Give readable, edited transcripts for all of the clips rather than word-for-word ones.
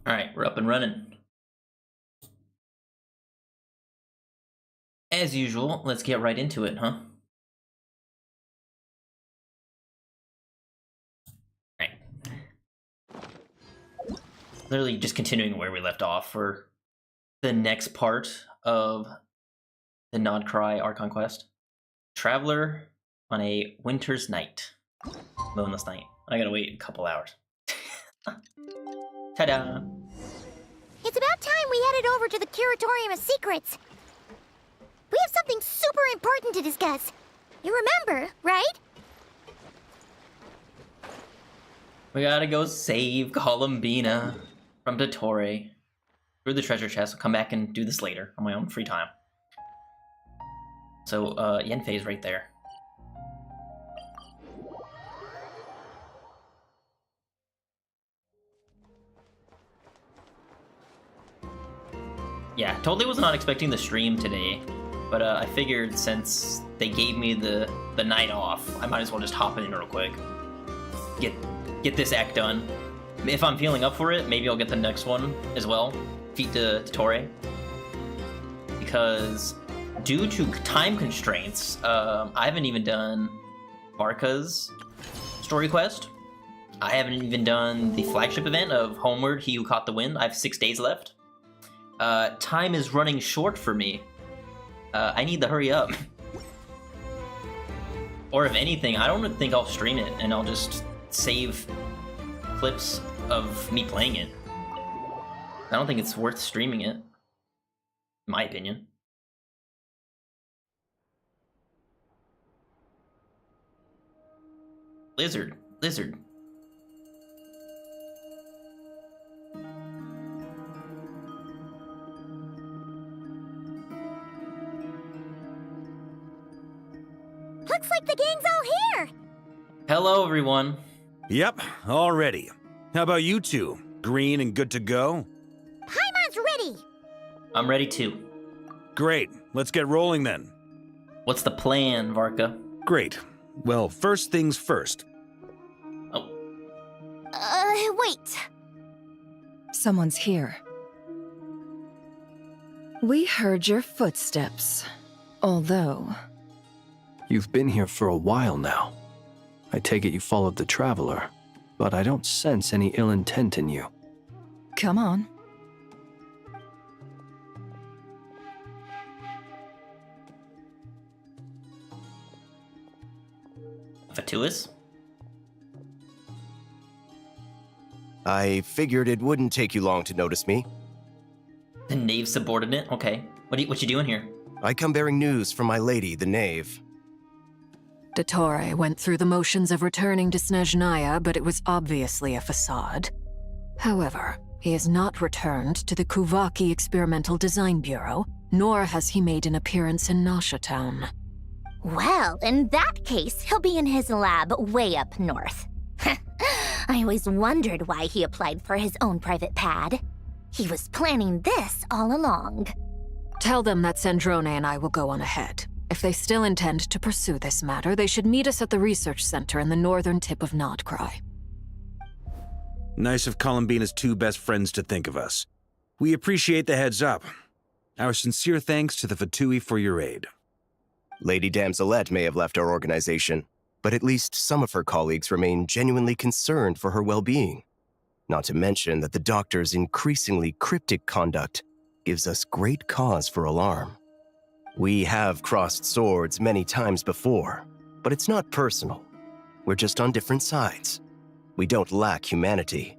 Alright, we're up and running. As usual, let's get right into it, huh? Alright. Literally just continuing where we left off for the next part of the Nod-Krai Archon quest. Traveler on a winter's night. Moonless night. I gotta wait a couple hours. Ta-da! It's about time we headed over to the Curatorium of Secrets. We have something super important to discuss. You remember, right? We gotta go save Columbina from Dottore. Through the treasure chest. I'll come back and do this later on my own free time. So, Yenfei's right there. Yeah, totally was not expecting the stream today, but I figured since they gave me the night off, I might as well just hop in real quick. Get this act done. If I'm feeling up for it, maybe I'll get the next one as well. Feat to Dottore. Because due to time constraints, I haven't even done Barca's story quest. I haven't even done the flagship event of Homeward, He Who Caught the Wind. I have 6 days left. Time is running short for me. I need to hurry up. Or if anything, I don't think I'll stream it, and I'll just save clips of me playing it. I don't think it's worth streaming it, in my opinion. Lizard. Looks like the gang's all here. Hello, everyone. Yep, all ready. How about you two? Green and good to go? Paimon's ready. I'm ready too. Great, let's get rolling then. What's the plan, Varka? Great. Well, first things first. Oh, Wait. Someone's here. We heard your footsteps. Although... You've been here for a while now. I take it you followed the Traveler, but I don't sense any ill intent in you. Come on. Fatuous? I figured it wouldn't take you long to notice me. The knave subordinate? Okay. What you doing here? I come bearing news from my lady, the knave. Dottore went through the motions of returning to Snezhnaya, but it was obviously a facade. However, he has not returned to the Kuvaki Experimental Design Bureau, nor has he made an appearance in Nasha Town. Well, in that case, he'll be in his lab way up north. I always wondered why he applied for his own private pad. He was planning this all along. Tell them that Sandrone and I will go on ahead. If they still intend to pursue this matter, they should meet us at the research center in the northern tip of Nod-Krai. Nice of Columbina's 2 best friends to think of us. We appreciate the heads up. Our sincere thanks to the Fatui for your aid. Lady Damselette may have left our organization, but at least some of her colleagues remain genuinely concerned for her well-being. Not to mention that the doctor's increasingly cryptic conduct gives us great cause for alarm. We have crossed swords many times before, but it's not personal. We're just on different sides. We don't lack humanity.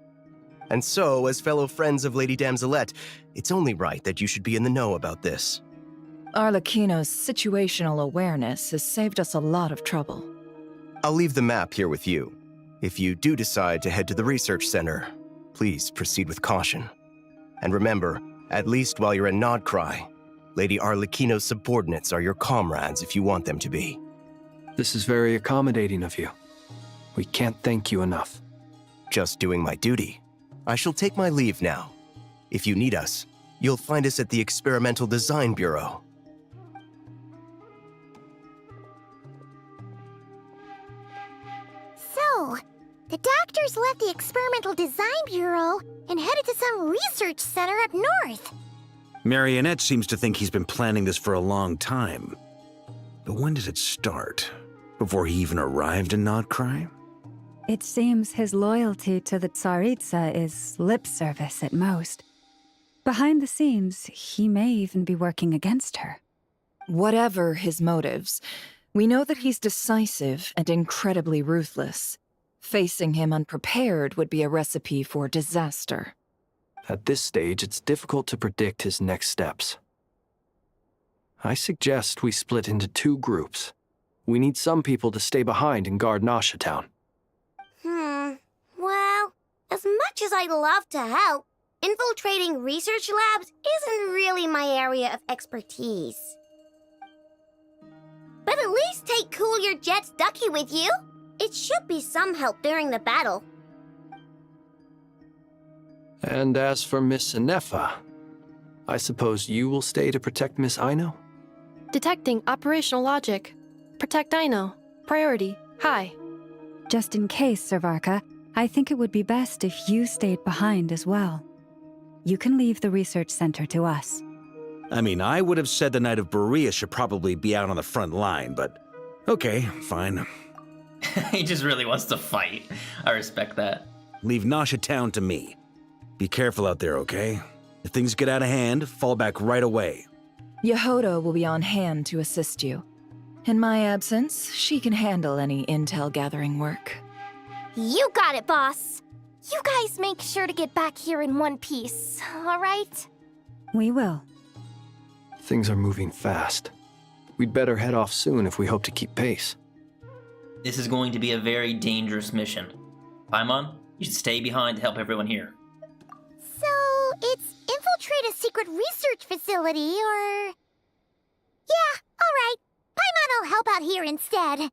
And so, as fellow friends of Lady Damselette, it's only right that you should be in the know about this. Arlecchino's situational awareness has saved us a lot of trouble. I'll leave the map here with you. If you do decide to head to the research center, please proceed with caution. And remember, at least while you're in Nod-Krai, Lady Arlecchino's subordinates are your comrades if you want them to be. This is very accommodating of you. We can't thank you enough. Just doing my duty. I shall take my leave now. If you need us, you'll find us at the Experimental Design Bureau. So, the doctors left the Experimental Experimental Design Bureau and headed to some research center up north. Marionette seems to think he's been planning this for a long time. But when did it start? Before he even arrived in Nod-Krai? It seems his loyalty to the Tsaritsa is lip service at most. Behind the scenes, he may even be working against her. Whatever his motives, we know that he's decisive and incredibly ruthless. Facing him unprepared would be a recipe for disaster. At this stage, it's difficult to predict his next steps. I suggest we split into 2 groups. We need some people to stay behind and guard Nasha Town. Well, as much as I'd love to help, infiltrating research labs isn't really my area of expertise. But at least take Cool Your Jet's Ducky with you. It should be some help during the battle. And as for Miss Inefa, I suppose you will stay to protect Miss Aino? Detecting operational logic. Protect Aino. Priority. High. Just in case, Servarka, I think it would be best if you stayed behind as well. You can leave the research center to us. I mean, I would have said the Knight of Berea should probably be out on the front line, but okay, fine. He just really wants to fight. I respect that. Leave Nasha Town to me. Be careful out there, okay? If things get out of hand, fall back right away. Yehodo will be on hand to assist you. In my absence, she can handle any intel gathering work. You got it, boss. You guys make sure to get back here in one piece, all right? We will. Things are moving fast. We'd better head off soon if we hope to keep pace. This is going to be a very dangerous mission. Paimon, you should stay behind to help everyone here. So, it's infiltrate a secret research facility, or... Yeah, alright. Paimon will help out here instead.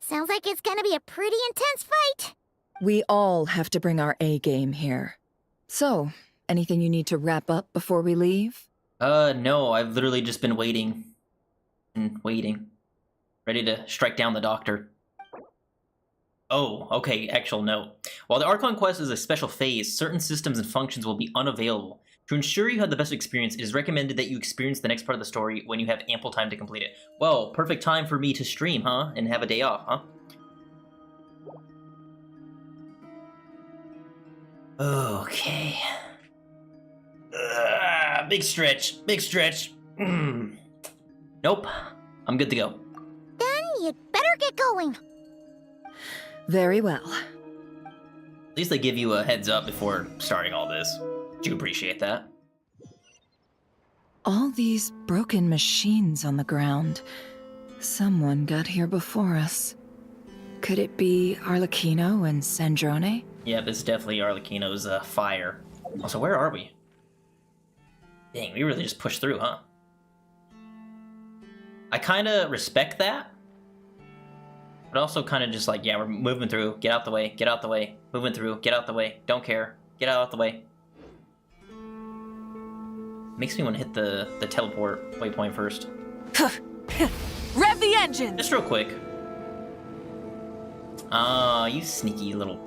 Sounds like it's gonna be a pretty intense fight. We all have to bring our A-game here. So, anything you need to wrap up before we leave? No, I've literally just been waiting. And waiting. Ready to strike down the Doctor. Oh, okay, actual note. While the Archon quest is a special phase, certain systems and functions will be unavailable. To ensure you have the best experience, it is recommended that you experience the next part of the story when you have ample time to complete it. Well, perfect time for me to stream, huh? And have a day off, huh? Okay. Big stretch, big stretch. Nope, I'm good to go. Then you'd better get going. Very well. At least they give you a heads up before starting all this. Do appreciate that. All these broken machines on the ground. Someone got here before us. Could it be Arlecchino and Sandrone? Yeah, this is definitely Arlecchino's fire. Also, where are we? Dang, we really just pushed through, huh? I kind of respect that. But also kind of just like, yeah, we're moving through. Get out the way, get out the way. Moving through, get out the way. Don't care. Get out the way. Makes me want to hit the teleport waypoint first. Rev the engine! Just real quick. Ah, you sneaky little...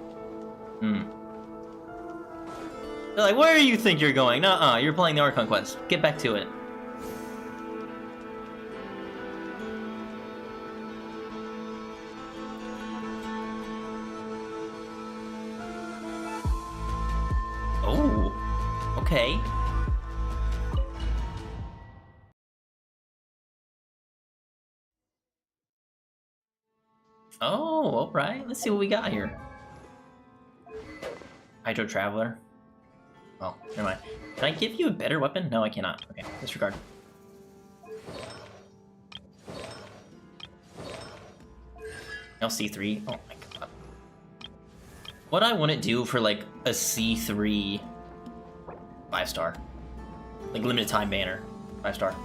They're like, where do you think you're going? Nuh-uh, you're playing the Archon quest. Get back to it. Oh, okay. Oh, alright. Let's see what we got here. Hydro Traveler. Oh, never mind. Can I give you a better weapon? No, I cannot. Okay, disregard. C3. Oh my god. What I want to do for like a C3 5-star. Like limited time banner. 5-star.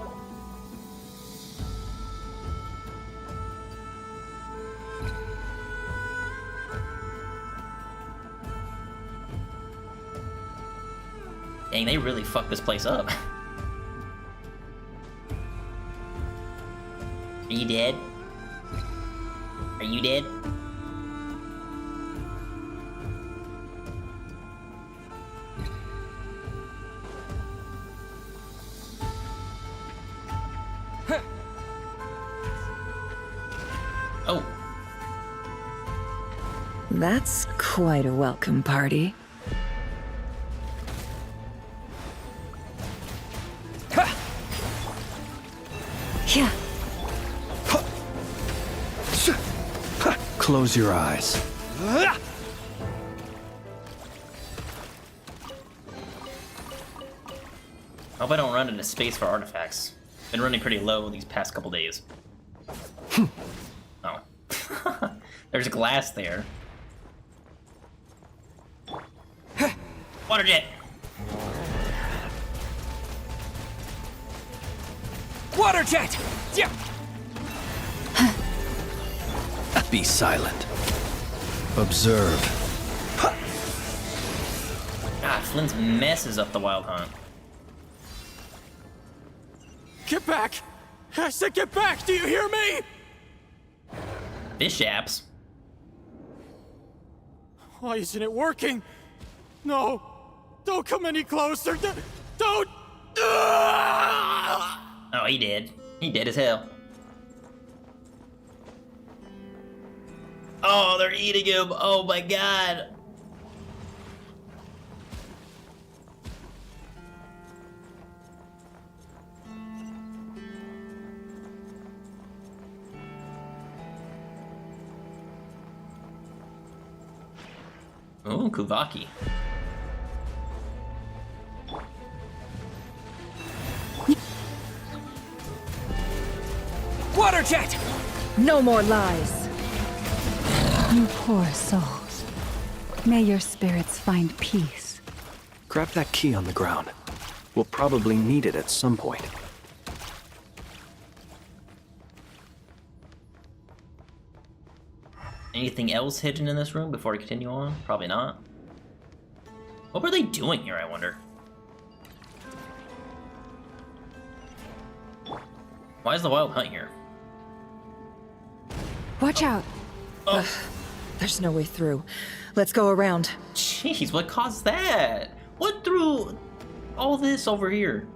Dang, they really fucked this place up. Are you dead? Are you dead? That's quite a welcome party. Yeah. Close your eyes. Hope I don't run into space for artifacts. Been running pretty low these past couple days. Oh. There's glass there. Water jet! Water jet! Yeah. Be silent. Observe. God, Flynn's messes up the wild hunt. Get back! I said get back! Do you hear me? Fish apps? Why isn't it working? No! Don't come any closer! Don't! Oh, he did. He dead as hell. Oh, they're eating him! Oh my god! Oh, Kuvaki. Water jet! No more lies. You poor souls. May your spirits find peace. Grab that key on the ground. We'll probably need it at some point. Anything else hidden in this room before we continue on? Probably not. What were they doing here, I wonder? Why is the wild hunt here? Watch out. Oh. Ugh, there's no way through. Let's go around. Jeez, what caused that? What threw all this over here?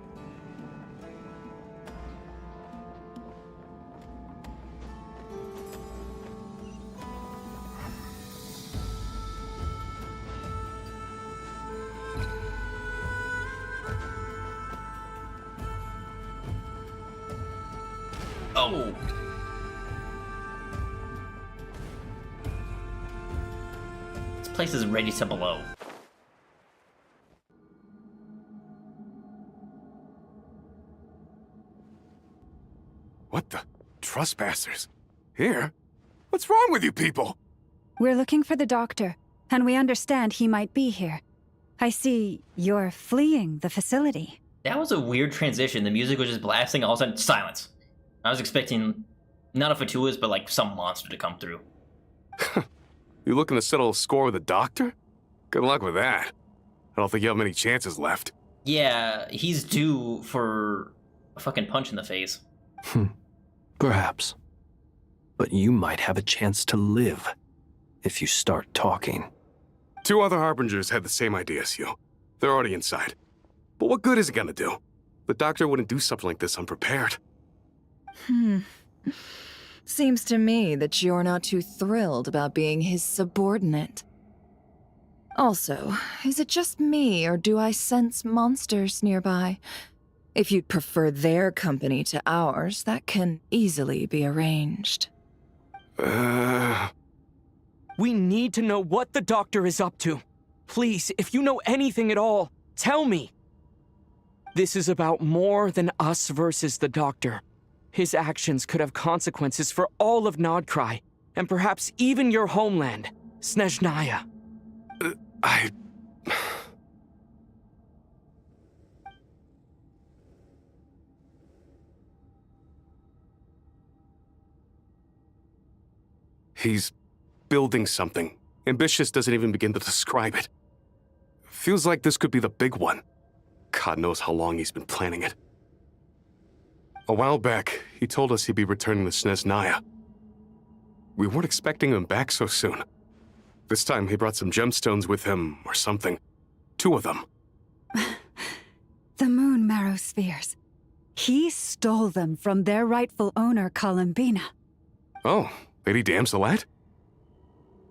Oh! This place is ready to blow. What the? Trespassers? Here? What's wrong with you people? We're looking for the doctor, and we understand he might be here. I see you're fleeing the facility. That was a weird transition. The music was just blasting, all of a sudden, silence. I was expecting not a Fatuous, but like some monster to come through. You looking to settle a score with the doctor? Good luck with that. I don't think you have many chances left. Yeah, he's due for a fucking punch in the face. Perhaps. But you might have a chance to live if you start talking. 2 other Harbingers had the same idea as you. They're already inside. But what good is it gonna do? The doctor wouldn't do something like this unprepared. Seems to me that you're not too thrilled about being his subordinate. Also, is it just me, or do I sense monsters nearby? If you'd prefer their company to ours, that can easily be arranged. We need to know what the doctor is up to. Please, if you know anything at all, tell me. This is about more than us versus the doctor. His actions could have consequences for all of Nod-Krai, and perhaps even your homeland, Snezhnaya. He's building something. Ambitious doesn't even begin to describe it. Feels like this could be the big one. God knows how long he's been planning it. A while back, he told us he'd be returning to Snezhnaya. We weren't expecting him back so soon. This time he brought some gemstones with him, or something. 2 of them. The moon marrow spheres. He stole them from their rightful owner, Columbina. Oh, Lady Damselette?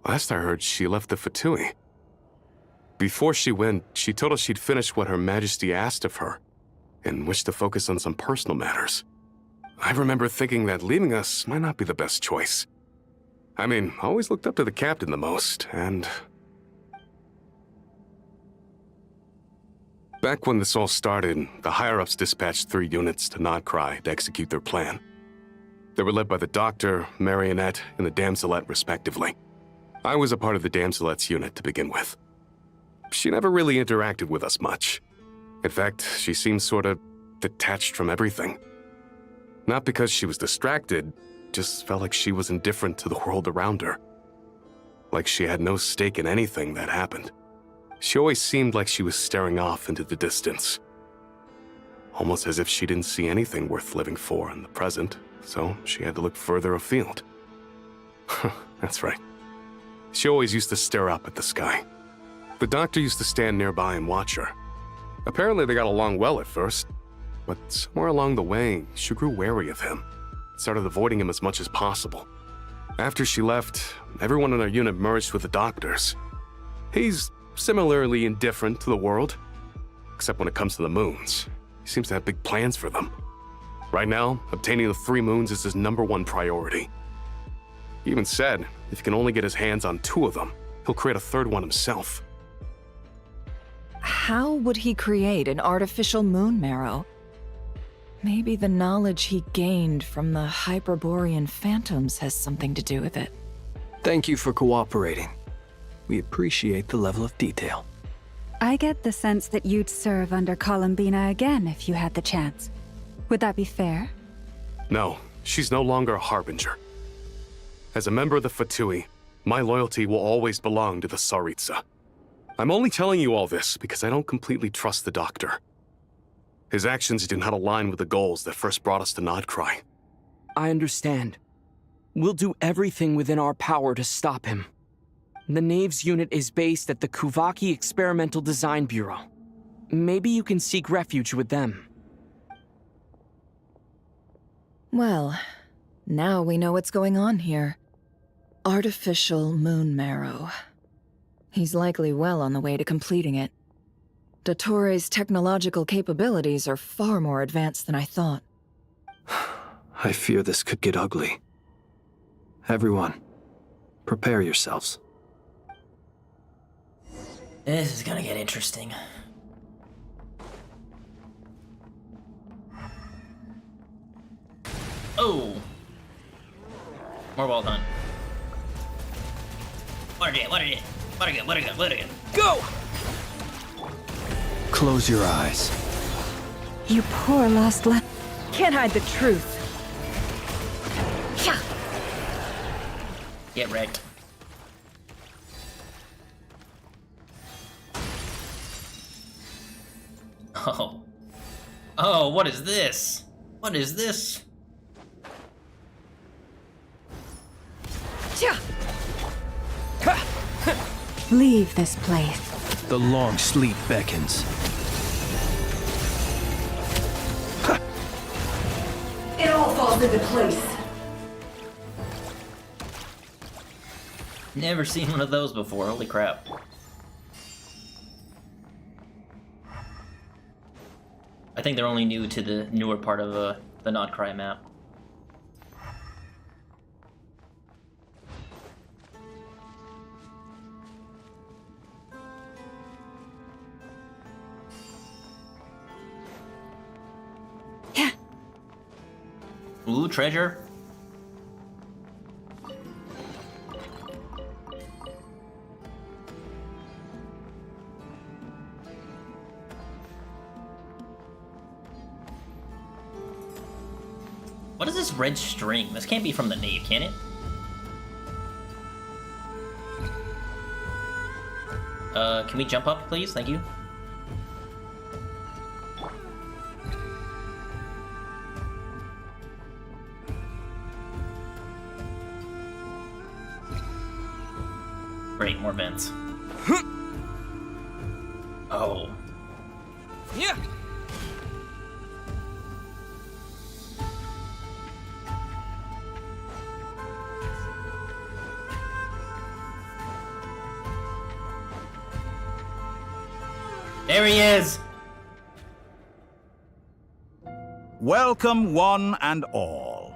Last I heard, she left the Fatui. Before she went, she told us she'd finished what Her Majesty asked of her and wished to focus on some personal matters. I remember thinking that leaving us might not be the best choice. I mean, I always looked up to the captain the most, and... Back when this all started, the higher-ups dispatched 3 units to Nod-Krai to execute their plan. They were led by the Doctor, Marionette, and the Damselette, respectively. I was a part of the Damselette's unit to begin with. She never really interacted with us much. In fact, she seemed sort of detached from everything. Not because she was distracted, just felt like she was indifferent to the world around her. Like she had no stake in anything that happened. She always seemed like she was staring off into the distance. Almost as if she didn't see anything worth living for in the present, so she had to look further afield. That's right. She always used to stare up at the sky. The Doctor used to stand nearby and watch her. Apparently they got along well at first, but somewhere along the way, she grew wary of him. Started avoiding him as much as possible. After she left, everyone in our unit merged with the Doctor's. He's similarly indifferent to the world, except when it comes to the moons. He seems to have big plans for them. Right now, obtaining the 3 moons is his #1 priority. He even said, if he can only get his hands on 2 of them, he'll create a 3rd one himself. How would he create an artificial moon marrow? Maybe the knowledge he gained from the Hyperborean phantoms has something to do with it. Thank you for cooperating. We appreciate the level of detail. I get the sense that you'd serve under Columbina again if you had the chance. Would that be fair? No, she's no longer a Harbinger. As a member of the Fatui, my loyalty will always belong to the Tsaritsa. I'm only telling you all this because I don't completely trust the Doctor. His actions do not align with the goals that first brought us to Nod-Krai. I understand. We'll do everything within our power to stop him. The Knave's unit is based at the Kuvaki Experimental Design Bureau. Maybe you can seek refuge with them. Well, now we know what's going on here. Artificial moon marrow. He's likely well on the way to completing it. Dottore's technological capabilities are far more advanced than I thought. I fear this could get ugly. Everyone, prepare yourselves. This is gonna get interesting. Oh! More well done. What again? Go! Close your eyes. You poor lost Can't hide the truth. Get wrecked. Oh. Oh, what is this? What is this? Leave this place. The long sleep beckons. It all falls into place. Never seen one of those before, holy crap. I think they're only new to the newer part of the Nod-Krai map. Ooh, treasure. What is this red string? This can't be from the Knave, can it? Can we jump up, please? Thank you. Great, more vents. Oh. Yeah. There he is! Welcome, one and all.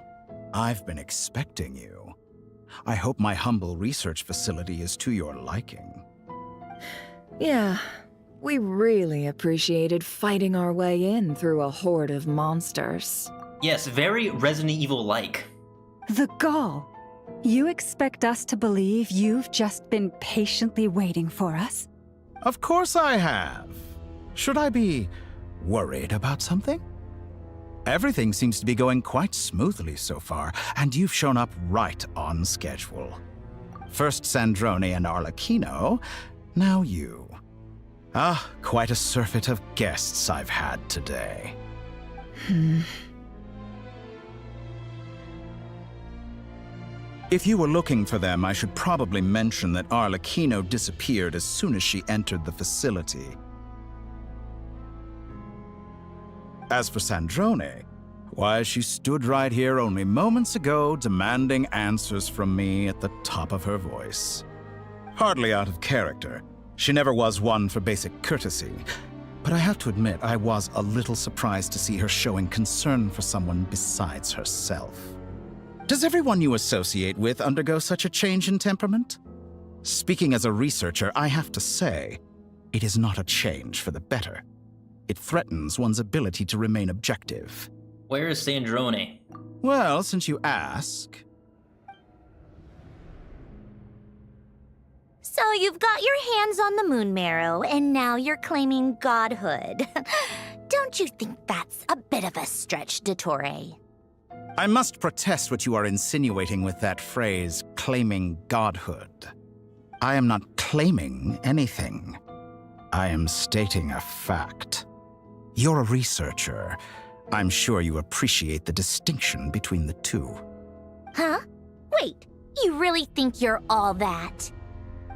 I've been expecting you. I hope my humble research facility is to your liking. Yeah, we really appreciated fighting our way in through a horde of monsters. Yes, very Resident Evil-like. The gall. You expect us to believe you've just been patiently waiting for us? Of course I have. Should I be worried about something? Everything seems to be going quite smoothly so far, and you've shown up right on schedule. First Sandrone and Arlecchino, now you. Ah, quite a surfeit of guests I've had today. If you were looking for them, I should probably mention that Arlecchino disappeared as soon as she entered the facility. As for Sandrone, why, she stood right here only moments ago demanding answers from me at the top of her voice. Hardly out of character. She never was one for basic courtesy. But I have to admit, I was a little surprised to see her showing concern for someone besides herself. Does everyone you associate with undergo such a change in temperament? Speaking as a researcher, I have to say, it is not a change for the better. It threatens one's ability to remain objective. Where is Sandrone? Well, since you ask... So you've got your hands on the moon marrow, and now you're claiming godhood. Don't you think that's a bit of a stretch, Dottore? I must protest what you are insinuating with that phrase, claiming godhood. I am not claiming anything. I am stating a fact. You're a researcher. I'm sure you appreciate the distinction between the two. Huh? Wait, you really think you're all that?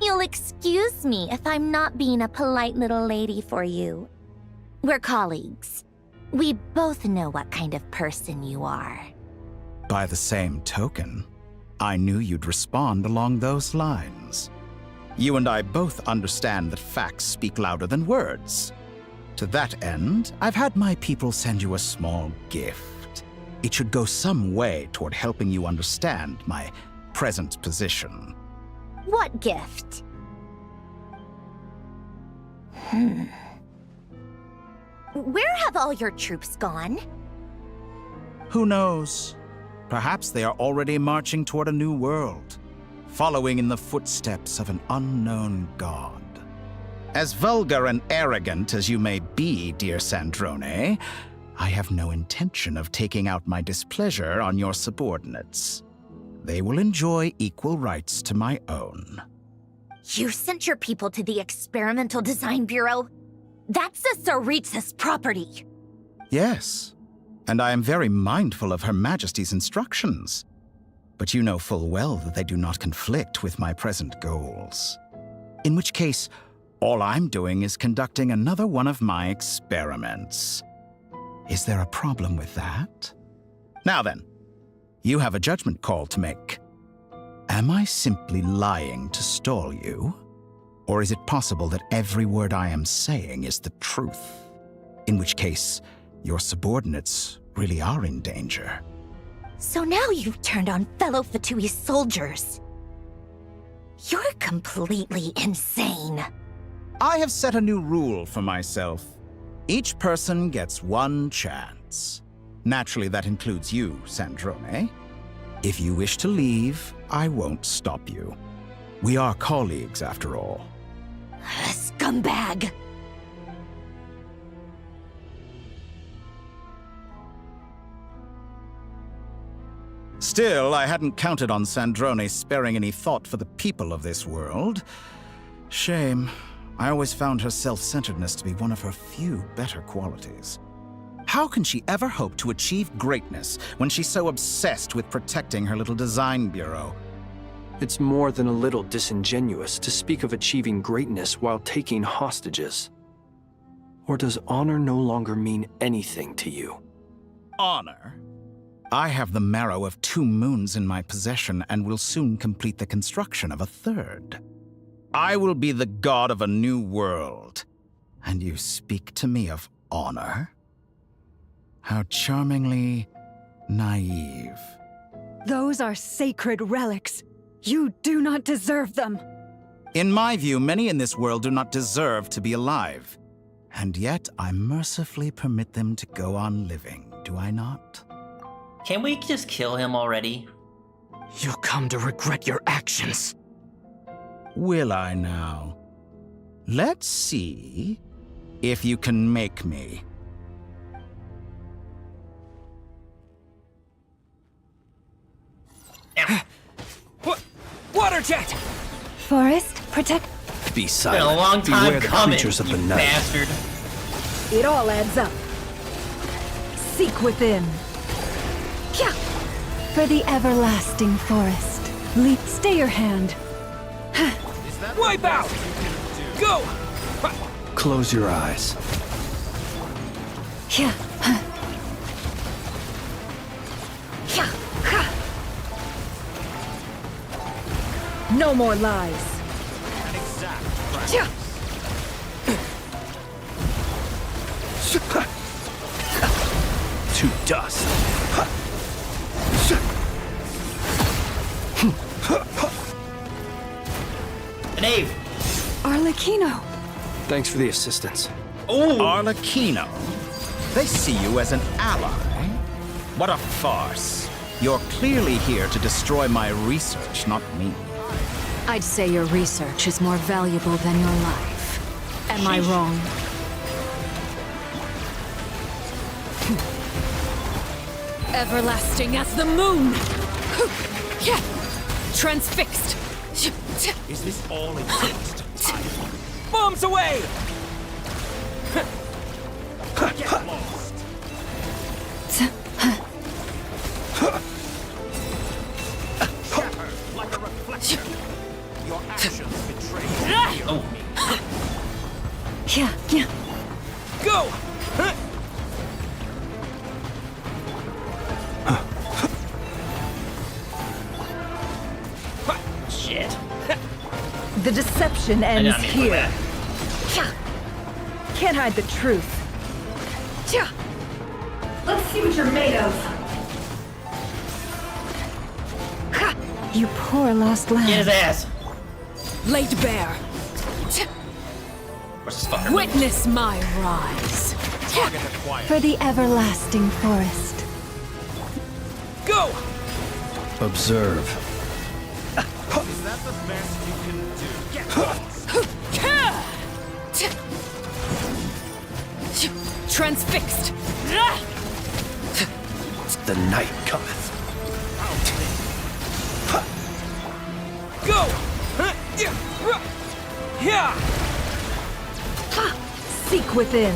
You'll excuse me if I'm not being a polite little lady for you. We're colleagues. We both know what kind of person you are. By the same token, I knew you'd respond along those lines. You and I both understand that facts speak louder than words. To that end, I've had my people send you a small gift. It should go some way toward helping you understand my present position. What gift? Where have all your troops gone? Who knows? Perhaps they are already marching toward a new world, following in the footsteps of an unknown god. As vulgar and arrogant as you may be, dear Sandrone, I have no intention of taking out my displeasure on your subordinates. They will enjoy equal rights to my own. You sent your people to the Experimental Design Bureau? That's the Tsaritsa's property. Yes, and I am very mindful of Her Majesty's instructions. But you know full well that they do not conflict with my present goals. In which case, all I'm doing is conducting another one of my experiments. Is there a problem with that? Now then, you have a judgment call to make. Am I simply lying to stall you? Or is it possible that every word I am saying is the truth? In which case, your subordinates really are in danger. So now you've turned on fellow Fatui soldiers. You're completely insane. I have set a new rule for myself. Each person gets one chance. Naturally, that includes you, Sandrone. If you wish to leave, I won't stop you. We are colleagues, after all. Scumbag! Still, I hadn't counted on Sandrone sparing any thought for the people of this world. Shame. I always found her self-centeredness to be one of her few better qualities. How can she ever hope to achieve greatness when she's so obsessed with protecting her little design bureau? It's more than a little disingenuous to speak of achieving greatness while taking hostages. Or does honor no longer mean anything to you? Honor? I have the marrow of 2 moons in my possession and will soon complete the construction of a 3rd. I will be the god of a new world. And you speak to me of honor? How charmingly naive. Those are sacred relics. You do not deserve them. In my view, many in this world do not deserve to be alive. And yet, I mercifully permit them to go on living, do I not? Can we just kill him already? You'll come to regret your actions. Will I now? Let's see if you can make me. Water jet! Forest, protect. Be It's been a silent. long time Beware the coming, creatures of you the night. bastard. It all adds up. Seek within. Kya! For the everlasting forest. Stay your hand. Wipe out! Go! Close your eyes. Kya! Kya! Ha! No more lies. Kya! To dust. Knave! Arlecchino! Thanks for the assistance. Oh! Arlecchino. They see you as an ally. What a farce. You're clearly here to destroy my research, not me. I'd say your research is more valuable than your life. Am I wrong? Everlasting as the moon! Transfixed! Is this all exist? Bombs away! Get lost. Shatter like a reflection. Your actions betray you. Oh. Yeah. Go! Shit. The deception I ends didn't mean to do here. that. Kya! Can't hide the truth. Kya! Let's see what you're made of. Ha! You poor lost lamb. Get his ass! Laid bare. Where's this fucker? Witness my rise. For the everlasting forest. Go! Observe. Is that the best you can do? Get lost. Transfixed! The night cometh. Go! Yeah! Ha! Seek within.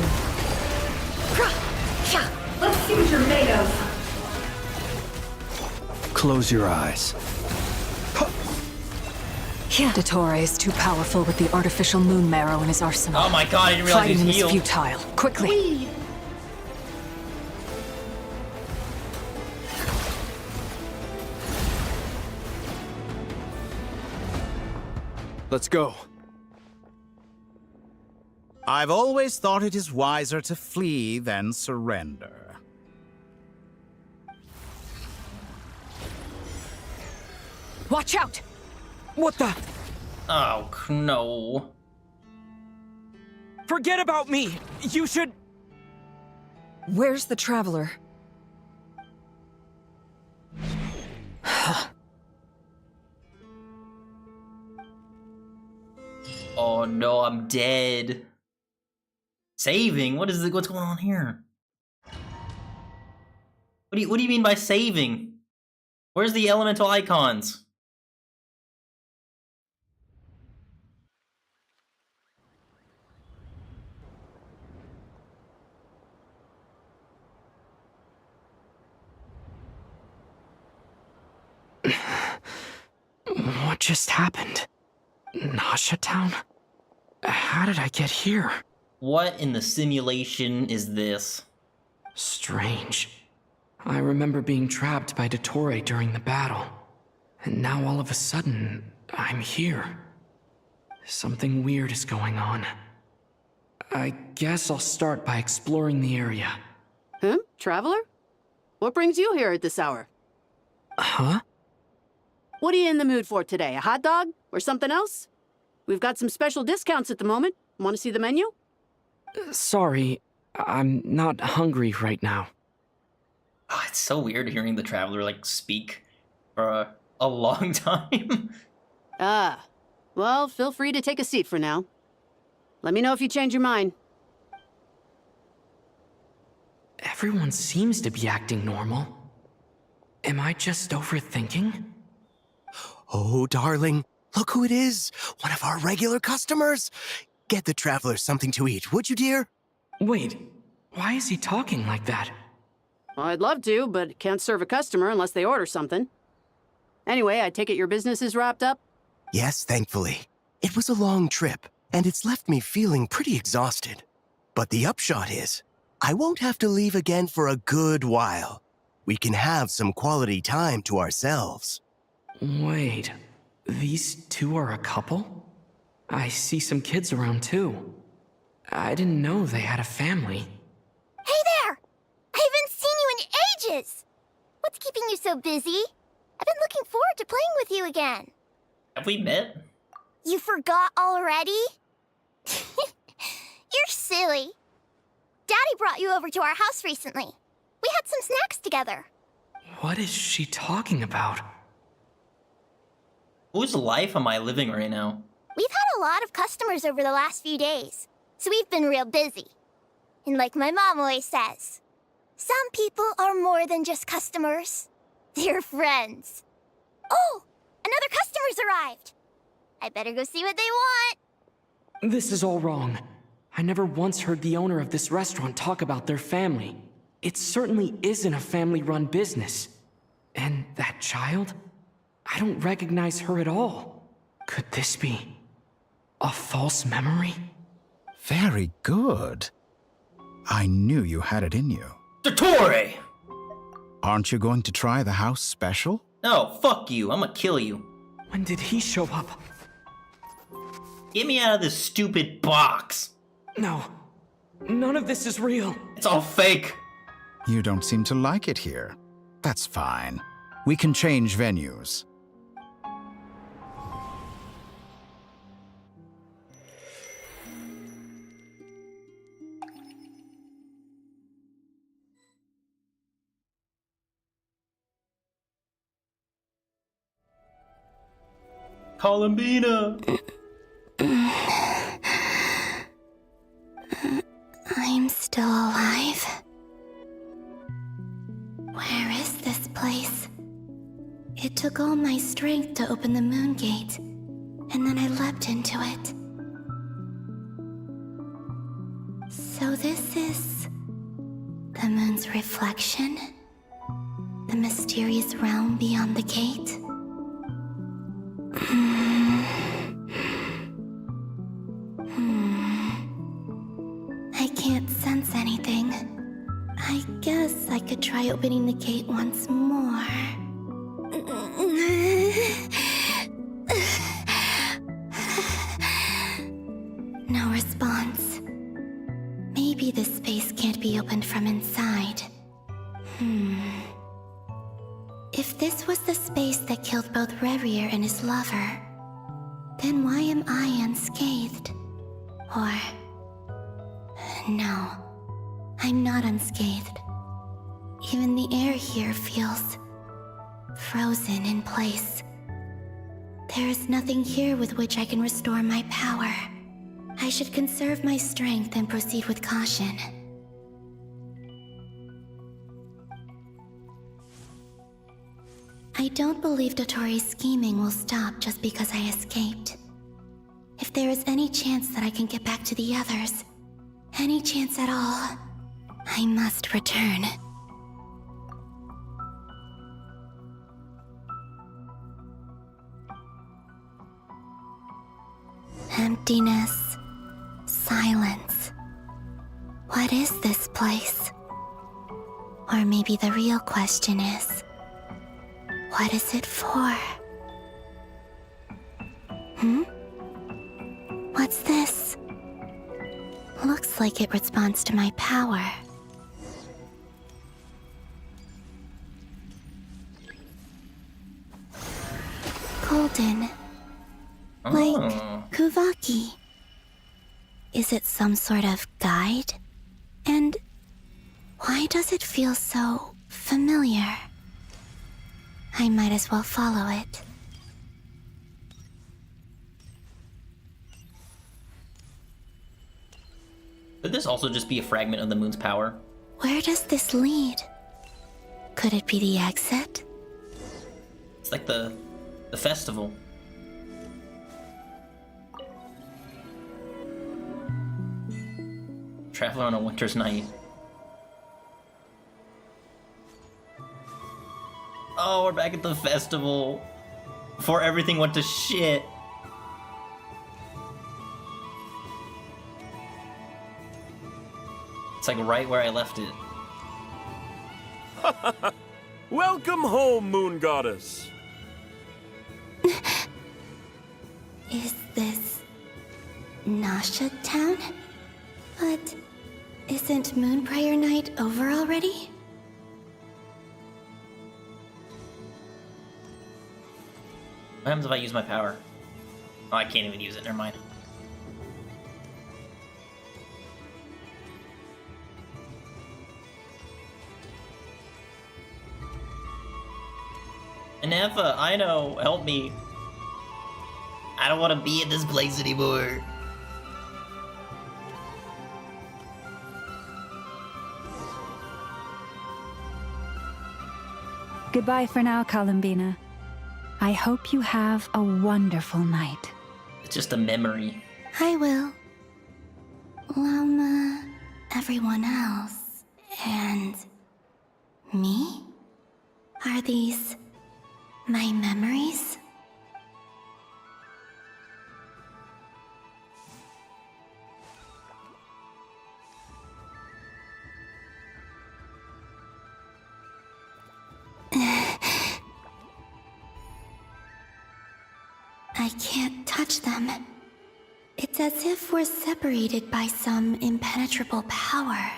Kya! Let's see what you're made of. Close your eyes. Dottore is too powerful with the artificial moon marrow in his arsenal. Oh my god, I didn't realize he Fighting was him is healed. futile. Quickly! Let's go. I've always thought it is wiser to flee than surrender. Watch out! What the? Oh, no. Forget about me! You should... Where's the traveler? Oh no, I'm dead. Saving? What's going on here? What do you mean by saving? Where's the elemental icons? What just happened? Nasha Town? How did I get here? What in the simulation is this? Strange. I remember being trapped by Dottore during the battle. And now all of a sudden, I'm here. Something weird is going on. I guess I'll start by exploring the area. Huh? Traveler? What brings you here at this hour? Huh? What are you in the mood for today? A hot dog? Or something else? We've got some special discounts at the moment. Want to see the menu? Sorry, I'm not hungry right now. Oh, it's so weird hearing the Traveler, like, speak for a long time. Ah. Well, feel free to take a seat for now. Let me know if you change your mind. Everyone seems to be acting normal. Am I just overthinking? Oh, darling, look who it is. One of our regular customers. Get the traveler something to eat, would you, dear? Wait, why is he talking like that? Well, I'd love to, but can't serve a customer unless they order something. Anyway, I take it your business is wrapped up? Yes, thankfully. It was a long trip, and it's left me feeling pretty exhausted. But the upshot is, I won't have to leave again for a good while. We can have some quality time to ourselves. Wait, these two are a couple? I see some kids around too. I didn't know they had a family. Hey there! I haven't seen you in ages! What's keeping you so busy? I've been looking forward to playing with you again. Have we met? You forgot already? You're silly. Daddy brought you over to our house recently. We had some snacks together. What is she talking about? Whose life am I living right now? We've had a lot of customers over the last few days, so we've been real busy. And like my mom always says, some people are more than just customers. They're friends. Oh, another customer's arrived. I better go see what they want. This is all wrong. I never once heard the owner of this restaurant talk about their family. It certainly isn't a family-run business. And that child? I don't recognize her at all. Could this be a false memory? Very good. I knew you had it in you. Dottore! Aren't you going to try the house special? No, fuck you. I'm gonna kill you. When did he show up? Get me out of this stupid box. No, none of this is real. It's all fake. You don't seem to like it here. That's fine. We can change venues. Columbina! I'm still alive. Where is this place? It took all my strength to open the moon gate, and then I leapt into it. So this is the moon's reflection? The mysterious realm beyond the gate? I can't sense anything. I guess I could try opening the gate once more. No response. Maybe this space can't be opened from inside. If this was the space that killed both Revier and his lover, then why am I unscathed? Or... no, I'm not unscathed. Even the air here feels... frozen in place. There is nothing here with which I can restore my power. I should conserve my strength and proceed with caution. I don't believe Dottori's scheming will stop just because I escaped. If there is any chance that I can get back to the others, any chance at all, I must return. Emptiness, silence. What is this place? Or maybe the real question is, what is it for? What's this? Looks like it responds to my power. Golden. Like Kuvaki. Is it some sort of guide? And why does it feel so familiar? I might as well follow it. Could this also just be a fragment of the moon's power? Where does this lead? Could it be the exit? It's like the festival. Traveler on a winter's night. Oh, we're back at the festival. Before everything went to shit. It's like right where I left it. Welcome home, Moon Goddess. Is this Nasha Town? But isn't Moon Prayer Night over already? What happens if I use my power? Oh, I can't even use it, never mind. Anafa, I know, help me. I don't want to be in this place anymore. Goodbye for now, Columbina. I hope you have a wonderful night. It's just a memory. I will. Lama, everyone else, and me? Are these my memories? I can't touch them. It's as if we're separated by some impenetrable power.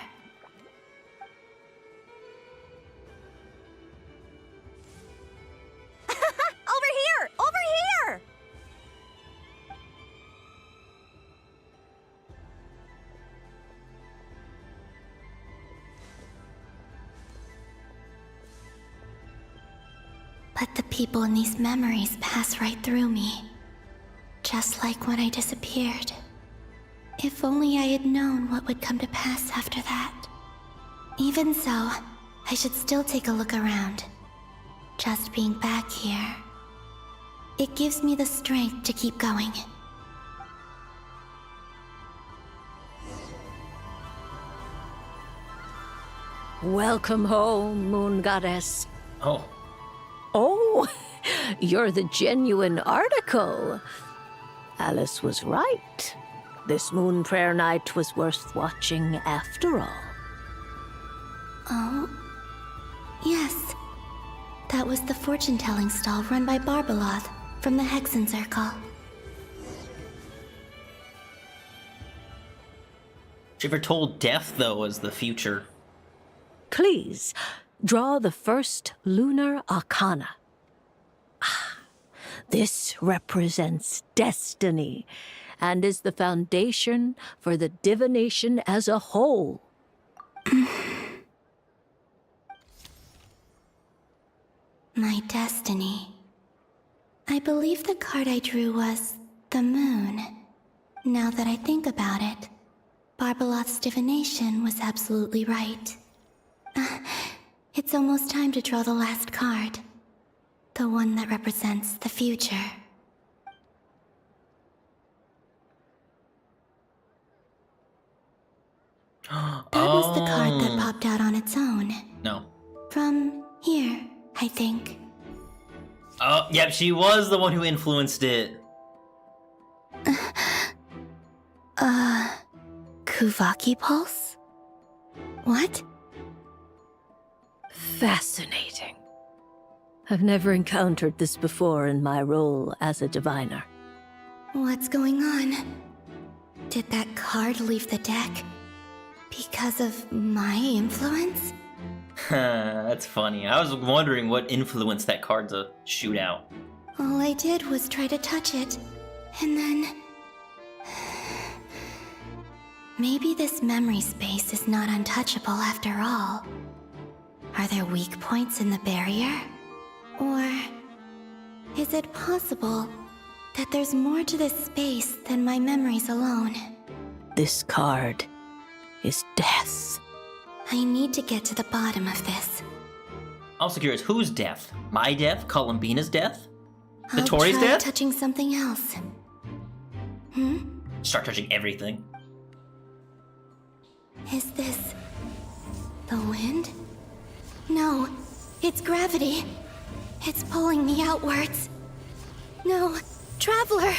Over here! Over here! But the people in these memories pass right through me. Just like when I disappeared. If only I had known what would come to pass after that. Even so, I should still take a look around. Just being back here, it gives me the strength to keep going. Welcome home, Moon Goddess. Oh. Oh, you're the genuine article. Alice was right. This Moon Prayer Night was worth watching after all. Oh? Yes. That was the fortune-telling stall run by Barbeloth from the Hexen Circle. She foretold death, though, as the future. Please, draw the first lunar arcana. This represents destiny and is the foundation for the divination as a whole. My destiny. I believe the card I drew was the moon. Now that I think about it, Barbeloth's divination was absolutely right. It's almost time to draw the last card. The one that represents the future. That was the card that popped out on its own. No. From here, I think. Oh, yep, she was the one who influenced it. Kuvaki Pulse? What? Fascinating. I've never encountered this before in my role as a diviner. What's going on? Did that card leave the deck because of my influence? That's funny. I was wondering what influenced that card to shoot out. All I did was try to touch it, and then... Maybe this memory space is not untouchable after all. Are there weak points in the barrier? Or is it possible that there's more to this space than my memories alone? This card is death. I need to get to the bottom of this. Also curious, whose death? My death? Columbina's death? I'll Vittori's try death? touching something else. Start touching everything. Is this the wind? No, it's gravity. It's pulling me outwards. No, Traveler!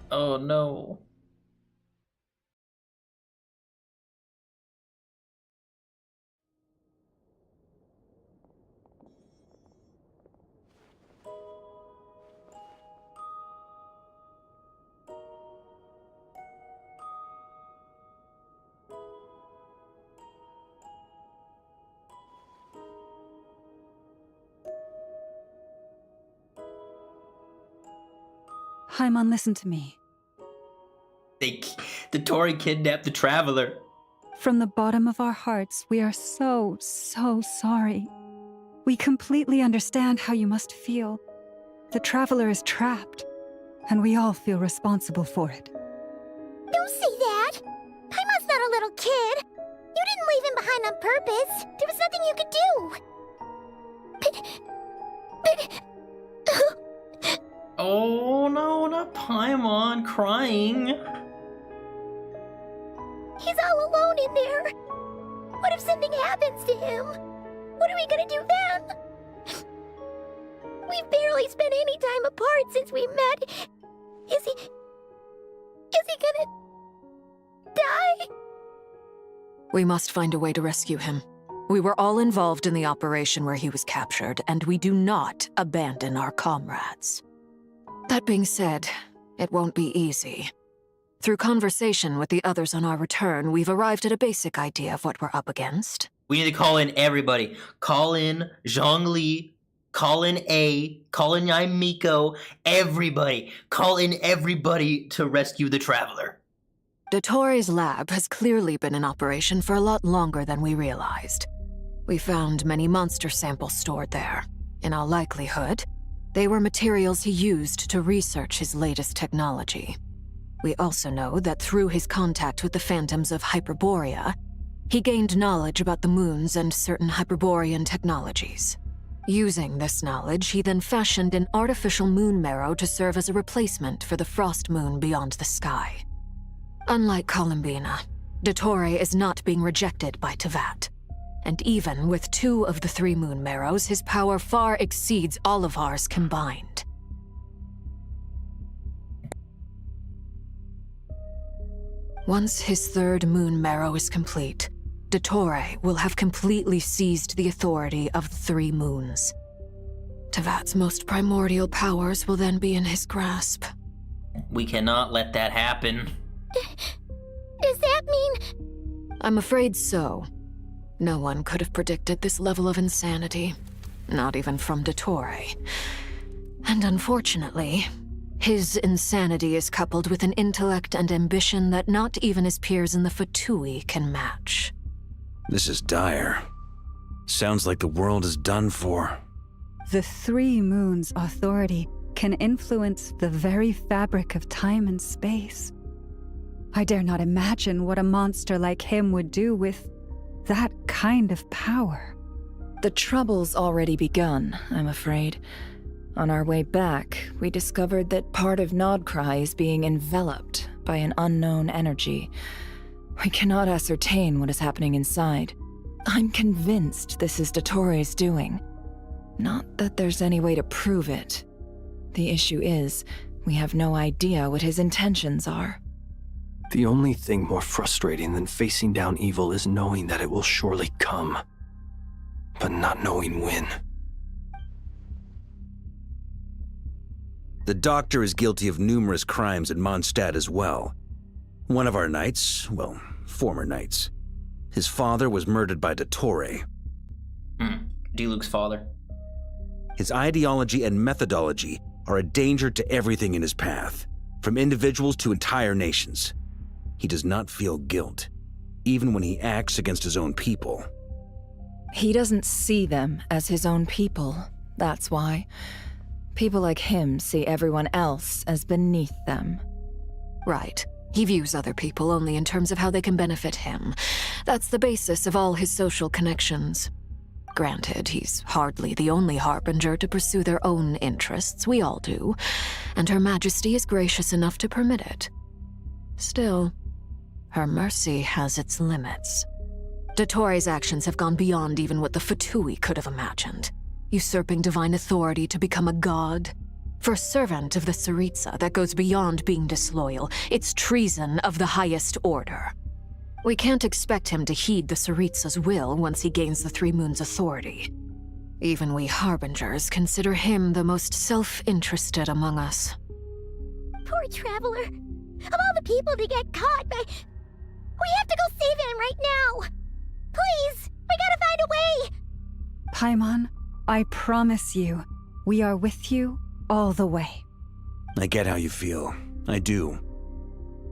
Oh no. Haimon, listen to me. The Tory kidnapped the Traveler. From the bottom of our hearts, we are so sorry. We completely understand how you must feel. The Traveler is trapped, and we all feel responsible for it. Don't say that! Paimon's not a little kid! You didn't leave him behind on purpose! There was nothing you could do! Oh no, not Paimon crying. He's all alone in there! What if something happens to him? What are we gonna do then? We've barely spent any time apart since we met. Is he gonna die? We must find a way to rescue him. We were all involved in the operation where he was captured, and we do not abandon our comrades. That being said, it won't be easy. Through conversation with the others on our return, we've arrived at a basic idea of what we're up against. We need to call in everybody. Call in Zhongli. Call in A. Call in Yaimiko. Everybody. Call in everybody to rescue the Traveler. Dottoro's lab has clearly been in operation for a lot longer than we realized. We found many monster samples stored there. In all likelihood, they were materials he used to research his latest technology. We also know that through his contact with the phantoms of Hyperborea, he gained knowledge about the moons and certain Hyperborean technologies. Using this knowledge, he then fashioned an artificial moon marrow to serve as a replacement for the frost moon beyond the sky. Unlike Columbina, Dottore is not being rejected by Teyvat. And even with 2 of the 3 moon marrows, his power far exceeds all of ours combined. Once his 3rd moon marrow is complete, Dottore will have completely seized the authority of the 3 moons. Teyvat's most primordial powers will then be in his grasp. We cannot let that happen. Does that mean... I'm afraid so. No one could have predicted this level of insanity. Not even from Dottore. And unfortunately, his insanity is coupled with an intellect and ambition that not even his peers in the Fatui can match. This is dire. Sounds like the world is done for. The 3 moons' authority can influence the very fabric of time and space. I dare not imagine what a monster like him would do with that kind of power. The trouble's already begun, I'm afraid. On our way back, we discovered that part of Nod-Krai is being enveloped by an unknown energy. We cannot ascertain what is happening inside. I'm convinced this is Dottore's doing. Not that there's any way to prove it. The issue is, we have no idea what his intentions are. The only thing more frustrating than facing down evil is knowing that it will surely come, but not knowing when. The Doctor is guilty of numerous crimes in Mondstadt as well. One of our knights, well, former knights. His father was murdered by Dottore. D-Luke's father. His ideology and methodology are a danger to everything in his path, from individuals to entire nations. He does not feel guilt, even when he acts against his own people. He doesn't see them as his own people, that's why. People like him see everyone else as beneath them. Right. He views other people only in terms of how they can benefit him. That's the basis of all his social connections. Granted, he's hardly the only harbinger to pursue their own interests. We all do. And Her Majesty is gracious enough to permit it. Still, her mercy has its limits. Dottore's actions have gone beyond even what the Fatui could have imagined. Usurping divine authority to become a god. For a servant of the Tsaritsa, that goes beyond being disloyal. It's treason of the highest order. We can't expect him to heed the Tsaritsa's will once he gains the Three Moons' authority. Even we Harbingers consider him the most self-interested among us. Poor Traveler. Of all the people to get caught by... We have to go save him right now! Please! We gotta find a way! Paimon, I promise you, we are with you all the way. I get how you feel. I do.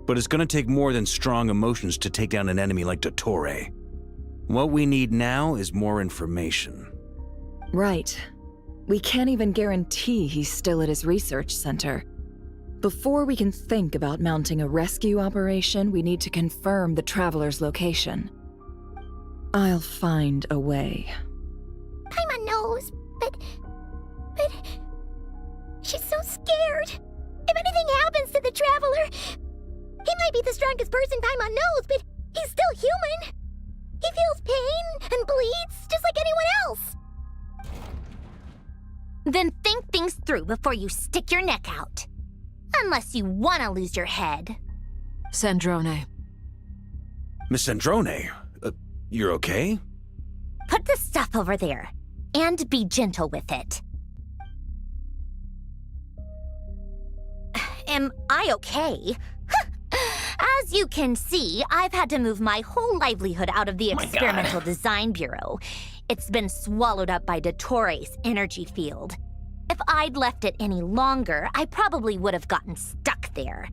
But it's gonna take more than strong emotions to take down an enemy like Dottore. What we need now is more information. Right. We can't even guarantee he's still at his research center. Before we can think about mounting a rescue operation, we need to confirm the Traveler's location. I'll find a way. Paimon knows, but... She's so scared. If anything happens to the Traveler... He might be the strongest person Paimon knows, but he's still human. He feels pain and bleeds just like anyone else. Then think things through before you stick your neck out. Unless you want to lose your head. Sandrone. Miss Sandrone, you're okay? Put the stuff over there, and be gentle with it. Am I okay? As you can see, I've had to move my whole livelihood out of the Experimental Design Bureau. It's been swallowed up by Dottore's energy field. If I'd left it any longer, I probably would have gotten stuck there.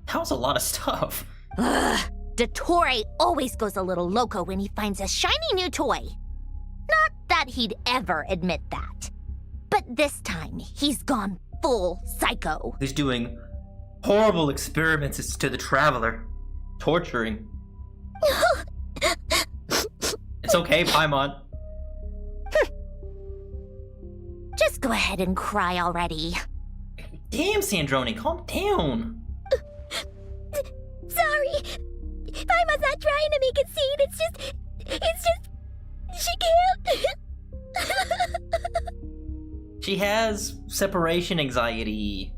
That was a lot of stuff. Ugh. Dottore always goes a little loco when he finds a shiny new toy. Not that he'd ever admit that. But this time, he's gone full psycho. He's doing horrible experiments to the Traveler. Torturing. It's okay, Paimon. Just go ahead and cry already. Damn, Sandrone, calm down. Sorry. Paimon's not trying to make it seem. It's just... She can't. She has separation anxiety.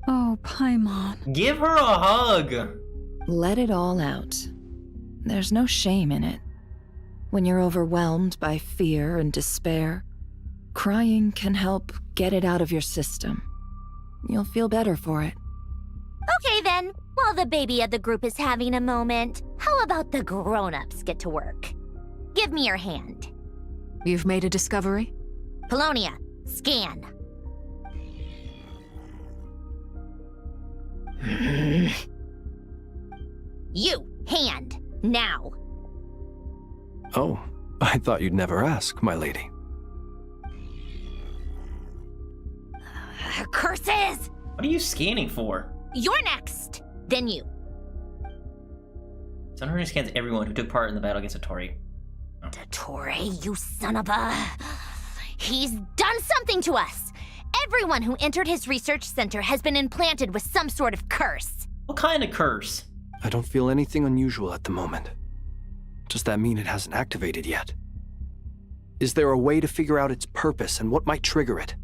Oh, Paimon. Give her a hug. Let it all out. There's no shame in it. When you're overwhelmed by fear and despair, crying can help get it out of your system. You'll feel better for it. Okay then, while the baby of the group is having a moment, how about the grown-ups get to work? Give me your hand. You've made a discovery? Polonia, scan. You, hand, now. Oh, I thought you'd never ask, my lady. Curses! What are you scanning for? You're next, then you. Sandrone scans everyone who took part in the battle against Dottore. Dottore, you son of a... He's done something to us! Everyone who entered his research center has been implanted with some sort of curse. What kind of curse? I don't feel anything unusual at the moment. Does that mean it hasn't activated yet? Is there a way to figure out its purpose and what might trigger it?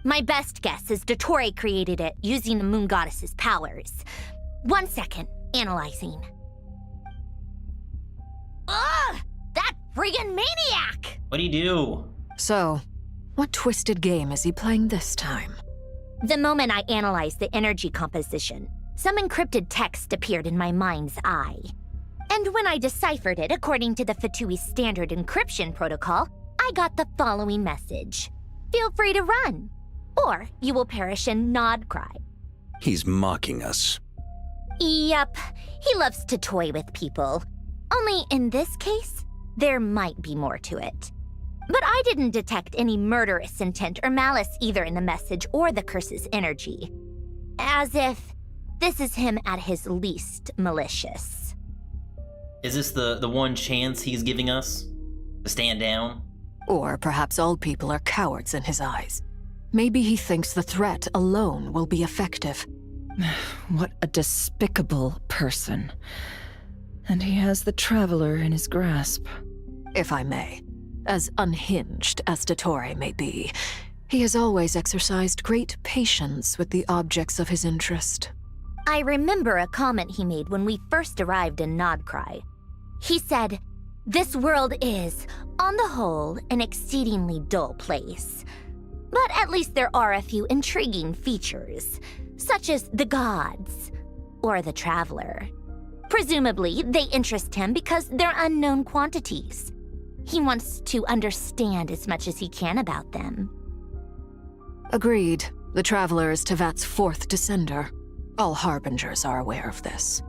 My best guess is Dottore created it using the moon goddess's powers. 1 second, analyzing. Ugh! That friggin' maniac! What do you do? So, what twisted game is he playing this time? The moment I analyzed the energy composition, some encrypted text appeared in my mind's eye. And when I deciphered it according to the Fatui standard encryption protocol, I got the following message. Feel free to run, or you will perish in Nod-Krai. He's mocking us. Yep, he loves to toy with people. Only in this case, there might be more to it. But I didn't detect any murderous intent or malice either in the message or the curse's energy. As if this is him at his least malicious. Is this the one chance he's giving us? To stand down? Or perhaps all people are cowards in his eyes. Maybe he thinks the threat alone will be effective. What a despicable person. And he has the Traveler in his grasp. If I may, as unhinged as Dottore may be, he has always exercised great patience with the objects of his interest. I remember a comment he made when we first arrived in Nod-Krai. He said, "This world is, on the whole, an exceedingly dull place. But at least there are a few intriguing features, such as the gods, or the Traveler. Presumably, they interest him because they're unknown quantities. He wants to understand as much as he can about them." Agreed. The Traveler is Tevat's fourth descender. All Harbingers are aware of this.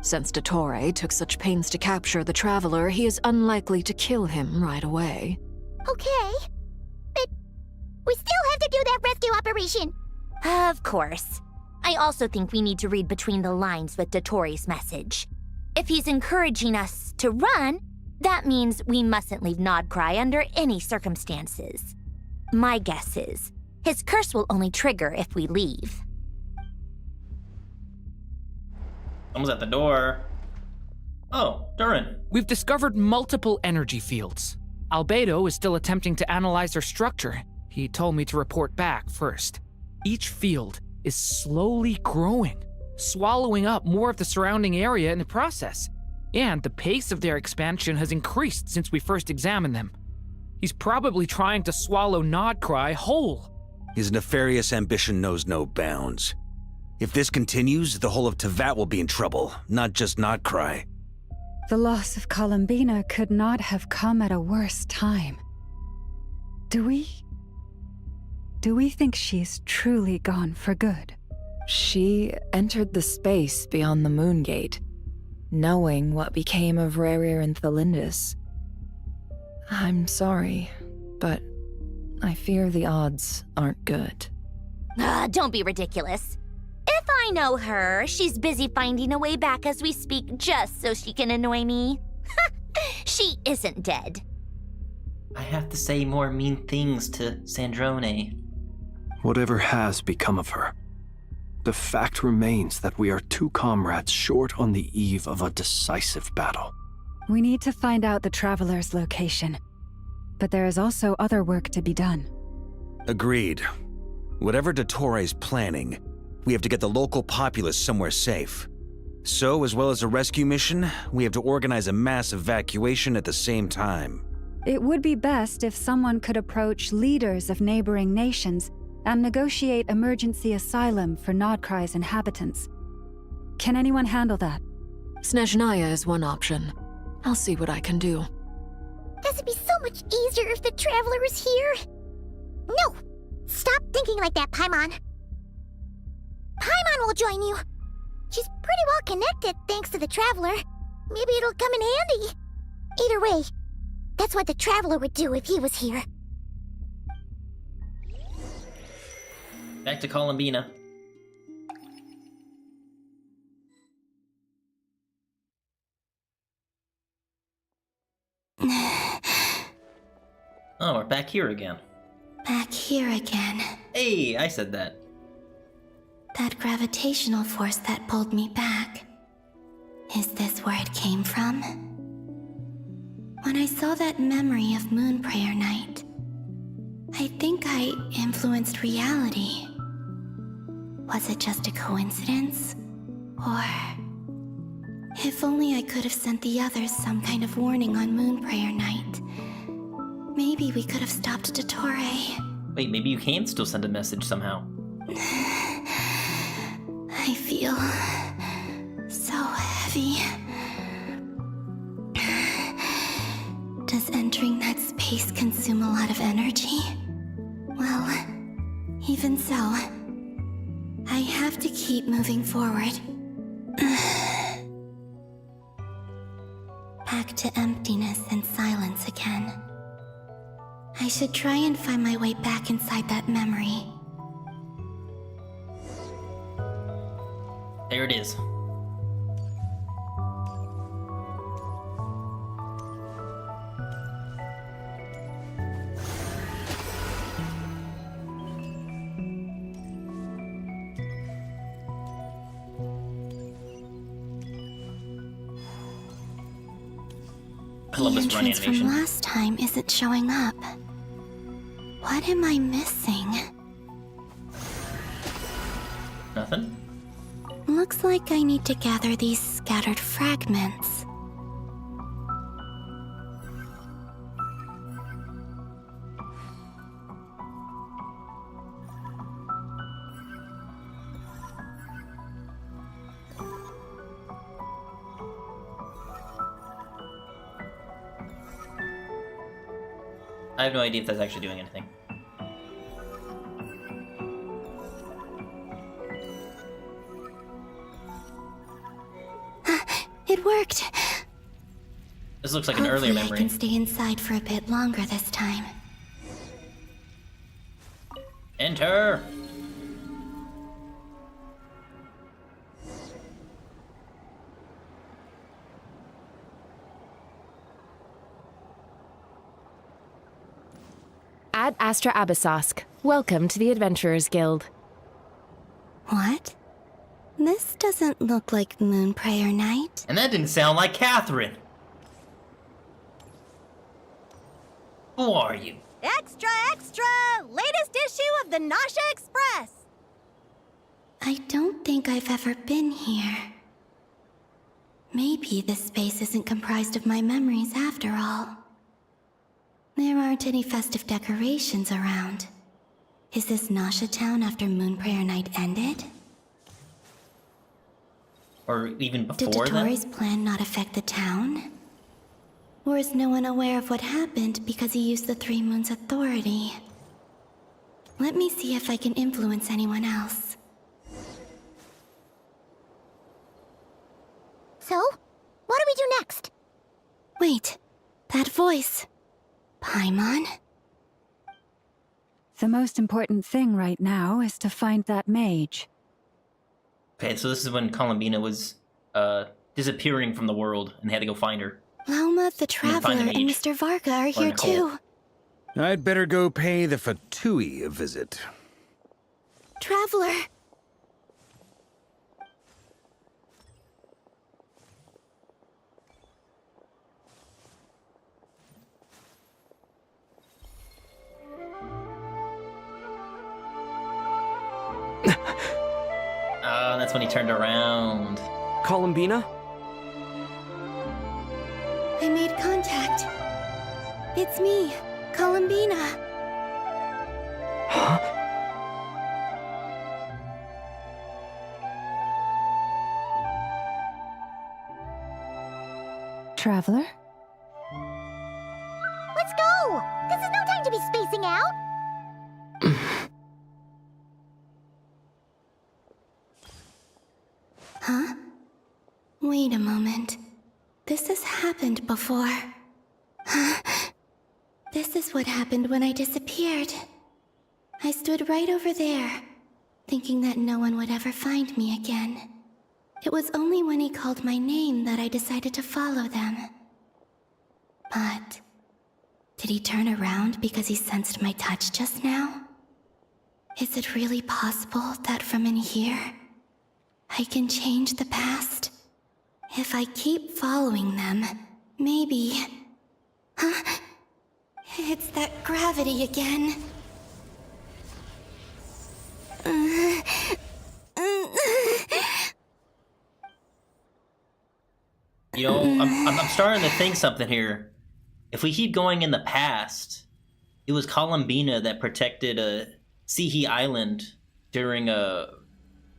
Since Dottore took such pains to capture the Traveler, he is unlikely to kill him right away. Okay, but we still have to do that rescue operation. Of course. I also think we need to read between the lines with Dottore's message. If he's encouraging us to run, that means we mustn't leave Nod-Krai under any circumstances. My guess is, his curse will only trigger if we leave. Someone's at the door. Oh, Durin. We've discovered multiple energy fields. Albedo is still attempting to analyze their structure. He told me to report back first. Each field is slowly growing, swallowing up more of the surrounding area in the process. And the pace of their expansion has increased since we first examined them. He's probably trying to swallow Nod-Krai whole. His nefarious ambition knows no bounds. If this continues, the whole of Tevat will be in trouble, not just Nod-Krai. The loss of Columbina could not have come at a worse time. Do we think she's truly gone for good? She entered the space beyond the Moon Gate, knowing what became of Rerir and Thalindus. I'm sorry, but I fear the odds aren't good. Don't be ridiculous. If I know her, she's busy finding a way back as we speak just so she can annoy me. She isn't dead. I have to say more mean things to Sandrone. Whatever has become of her, the fact remains that we are two comrades short on the eve of a decisive battle. We need to find out the Traveler's location. But there is also other work to be done. Agreed. Whatever Dottore's planning, we have to get the local populace somewhere safe. So, as well as a rescue mission, we have to organize a mass evacuation at the same time. It would be best if someone could approach leaders of neighboring nations and negotiate emergency asylum for Nod-Krai's inhabitants. Can anyone handle that? Snezhnaya is one option. I'll see what I can do. This would be so much easier if the Traveler was here. No! Stop thinking like that, Paimon. Paimon will join you. She's pretty well connected thanks to the Traveler. Maybe it'll come in handy. Either way, that's what the Traveler would do if he was here. Back to Columbina. Oh, we're back here again. Back here again. Hey, I said that. That gravitational force that pulled me back. Is this where it came from? When I saw that memory of Moon Prayer Night, I think I influenced reality. Was it just a coincidence? Or... if only I could have sent the others some kind of warning on Moon Prayer Night. Maybe we could have stopped Dottore. Wait, maybe you can still send a message somehow. I feel so heavy. Does entering that space consume a lot of energy? Well, even so, I have to keep moving forward. Back to emptiness and silence again. I should try and find my way back inside that memory. There it is. I love The this run entrance from animation. last time isn't showing up. What am I missing? Nothing? Looks like I need to gather these scattered fragments. I have no idea if that's actually doing anything. It worked! This looks like an earlier Hopefully memory. I can stay inside for a bit longer this time. Enter! Ad Astra Abyssosk. Welcome to the Adventurers Guild. What? This doesn't look like Moon Prayer Night. And that didn't sound like Catherine. Who are you? Extra, extra! Latest issue of the Nasha Express! I don't think I've ever been here. Maybe this space isn't comprised of my memories after all. There aren't any festive decorations around. Is this Nasha Town after Moon Prayer Night ended? Or even Did before then? Dottore's plan not affect the town? Or is no one aware of what happened because he used the Three Moons' authority? Let me see if I can influence anyone else. So, what do we do next? Wait, that voice. Paimon? The most important thing right now is to find that mage. Okay, so this is when Columbina was disappearing from the world and they had to go find her. Lauma the find Traveler the and mage. Mr. Varga are Or here Nicole. too. I'd better go pay the Fatui a visit. Traveler! Oh, that's when he turned around. Columbina? I made contact. It's me, Columbina. Huh? Traveler? Let's go! This is no time to be spacing out! Huh? Wait a moment. This has happened before. This is what happened when I disappeared. I stood right over there, thinking that no one would ever find me again. It was only when he called my name that I decided to follow them. But did he turn around because he sensed my touch just now? Is it really possible that from in here, I can change the past? If I keep following them, maybe... Huh? It's that gravity again. You know, I'm starting to think something here. If we keep going in the past, it was Columbina that protected Sihi Island during the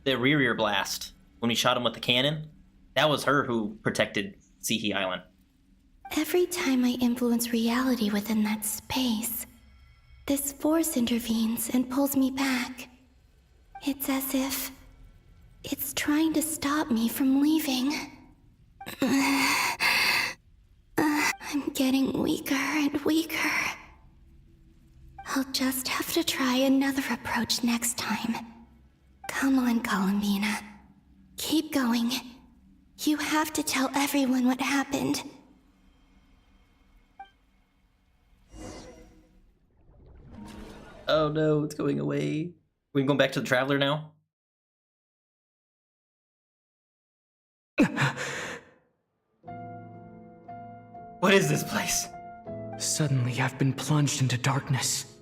Rear blast when we shot him with the cannon. That was her who protected Sihi Island. Every time I influence reality within that space, this force intervenes and pulls me back. It's as if it's trying to stop me from leaving. I'm getting weaker and weaker. I'll just have to try another approach next time. Come on, Columbina. Keep going. You have to tell everyone what happened. Oh no, it's going away. We going back to the Traveler now? What is this place? Suddenly, I've been plunged into darkness.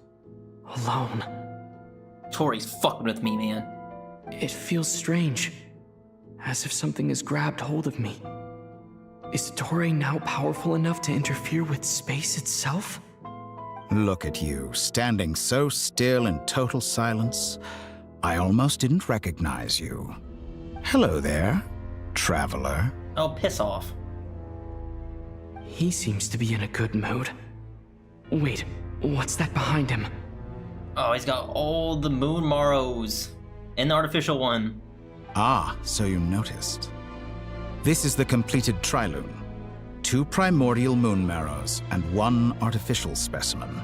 Alone. Tori's fucking with me, man. It feels strange. As if something has grabbed hold of me. Is Tori now powerful enough to interfere with space itself? Look at you, standing so still in total silence. I almost didn't recognize you. Hello there, traveler. Oh, piss off. He seems to be in a good mood. Wait, what's that behind him? Oh, he's got all the moon marrows. And the artificial one. Ah, so you noticed. This is the completed trilune. 2 primordial moon marrows and 1 artificial specimen.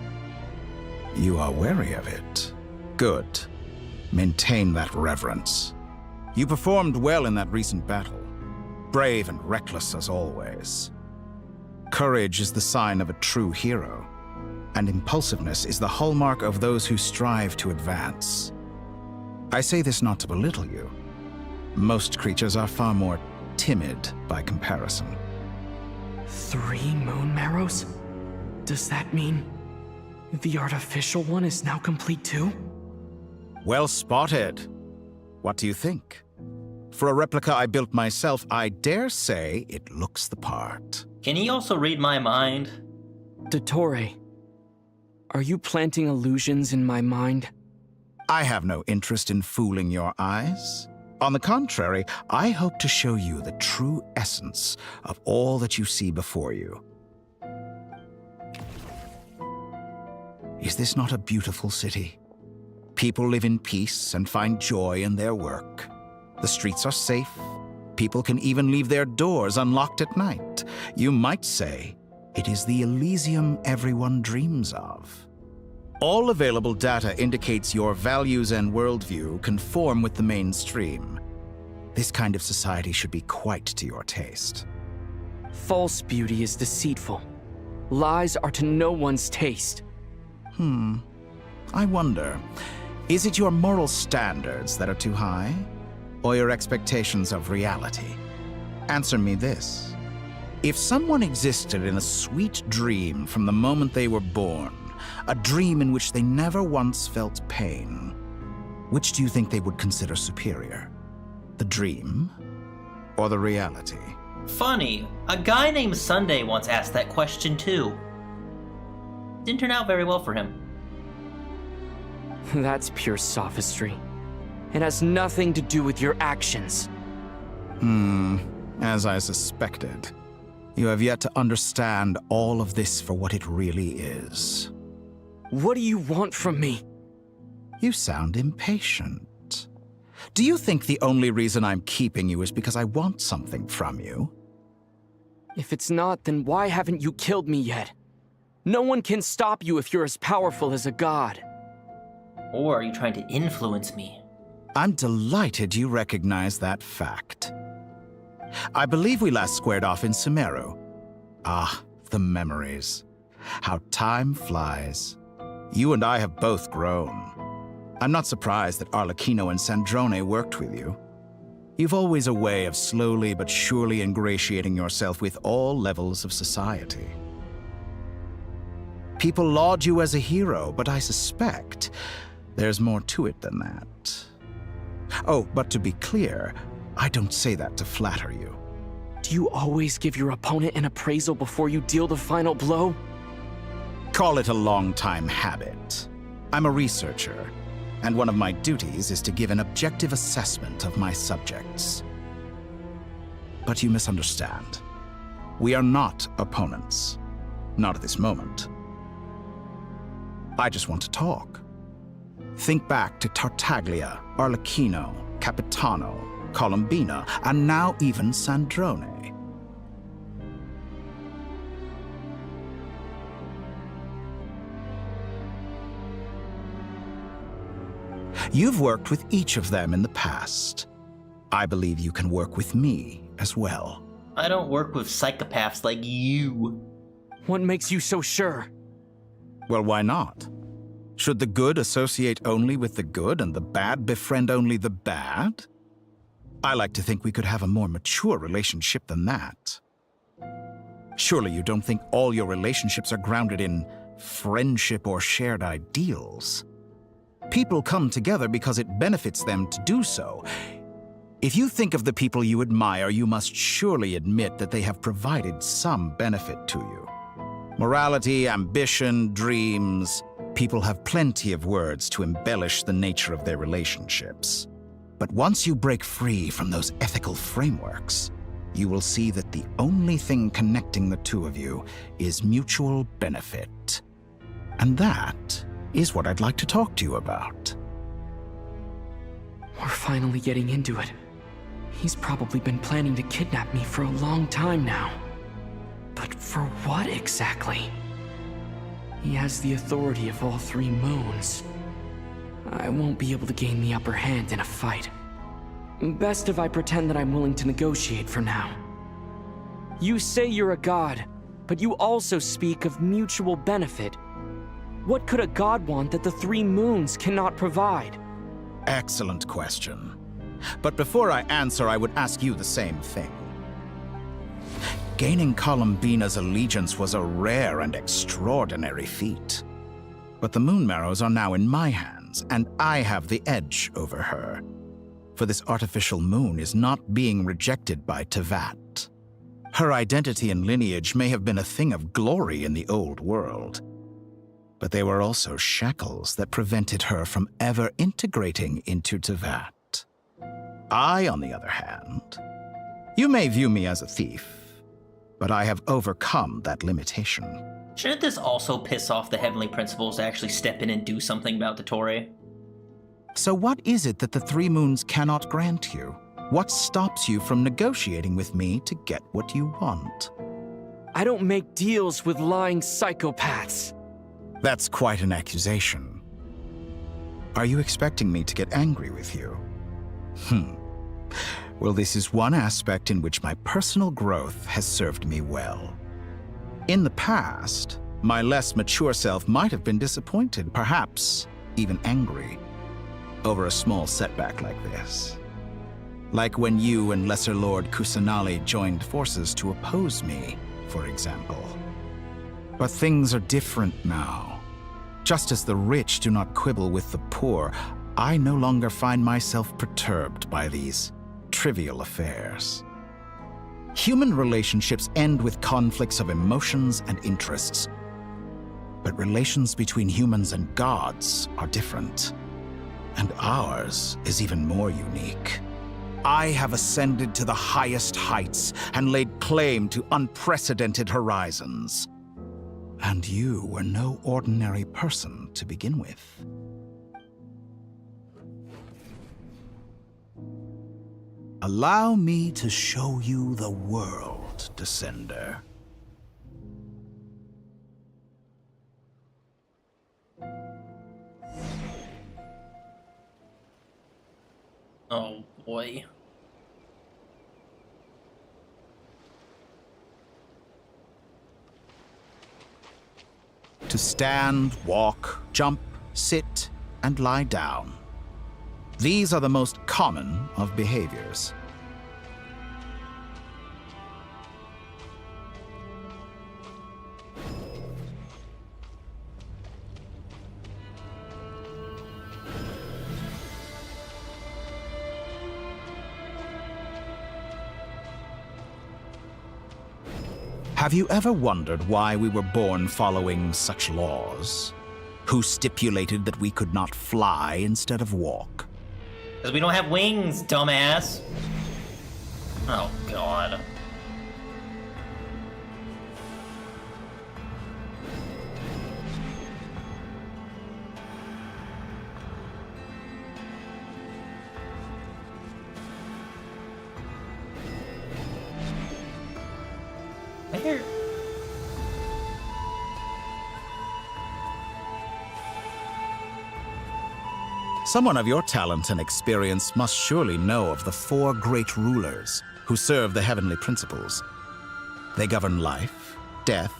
You are wary of it. Good. Maintain that reverence. You performed well in that recent battle. Brave and reckless as always. Courage is the sign of a true hero, and impulsiveness is the hallmark of those who strive to advance. I say this not to belittle you. Most creatures are far more timid by comparison. 3 moon marrows? Does that mean the artificial one is now complete too? Well spotted. What do you think? For a replica I built myself, I dare say it looks the part. Can he also read my mind? Dottore, are you planting illusions in my mind? I have no interest in fooling your eyes. On the contrary, I hope to show you the true essence of all that you see before you. Is this not a beautiful city? People live in peace and find joy in their work. The streets are safe. People can even leave their doors unlocked at night. You might say it is the Elysium everyone dreams of. All available data indicates your values and worldview conform with the mainstream. This kind of society should be quite to your taste. False beauty is deceitful. Lies are to no one's taste. I wonder, is it your moral standards that are too high? Or your expectations of reality? Answer me this. If someone existed in a sweet dream from the moment they were born, a dream in which they never once felt pain, which do you think they would consider superior? The dream or the reality? Funny, a guy named Sunday once asked that question too. Didn't turn out very well for him. That's pure sophistry. It has nothing to do with your actions. As I suspected. You have yet to understand all of this for what it really is. What do you want from me? You sound impatient. Do you think the only reason I'm keeping you is because I want something from you? If it's not, then why haven't you killed me yet? No one can stop you if you're as powerful as a god. Or are you trying to influence me? I'm delighted you recognize that fact. I believe we last squared off in Sumeru. Ah, the memories. How time flies. You and I have both grown. I'm not surprised that Arlecchino and Sandrone worked with you. You've always a way of slowly but surely ingratiating yourself with all levels of society. People laud you as a hero, but I suspect there's more to it than that. Oh, but to be clear, I don't say that to flatter you. Do you always give your opponent an appraisal before you deal the final blow? Call it a long-time habit. I'm a researcher, and one of my duties is to give an objective assessment of my subjects. But you misunderstand. We are not opponents. Not at this moment. I just want to talk. Think back to Tartaglia, Arlecchino, Capitano, Columbina, and now even Sandrone. You've worked with each of them in the past. I believe you can work with me as well. I don't work with psychopaths like you. What makes you so sure? Well, why not? Should the good associate only with the good and the bad befriend only the bad? I like to think we could have a more mature relationship than that. Surely you don't think all your relationships are grounded in friendship or shared ideals? People come together because it benefits them to do so. If you think of the people you admire, you must surely admit that they have provided some benefit to you. Morality, ambition, dreams. People have plenty of words to embellish the nature of their relationships. But once you break free from those ethical frameworks, you will see that the only thing connecting the two of you is mutual benefit. And that is what I'd like to talk to you about. We're finally getting into it. He's probably been planning to kidnap me for a long time now. But for what exactly? He has the authority of all three moons. I won't be able to gain the upper hand in a fight. Best if I pretend that I'm willing to negotiate for now. You say you're a god, but you also speak of mutual benefit. What could a god want that the three moons cannot provide? Excellent question. But before I answer, I would ask you the same thing. Gaining Columbina's allegiance was a rare and extraordinary feat. But the Moon Marrows are now in my hands, and I have the edge over her. For this artificial moon is not being rejected by Tevat. Her identity and lineage may have been a thing of glory in the old world, but they were also shackles that prevented her from ever integrating into Tevat. I, on the other hand, you may view me as a thief, but I have overcome that limitation. Shouldn't this also piss off the Heavenly Principles to actually step in and do something about the Torii? So what is it that the Three Moons cannot grant you? What stops you from negotiating with me to get what you want? I don't make deals with lying psychopaths. That's quite an accusation. Are you expecting me to get angry with you? Well, this is one aspect in which my personal growth has served me well. In the past, my less mature self might have been disappointed, perhaps even angry, over a small setback like this. Like when you and Lesser Lord Kusanali joined forces to oppose me, for example. But things are different now. Just as the rich do not quibble with the poor, I no longer find myself perturbed by these trivial affairs. Human relationships end with conflicts of emotions and interests. But relations between humans and gods are different. And ours is even more unique. I have ascended to the highest heights and laid claim to unprecedented horizons. And you were no ordinary person to begin with. Allow me to show you the world, Descender. Oh boy. To stand, walk, jump, sit, and lie down. These are the most common of behaviors. Have you ever wondered why we were born following such laws? Who stipulated that we could not fly instead of walk? Because we don't have wings, dumbass. Oh, God. Here. Someone of your talent and experience must surely know of the 4 great rulers who serve the heavenly principles. They govern life, death,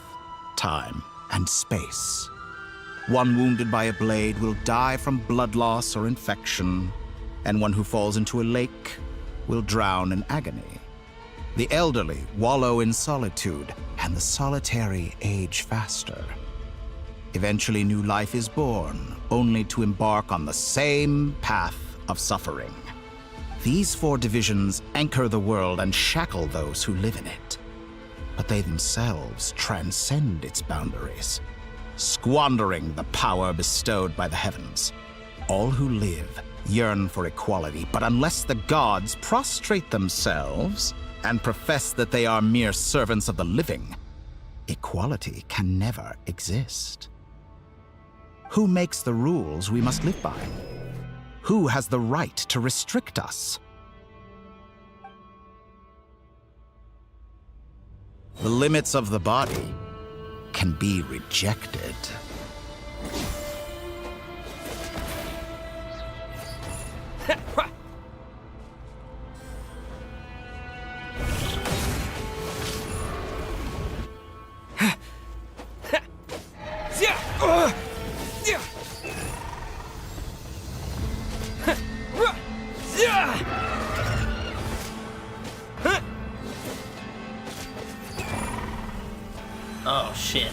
time, and space. One wounded by a blade will die from blood loss or infection, and one who falls into a lake will drown in agony. The elderly wallow in solitude, and the solitary age faster. Eventually, new life is born, only to embark on the same path of suffering. These 4 divisions anchor the world and shackle those who live in it. But they themselves transcend its boundaries, squandering the power bestowed by the heavens. All who live yearn for equality, but unless the gods prostrate themselves and profess that they are mere servants of the living, equality can never exist. Who makes the rules we must live by? Who has the right to restrict us? The limits of the body can be rejected. Oh, shit.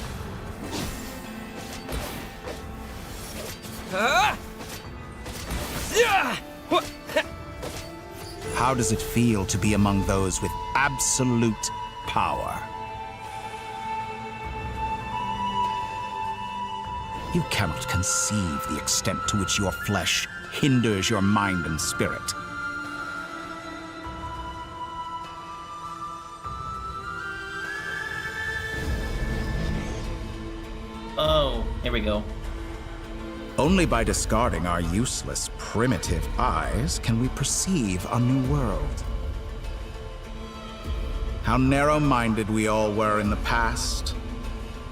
How does it feel to be among those with absolute power? You cannot conceive the extent to which your flesh hinders your mind and spirit. Oh, here we go. Only by discarding our useless, primitive eyes can we perceive a new world. How narrow-minded we all were in the past.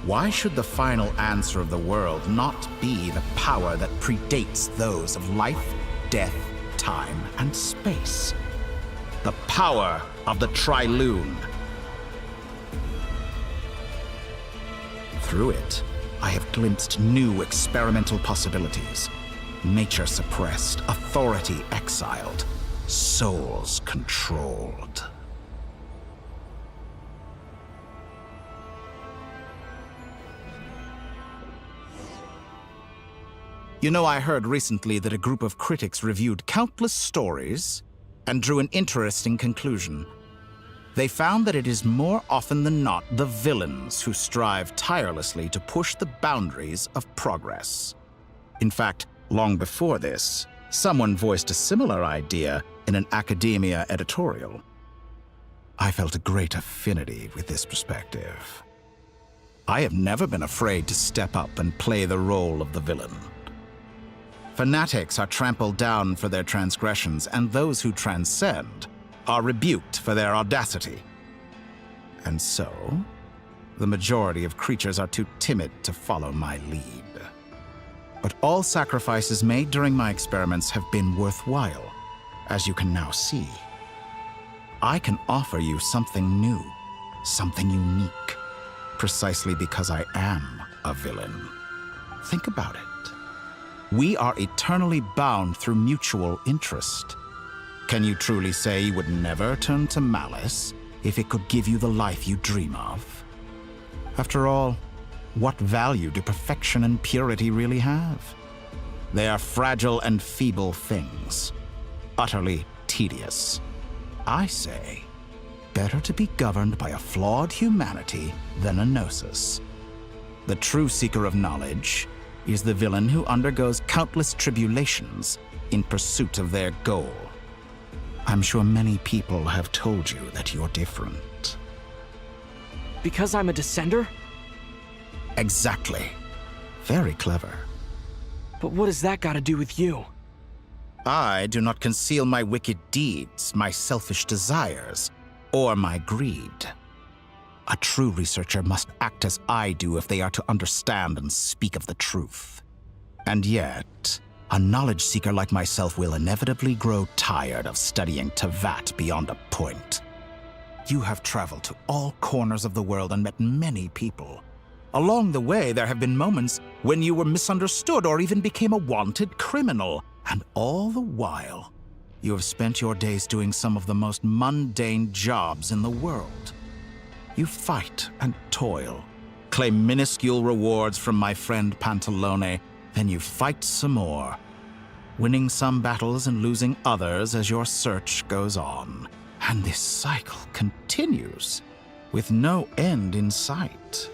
Why should the final answer of the world not be the power that predates those of life, death, time, and space? The power of the Trilune. Through it, I have glimpsed new experimental possibilities. Nature suppressed, authority exiled, souls controlled. You know, I heard recently that a group of critics reviewed countless stories and drew an interesting conclusion. They found that it is more often than not the villains who strive tirelessly to push the boundaries of progress. In fact, long before this, someone voiced a similar idea in an academia editorial. I felt a great affinity with this perspective. I have never been afraid to step up and play the role of the villain. Fanatics are trampled down for their transgressions, and those who transcend are rebuked for their audacity. And so, the majority of creatures are too timid to follow my lead. But all sacrifices made during my experiments have been worthwhile, as you can now see. I can offer you something new, something unique, precisely because I am a villain. Think about it. We are eternally bound through mutual interest. Can you truly say you would never turn to malice if it could give you the life you dream of? After all, what value do perfection and purity really have? They are fragile and feeble things, utterly tedious. I say, better to be governed by a flawed humanity than a gnosis. The true seeker of knowledge is the villain who undergoes countless tribulations in pursuit of their goal. I'm sure many people have told you that you're different. Because I'm a descender? Exactly. Very clever. But what has that got to do with you? I do not conceal my wicked deeds, my selfish desires, or my greed. A true researcher must act as I do if they are to understand and speak of the truth. And yet, a knowledge seeker like myself will inevitably grow tired of studying Tevat beyond a point. You have traveled to all corners of the world and met many people. Along the way, there have been moments when you were misunderstood or even became a wanted criminal. And all the while, you have spent your days doing some of the most mundane jobs in the world. You fight and toil, claim minuscule rewards from my friend Pantalone, then you fight some more, winning some battles and losing others as your search goes on. And this cycle continues, with no end in sight.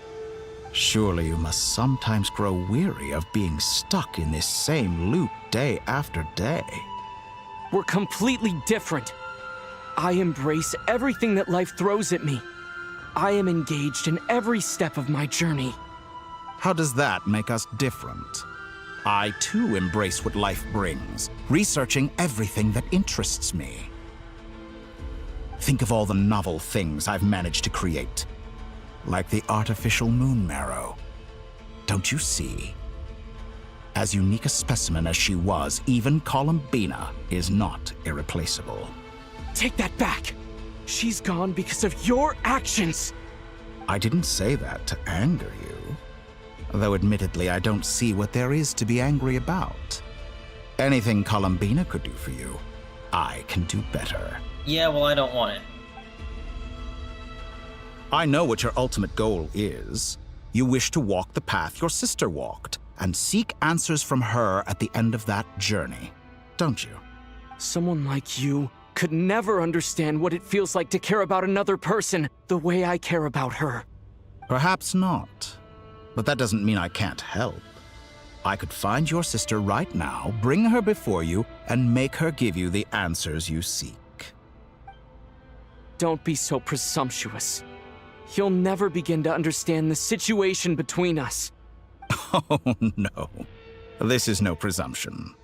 Surely you must sometimes grow weary of being stuck in this same loop day after day. We're completely different. I embrace everything that life throws at me. I am engaged in every step of my journey. How does that make us different? I too embrace what life brings, researching everything that interests me. Think of all the novel things I've managed to create. Like the artificial moon marrow. Don't you see? As unique a specimen as she was, even Columbina is not irreplaceable. Take that back! She's gone because of your actions! I didn't say that to anger you. Though admittedly, I don't see what there is to be angry about. Anything Columbina could do for you, I can do better. Yeah, well, I don't want it. I know what your ultimate goal is. You wish to walk the path your sister walked, and seek answers from her at the end of that journey, don't you? Someone like you could never understand what it feels like to care about another person the way I care about her. Perhaps not. But that doesn't mean I can't help. I could find your sister right now, bring her before you, and make her give you the answers you seek. Don't be so presumptuous. You'll never begin to understand the situation between us. Oh, no. This is no presumption.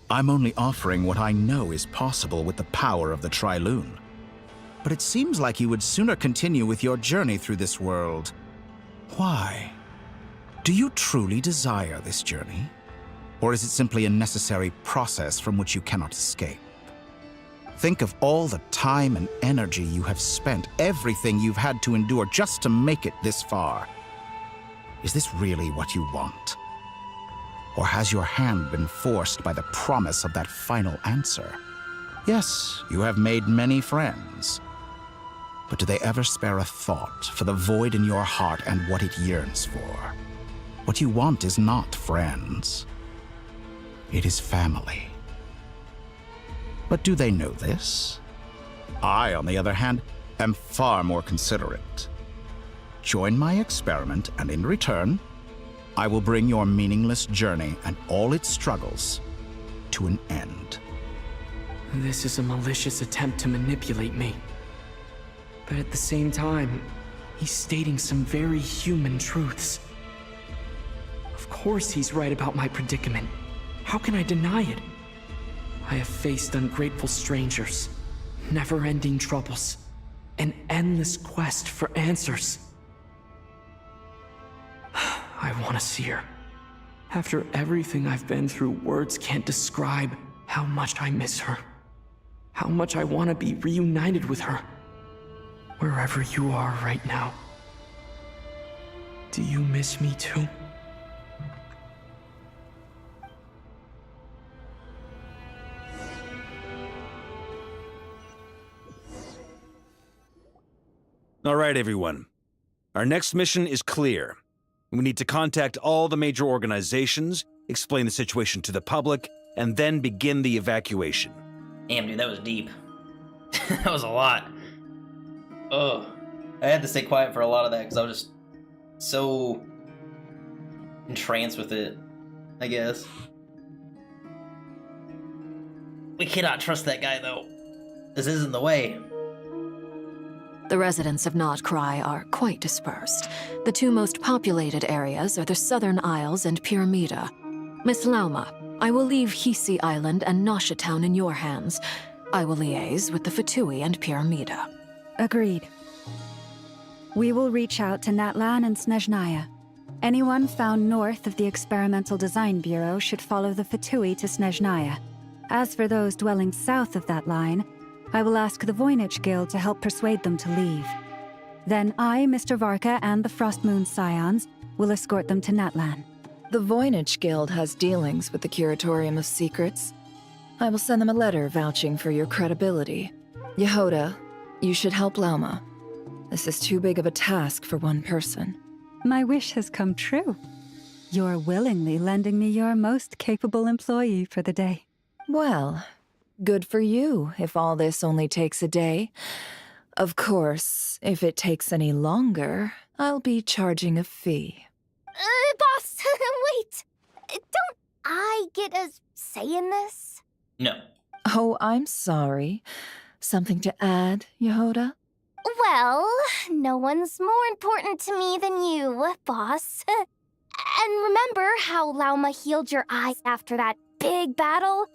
I'm only offering what I know is possible with the power of the Trilune. But it seems like you would sooner continue with your journey through this world. Why? Do you truly desire this journey? Or is it simply a necessary process from which you cannot escape? Think of all the time and energy you have spent, everything you've had to endure just to make it this far. Is this really what you want? Or has your hand been forced by the promise of that final answer? Yes, you have made many friends. But do they ever spare a thought for the void in your heart and what it yearns for? What you want is not friends. It is family. But do they know this? I, on the other hand, am far more considerate. Join my experiment, and in return, I will bring your meaningless journey and all its struggles to an end. This is a malicious attempt to manipulate me. But at the same time, he's stating some very human truths. Of course he's right about my predicament. How can I deny it? I have faced ungrateful strangers, never-ending troubles, an endless quest for answers. I want to see her. After everything I've been through, words can't describe how much I miss her. How much I want to be reunited with her. Wherever you are right now. Do you miss me too? All right, everyone. Our next mission is clear. We need to contact all the major organizations, explain the situation to the public, and then begin the evacuation. Damn, dude, that was deep. That was a lot. Ugh. I had to stay quiet for a lot of that because I was just so entranced with it, I guess. We cannot trust that guy, though. This isn't the way. The residents of Nod-Krai are quite dispersed. The two most populated areas are the Southern Isles and Pyramida. Miss Lauma, I will leave Hisi Island and Nasha Town in your hands. I will liaise with the Fatui and Pyramida. Agreed. We will reach out to Natlan and Snezhnaya. Anyone found north of the Experimental Design Bureau should follow the Fatui to Snezhnaya. As for those dwelling south of that line, I will ask the Voynich Guild to help persuade them to leave. Then I, Mr. Varka, and the Frostmoon Scions will escort them to Natlan. The Voynich Guild has dealings with the Curatorium of Secrets. I will send them a letter vouching for your credibility. Yehoda, you should help Lauma. This is too big of a task for one person. My wish has come true. You're willingly lending me your most capable employee for the day. Well, good for you if all this only takes a day. Of course, if it takes any longer, I'll be charging a fee. Boss, wait. Don't I get a say in this? No. Oh, I'm sorry. Something to add, Yehoda? Well, no one's more important to me than you, boss. And remember how Lauma healed your eyes after that big battle?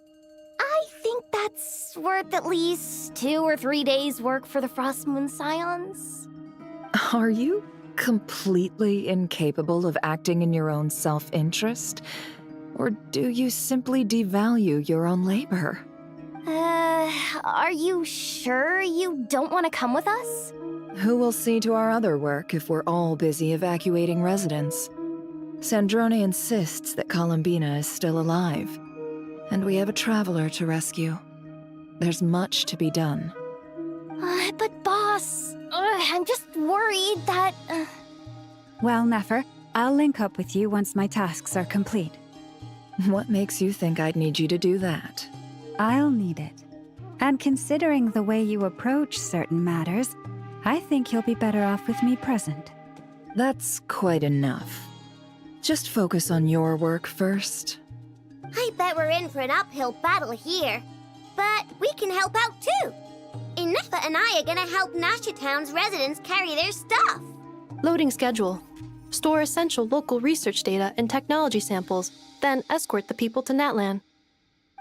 I think that's worth at least 2 or 3 days' work for the Frostmoon Scions. Are you completely incapable of acting in your own self-interest? Or do you simply devalue your own labor? Are you sure you don't want to come with us? Who will see to our other work if we're all busy evacuating residents? Sandrone insists that Columbina is still alive, and we have a traveler to rescue. There's much to be done. But boss, I'm just worried that... Well, Nefer, I'll link up with you once my tasks are complete. What makes you think I'd need you to do that? I'll need it. And considering the way you approach certain matters, I think you'll be better off with me present. That's quite enough. Just focus on your work first. I bet we're in for an uphill battle here. But we can help out too. Inefa and I are gonna help Nasha Town's residents carry their stuff. Loading schedule. Store essential local research data and technology samples, then escort the people to Natlan.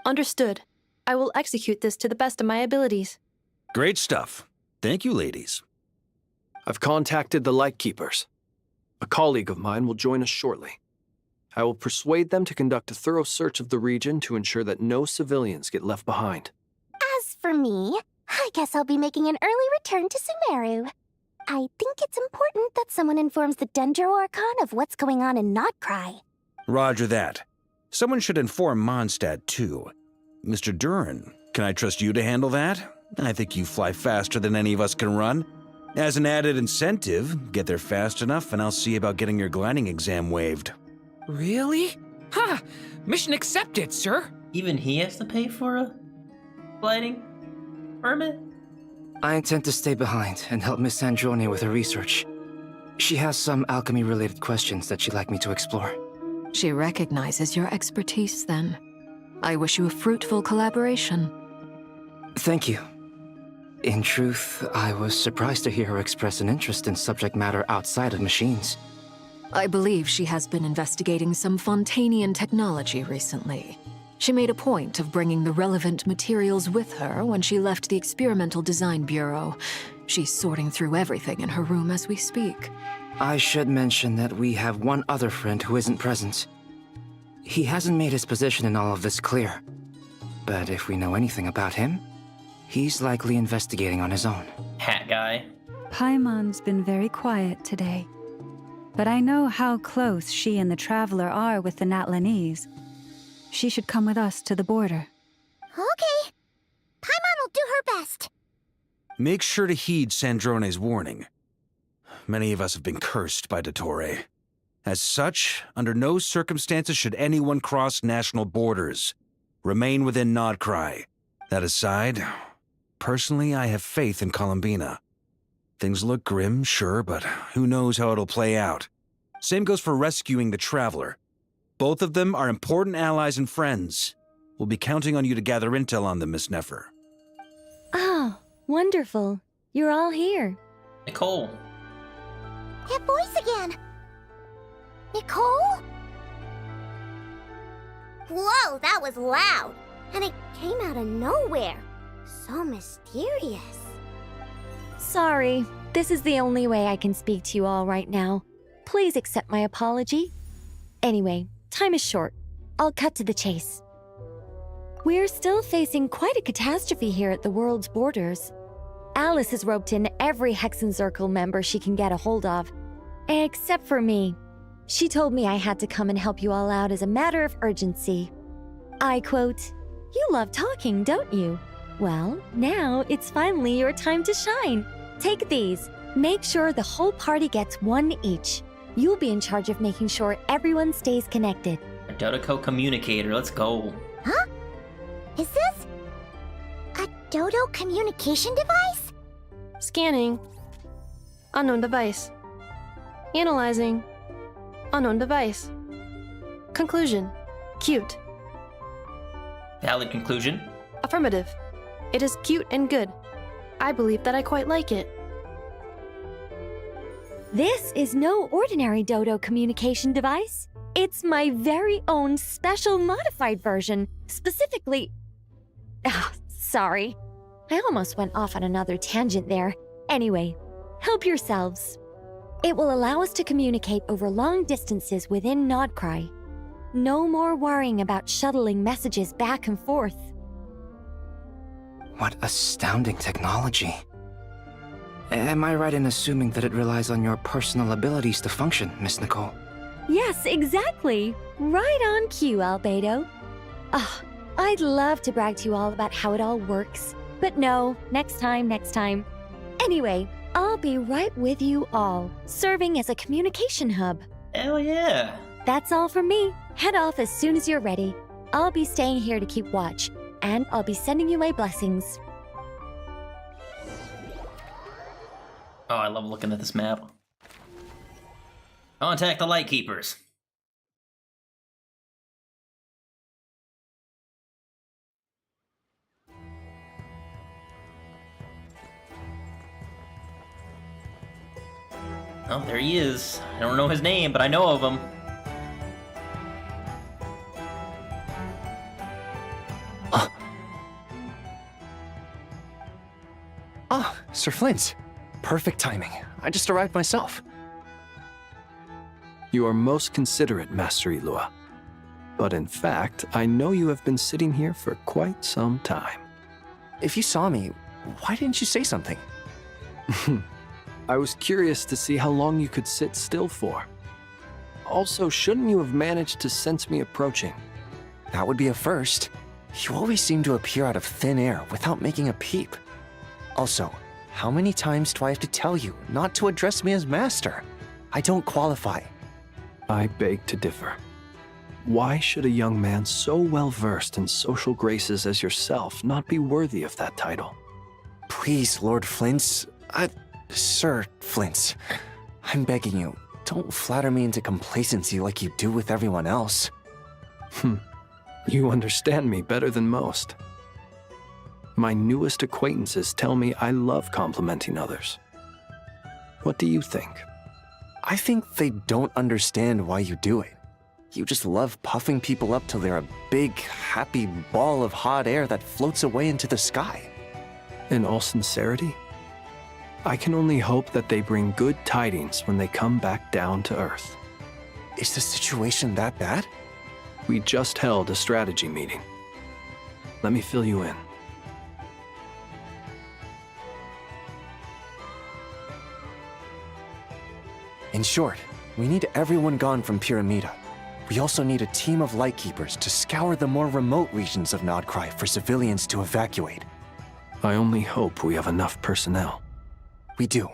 Understood. I will execute this to the best of my abilities. Great stuff. Thank you, ladies. I've contacted the Lightkeepers. A colleague of mine will join us shortly. I will persuade them to conduct a thorough search of the region to ensure that no civilians get left behind. As for me, I guess I'll be making an early return to Sumeru. I think it's important that someone informs the Dendro Archon of what's going on in Nod-Krai. Roger that. Someone should inform Mondstadt, too. Mr. Duran, can I trust you to handle that? I think you fly faster than any of us can run. As an added incentive, get there fast enough and I'll see about getting your gliding exam waived. Really? Ha! Mission accepted, sir. Even he has to pay for a gliding permit? I intend to stay behind and help Miss Sandrone with her research. She has some alchemy-related questions that she'd like me to explore. She recognizes your expertise, then. I wish you a fruitful collaboration. Thank you. In truth, I was surprised to hear her express an interest in subject matter outside of machines. I believe she has been investigating some Fontanian technology recently. She made a point of bringing the relevant materials with her when she left the Experimental Design Bureau. She's sorting through everything in her room as we speak. I should mention that we have one other friend who isn't present. He hasn't made his position in all of this clear. But if we know anything about him, he's likely investigating on his own. Hat guy. Paimon's been very quiet today. But I know how close she and the Traveler are with the Natlanese. She should come with us to the border. Okay. Paimon will do her best. Make sure to heed Sandrone's warning. Many of us have been cursed by Dottore. As such, under no circumstances should anyone cross national borders. Remain within Nod-Krai. That aside, personally, I have faith in Columbina. Things look grim, sure, but who knows how it'll play out. Same goes for rescuing the Traveler. Both of them are important allies and friends. We'll be counting on you to gather intel on them, Miss Nefer. Oh, wonderful. You're all here. Nicole. That voice again! Nicole? Whoa, that was loud! And it came out of nowhere. So mysterious. Sorry, this is the only way I can speak to you all right now. Please accept my apology. Anyway, time is short. I'll cut to the chase. We're still facing quite a catastrophe here at the world's borders. Alice has roped in every Hexen Circle member she can get a hold of, except for me. She told me I had to come and help you all out as a matter of urgency. I quote, "You love talking, don't you? Well, now it's finally your time to shine. Take these. Make sure the whole party gets one each. You'll be in charge of making sure everyone stays connected." A Dodo communicator, let's go. Huh? Is this a Dodo communication device? Scanning. Unknown device. Analyzing. Unknown device. Conclusion. Cute. Valid conclusion. Affirmative. It is cute and good. I believe that I quite like it. This is no ordinary Dodo communication device. It's my very own special modified version, specifically... sorry. I almost went off on another tangent there. Anyway, help yourselves. It will allow us to communicate over long distances within Nod-Krai. No more worrying about shuttling messages back and forth. What astounding technology. Am I right in assuming that it relies on your personal abilities to function, Miss Nicole? Yes, exactly. Right on cue, Albedo. I'd love to brag to you all about how it all works. But no, next time. Anyway, I'll be right with you all, serving as a communication hub. Hell yeah. That's all from me. Head off as soon as you're ready. I'll be staying here to keep watch, and I'll be sending you my blessings. Oh, I love looking at this map. Contact the Lightkeepers. Oh, there he is. I don't know his name, but I know of him. Sir Flint. Perfect timing. I just arrived myself. You are most considerate, Master Ilua. But in fact, I know you have been sitting here for quite some time. If you saw me, why didn't you say something? I was curious to see how long you could sit still for. Also, shouldn't you have managed to sense me approaching? That would be a first. You always seem to appear out of thin air without making a peep. Also, how many times do I have to tell you not to address me as master? I don't qualify. I beg to differ. Why should a young man so well versed in social graces as yourself not be worthy of that title? Please, Lord Flint's... Sir Flint's... I'm begging you, don't flatter me into complacency like you do with everyone else. You understand me better than most. My newest acquaintances tell me I love complimenting others. What do you think? I think they don't understand why you do it. You just love puffing people up till they're a big, happy ball of hot air that floats away into the sky. In all sincerity, I can only hope that they bring good tidings when they come back down to Earth. Is the situation that bad? We just held a strategy meeting. Let me fill you in. In short, we need everyone gone from Pyramida. We also need a team of Lightkeepers to scour the more remote regions of Nod-Krai for civilians to evacuate. I only hope we have enough personnel. We do.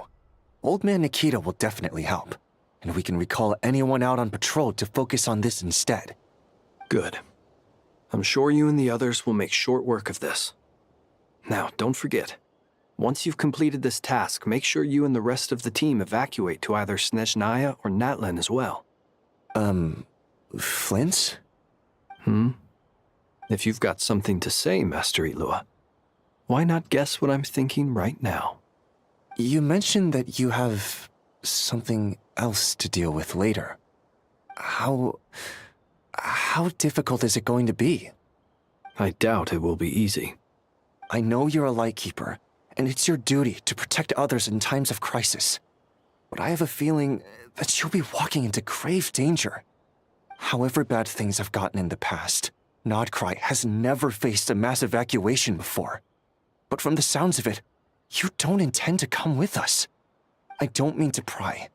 Old Man Nikita will definitely help, and we can recall anyone out on patrol to focus on this instead. Good. I'm sure you and the others will make short work of this. Now, don't forget, Once you've completed this task, make sure you and the rest of the team evacuate to either Snezhnaya or Natlan as well. Flint? If you've got something to say, Master Ilua, why not guess what I'm thinking right now? You mentioned that you have something else to deal with later. How difficult is it going to be? I doubt it will be easy. I know you're a Lightkeeper, and it's your duty to protect others in times of crisis. But I have a feeling that you'll be walking into grave danger. However bad things have gotten in the past, Nod-Krai has never faced a mass evacuation before. But from the sounds of it, you don't intend to come with us. I don't mean to pry,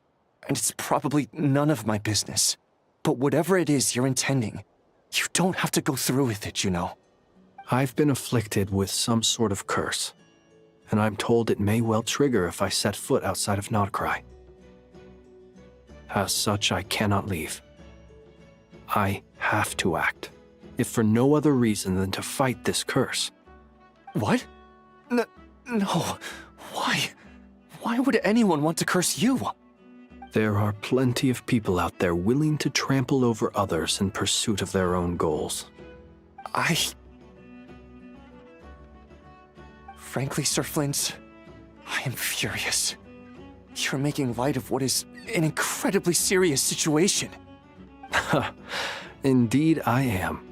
and it's probably none of my business. But whatever it is you're intending, you don't have to go through with it, you know. I've been afflicted with some sort of curse, and I'm told it may well trigger if I set foot outside of Nod-Krai. As such, I cannot leave. I have to act, if for no other reason than to fight this curse. What? No. Why? Why would anyone want to curse you? There are plenty of people out there willing to trample over others in pursuit of their own goals. Frankly, Sir Flint, I am furious. You're making light of what is an incredibly serious situation. Indeed I am.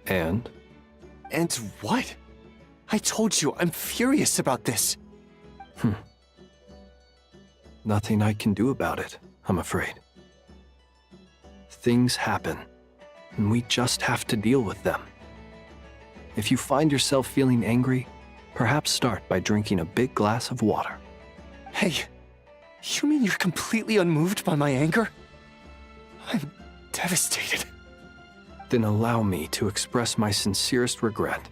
And? And what? I told you, I'm furious about this. Nothing I can do about it, I'm afraid. Things happen, and we just have to deal with them. If you find yourself feeling angry, perhaps start by drinking a big glass of water. Hey, you mean you're completely unmoved by my anger? I'm devastated. Then allow me to express my sincerest regret.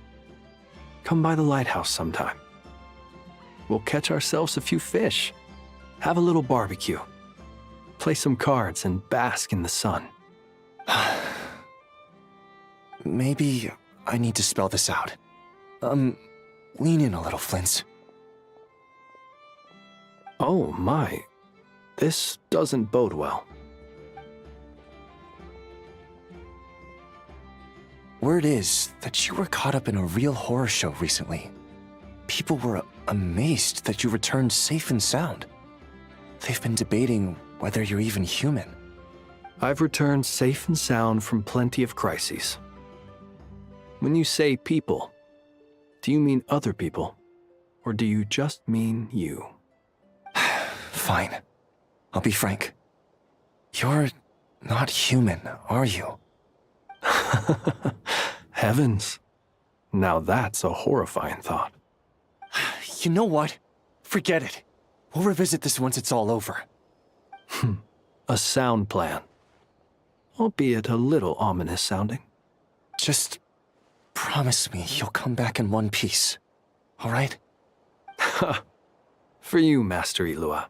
Come by the lighthouse sometime. We'll catch ourselves a few fish, have a little barbecue, play some cards, and bask in the sun. Maybe I need to spell this out. Lean in a little, Flint. Oh my, this doesn't bode well. Word is that you were caught up in a real horror show recently. People were amazed that you returned safe and sound. They've been debating whether you're even human. I've returned safe and sound from plenty of crises. When you say people, do you mean other people? Or do you just mean you? Fine. I'll be frank. You're not human, are you? Heavens. Now that's a horrifying thought. You know what? Forget it. We'll revisit this once it's all over. A sound plan. Albeit a little ominous sounding. Just promise me you'll come back in one piece, all right? For you, Master Ilua.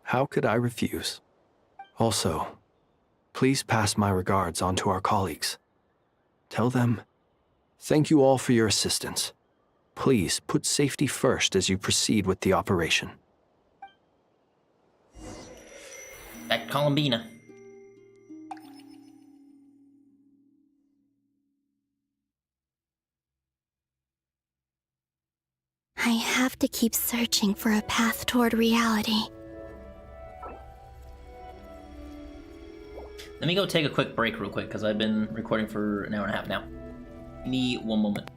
How could I refuse? Also, please pass my regards on to our colleagues. Tell them, thank you all for your assistance. Please put safety first as you proceed with the operation. Back to Columbina. I have to keep searching for a path toward reality. Let me go take a quick break real quick, because I've been recording for an hour and a half now. Give me one moment.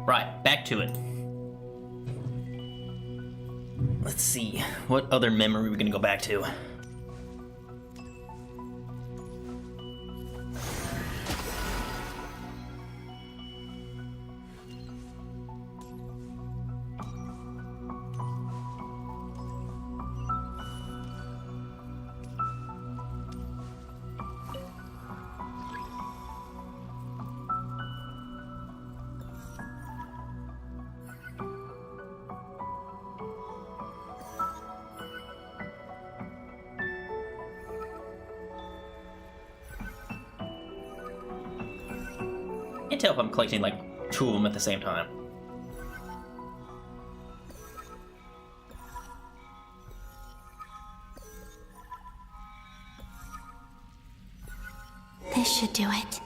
Right, back to it. Let's see, what other memory are we gonna go back to? I can't tell if I'm collecting like two of them at the same time. This should do it.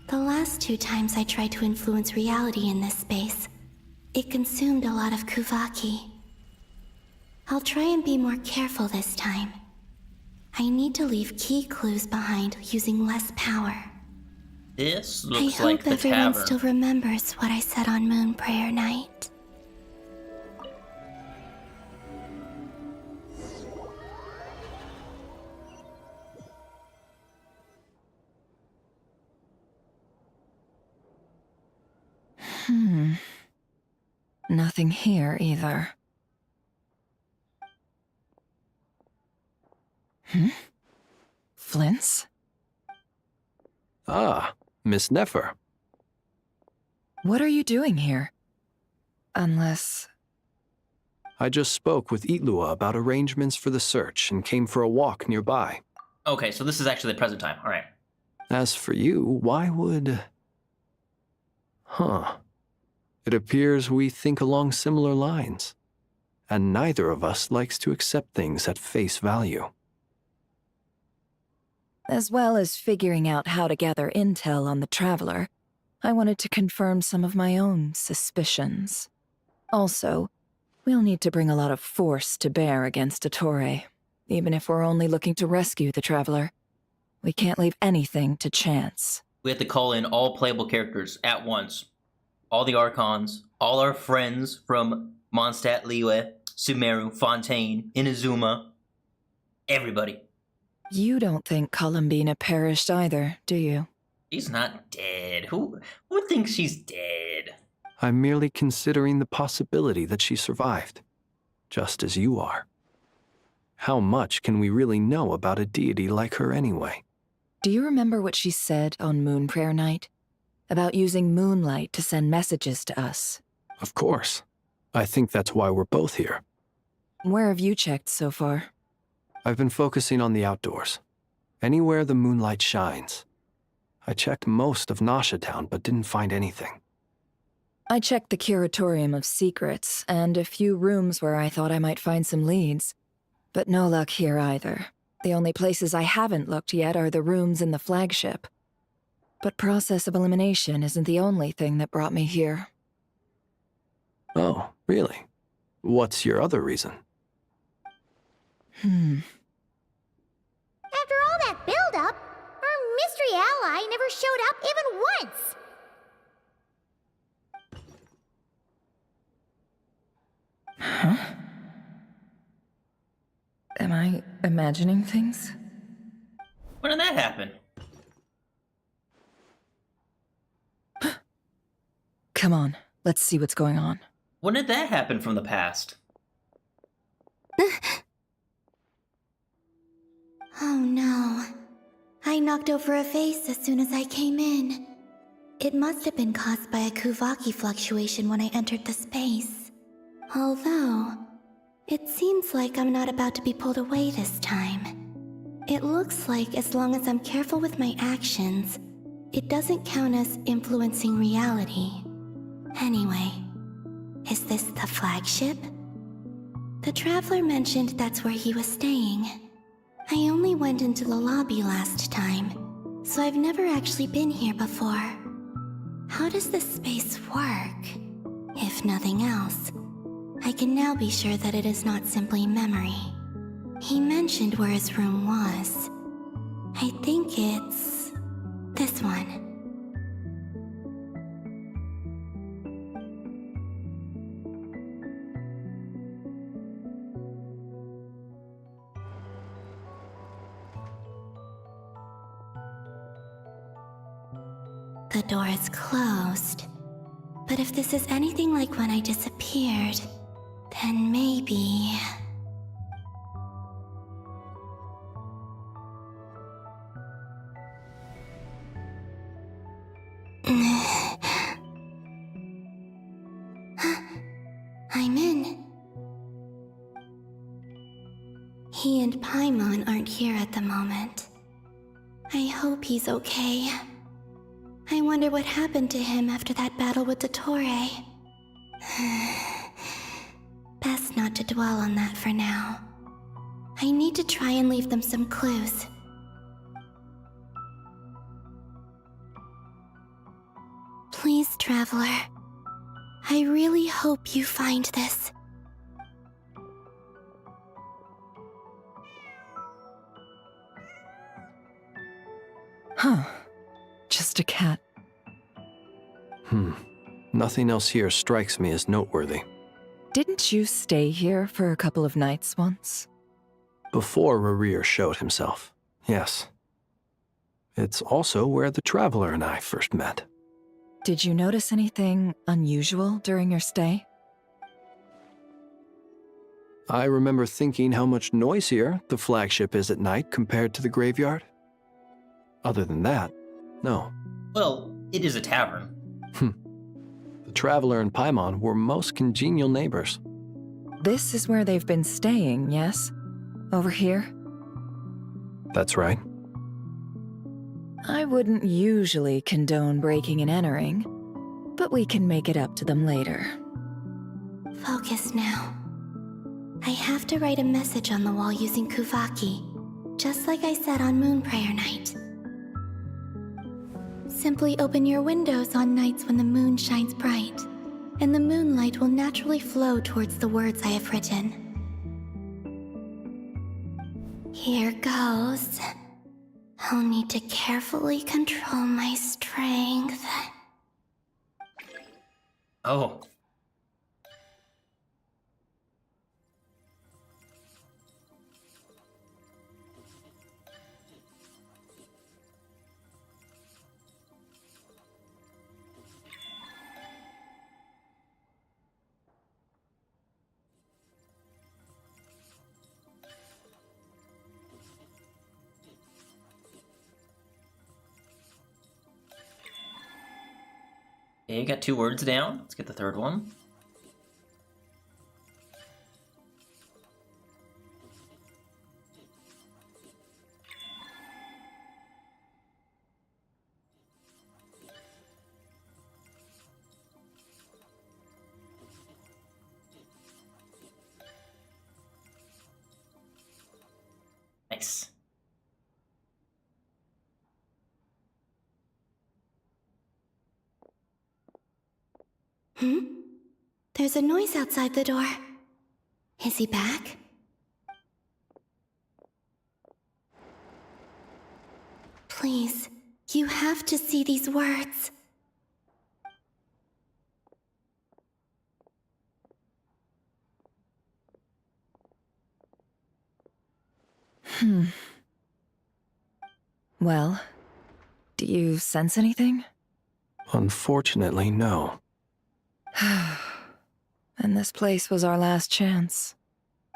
The last 2 times I tried to influence reality in this space, it consumed a lot of Kuvaki. I'll try and be more careful this time. I need to leave key clues behind using less power. This I looks hope like the everyone tavern. still remembers what I said on Moon Prayer Night. Nothing here either. Flints? Ah, Miss Nefer. What are you doing here? Unless... I just spoke with Itlua about arrangements for the search and came for a walk nearby. Okay, so this is actually the present time. All right. As for you, why would... Huh. It appears we think along similar lines. And neither of us likes to accept things at face value. As well as figuring out how to gather intel on the Traveler, I wanted to confirm some of my own suspicions. Also, we'll need to bring a lot of force to bear against Dottore, even if we're only looking to rescue the Traveler. We can't leave anything to chance. We have to call in all playable characters at once. All the Archons, all our friends from Mondstadt, Liyue, Sumeru, Fontaine, Inazuma. Everybody. You don't think Columbina perished either, do you? She's not dead. Who thinks she's dead? I'm merely considering the possibility that she survived, just as you are. How much can we really know about a deity like her anyway? Do you remember what she said on Moon Prayer Night? About using moonlight to send messages to us? Of course. I think that's why we're both here. Where have you checked so far? I've been focusing on the outdoors. Anywhere the moonlight shines. I checked most of Nasha Town, but didn't find anything. I checked the Curatorium of Secrets, and a few rooms where I thought I might find some leads. But no luck here either. The only places I haven't looked yet are the rooms in the flagship. But process of elimination isn't the only thing that brought me here. Oh, really? What's your other reason? After all that build-up, our mystery ally never showed up even once! Huh? Am I imagining things? When did that happen? Come on, let's see what's going on. When did that happen from the past? Oh no. I knocked over a vase as soon as I came in. It must have been caused by a Kuvaki fluctuation when I entered the space. Although, it seems like I'm not about to be pulled away this time. It looks like as long as I'm careful with my actions, it doesn't count as influencing reality. Anyway, is this the flagship? The Traveler mentioned that's where he was staying. I only went into the lobby last time, so I've never actually been here before. How does this space work? If nothing else, I can now be sure that it is not simply memory. He mentioned where his room was. I think it's... this one. The door is closed. But if this is anything like when I disappeared, then maybe... I'm in. He and Paimon aren't here at the moment. I hope he's okay. I wonder what happened to him after that battle with Dottore. Best not to dwell on that for now. I need to try and leave them some clues. Please, Traveler. I really hope you find this. Huh. Just a cat. Nothing else here strikes me as noteworthy. Didn't you stay here for a couple of nights once? Before Rerir showed himself, yes. It's also where the Traveler and I first met. Did you notice anything unusual during your stay? I remember thinking how much noisier the flagship is at night compared to the graveyard. Other than that, no. Well, it is a tavern. The Traveler and Paimon were most congenial neighbors. This is where they've been staying, yes? Over here? That's right. I wouldn't usually condone breaking and entering, but we can make it up to them later. Focus now. I have to write a message on the wall using Kuvaki, just like I said on Moon Prayer Night. Simply open your windows on nights when the moon shines bright, and the moonlight will naturally flow towards the words I have written. Here goes. I'll need to carefully control my strength. Oh. Okay, you got 2 words down. Let's get the 3rd one. Nice. There's a noise outside the door. Is he back? Please, you have to see these words. Well, do you sense anything? Unfortunately, no. And this place was our last chance.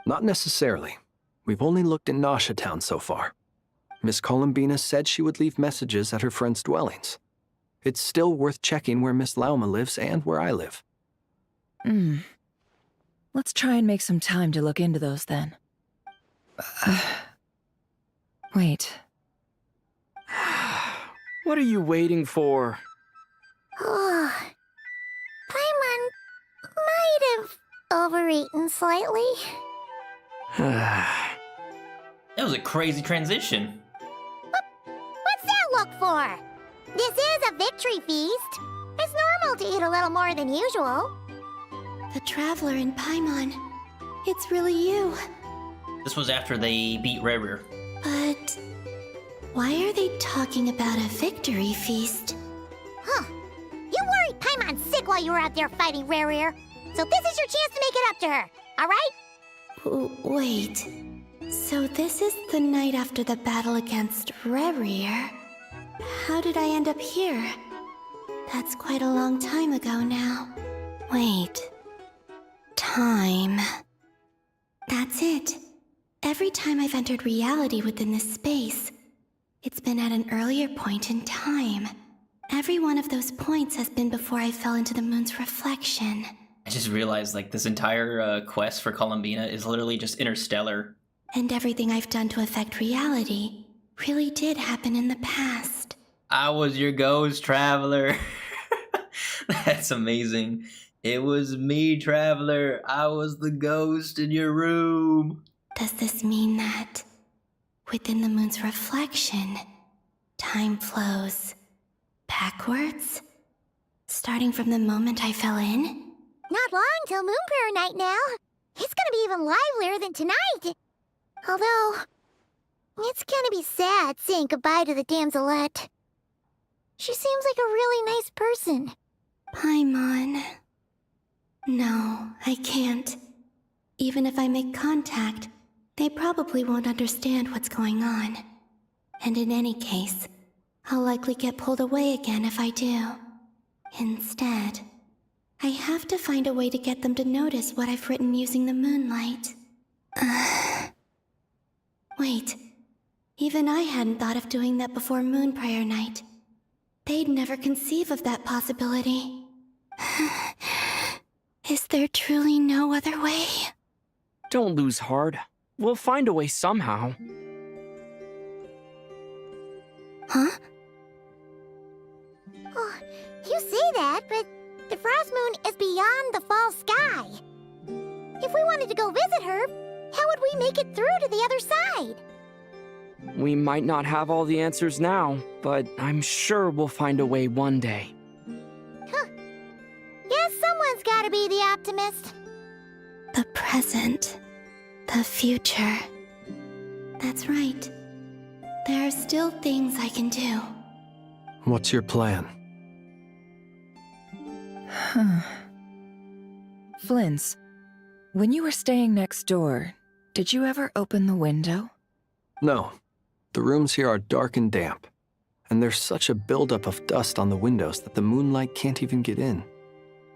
Not necessarily. We've only looked in Nasha Town so far. Miss Columbina said she would leave messages at her friends' dwellings. It's still worth checking where Miss Lauma lives and where I live. Let's try and make some time to look into those then. Wait. What are you waiting for? Oh, Paimon might have overeaten slightly. That was a crazy transition. What's that look for? This is a victory feast. It's normal to eat a little more than usual. The Traveler and Paimon. It's really you. This was after they beat Rerir. But why are they talking about a victory feast? Huh. You worried Paimon sick while you were out there fighting Rerir. So this is your chance to make it up to her, alright? Wait. So this is the night after the battle against Rerir. How did I end up here? That's quite a long time ago now. Wait. Time. That's it. Every time I've entered reality within this space, it's been at an earlier point in time. Every one of those points has been before I fell into the moon's reflection. I just realized, like, this entire quest for Columbina is literally just interstellar. And everything I've done to affect reality really did happen in the past. I was your ghost, Traveler. That's amazing. It was me, Traveler. I was the ghost in your room. Does this mean that within the moon's reflection, time flows backwards? Starting from the moment I fell in? Not long till Moon Prayer Night now. It's gonna be even livelier than tonight. Although, it's gonna be sad saying goodbye to the damselette. She seems like a really nice person. Paimon. No, I can't. Even if I make contact, they probably won't understand what's going on. And in any case, I'll likely get pulled away again if I do. Instead, I have to find a way to get them to notice what I've written using the moonlight. Wait, even I hadn't thought of doing that before Moon Prayer Night. They'd never conceive of that possibility. Is there truly no other way? Don't lose heart. We'll find a way somehow. Huh? Oh, you say that, but the Frost Moon is beyond the fall sky. If we wanted to go visit her, how would we make it through to the other side? We might not have all the answers now, but I'm sure we'll find a way one day. Huh. Guess someone's gotta be the optimist. The present. The future. That's right. There are still things I can do. What's your plan? Flint's, when you were staying next door, did you ever open the window? No. The rooms here are dark and damp, and there's such a buildup of dust on the windows that the moonlight can't even get in.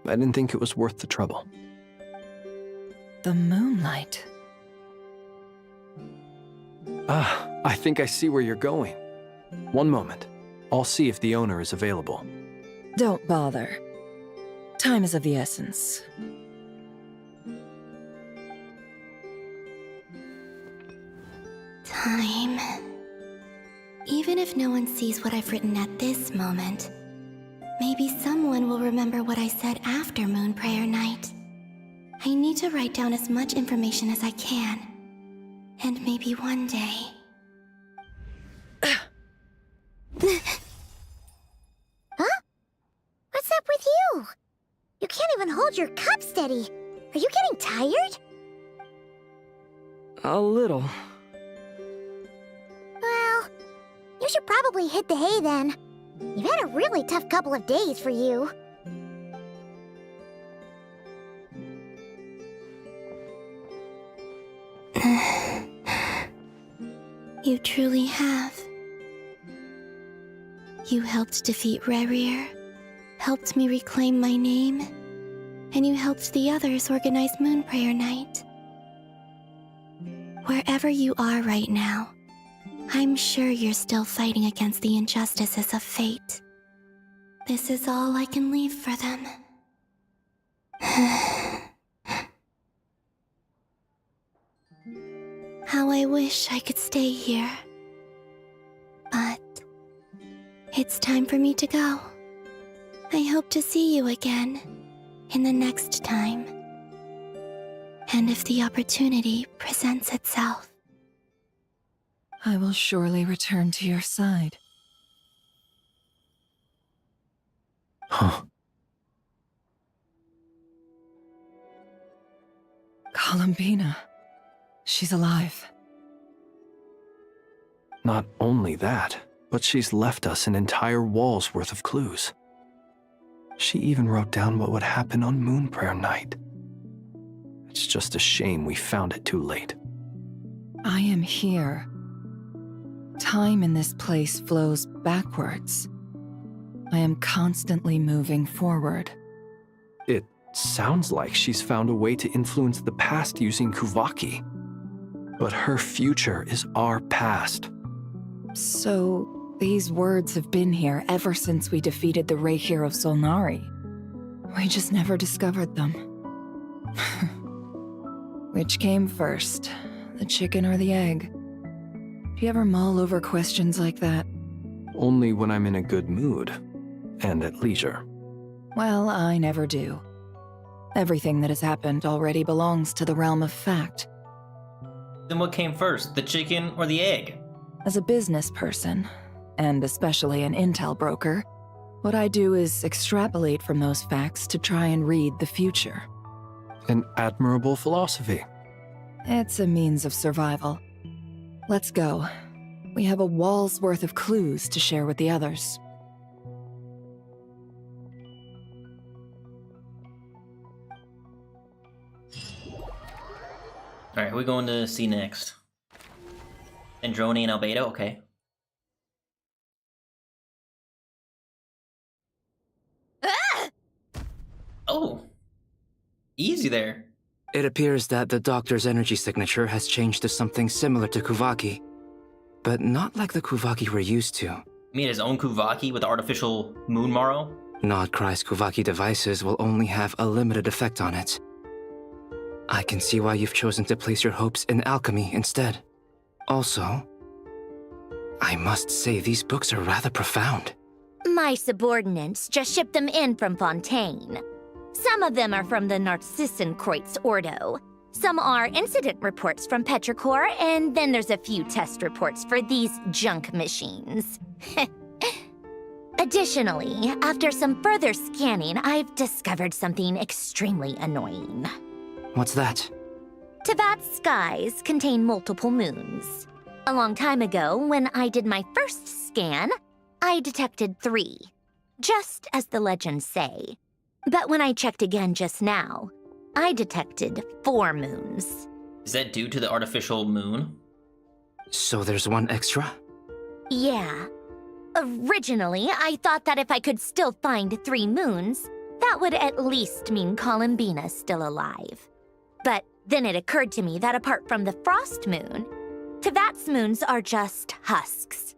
I didn't think it was worth the trouble. The moonlight. I think I see where you're going. One moment. I'll see if the owner is available. Don't bother. Time is of the essence. Time. Even if no one sees what I've written at this moment, maybe someone will remember what I said after Moon Prayer Night. I need to write down as much information as I can. And maybe one day... Huh? What's up with you? You can't even hold your cup steady. Are you getting tired? A little. Well, you should probably hit the hay then. You've had a really tough couple of days for you. You truly have. You helped defeat Rerir, helped me reclaim my name, and you helped the others organize Moon Prayer Night. Wherever you are right now, I'm sure you're still fighting against the injustices of fate. This is all I can leave for them. How I wish I could stay here. But it's time for me to go. I hope to see you again in the next time. And if the opportunity presents itself. I will surely return to your side. Huh. Columbina. She's alive. Not only that, but she's left us an entire wall's worth of clues. She even wrote down what would happen on Moon Prayer Night. It's just a shame we found it too late. I am here. Time in this place flows backwards. I am constantly moving forward. It sounds like she's found a way to influence the past using Kuvaki. But her future is our past. So, these words have been here ever since we defeated the Reikir of Solnari. We just never discovered them. Which came first, the chicken or the egg? Do you ever mull over questions like that? Only when I'm in a good mood and at leisure. Well, I never do. Everything that has happened already belongs to the realm of fact. Then what came first, the chicken or the egg? As a business person, and especially an intel broker, what I do is extrapolate from those facts to try and read the future. An admirable philosophy. It's a means of survival. Let's go. We have a wall's worth of clues to share with the others. Alright, who are we going to see next? Androni and Albedo? Okay. Oh! Easy there. It appears that the doctor's energy signature has changed to something similar to Kuvaki, but not like the Kuvaki we're used to. You mean his own Kuvaki with artificial moon marrow? Nod-Krai's Kuvaki devices will only have a limited effect on it. I can see why you've chosen to place your hopes in alchemy instead. Also, I must say these books are rather profound. My subordinates just shipped them in from Fontaine. Some of them are from the Narcissenkreuz Ordo. Some are incident reports from Petrichor, and then there's a few test reports for these junk machines. Additionally, after some further scanning, I've discovered something extremely annoying. What's that? Teyvat's skies contain multiple moons. A long time ago, when I did my first scan, I detected 3, just as the legends say. But when I checked again just now, I detected 4 moons. Is that due to the artificial moon? So there's one extra? Yeah. Originally, I thought that if I could still find 3 moons, that would at least mean Columbina's still alive. But then it occurred to me that apart from the frost moon, Teyvat's moons are just husks.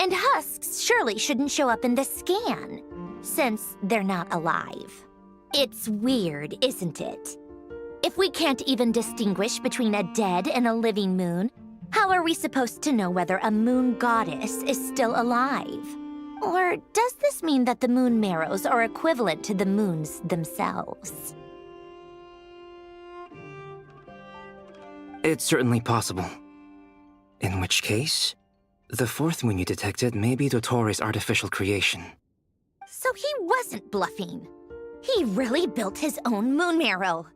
And husks surely shouldn't show up in the scan, since they're not alive. It's weird, isn't it? If we can't even distinguish between a dead and a living moon, how are we supposed to know whether a moon goddess is still alive? Or does this mean that the moon marrows are equivalent to the moons themselves? It's certainly possible. In which case, the 4th moon you detected may be Dottore artificial creation. So he wasn't bluffing. He really built his own moon marrow.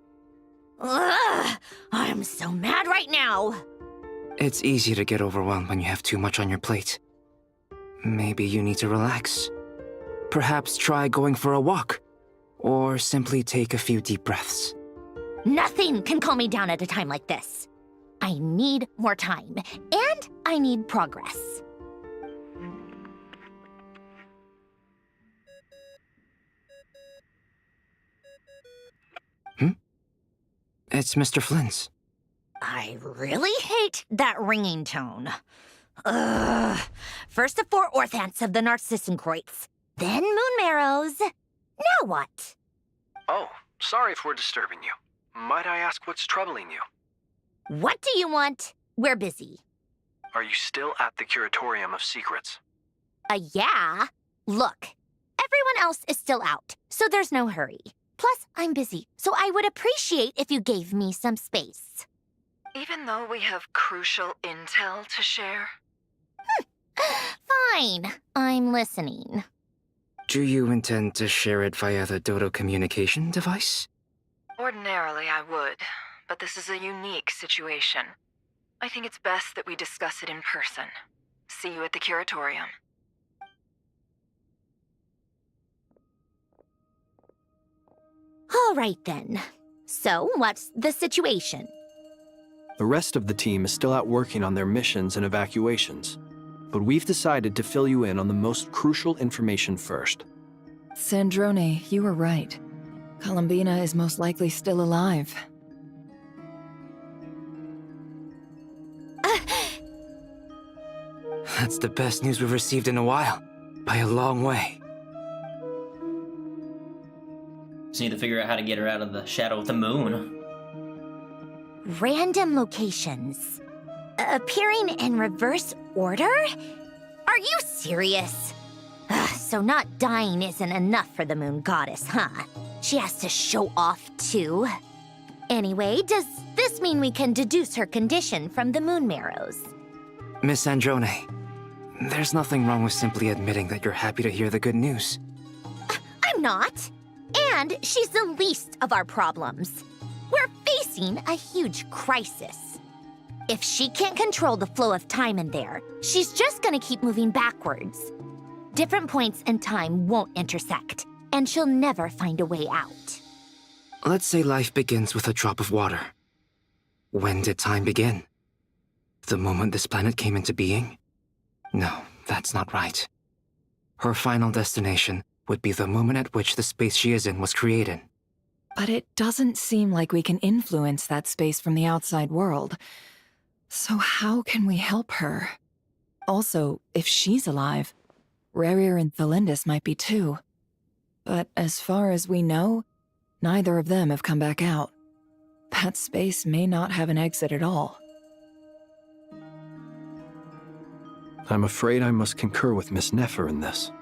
Ugh! I'm so mad right now! It's easy to get overwhelmed when you have too much on your plate. Maybe you need to relax. Perhaps try going for a walk, or simply take a few deep breaths. Nothing can calm me down at a time like this. I need more time, and I need progress. It's Mr. Flynn's. I really hate that ringing tone. Ugh. First the 4 orthants of the Narcissenkreuz, then moon marrows. Now what? Oh, sorry if we're disturbing you. Might I ask what's troubling you? What do you want? We're busy. Are you still at the Curatorium of Secrets? Yeah. Look, everyone else is still out, so there's no hurry. Plus, I'm busy, so I would appreciate if you gave me some space. Even though we have crucial intel to share? Fine, I'm listening. Do you intend to share it via the Dodo communication device? Ordinarily, I would, but this is a unique situation. I think it's best that we discuss it in person. See you at the Curatorium. All right then. So, what's the situation? The rest of the team is still out working on their missions and evacuations. but we've decided to fill you in on the most crucial information first. Sandrone, you were right. Columbina is most likely still alive. That's the best news we've received in a while, by a long way. Just need to figure out how to get her out of the shadow of the moon. Random locations. Appearing in reverse order? Are you serious? So not dying isn't enough for the moon goddess, huh? She has to show off too. Anyway, does this mean we can deduce her condition from the moon marrows? Miss Androne, there's nothing wrong with simply admitting that you're happy to hear the good news. I'm not. And she's the least of our problems. We're facing a huge crisis. If she can't control the flow of time in there, she's just gonna keep moving backwards. Different points in time won't intersect, and she'll never find a way out. Let's say life begins with a drop of water. When did time begin? The moment this planet came into being? No, that's not right. Her final destination would be the moment at which the space she is in was created. But it doesn't seem like we can influence that space from the outside world. So how can we help her? Also, if she's alive, Rerir and Thalindus might be too. But as far as we know, neither of them have come back out. That space may not have an exit at all. I'm afraid I must concur with Miss Nefer in this.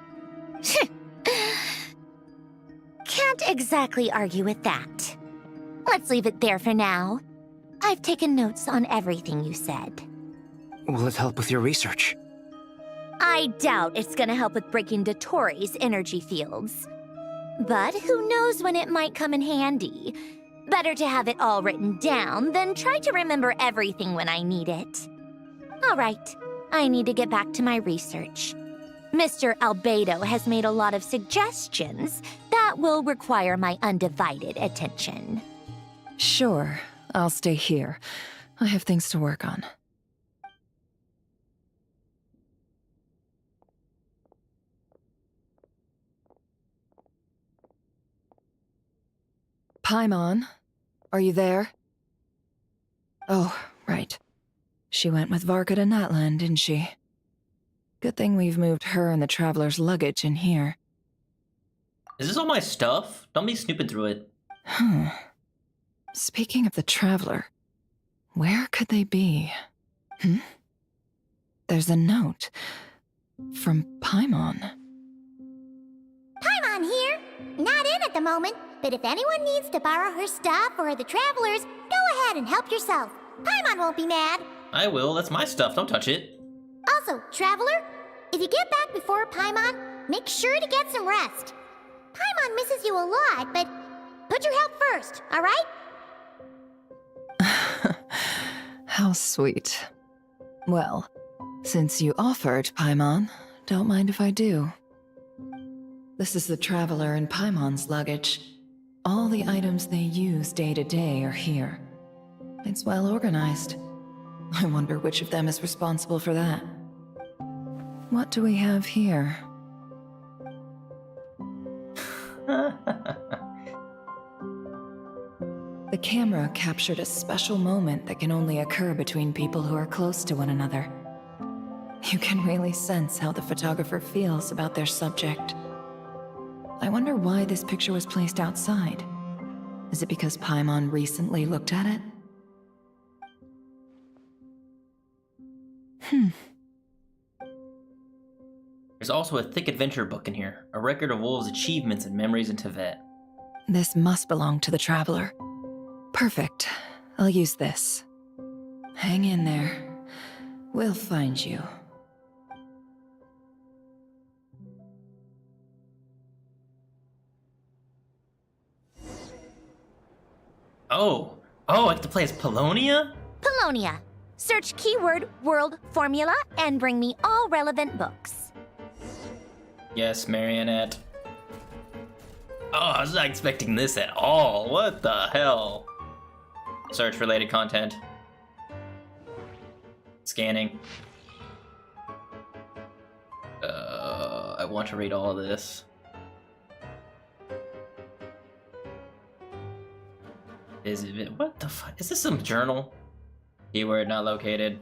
Can't exactly argue with that. Let's leave it there for now. I've taken notes on everything you said. Will it help with your research? I doubt it's gonna help with breaking Dottoro's energy fields. But who knows when it might come in handy. Better to have it all written down than try to remember everything when I need it. All right, I need to get back to my research. Mr. Albedo has made a lot of suggestions that will require my undivided attention. Sure, I'll stay here. I have things to work on. Paimon, are you there? Oh, right. She went with Varka to Natlan, didn't she? Good thing we've moved her and the Traveler's luggage in here. Is this all my stuff? Don't be snooping through it. Speaking of the Traveler, where could they be? There's a note from Paimon. Paimon here. Not in at the moment, but if anyone needs to borrow her stuff or the Travelers, go ahead and help yourself. Paimon won't be mad. I will. That's my stuff. Don't touch it. Also, Traveler, if you get back before Paimon, make sure to get some rest. Paimon misses you a lot, but put your health first, all right? How sweet. Well, since you offered, Paimon, don't mind if I do. This is the Traveler and Paimon's luggage. All the items they use day to day are here. It's well organized. I wonder which of them is responsible for that. What do we have here? The camera captured a special moment that can only occur between people who are close to one another. You can really sense how the photographer feels about their subject. I wonder why this picture was placed outside. Is it because Paimon recently looked at it? There's also a thick adventure book in here, a record of Wolf's achievements and memories in Teyvat. This must belong to the Traveler. Perfect. I'll use this. Hang in there. We'll find you. Oh, I get to play as Polonia? Polonia. Search keyword world formula and bring me all relevant books. Yes, Marionette. Oh, I was not expecting this at all. What the hell? Search related content. Scanning. want to read all of this. Is it? What the fuck? Is this some journal? Keyword not located.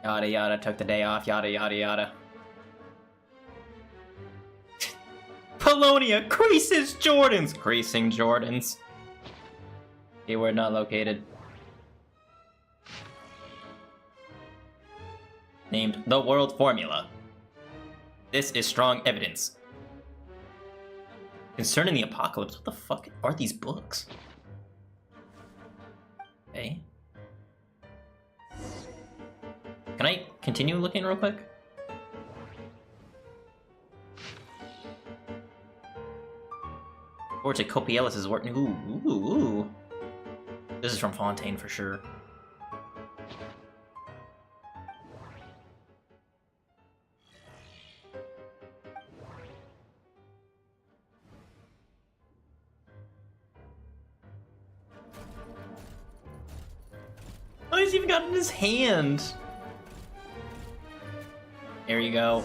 Yada yada, took the day off, yada yada yada. Polonia creases Jordans! Creasing Jordans. Keyword not located. Named The World Formula. This is strong evidence. Concerning the apocalypse, what the fuck are these books? Okay. Can I continue looking real quick? Or to Copielus' work. Ooh. This is from Fontaine for sure. Oh, he's even got it in his hand. There you go.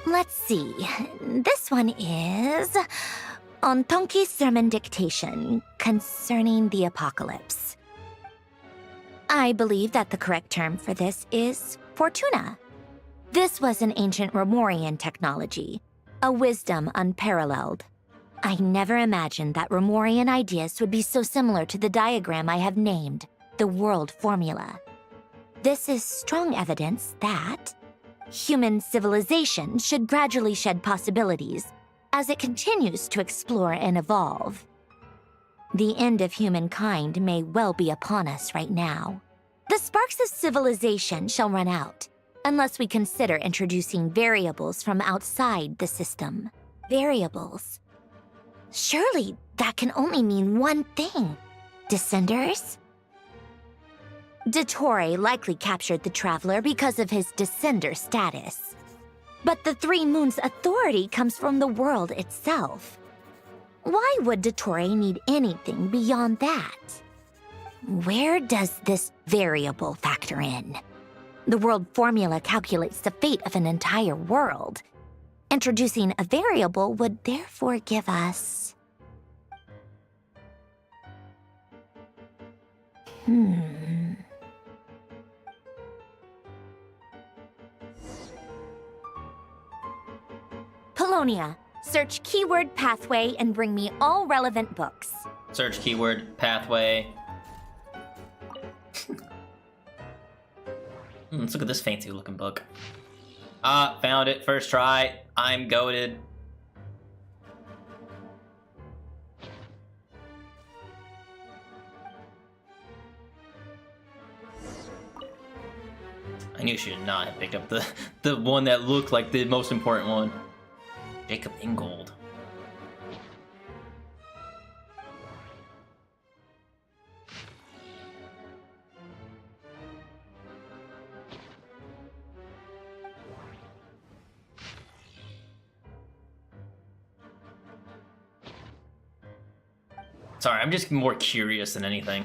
Let's see. This one is on Tonki's sermon dictation concerning the apocalypse. I believe that the correct term for this is Fortuna. This was an ancient Romorian technology, a wisdom unparalleled. I never imagined that Romorian ideas would be so similar to the diagram I have named, the World Formula. This is strong evidence that human civilization should gradually shed possibilities as it continues to explore and evolve. The end of humankind may well be upon us right now. The sparks of civilization shall run out, unless we consider introducing variables from outside the system. Variables. Surely that can only mean one thing. Descenders? Dottore likely captured the Traveler because of his descender status. But the Three Moons' authority comes from the world itself. Why would Dottore need anything beyond that? Where does this variable factor in? The world formula calculates the fate of an entire world. Introducing a variable would therefore give us... Polonia, search keyword pathway and bring me all relevant books. Search keyword pathway. Let's look at this fancy looking book. Ah, found it. First try. I'm goated. I knew she should not have picked up the one that looked like the most important one. Jacob Ingold. Sorry, I'm just more curious than anything.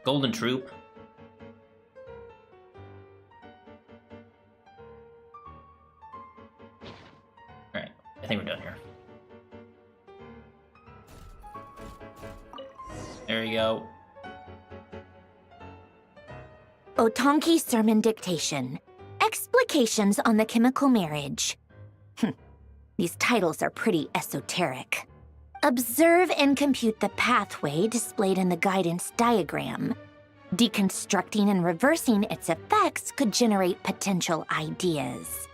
Golden Troop. Alright, I think we're done here. There you go. Otonki Sermon Dictation. Explications on the Chemical Marriage. These titles are pretty esoteric. Observe and compute the pathway displayed in the guidance diagram. Deconstructing and reversing its effects could generate potential ideas.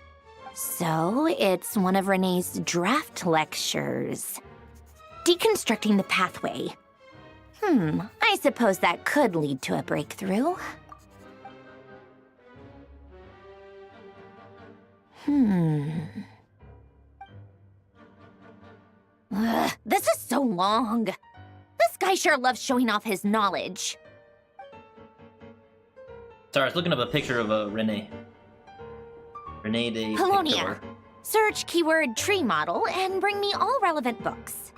So, it's one of Renee's draft lectures. Deconstructing the pathway. I suppose that could lead to a breakthrough. This is so long. This guy sure loves showing off his knowledge. Sorry, I was looking up a picture of Renee. Renee de Polonia. Victor. Search keyword tree model and bring me all relevant books.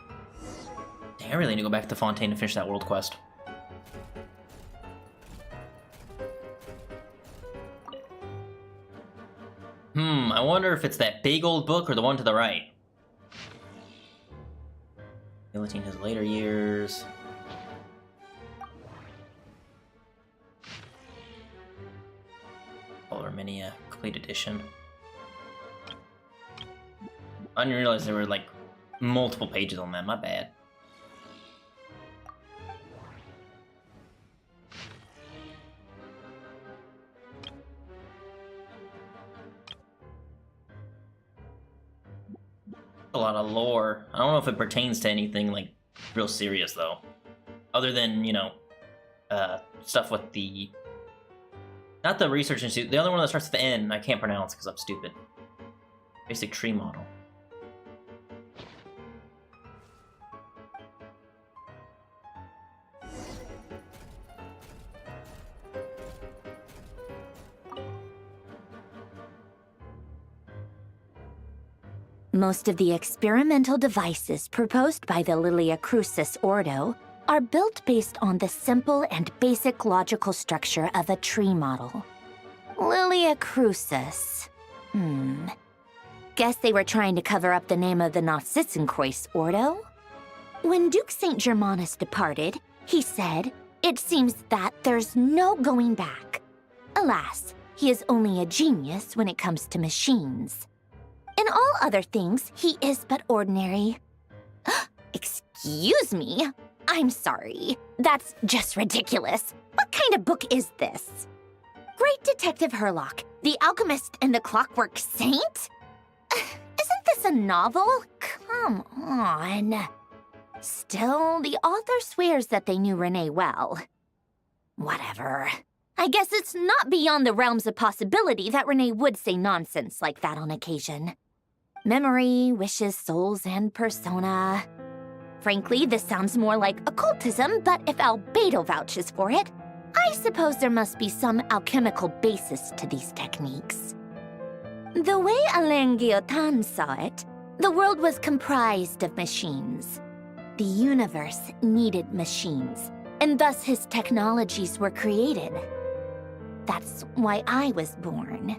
Dang, I really need to go back to Fontaine and finish that world quest. I wonder if it's that big old book or the one to the right. Illustrating his later years. Polar Minia, complete edition. I didn't realize there were like multiple pages on that, my bad. A lot of lore. I don't know if it pertains to anything like real serious though. Other than, you know, stuff with the... Not the research institute, the other one that starts with the N, I can't pronounce because I'm stupid. Basic tree model. Most of the experimental devices proposed by the Lilia Crucis Ordo are built based on the simple and basic logical structure of a tree model. Lilia Crucis. Guess they were trying to cover up the name of the Nod-Krai Ordo? When Duke St. Germanus departed, he said, "It seems that there's no going back." Alas, he is only a genius when it comes to machines. In all other things, he is but ordinary. Excuse me? I'm sorry. That's just ridiculous. What kind of book is this? Great Detective Herlock, the Alchemist and the Clockwork Saint? Isn't this a novel? Come on. Still, the author swears that they knew Renee well. Whatever. I guess it's not beyond the realms of possibility that Renee would say nonsense like that on occasion. Memory, wishes, souls, and persona. Frankly, this sounds more like occultism, but if Albedo vouches for it, I suppose there must be some alchemical basis to these techniques. The way Alain Guillotin saw it, the world was comprised of machines. The universe needed machines, and thus his technologies were created. That's why I was born.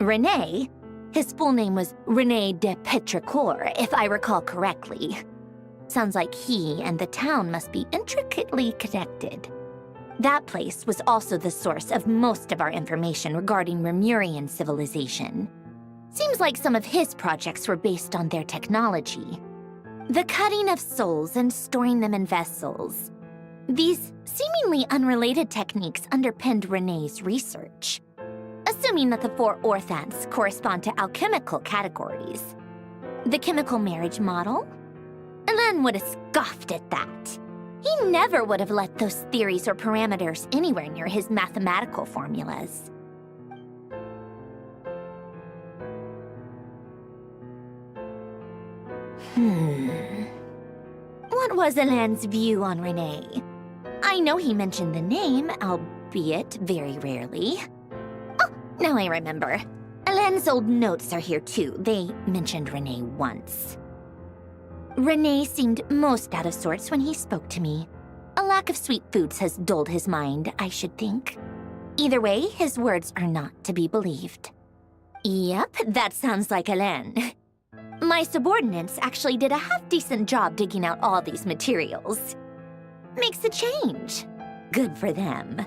Renee, his full name was René de Petrichor, if I recall correctly. Sounds like he and the town must be intricately connected. That place was also the source of most of our information regarding Remurian civilization. Seems like some of his projects were based on their technology. The cutting of souls and storing them in vessels. These seemingly unrelated techniques underpinned René's research. Assuming that the 4 orthants correspond to alchemical categories. The chemical marriage model? Alain would have scoffed at that. He never would have let those theories or parameters anywhere near his mathematical formulas. What was Alain's view on Renee? I know he mentioned the name, albeit very rarely. Now I remember. Alain's old notes are here too. They mentioned Renee once. Renee seemed most out of sorts when he spoke to me. A lack of sweet foods has dulled his mind, I should think. Either way, his words are not to be believed. Yep, that sounds like Alain. My subordinates actually did a half-decent job digging out all these materials. Makes a change. Good for them.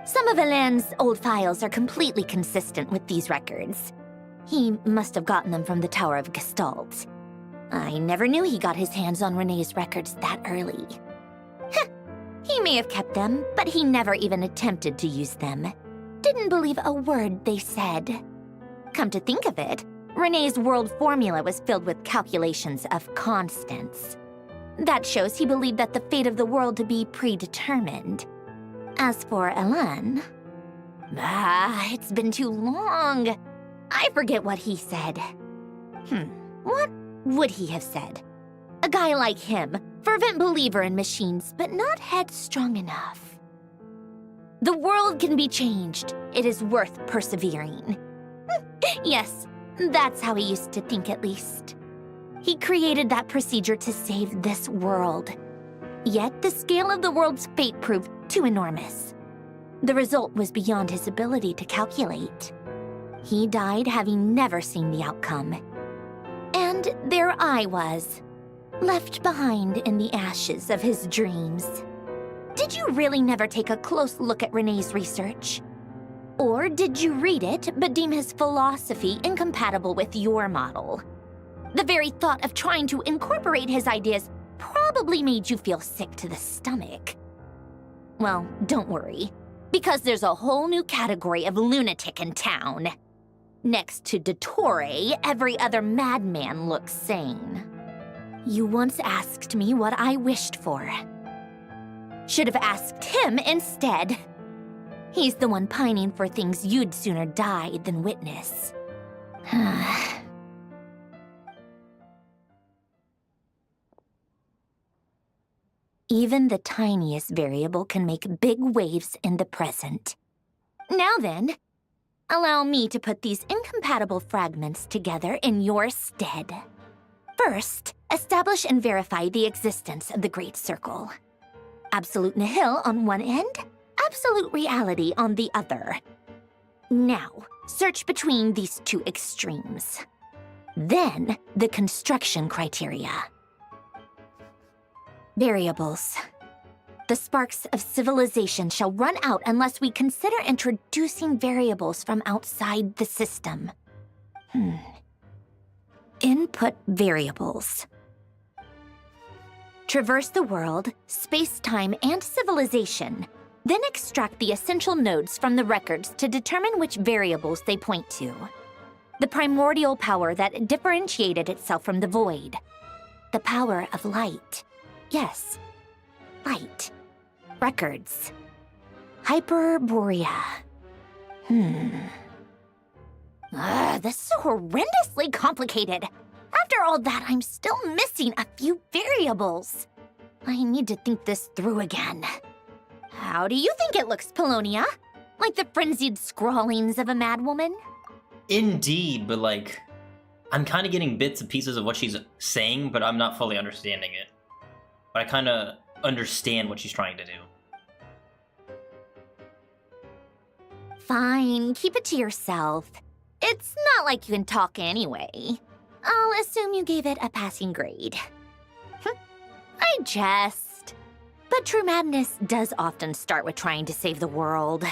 Some of Alain's old files are completely consistent with these records. He must have gotten them from the Tower of Gestalt. I never knew he got his hands on Renee's records that early. He may have kept them, but he never even attempted to use them. Didn't believe a word they said. Come to think of it, Renee's world formula was filled with calculations of constants. That shows he believed that the fate of the world to be predetermined. As for Alain... it's been too long. I forget what he said. What would he have said? A guy like him, fervent believer in machines, but not headstrong enough. The world can be changed. It is worth persevering. Yes, that's how he used to think at least. He created that procedure to save this world. Yet the scale of the world's fate proved too enormous. The result was beyond his ability to calculate. He died having never seen the outcome. And there I was, left behind in the ashes of his dreams. Did you really never take a close look at Renee's research? Or did you read it but deem his philosophy incompatible with your model? The very thought of trying to incorporate his ideas probably made you feel sick to the stomach. Well, don't worry, because there's a whole new category of lunatic in town. Next to Dottore, every other madman looks sane. You once asked me what I wished for. Should have asked him instead. He's the one pining for things you'd sooner die than witness. Even the tiniest variable can make big waves in the present. Now then, allow me to put these incompatible fragments together in your stead. First, establish and verify the existence of the Great Circle. Absolute nihil on one end, absolute reality on the other. Now, search between these two extremes. Then, the construction criteria. Variables. The sparks of civilization shall run out unless we consider introducing variables from outside the system. Input variables. Traverse the world, space-time, and civilization, then extract the essential nodes from the records to determine which variables they point to. The primordial power that differentiated itself from the void. The power of light. Yes, light. Records. Hyperborea. This is horrendously complicated. After all that, I'm still missing a few variables. I need to think this through again. How do you think it looks, Polonia? Like the frenzied scrawlings of a madwoman? Indeed, but like, I'm kind of getting bits and pieces of what she's saying, but I'm not fully understanding it. But I kind of understand what she's trying to do. Fine, keep it to yourself. It's not like you can talk anyway. I'll assume you gave it a passing grade. I jest. But true madness does often start with trying to save the world.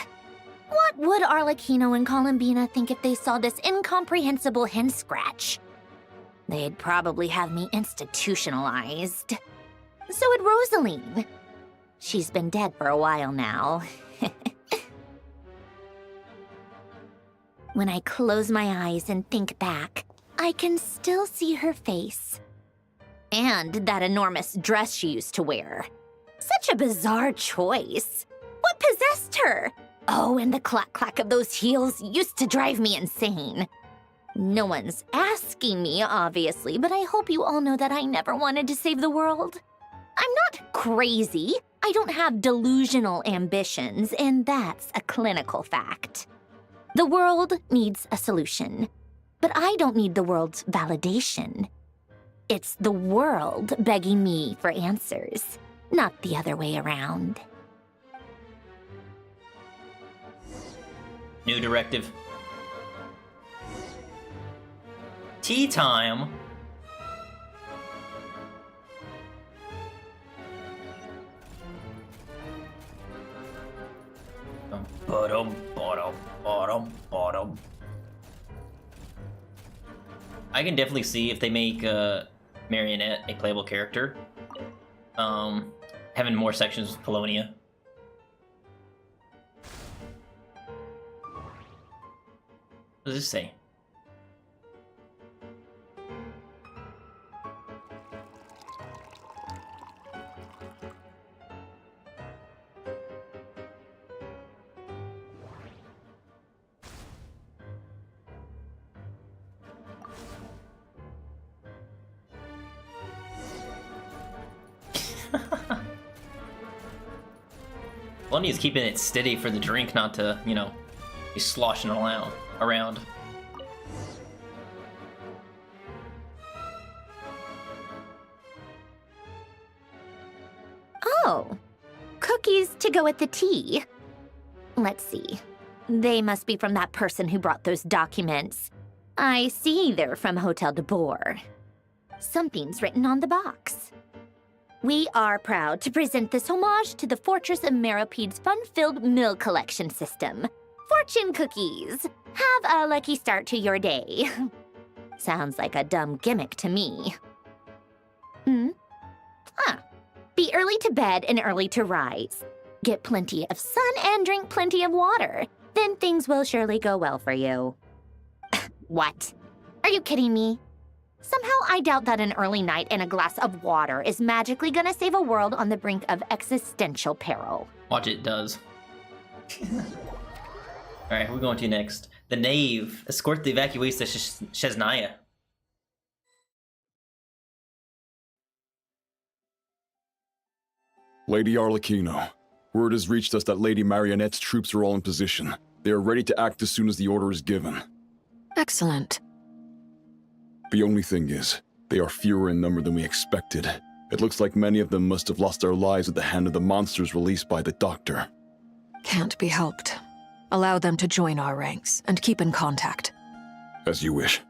What would Arlecchino and Columbina think if they saw this incomprehensible hen scratch? They'd probably have me institutionalized. So would Rosaline. She's been dead for a while now. When I close my eyes and think back, I can still see her face. And that enormous dress she used to wear. Such a bizarre choice. What possessed her? Oh, and the clack-clack of those heels used to drive me insane. No one's asking me, obviously, but I hope you all know that I never wanted to save the world. I'm not crazy. I don't have delusional ambitions, and that's a clinical fact. The world needs a solution, but I don't need the world's validation. It's the world begging me for answers, not the other way around. New directive. Tea time. I can definitely see if they make Marionette a playable character. Having more sections with Polonia. What does this say? Polonia's keeping it steady for the drink not to, you know, be sloshing around. Oh, cookies to go with the tea. Let's see. They must be from that person who brought those documents. I see they're from Hotel de Boer. Something's written on the box. We are proud to present this homage to the Fortress of Meropede's fun-filled mill collection system. Fortune cookies! Have a lucky start to your day. Sounds like a dumb gimmick to me. Be early to bed and early to rise. Get plenty of sun and drink plenty of water. Then things will surely go well for you. What? Are you kidding me? Somehow I doubt that an early night and a glass of water is magically gonna save a world on the brink of existential peril. Watch it does. Alright, we're going to next. The Knave. Escort the evacuees to Shesnaya. Lady Arlecchino, word has reached us that Lady Marionette's troops are all in position. They are ready to act as soon as the order is given. Excellent. The only thing is, they are fewer in number than we expected. It looks like many of them must have lost their lives at the hand of the monsters released by the Doctor. Can't be helped. Allow them to join our ranks, and keep in contact. As you wish.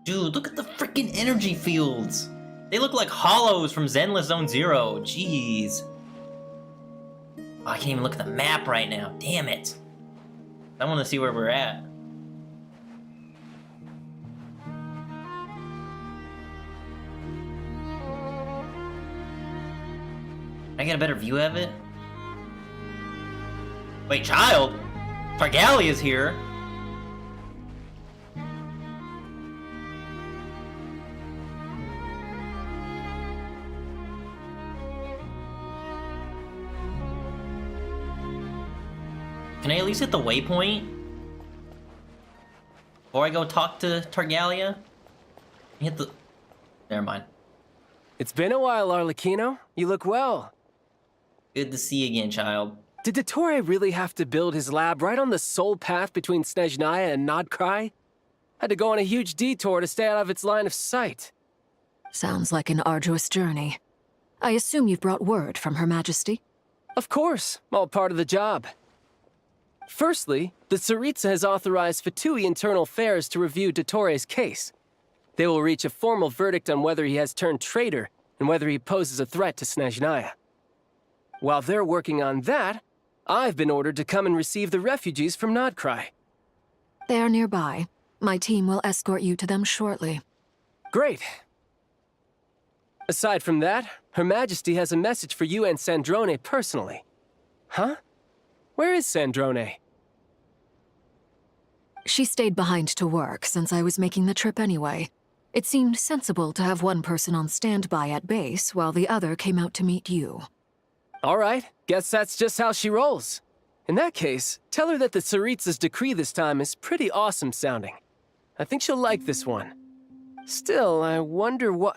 Dude, look at the freaking energy fields! They look like hollows from Zenless Zone Zero. Jeez. Oh, I can't even look at the map right now. Damn it. I want to see where we're at. I get a better view of it? Wait, child? Targalia's here. Can I at least hit the waypoint? Before I go talk to Targalia? Hit the... Never mind. It's been a while, Arlecchino. You look well. Good to see you again, child. Did Dottore really have to build his lab right on the sole path between Snezhnaya and Nod-Krai? Had to go on a huge detour to stay out of its line of sight. Sounds like an arduous journey. I assume you've brought word from Her Majesty? Of course, all part of the job. Firstly, the Tsaritsa has authorized Fatui Internal Affairs to review Dottore's case. They will reach a formal verdict on whether he has turned traitor and whether he poses a threat to Snezhnaya. While they're working on that, I've been ordered to come and receive the refugees from Nod-Krai. They are nearby. My team will escort you to them shortly. Great. Aside from that, Her Majesty has a message for you and Sandrone personally. Huh? Where is Sandrone? She stayed behind to work since I was making the trip anyway. It seemed sensible to have one person on standby at base while the other came out to meet you. All right, guess that's just how she rolls. In that case, tell her that the Tsaritsa's decree this time is pretty awesome sounding. I think she'll like this one. Still, I wonder what...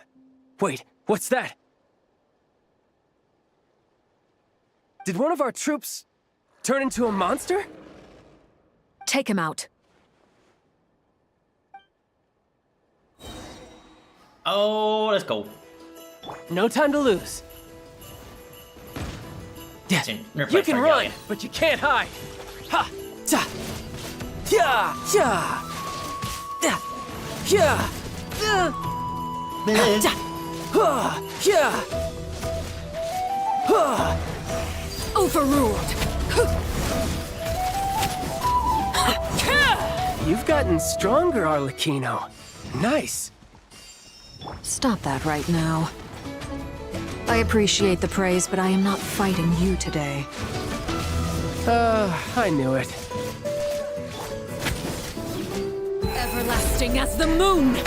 Wait, what's that? Did one of our troops turn into a monster? Take him out. Oh, let's go. No time to lose. Yeah, you can run, but you can't hide. Ha! Ta! Yeah! Yeah! Yeah! Yeah! Yeah! Overruled. You've gotten stronger, Arlecchino. Nice. Stop that right now. I appreciate the praise, but I am not fighting you today. I knew it. Everlasting as the moon!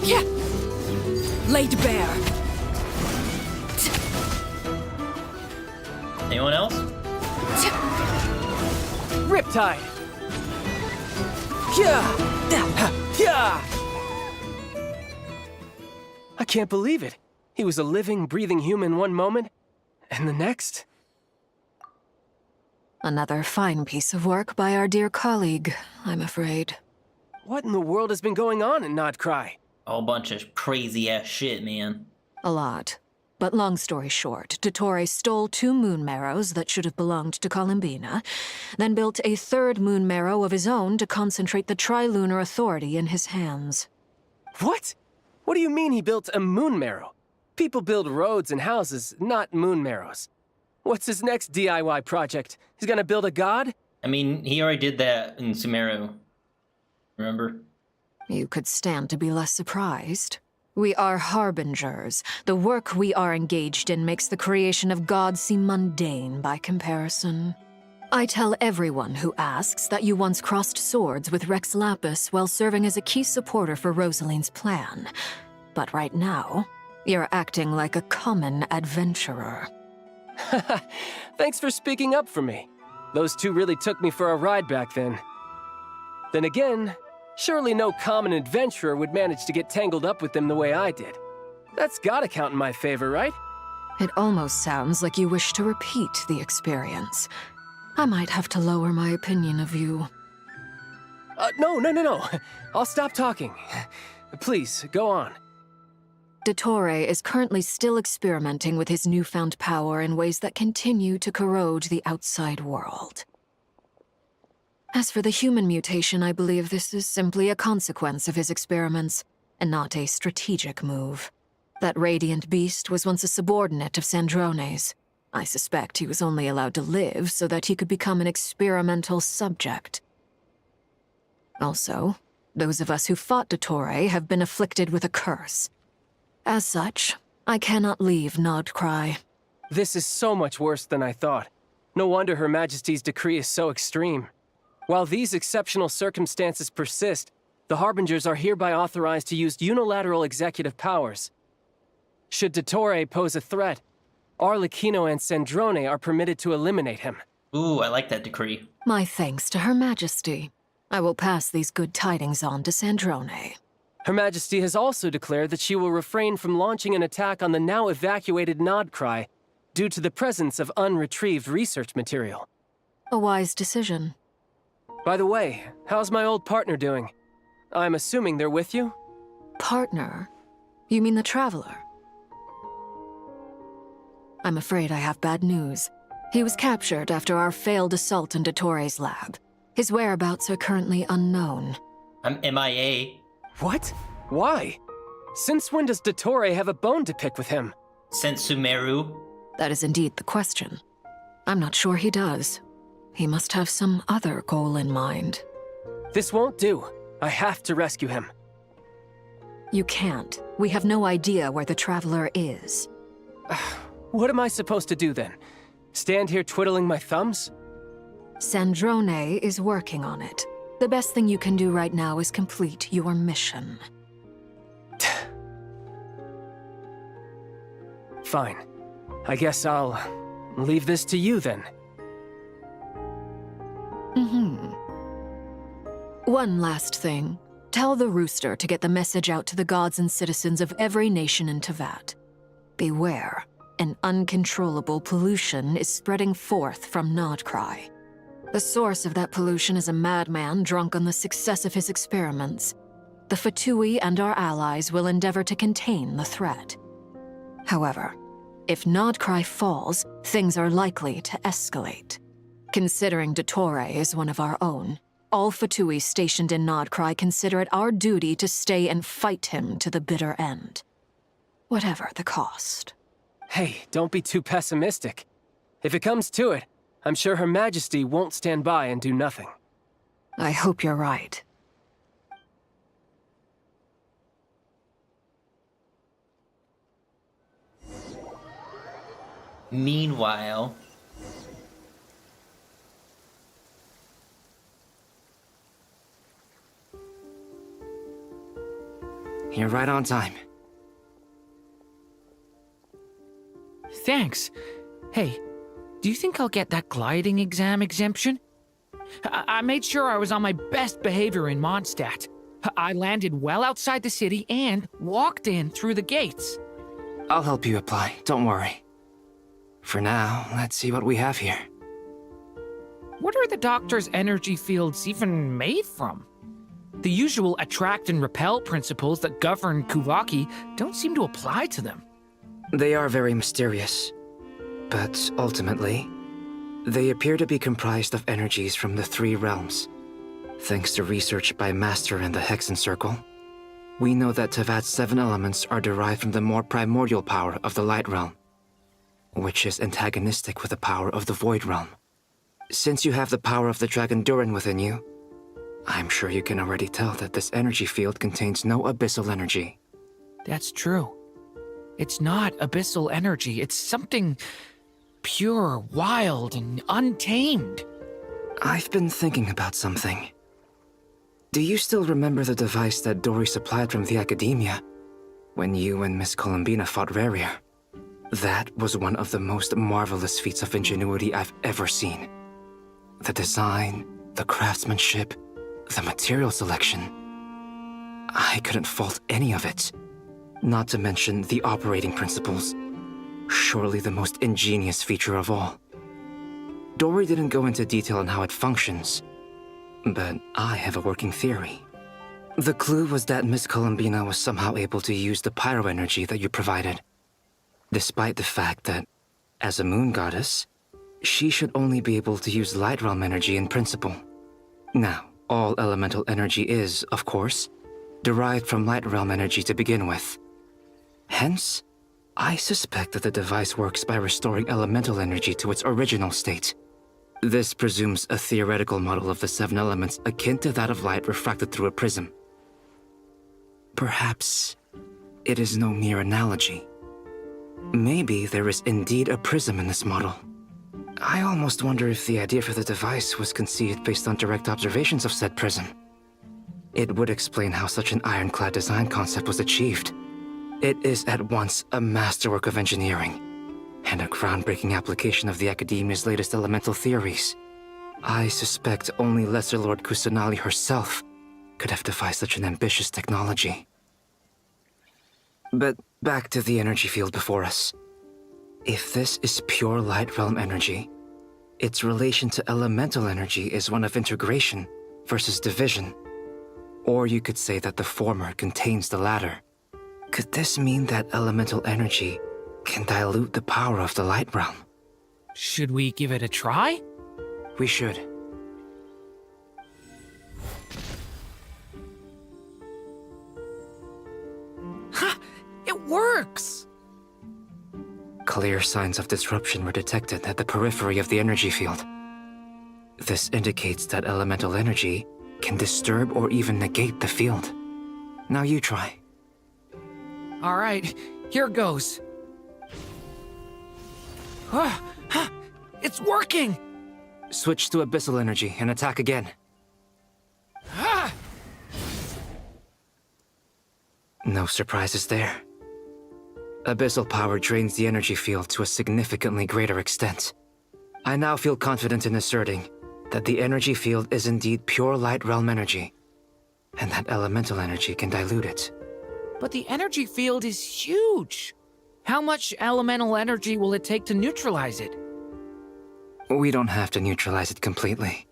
Yeah. Laid bare. Anyone else? Riptide. Yeah. Yeah. I can't believe it. He was a living, breathing human one moment, and the next. Another fine piece of work by our dear colleague, I'm afraid. What in the world has been going on in Nod-Krai? A whole bunch of crazy ass shit, man. A lot. But long story short, Dottore stole 2 moon marrows that should have belonged to Columbina, then built a 3rd moon marrow of his own to concentrate the Trilunar Authority in his hands. What? What do you mean he built a moon marrow? People build roads and houses, not moon marrows. What's his next DIY project? He's gonna build a god? I mean, he already did that in Sumeru. Remember? You could stand to be less surprised. We are harbingers. The work we are engaged in makes the creation of gods seem mundane by comparison. I tell everyone who asks that you once crossed swords with Rex Lapis while serving as a key supporter for Rosaline's plan. But right now, you're acting like a common adventurer. Thanks for speaking up for me. Those 2 really took me for a ride back then. Then again, surely no common adventurer would manage to get tangled up with them the way I did. That's gotta count in my favor, right? It almost sounds like you wish to repeat the experience. I might have to lower my opinion of you. No. I'll stop talking. Please, go on. Dottore is currently still experimenting with his newfound power in ways that continue to corrode the outside world. As for the human mutation, I believe this is simply a consequence of his experiments, and not a strategic move. That radiant beast was once a subordinate of Sandrone's. I suspect he was only allowed to live so that he could become an experimental subject. Also, those of us who fought Dottore have been afflicted with a curse. As such, I cannot leave Nod-Krai. This is so much worse than I thought. No wonder Her Majesty's decree is so extreme. While these exceptional circumstances persist, the Harbingers are hereby authorized to use unilateral executive powers. Should Dottore pose a threat, Arlecchino and Sandrone are permitted to eliminate him. Ooh, I like that decree. My thanks to Her Majesty. I will pass these good tidings on to Sandrone. Her Majesty has also declared that she will refrain from launching an attack on the now evacuated Nod-Krai due to the presence of unretrieved research material. A wise decision. By the way, how's my old partner doing? I'm assuming they're with you? Partner? You mean the Traveler? I'm afraid I have bad news. He was captured after our failed assault on Dottore's lab. His whereabouts are currently unknown. I'm MIA. What? Why? Since when does Dottore have a bone to pick with him? Since Sumeru? That is indeed the question. I'm not sure he does. He must have some other goal in mind. This won't do. I have to rescue him. You can't. We have no idea where the Traveler is. What am I supposed to do then? Stand here twiddling my thumbs? Sandrone is working on it. The best thing you can do right now is complete your mission. Fine. I guess I'll leave this to you then. One last thing. Tell the Rooster to get the message out to the gods and citizens of every nation in Teyvat. Beware. An uncontrollable pollution is spreading forth from Nod-Krai. The source of that pollution is a madman drunk on the success of his experiments. The Fatui and our allies will endeavor to contain the threat. However, if Nod-Krai falls, things are likely to escalate. Considering Dottore is one of our own, all Fatui stationed in Nod-Krai consider it our duty to stay and fight him to the bitter end. Whatever the cost. Hey, don't be too pessimistic. If it comes to it, I'm sure Her Majesty won't stand by and do nothing. I hope you're right. Meanwhile... You're right on time. Thanks. Hey, do you think I'll get that gliding exam exemption? I made sure I was on my best behavior in Mondstadt. I landed well outside the city and walked in through the gates. I'll help you apply, don't worry. For now, let's see what we have here. What are the doctor's energy fields even made from? The usual attract and repel principles that govern Kuvaki don't seem to apply to them. They are very mysterious, but ultimately, they appear to be comprised of energies from the three realms. Thanks to research by Master in the Hexen Circle, we know that Tevat's 7 elements are derived from the more primordial power of the Light Realm, which is antagonistic with the power of the Void Realm. Since you have the power of the Dragon Durin within you, I'm sure you can already tell that this energy field contains no abyssal energy. That's true. It's not abyssal energy, it's something pure, wild, and untamed. I've been thinking about something. Do you still remember the device that Dory supplied from the Academia when you and Miss Columbina fought Rarier? That was one of the most marvelous feats of ingenuity I've ever seen. The design, the craftsmanship, the material selection. I couldn't fault any of it. Not to mention the operating principles. Surely the most ingenious feature of all. Dory didn't go into detail on how it functions, but I have a working theory. The clue was that Miss Columbina was somehow able to use the pyro energy that you provided, despite the fact that, as a moon goddess, she should only be able to use Light Realm energy in principle. Now, all elemental energy is, of course, derived from Light Realm energy to begin with. Hence, I suspect that the device works by restoring elemental energy to its original state. This presumes a theoretical model of the 7 elements akin to that of light refracted through a prism. Perhaps it is no mere analogy. Maybe there is indeed a prism in this model. I almost wonder if the idea for the device was conceived based on direct observations of said prism. It would explain how such an ironclad design concept was achieved. It is at once a masterwork of engineering and a groundbreaking application of the Academia's latest elemental theories. I suspect only Lesser Lord Kusanali herself could have devised such an ambitious technology. But back to the energy field before us. If this is pure Light Realm energy, its relation to elemental energy is one of integration versus division. Or you could say that the former contains the latter. Could this mean that elemental energy can dilute the power of the Light Realm? Should we give it a try? We should. Ha! It works! Clear signs of disruption were detected at the periphery of the energy field. This indicates that elemental energy can disturb or even negate the field. Now you try. All right, here goes. It's working! Switch to abyssal energy and attack again. No surprises there. Abyssal power drains the energy field to a significantly greater extent. I now feel confident in asserting that the energy field is indeed pure Light Realm energy, and that elemental energy can dilute it. But the energy field is huge. How much elemental energy will it take to neutralize it? We don't have to neutralize it completely.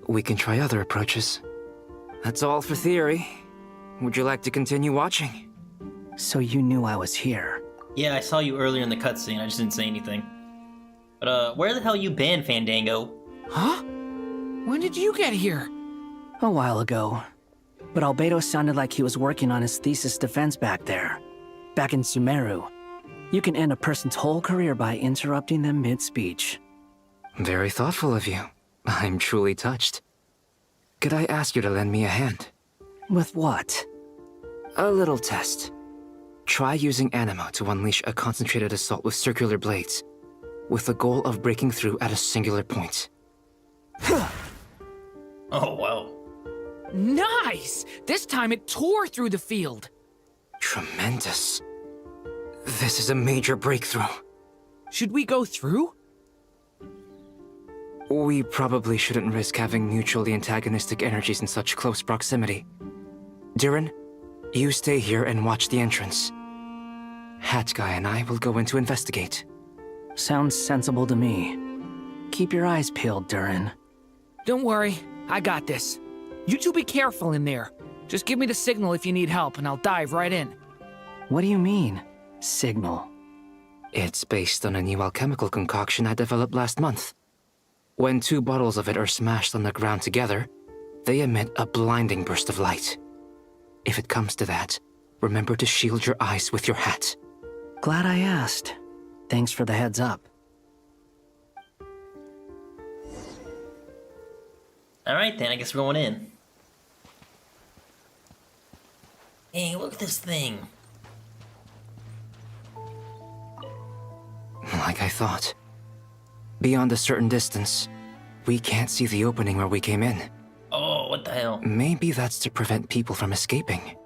We can try other approaches. That's all for theory. Would you like to continue watching? So you knew I was here. Yeah, I saw you earlier in the cutscene. I just didn't say anything. But, where the hell you been, Fandango? Huh? When did you get here? A while ago. But Albedo sounded like he was working on his thesis defense back there. Back in Sumeru. You can end a person's whole career by interrupting them mid-speech. Very thoughtful of you. I'm truly touched. Could I ask you to lend me a hand? With what? A little test. Try using Animo to unleash a concentrated assault with circular blades, with the goal of breaking through at a singular point. Oh, wow. Nice! This time it tore through the field. Tremendous. This is a major breakthrough. Should we go through? We probably shouldn't risk having mutually antagonistic energies in such close proximity. Durin, you stay here and watch the entrance. Hat Guy and I will go in to investigate. Sounds sensible to me. Keep your eyes peeled, Durin. Don't worry, I got this. You two be careful in there. Just give me the signal if you need help, and I'll dive right in. What do you mean, signal? It's based on a new alchemical concoction I developed last month. When 2 bottles of it are smashed on the ground together, they emit a blinding burst of light. If it comes to that, remember to shield your eyes with your hat. Glad I asked. Thanks for the heads up. Alright then, I guess we're going in. Hey, look at this thing. Like I thought. Beyond a certain distance, we can't see the opening where we came in. Oh, what the hell? Maybe that's to prevent people from escaping.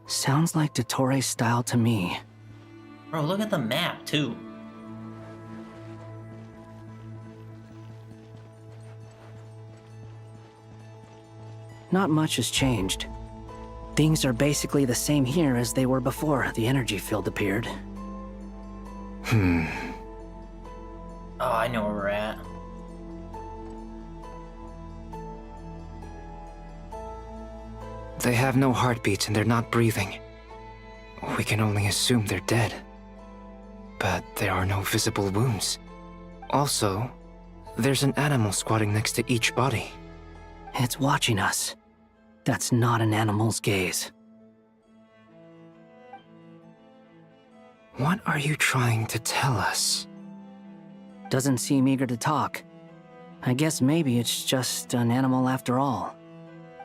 Sounds like Dottore's style to me. Bro, look at the map, too. Not much has changed. Things are basically the same here as they were before the energy field appeared. Oh, I know where we're at. They have no heartbeats and they're not breathing. We can only assume they're dead. But there are no visible wounds. Also, there's an animal squatting next to each body. It's watching us. That's not an animal's gaze. What are you trying to tell us? Doesn't seem eager to talk. I guess maybe it's just an animal after all.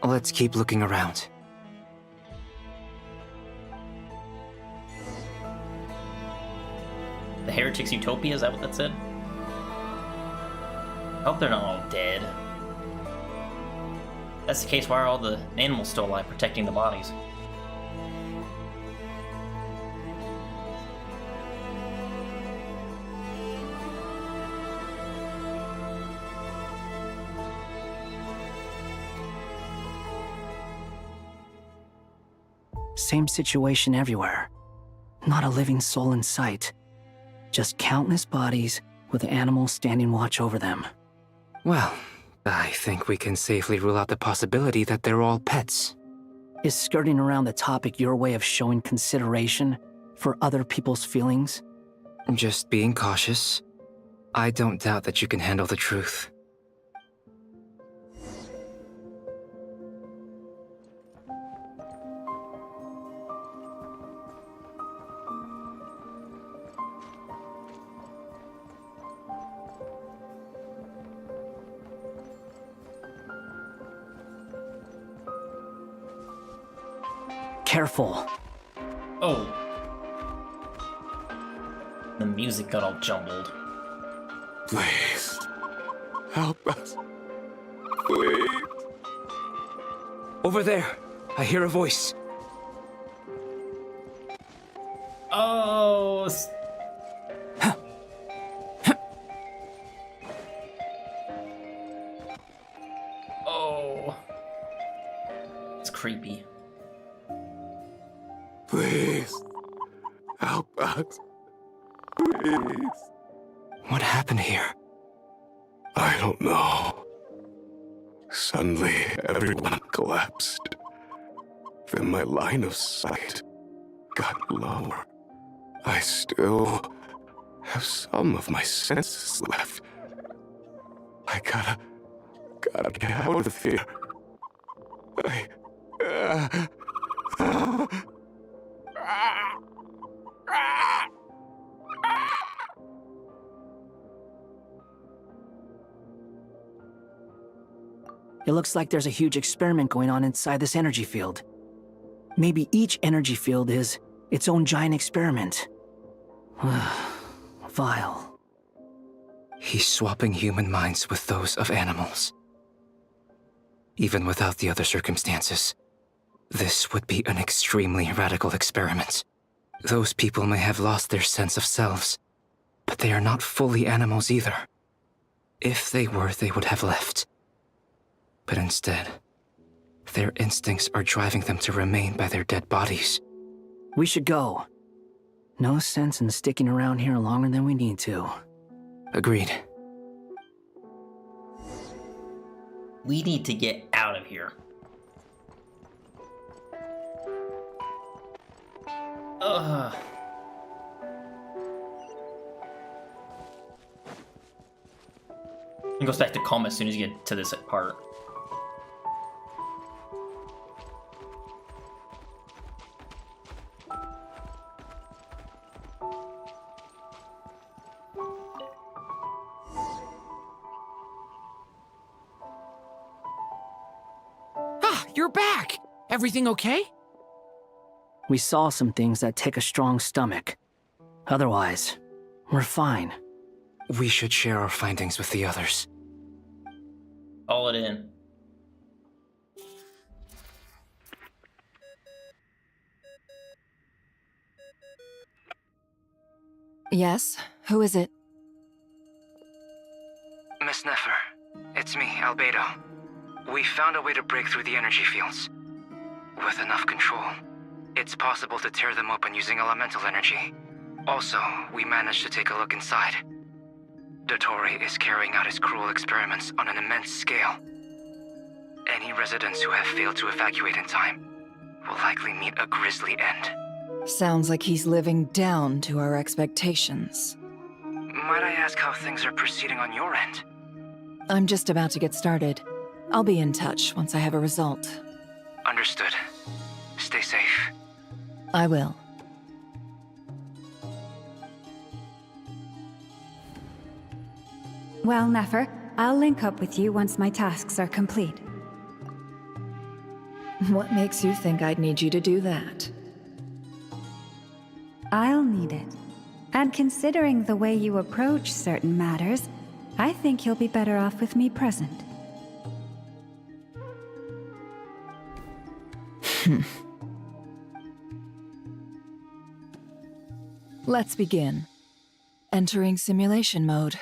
Let's keep looking around. The Heretics Utopia, is that what that said? I hope they're not all dead. If that's the case, why are all the animals still alive, protecting the bodies? Same situation everywhere. Not a living soul in sight. Just countless bodies with animals standing watch over them. Well, I think we can safely rule out the possibility that they're all pets. Is skirting around the topic your way of showing consideration for other people's feelings? Just being cautious. I don't doubt that you can handle the truth. Careful. Oh. The music got all jumbled. Please. Help us. Please. Over there. I hear a voice. Oh. Oh. It's creepy. Please. Help us. Please. What happened here? I don't know. Suddenly, everyone collapsed. Then my line of sight got lower. I still have some of my senses left. I gotta get out of here. It looks like there's a huge experiment going on inside this energy field. Maybe each energy field is its own giant experiment. Vile. He's swapping human minds with those of animals. Even without the other circumstances, this would be an extremely radical experiment. Those people may have lost their sense of selves, but they are not fully animals either. If they were, they would have left. But instead, their instincts are driving them to remain by their dead bodies. We should go. No sense in sticking around here longer than we need to. Agreed. We need to get out of here. Ugh. It goes back to calm as soon as you get to this part. Ah, you're back! Everything okay? We saw some things that take a strong stomach. Otherwise, we're fine. We should share our findings with the others. Call it in. Yes? Who is it? Miss Nefer, it's me, Albedo. We found a way to break through the energy fields. With enough control, it's possible to tear them open using elemental energy. Also, we managed to take a look inside. Dottore is carrying out his cruel experiments on an immense scale. Any residents who have failed to evacuate in time will likely meet a grisly end. Sounds like he's living down to our expectations. Might I ask how things are proceeding on your end? I'm just about to get started. I'll be in touch once I have a result. Understood. Stay safe. I will. Well, Nefer, I'll link up with you once my tasks are complete. What makes you think I'd need you to do that? I'll need it. And considering the way you approach certain matters, I think you'll be better off with me present. Let's begin. Entering simulation mode.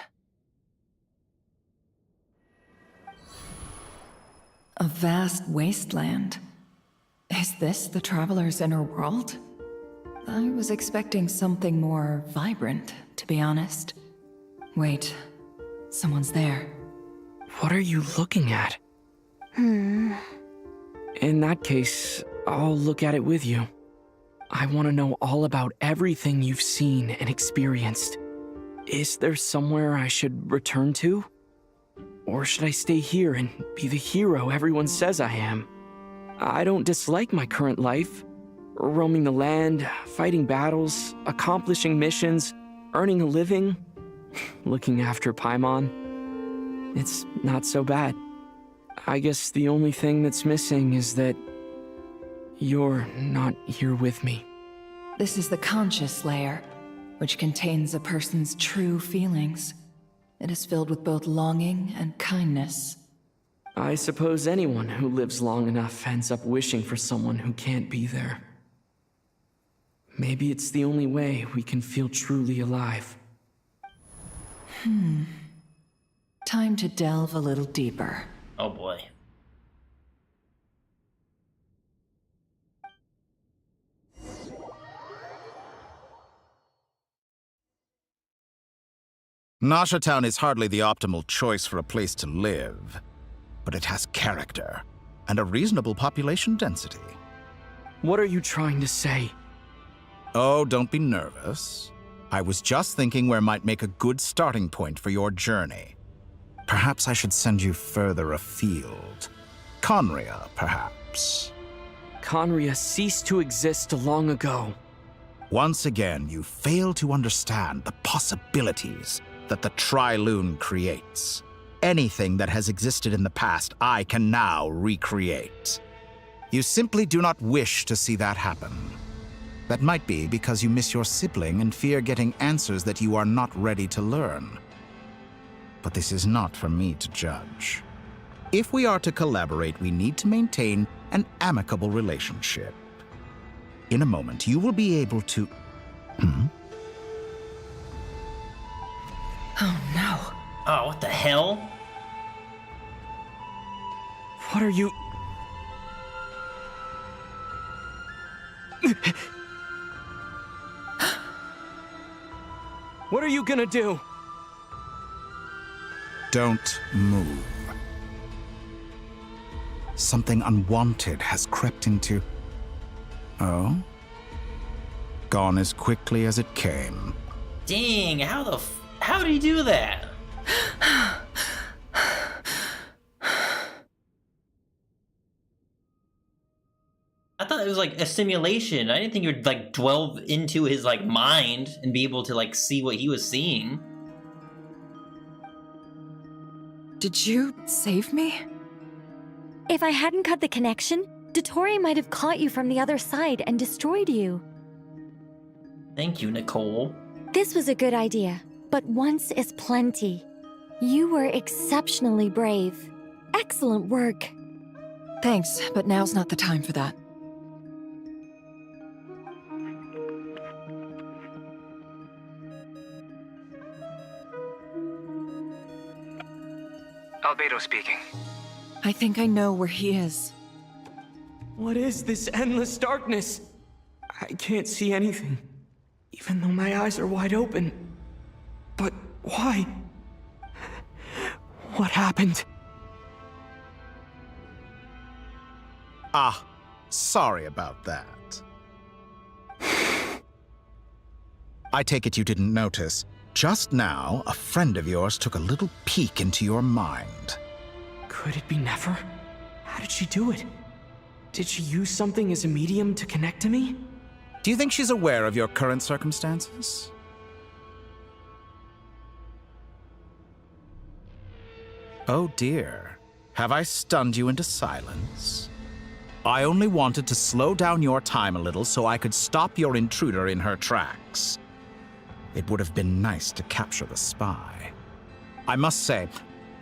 A vast wasteland. Is this the Traveler's inner world? I was expecting something more vibrant, to be honest. Wait, someone's there. What are you looking at? In that case, I'll look at it with you. I want to know all about everything you've seen and experienced. Is there somewhere I should return to? Or should I stay here and be the hero everyone says I am? I don't dislike my current life. Roaming the land, fighting battles, accomplishing missions, earning a living, looking after Paimon. It's not so bad. I guess the only thing that's missing is that you're not here with me. This is the conscious layer, which contains a person's true feelings. It is filled with both longing and kindness. I suppose anyone who lives long enough ends up wishing for someone who can't be there. Maybe it's the only way we can feel truly alive. Time to delve a little deeper. Oh boy. Nasha Town is hardly the optimal choice for a place to live, but it has character and a reasonable population density. What are you trying to say? Oh, don't be nervous. I was just thinking where might make a good starting point for your journey. Perhaps I should send you further afield. Conria, perhaps. Conria ceased to exist long ago. Once again, you fail to understand the possibilities that the Tri-Lune creates. Anything that has existed in the past, I can now recreate. You simply do not wish to see that happen. That might be because you miss your sibling and fear getting answers that you are not ready to learn. But this is not for me to judge. If we are to collaborate, we need to maintain an amicable relationship. In a moment, you will be able to... Oh no. Oh, what the hell? What are you... What are you gonna do? Don't move. Something unwanted has crept into... Oh? Gone as quickly as it came. Dang, how did he do that? I thought it was like a simulation. I didn't think you would like delve into his like mind and be able to like see what he was seeing. Did you save me? If I hadn't cut the connection, Dottore might have caught you from the other side and destroyed you. Thank you, Nicole. This was a good idea, but once is plenty. You were exceptionally brave. Excellent work. Thanks, but now's not the time for that. Albedo speaking. I think I know where he is. What is this endless darkness? I can't see anything, even though my eyes are wide open. But why? What happened? Ah, sorry about that. I take it you didn't notice. Just now, a friend of yours took a little peek into your mind. Could it be Nefer? How did she do it? Did she use something as a medium to connect to me? Do you think she's aware of your current circumstances? Oh dear. Have I stunned you into silence? I only wanted to slow down your time a little so I could stop your intruder in her tracks. It would have been nice to capture the spy. I must say,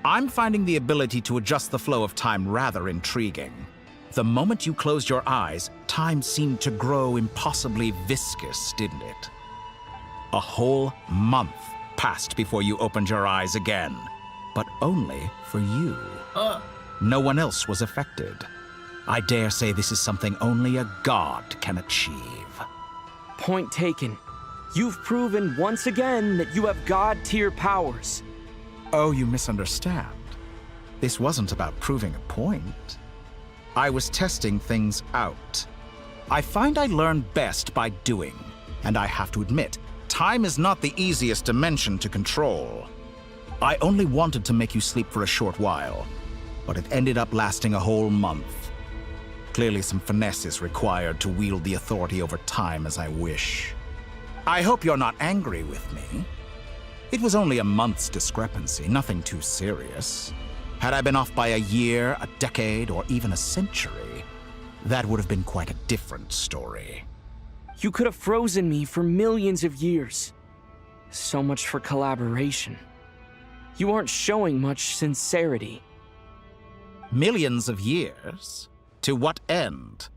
I'm finding the ability to adjust the flow of time rather intriguing. The moment you closed your eyes, time seemed to grow impossibly viscous, didn't it? A whole month passed before you opened your eyes again, but only for you. No one else was affected. I dare say this is something only a god can achieve. Point taken. You've proven once again that you have god-tier powers. Oh, you misunderstand. This wasn't about proving a point. I was testing things out. I find I learn best by doing, and I have to admit, time is not the easiest dimension to control. I only wanted to make you sleep for a short while, but it ended up lasting a whole month. Clearly some finesse is required to wield the authority over time as I wish. I hope you're not angry with me. It was only a month's discrepancy, nothing too serious. Had I been off by a year, a decade, or even a century, that would have been quite a different story. You could have frozen me for millions of years. So much for collaboration. You aren't showing much sincerity. Millions of years? To what end?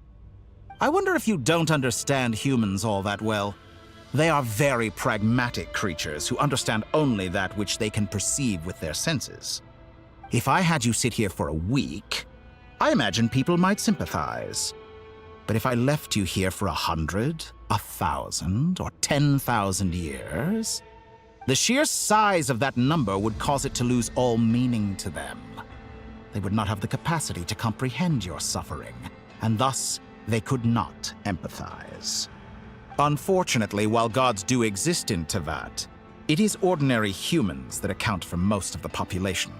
I wonder if you don't understand humans all that well. They are very pragmatic creatures who understand only that which they can perceive with their senses. If I had you sit here for a week, I imagine people might sympathize. But if I left you here for 100, 1,000, or 10,000 years, the sheer size of that number would cause it to lose all meaning to them. They would not have the capacity to comprehend your suffering, and thus they could not empathize. Unfortunately, while gods do exist in Teyvat, it is ordinary humans that account for most of the population.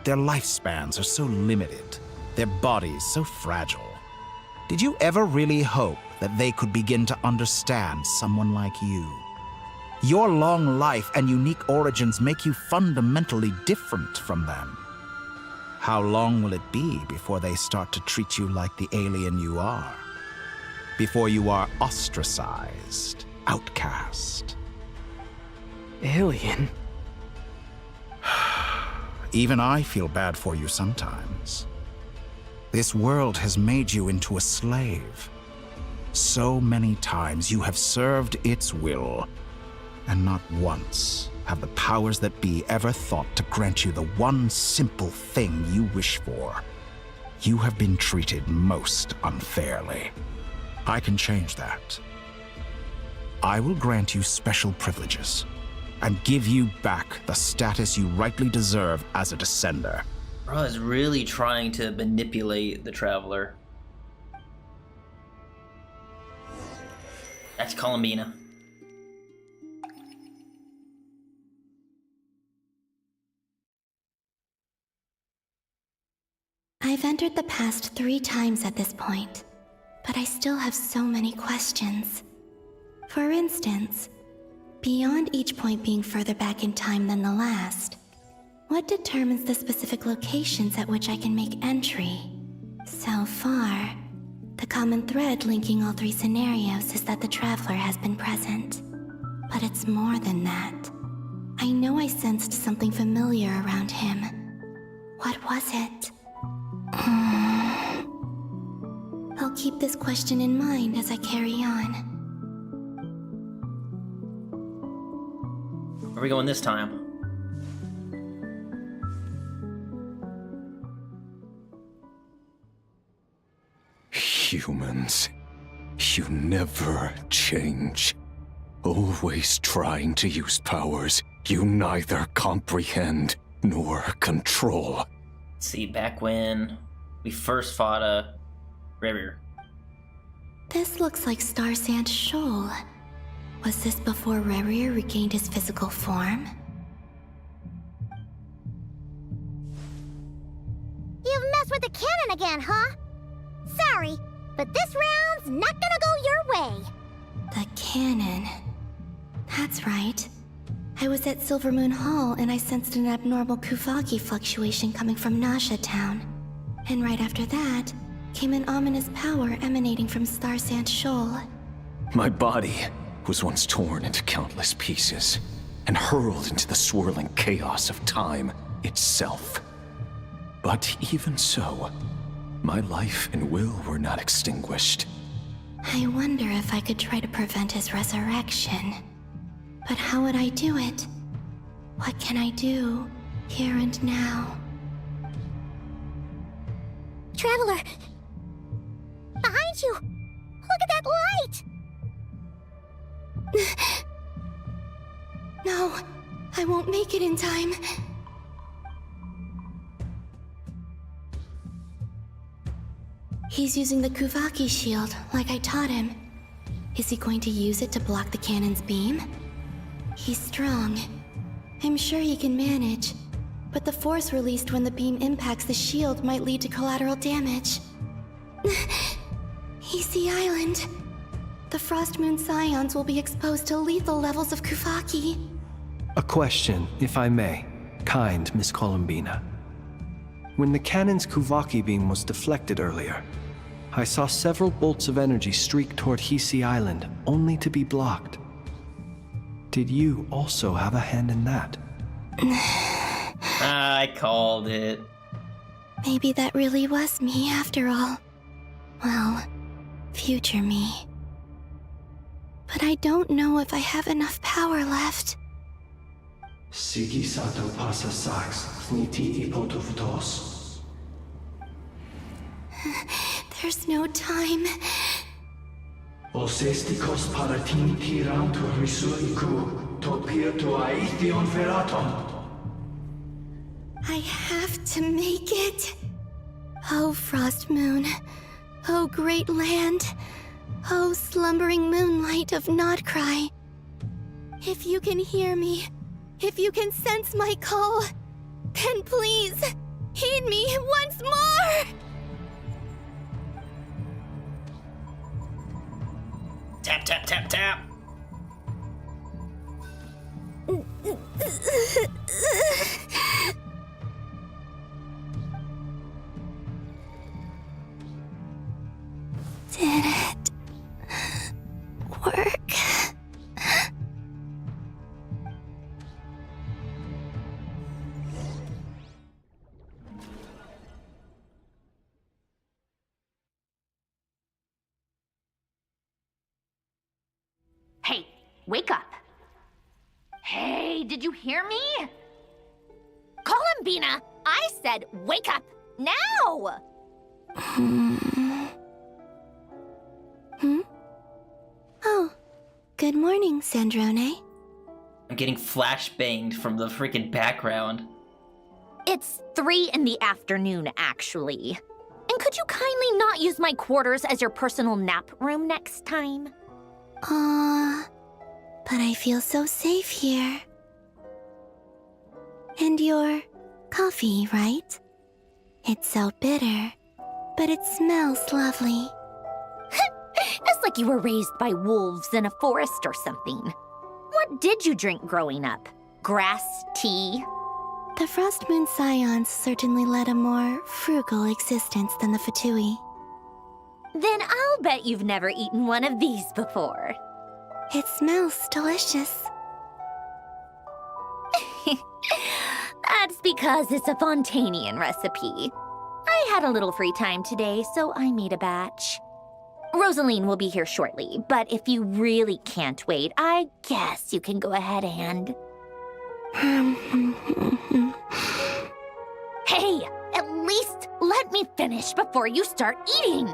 Their lifespans are so limited, their bodies so fragile. Did you ever really hope that they could begin to understand someone like you? Your long life and unique origins make you fundamentally different from them. How long will it be before they start to treat you like the alien you are? Before you are ostracized, outcast? Alien? Even I feel bad for you sometimes. This world has made you into a slave. So many times you have served its will, and not once have the powers that be ever thought to grant you the one simple thing you wish for. You have been treated most unfairly. I can change that. I will grant you special privileges and give you back the status you rightly deserve as a descender. Bro is really trying to manipulate the Traveler. That's Columbina. I've entered the past 3 times at this point, but I still have so many questions. For instance, beyond each point being further back in time than the last, what determines the specific locations at which I can make entry? So far, the common thread linking all 3 scenarios is that the Traveler has been present. But it's more than that. I know I sensed something familiar around him. What was it? I'll keep this question in mind as I carry on. Where are we going this time? Humans, you never change. Always trying to use powers you neither comprehend nor control. See, back when we first fought a Revere. This looks like Star Sand Shoal. Was this before Revere regained his physical form? You've messed with the cannon again, huh? Sorry, but this round's not gonna go your way. The cannon. That's right. I was at Silver Moon Hall and I sensed an abnormal Kuvaki fluctuation coming from Nasha Town. And right after that, came an ominous power emanating from Star Sand Shoal. My body was once torn into countless pieces and hurled into the swirling chaos of time itself. But even so, my life and will were not extinguished. I wonder if I could try to prevent his resurrection. But how would I do it? What can I do, here and now? Traveler! Behind you! Look at that light! No, I won't make it in time. He's using the Kuvaki shield, like I taught him. Is he going to use it to block the cannon's beam? He's strong. I'm sure he can manage. But the force released when the beam impacts the shield might lead to collateral damage. Easy Island. The Frost Moon Scions will be exposed to lethal levels of Kuvaki. A question, if I may. Kind Miss Columbina. When the cannon's Kuvaki beam was deflected earlier, I saw several bolts of energy streak toward Hisi Island, only to be blocked. Did you also have a hand in that? I called it. Maybe that really was me after all. Well, future me. But I don't know if I have enough power left. Sigi sato pasa sax, sniti ipotuftos. There's no time. Osestikos paratini tiran to risu iku, topir to aithion feraton. I have to make it. Oh, Frost Moon. Oh, great land. Oh, slumbering moonlight of Nod-Krai. If you can hear me, if you can sense my call, then please, heed me once more! Tap, tap, tap, tap. Did it work? Hey, wake up. Hey, did you hear me? Columbina, I said wake up now! Oh, good morning, Sandrone. I'm getting flashbanged from the freaking background. It's 3 in the afternoon, actually. And could you kindly not use my quarters as your personal nap room next time? Aw, but I feel so safe here. And your coffee, right? It's so bitter, but it smells lovely. It's like you were raised by wolves in a forest or something. What did you drink growing up? Grass tea? The Frost Moon Scions certainly led a more frugal existence than the Fatui. Then I'll bet you've never eaten one of these before. It smells delicious. That's because it's a Fontanian recipe. I had a little free time today, so I made a batch. Rosaline will be here shortly, but if you really can't wait, I guess you can go ahead and... Hey, at least let me finish before you start eating!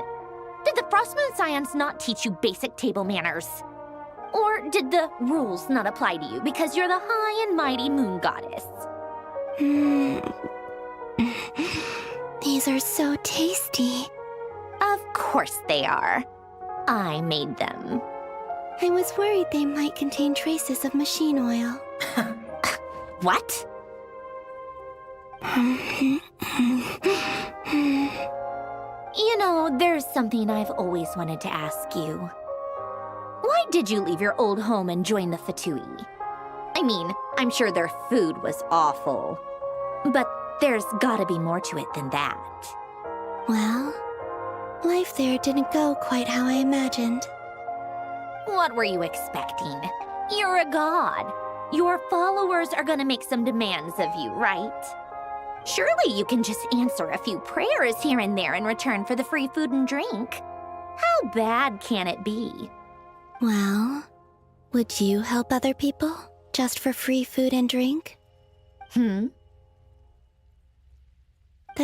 Did the Frost Moon Scions not teach you basic table manners? Or did the rules not apply to you because you're the high and mighty moon goddess? These are so tasty. Of course they are. I made them. I was worried they might contain traces of machine oil. What? You know, there's something I've always wanted to ask you. Why did you leave your old home and join the Fatui? I mean, I'm sure their food was awful. But there's gotta be more to it than that. Well, life there didn't go quite how I imagined. What were you expecting? You're a god. Your followers are gonna make some demands of you, right? Surely you can just answer a few prayers here and there in return for the free food and drink. How bad can it be? Well, would you help other people just for free food and drink? The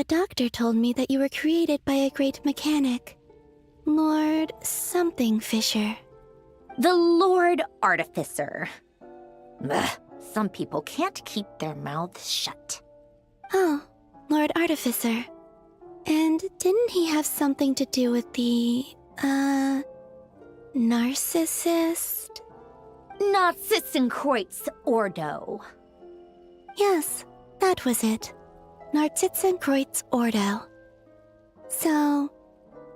doctor told me that you were created by a great mechanic, Lord something Fisher. The Lord Artificer. Ugh, some people can't keep their mouths shut. Oh, Lord Artificer. And didn't he have something to do with the, narcissist? Narcissenkreuz Ordo. Yes, that was it. Narcissenkreuz Ordo. So,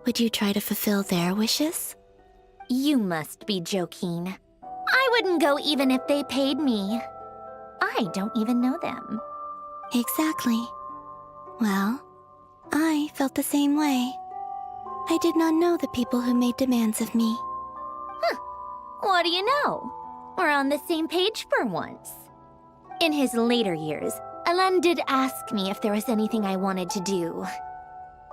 would you try to fulfill their wishes? You must be joking. I wouldn't go even if they paid me. I don't even know them. Exactly. Well, I felt the same way. I did not know the people who made demands of me. What do you know? We're on the same page for once. In his later years, Elen did ask me if there was anything I wanted to do.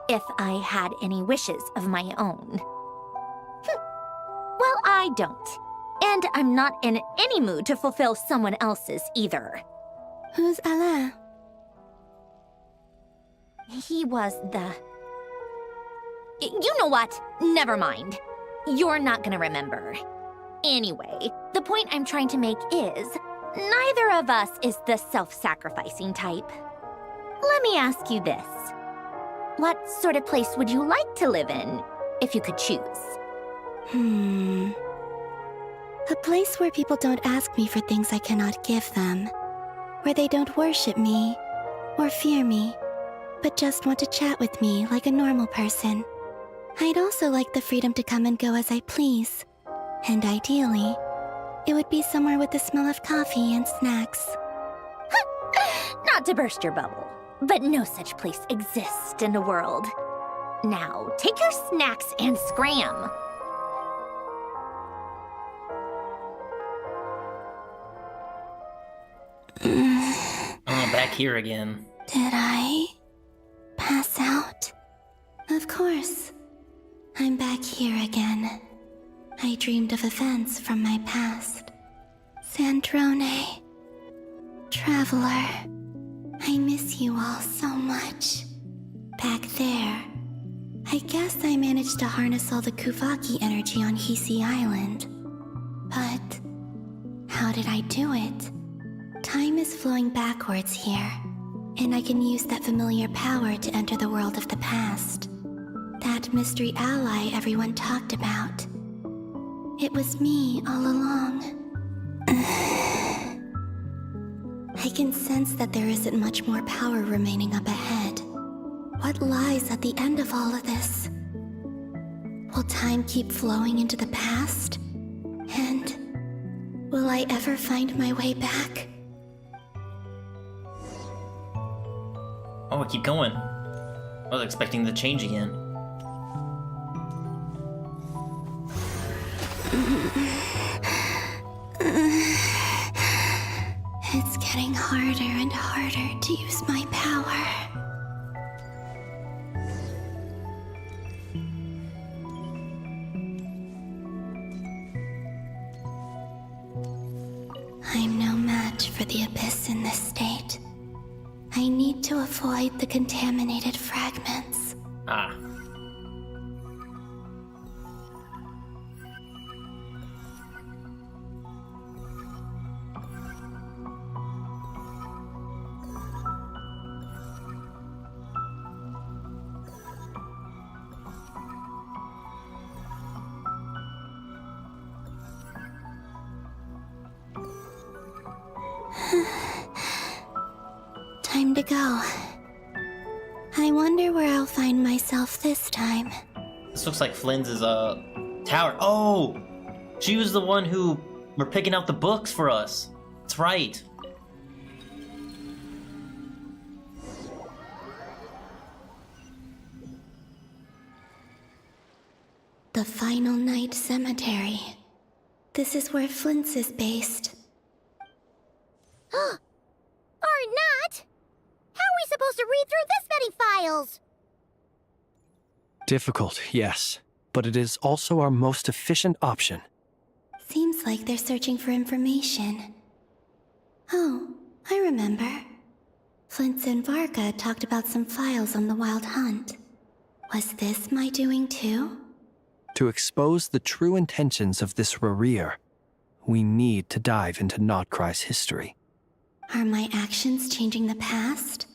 If I had any wishes of my own. Well, I don't. And I'm not in any mood to fulfill someone else's either. Who's Alain? He was the... You know what? Never mind. You're not gonna remember. Anyway, the point I'm trying to make is, neither of us is the self-sacrificing type. Let me ask you this. What sort of place would you like to live in, if you could choose? A place where people don't ask me for things I cannot give them. Where they don't worship me, or fear me, but just want to chat with me like a normal person. I'd also like the freedom to come and go as I please. And ideally, it would be somewhere with the smell of coffee and snacks. Not to burst your bubble, but no such place exists in the world. Now, take your snacks and scram. Oh, back here again. Did I pass out? Of course. I'm back here again. I dreamed of events from my past. Sandrone. Traveler. I miss you all so much. Back there. I guess I managed to harness all the Kuvaki energy on Hisi Island. But how did I do it? Time is flowing backwards here. And I can use that familiar power to enter the world of the past. That mystery ally everyone talked about. It was me all along. I can sense that there isn't much more power remaining up ahead. What lies at the end of all of this? Will time keep flowing into the past? And will I ever find my way back? Oh, keep going. I was expecting the change again. It's getting harder and harder to use my power. I'm no match for the Abyss in this state. I need to avoid the contaminated fragments. Ah. Time to go. I wonder where I'll find myself this time. This looks like Flynn's tower. Oh! She was the one who were picking out the books for us. That's right. The Final Night Cemetery. This is where Flint's is based. Or not! How are we supposed to read through this many files? Difficult, yes, but it is also our most efficient option. Seems like they're searching for information. Oh, I remember. Flint and Varka talked about some files on the Wild Hunt. Was this my doing too? To expose the true intentions of this Rerir, we need to dive into Nod-Krai's history. Are my actions changing the past?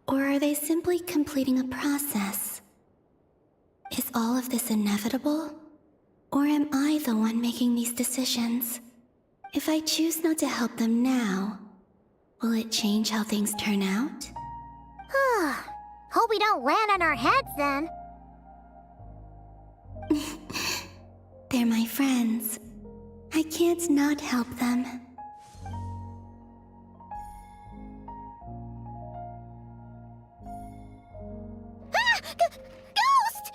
Or are they simply completing a process? Is all of this inevitable? Or am I the one making these decisions? If I choose not to help them now, will it change how things turn out? Hope we don't land on our heads then. They're my friends. I can't not help them. Ghost!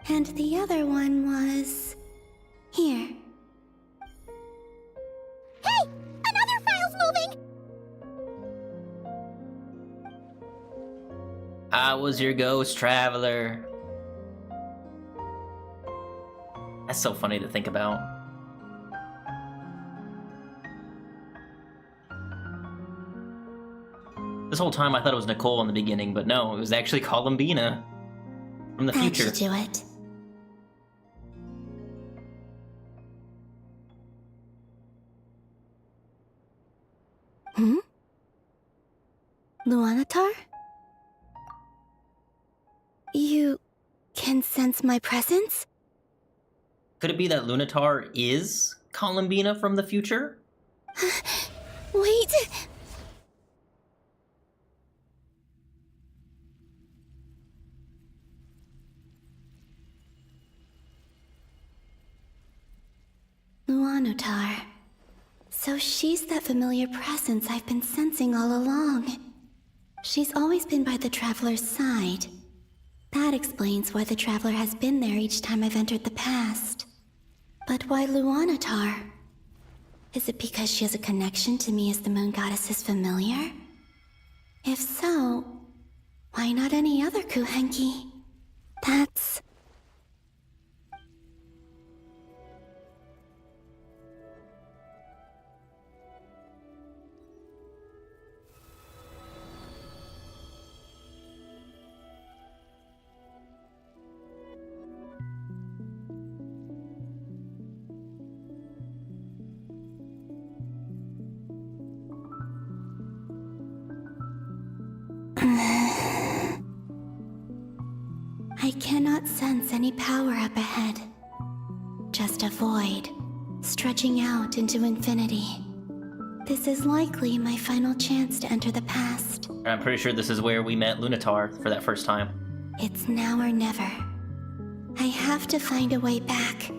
And the other one was... here. Hey! Another file's moving! I was your ghost traveler. That's so funny to think about. This whole time I thought it was Nicole in the beginning, but no, it was actually Columbina from the future. That should do it. Luanatar? You can sense my presence? Could it be that Lunatar is Columbina from the future? Wait! Luanatar. So she's that familiar presence I've been sensing all along. She's always been by the Traveler's side. That explains why the Traveler has been there each time I've entered the past. But why Luanatar? Is it because she has a connection to me as the Moon Goddess's familiar? If so, why not any other Kuhenki? That's... not sense any power up ahead. Just a void, stretching out into infinity. This is likely my final chance to enter the past. I'm pretty sure this is where we met Lunatar for that first time. It's now or never. I have to find a way back.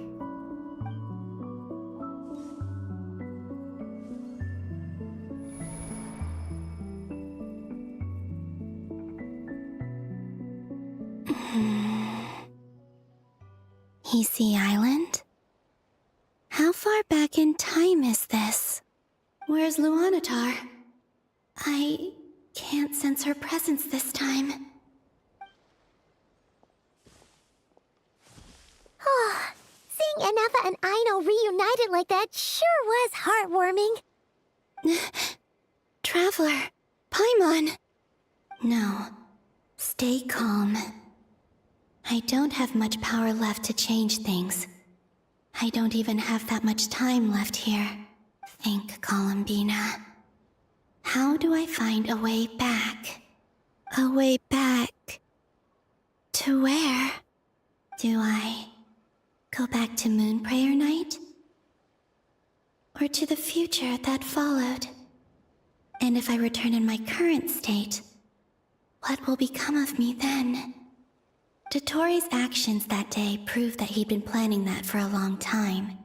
Easy Island? How far back in time is this? Where's Luanatar? I can't sense her presence this time. Oh, seeing Anafa and Aino reunited like that sure was heartwarming. Traveler, Paimon. No, stay calm. I don't have much power left to change things. I don't even have that much time left here. Think, Columbina. How do I find a way back? A way back? To where? Do I go back to Moon Prayer Night? Or to the future that followed? And if I return in my current state, what will become of me then? Dottoro's actions that day proved that he'd been planning that for a long time.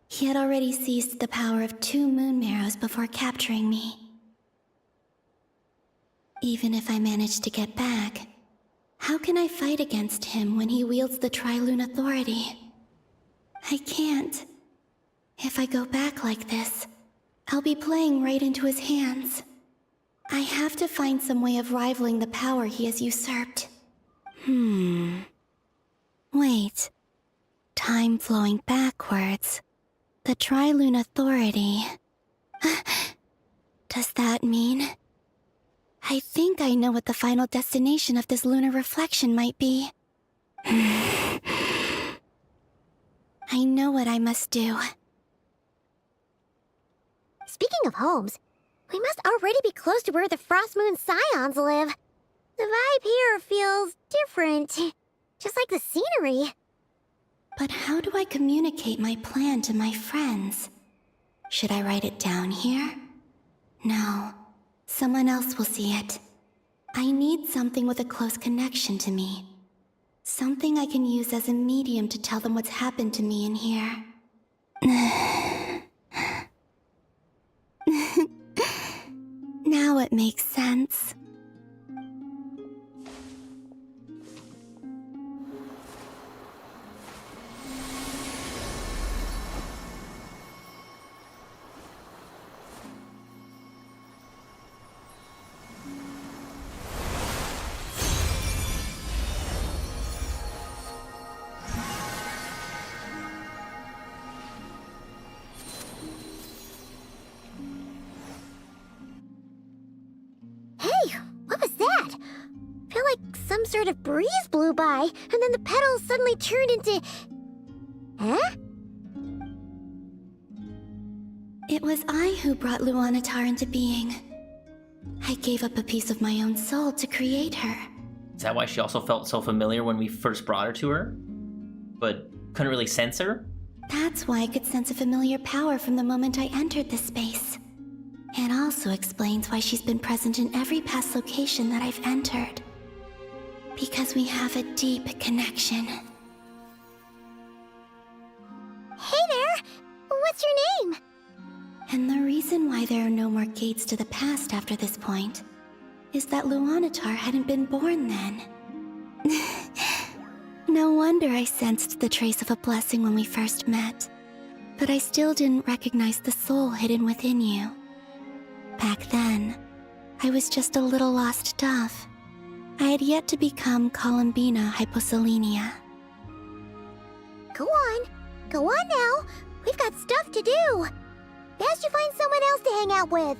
He had already seized the power of 2 moon marrows before capturing me. Even if I managed to get back, how can I fight against him when he wields the Tri-Lune Authority? I can't. If I go back like this, I'll be playing right into his hands. I have to find some way of rivaling the power he has usurped. Wait. Time flowing backwards. The Tri-Lune Authority. Does that mean? I think I know what the final destination of this lunar reflection might be. I know what I must do. Speaking of homes, we must already be close to where the Frost Moon Scions live. The vibe here feels different, just like the scenery. But how do I communicate my plan to my friends? Should I write it down here? No, someone else will see it. I need something with a close connection to me. Something I can use as a medium to tell them what's happened to me in here. Now it makes sense. Some sort of breeze blew by, and then the petals suddenly turned into... Huh? It was I who brought Luanatar into being. I gave up a piece of my own soul to create her. Is that why she also felt so familiar when we first brought her to her? But couldn't really sense her? That's why I could sense a familiar power from the moment I entered this space. It also explains why she's been present in every past location that I've entered. Because we have a deep connection. Hey there! What's your name? And the reason why there are no more gates to the past after this point is that Luanatar hadn't been born then. No wonder I sensed the trace of a blessing when we first met. But I still didn't recognize the soul hidden within you. Back then, I was just a little lost dove. I had yet to become Columbina Hyposelenia. Go on now. We've got stuff to do. Best you find someone else to hang out with.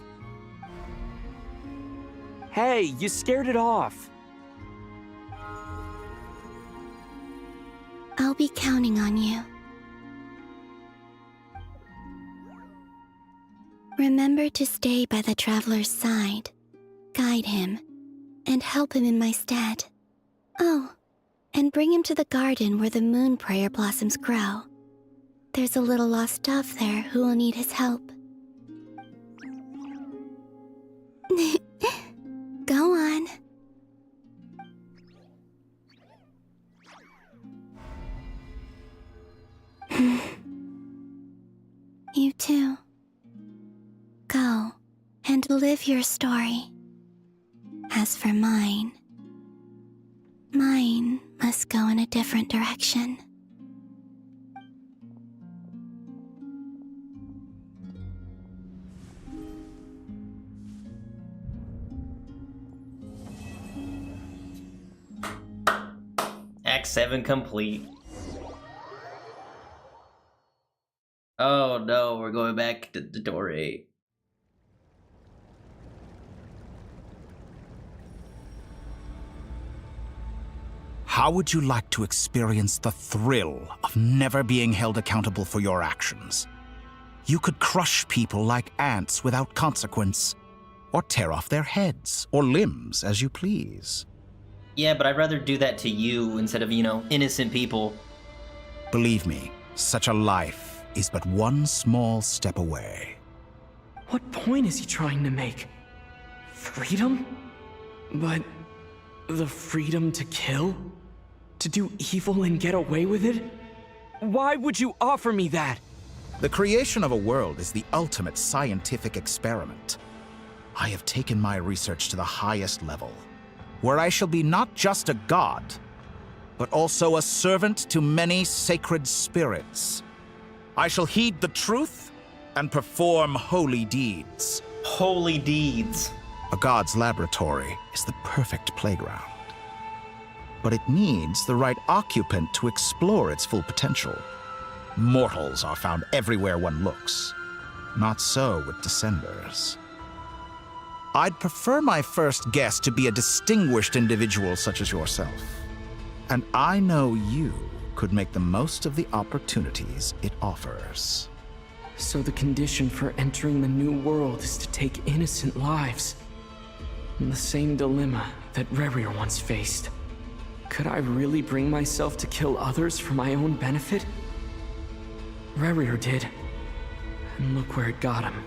Hey, you scared it off. I'll be counting on you. Remember to stay by the traveler's side, guide him, and help him in my stead. Oh, and bring him to the garden where the moon prayer blossoms grow. There's a little lost dove there who will need his help. Go on. You too. Go and live your story. As for mine must go in a different direction. Act 7 complete. Oh no, we're going back to Dottore. How would you like to experience the thrill of never being held accountable for your actions? You could crush people like ants without consequence, or tear off their heads or limbs as you please. Yeah, but I'd rather do that to you instead of, innocent people. Believe me, such a life is but one small step away. What point is he trying to make? Freedom? But the freedom to kill? To do evil and get away with it? Why would you offer me that? The creation of a world is the ultimate scientific experiment. I have taken my research to the highest level, where I shall be not just a god, but also a servant to many sacred spirits. I shall heed the truth and perform holy deeds. Holy deeds. A god's laboratory is the perfect playground. But it needs the right occupant to explore its full potential. Mortals are found everywhere one looks. Not so with Descenders. I'd prefer my first guest to be a distinguished individual such as yourself. And I know you could make the most of the opportunities it offers. So the condition for entering the new world is to take innocent lives. The same dilemma that Rerir once faced. Could I really bring myself to kill others for my own benefit? Rerir did. And look where it got him.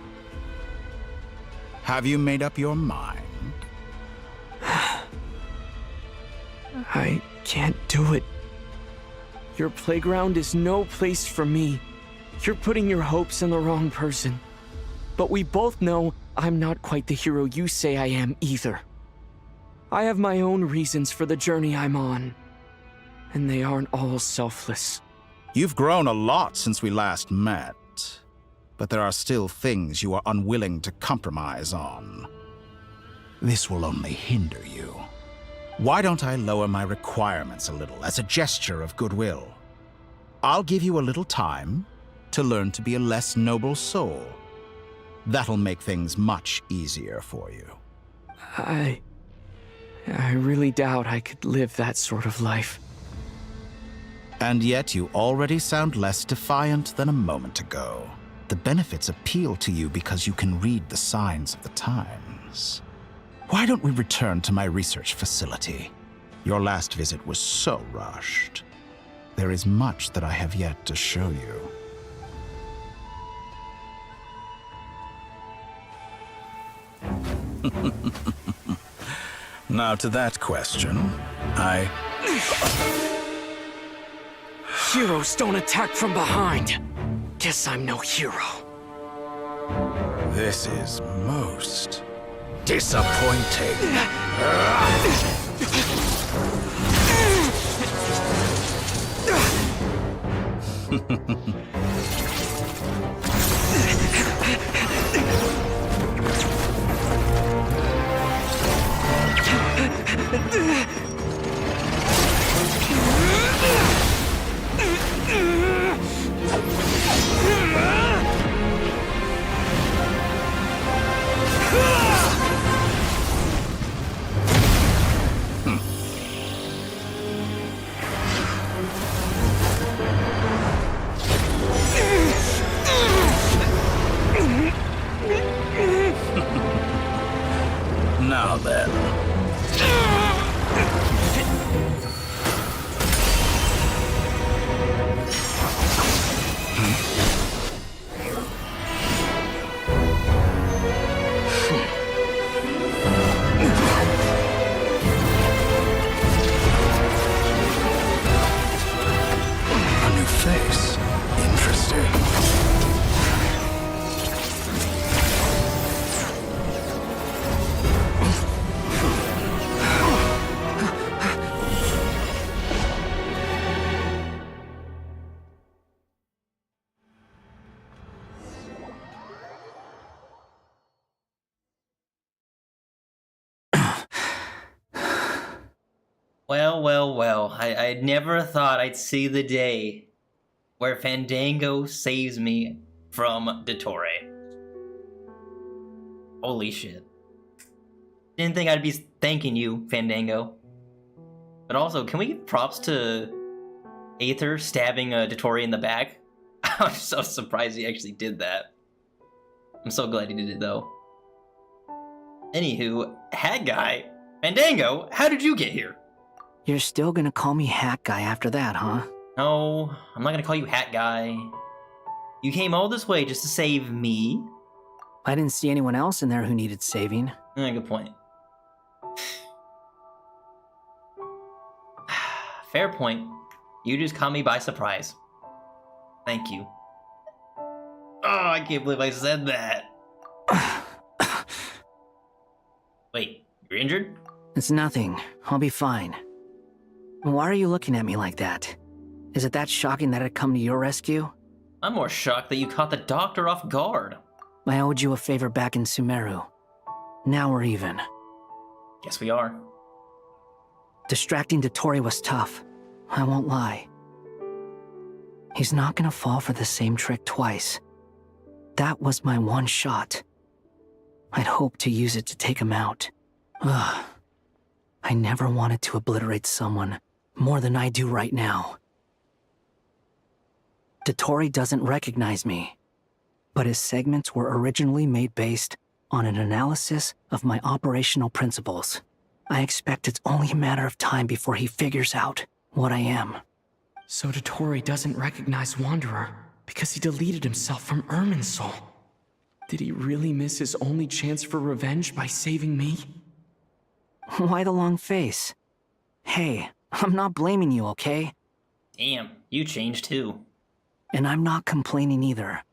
Have you made up your mind? I can't do it. Your playground is no place for me. You're putting your hopes in the wrong person. But we both know I'm not quite the hero you say I am either. I have my own reasons for the journey I'm on. And they aren't all selfless. You've grown a lot since we last met. But there are still things you are unwilling to compromise on. This will only hinder you. Why don't I lower my requirements a little as a gesture of goodwill? I'll give you a little time to learn to be a less noble soul. That'll make things much easier for you. I really doubt I could live that sort of life. And yet you already sound less defiant than a moment ago. The benefits appeal to you because you can read the signs of the times. Why don't we return to my research facility? Your last visit was so rushed. There is much that I have yet to show you. Now to that question, Heroes don't attack from behind. Guess I'm no hero. This is most disappointing. Well, well, well. I never thought I'd see the day where Fandango saves me from Dottore. Holy shit. Didn't think I'd be thanking you, Fandango. But also, can we give props to Aether stabbing Dottore in the back? I'm so surprised he actually did that. I'm so glad he did it, though. Anywho, Hat Guy, Fandango, how did you get here? You're still gonna call me Hat Guy after that, huh? No, I'm not gonna call you Hat Guy. You came all this way just to save me? I didn't see anyone else in there who needed saving. Good point. Fair point. You just caught me by surprise. Thank you. Oh, I can't believe I said that. Wait, you're injured? It's nothing. I'll be fine. Why are you looking at me like that? Is it that shocking that I'd come to your rescue? I'm more shocked that you caught the doctor off guard. I owed you a favor back in Sumeru. Now we're even. Guess we are. Distracting Dottore was tough. I won't lie. He's not gonna fall for the same trick twice. That was my one shot. I'd hoped to use it to take him out. Ugh. I never wanted to obliterate someone more than I do right now. Dottore doesn't recognize me, but his segments were originally made based on an analysis of my operational principles. I expect it's only a matter of time before he figures out what I am. So Dottore doesn't recognize Wanderer because he deleted himself from Irminsul. Did he really miss his only chance for revenge by saving me? Why the long face? Hey, I'm not blaming you, okay? Damn, you changed too. And I'm not complaining either.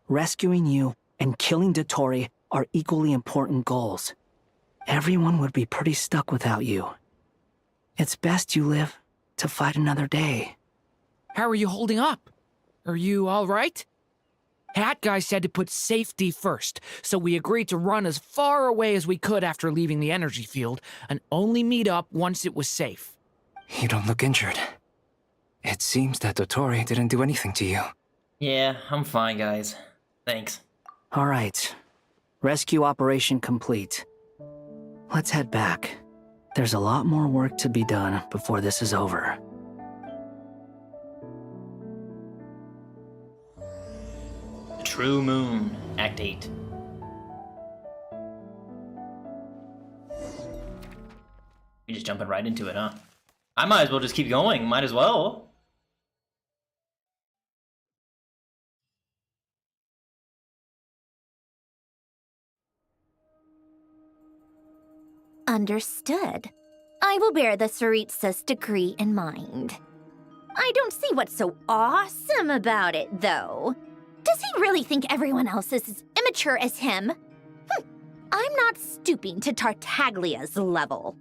Rescuing you and killing Dottore are equally important goals. Everyone would be pretty stuck without you. It's best you live to fight another day. How are you holding up? Are you all right? Hat Guy said to put safety first, so we agreed to run as far away as we could after leaving the energy field, and only meet up once it was safe. You don't look injured. It seems that Dottore didn't do anything to you. Yeah, I'm fine, guys. Thanks. All right. Rescue operation complete. Let's head back. There's a lot more work to be done before this is over. The True Moon, Act 8. You're just jumping right into it, huh? I might as well just keep going. Might as well. Understood. I will bear the Tsaritsa's decree in mind. I don't see what's so awesome about it, though. Does he really think everyone else is as immature as him? I'm not stooping to Tartaglia's level.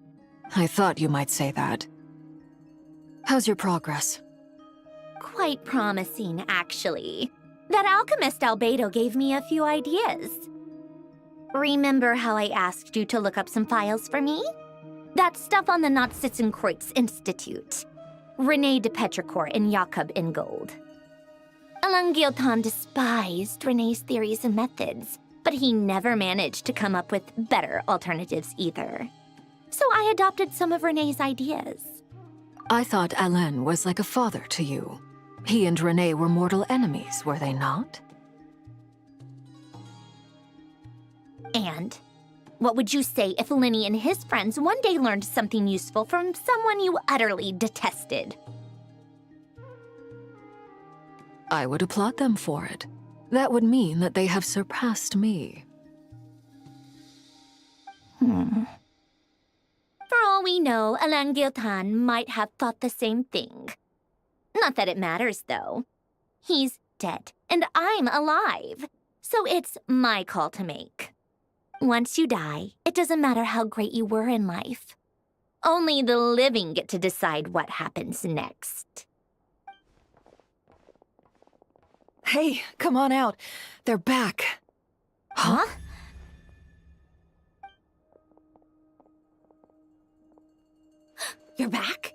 I thought you might say that. How's your progress? Quite promising, actually. That alchemist Albedo gave me a few ideas. Remember how I asked you to look up some files for me? That stuff on the Nazi-Kreuz Institute. René de Petrichor and Jakob Ingold. Alain Guillotin despised René's theories and methods, but he never managed to come up with better alternatives either. So I adopted some of René's ideas. I thought Alain was like a father to you. He and René were mortal enemies, were they not? And what would you say if Linny and his friends one day learned something useful from someone you utterly detested? I would applaud them for it. That would mean that they have surpassed me. For all we know, Alain Guillotin might have thought the same thing. Not that it matters, though. He's dead, and I'm alive. So it's my call to make. Once you die, it doesn't matter how great you were in life. Only the living get to decide what happens next. Hey, come on out. They're back. Huh? You're back?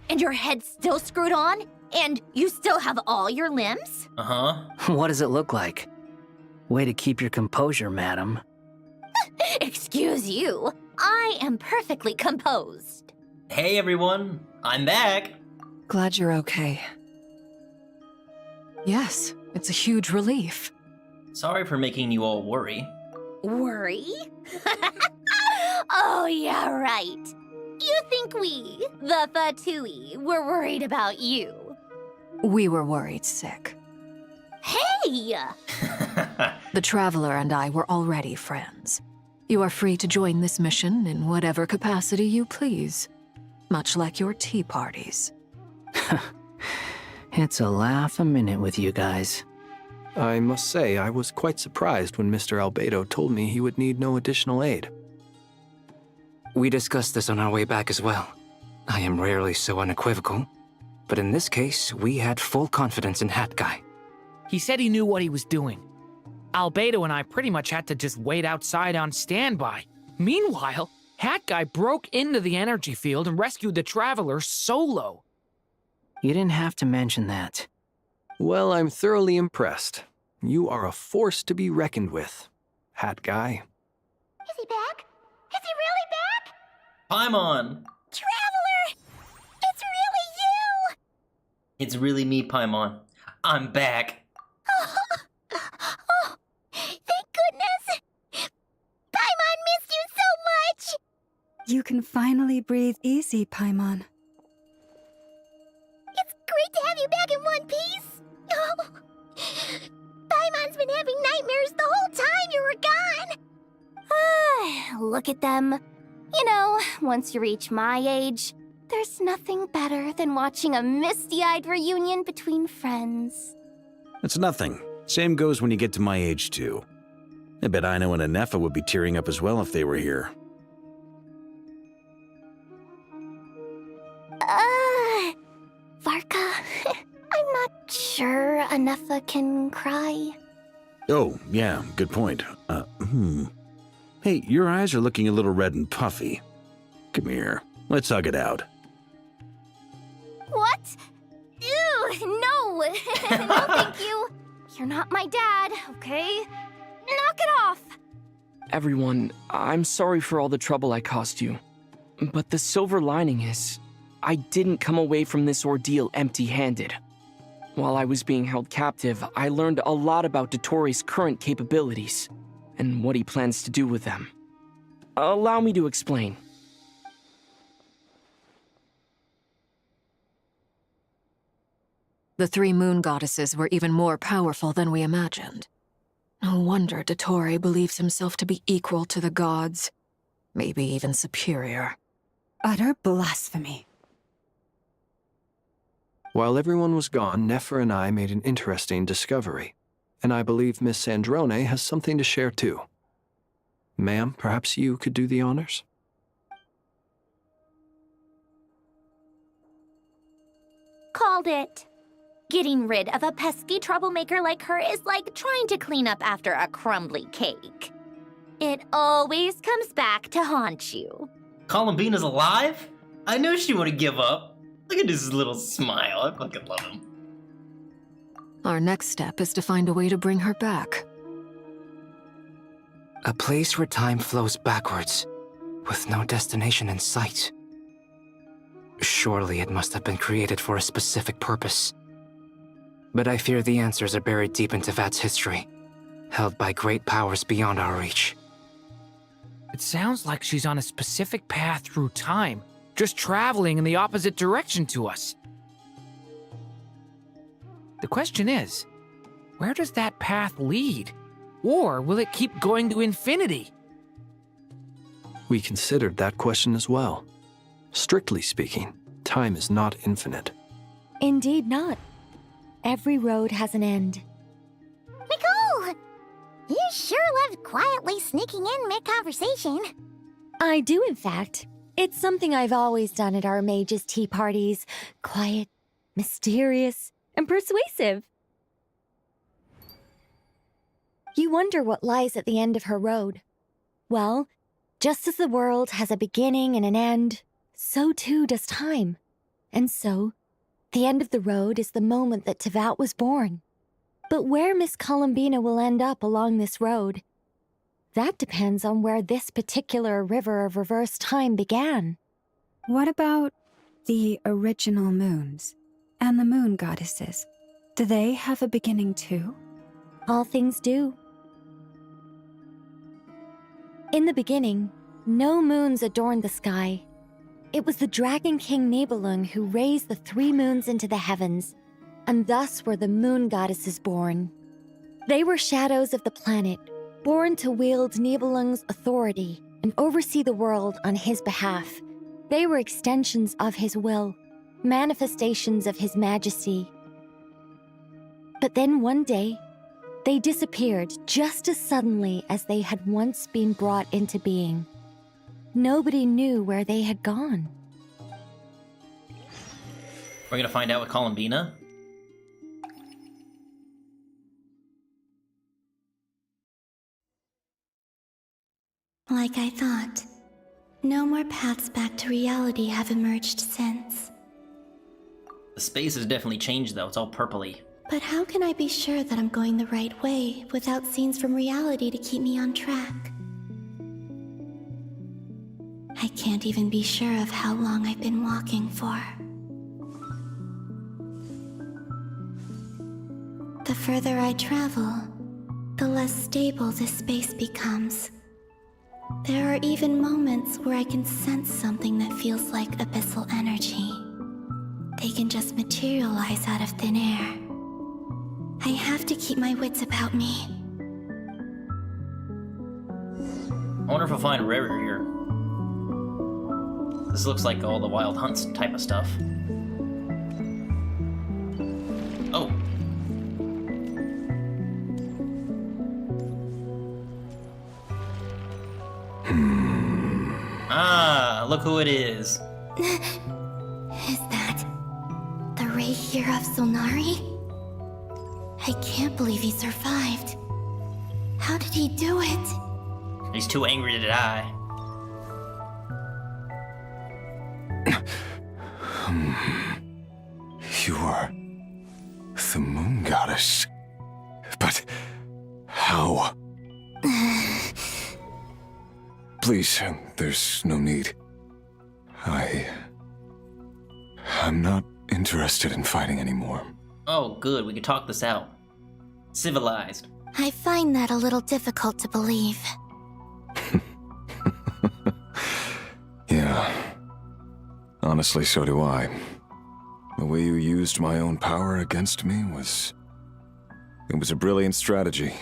And your head's still screwed on? And you still have all your limbs? Uh-huh. What does it look like? Way to keep your composure, madam. Excuse you. I am perfectly composed. Hey everyone, I'm back. Glad you're okay. Yes, it's a huge relief. Sorry for making you all worry. Worry? Oh, yeah, right. You think we, the Fatui, were worried about you? We were worried sick. Hey! The Traveler and I were already friends. You are free to join this mission in whatever capacity you please. Much like your tea parties. It's a laugh a minute with you guys. I must say, I was quite surprised when Mr. Albedo told me he would need no additional aid. We discussed this on our way back as well. I am rarely so unequivocal, but in this case, we had full confidence in Hat Guy. He said he knew what he was doing. Albedo and I pretty much had to just wait outside on standby. Meanwhile, Hat Guy broke into the energy field and rescued the Traveler solo. You didn't have to mention that. Well, I'm thoroughly impressed. You are a force to be reckoned with, Hat Guy. Is he back? Is he really back? Paimon! Traveler! It's really you! It's really me, Paimon. I'm back. Oh, thank goodness! Paimon missed you so much! You can finally breathe easy, Paimon. It's great to have you back in one piece! Oh, Paimon's been having nightmares the whole time you were gone! Look at them. You know, once you reach my age, there's nothing better than watching a misty-eyed reunion between friends. It's nothing. Same goes when you get to my age, too. I bet Ino and Anefa would be tearing up as well if they were here. Varka, I'm not sure Anefa can cry. Oh, yeah, good point. Hey, your eyes are looking a little red and puffy. Come here, let's hug it out. What? Ew, no! No, thank you. You're not my dad, okay? Knock it off! Everyone, I'm sorry for all the trouble I caused you. But the silver lining is, I didn't come away from this ordeal empty-handed. While I was being held captive, I learned a lot about Dottoro's current capabilities, and what he plans to do with them. Allow me to explain. The three moon goddesses were even more powerful than we imagined. No wonder Dottore believes himself to be equal to the gods, maybe even superior. Utter blasphemy. While everyone was gone, Nefer and I made an interesting discovery, and I believe Miss Sandrone has something to share too. Ma'am, perhaps you could do the honors? Called it. Getting rid of a pesky troublemaker like her is like trying to clean up after a crumbly cake. It always comes back to haunt you. Columbina's alive? I knew she wouldn't give up. Look at his little smile. I fucking love him. Our next step is to find a way to bring her back. A place where time flows backwards, with no destination in sight. Surely it must have been created for a specific purpose. But I fear the answers are buried deep in Tevat's history, held by great powers beyond our reach. It sounds like she's on a specific path through time, just traveling in the opposite direction to us. The question is, where does that path lead? Or will it keep going to infinity? We considered that question as well. Strictly speaking, time is not infinite. Indeed not. Every road has an end. Nicole! You sure loved quietly sneaking in mid-conversation. I do, in fact. It's something I've always done at our mages' tea parties. Quiet, mysterious, and persuasive. You wonder what lies at the end of her road. Well, just as the world has a beginning and an end, so too does time. And so, the end of the road is the moment that Tevat was born. But where Miss Columbina will end up along this road, that depends on where this particular river of reverse time began. What about the original moons and the moon goddesses? Do they have a beginning too? All things do. In the beginning, no moons adorned the sky. It was the Dragon King Nibelung who raised the 3 moons into the heavens, and thus were the moon goddesses born. They were shadows of the planet, born to wield Nibelung's authority and oversee the world on his behalf. They were extensions of his will, manifestations of his majesty. But then one day, they disappeared just as suddenly as they had once been brought into being. Nobody knew where they had gone. We're gonna find out with Columbina. Like I thought, no more paths back to reality have emerged since. The space has definitely changed though, it's all purpley. But how can I be sure that I'm going the right way without scenes from reality to keep me on track? I can't even be sure of how long I've been walking for. The further I travel, the less stable this space becomes. There are even moments where I can sense something that feels like abyssal energy. They can just materialize out of thin air. I have to keep my wits about me. I wonder if we'll find Rare here. This looks like all the Wild Hunts type of stuff. Oh. Ah, look who it is. Is that the Rayhir of Solnari? I can't believe he survived. How did he do it? He's too angry to die. You are the moon goddess. But how? Please, there's no need. I'm not interested in fighting anymore. Oh, good, we can talk this out. Civilized. I find that a little difficult to believe. Yeah. Honestly, so do I. The way you used my own power against me was a brilliant strategy.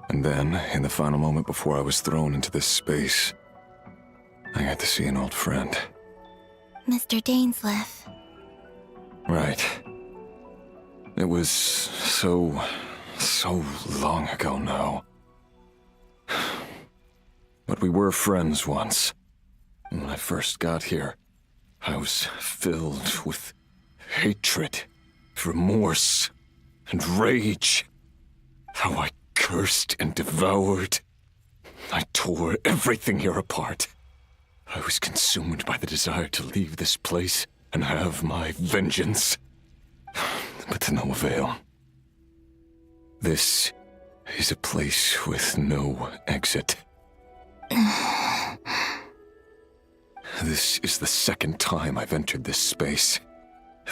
And then, in the final moment before I was thrown into this space, I got to see an old friend. Mr. Dainsleif. Right. It was so long ago now. But we were friends once. When I first got here, I was filled with hatred, remorse, and rage. How I cursed and devoured. I tore everything here apart. I was consumed by the desire to leave this place and have my vengeance. But to no avail. This is a place with no exit. This is the second time I've entered this space.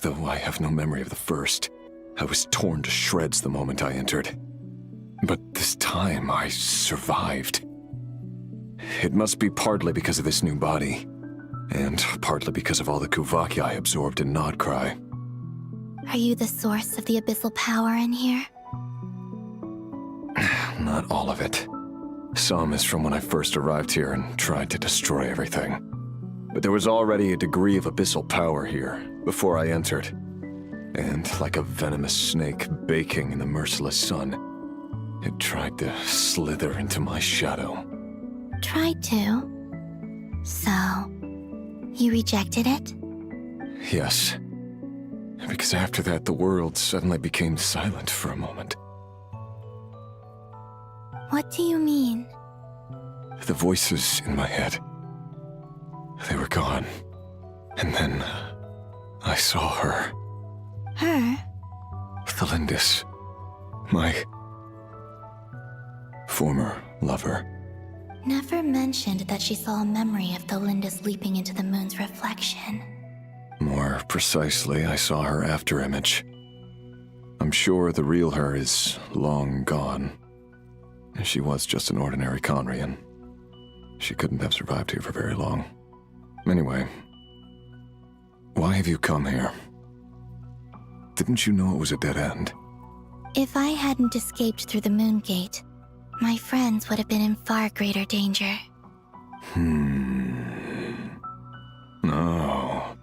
Though I have no memory of the first. I was torn to shreds the moment I entered. But this time I survived. It must be partly because of this new body, and partly because of all the Kuvaki I absorbed in Nod-Krai. Are you the source of the abyssal power in here? Not all of it. Some is from when I first arrived here and tried to destroy everything. But there was already a degree of abyssal power here before I entered. And like a venomous snake baking in the merciless sun, it tried to slither into my shadow. Tried to? So, you rejected it? Yes. Because after that, the world suddenly became silent for a moment. What do you mean? The voices in my head, they were gone. And then I saw her. Her? Thelindis. My former lover. Never mentioned that she saw a memory of Thelindis leaping into the moon's reflection. More precisely, I saw her afterimage. I'm sure the real her is long gone. She was just an ordinary Conrian. She couldn't have survived here for very long. Anyway, why have you come here? Didn't you know it was a dead end? If I hadn't escaped through the moon gate, my friends would have been in far greater danger. Oh,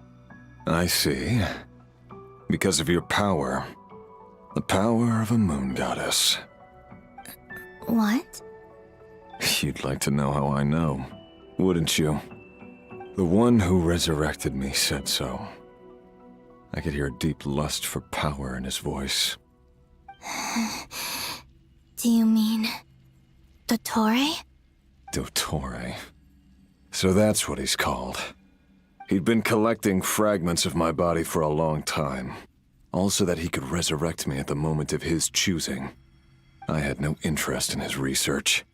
I see. Because of your power. The power of a moon goddess. What? You'd like to know how I know, wouldn't you? The one who resurrected me said so. I could hear a deep lust for power in his voice. Do you mean... Dottore? Dottore. So that's what he's called. He'd been collecting fragments of my body for a long time. All so that he could resurrect me at the moment of his choosing. I had no interest in his research.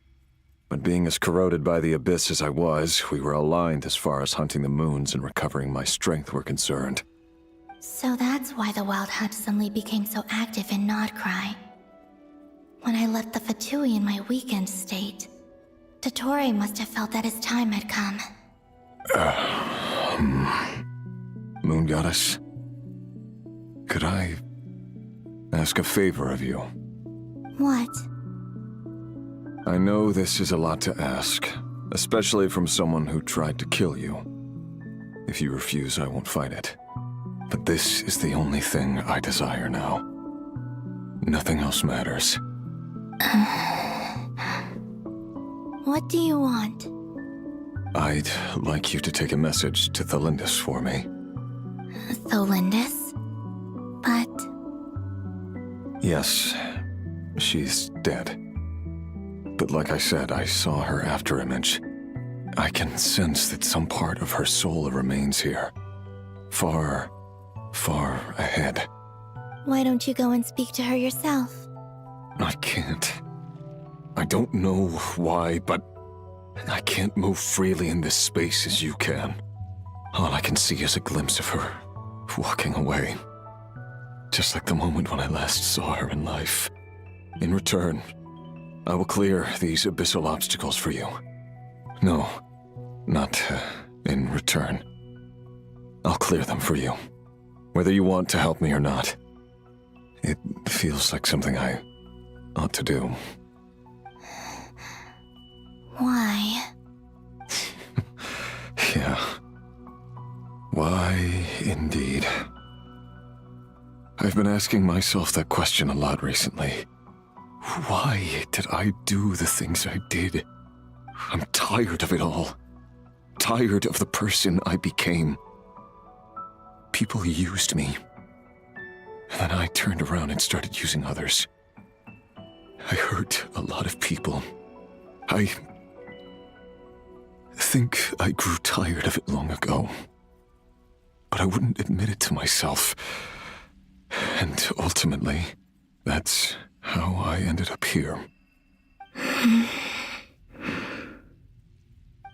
But being as corroded by the abyss as I was, we were aligned as far as hunting the moons and recovering my strength were concerned. So that's why the Wild Hunt suddenly became so active in Nod-Krai. When I left the Fatui in my weakened state, Dottore must have felt that his time had come. Moon Goddess? Could I ask a favor of you? What? I know this is a lot to ask, especially from someone who tried to kill you. If you refuse, I won't fight it. But this is the only thing I desire now. Nothing else matters. What do you want? I'd like you to take a message to Thelindis for me. Thelindis? But... Yes, she's dead. But like I said, I saw her afterimage. I can sense that some part of her soul remains here. Far, far ahead. Why don't you go and speak to her yourself? I can't. I don't know why, but I can't move freely in this space as you can. All I can see is a glimpse of her walking away. Just like the moment when I last saw her in life. In return, I will clear these abyssal obstacles for you. No, not in return. I'll clear them for you, whether you want to help me or not. It feels like something I ought to do. Why? Yeah. Why, indeed. I've been asking myself that question a lot recently. Why did I do the things I did? I'm tired of it all. Tired of the person I became. People used me. And then I turned around and started using others. I hurt a lot of people. I think I grew tired of it long ago. But I wouldn't admit it to myself. And ultimately, that's how I ended up here.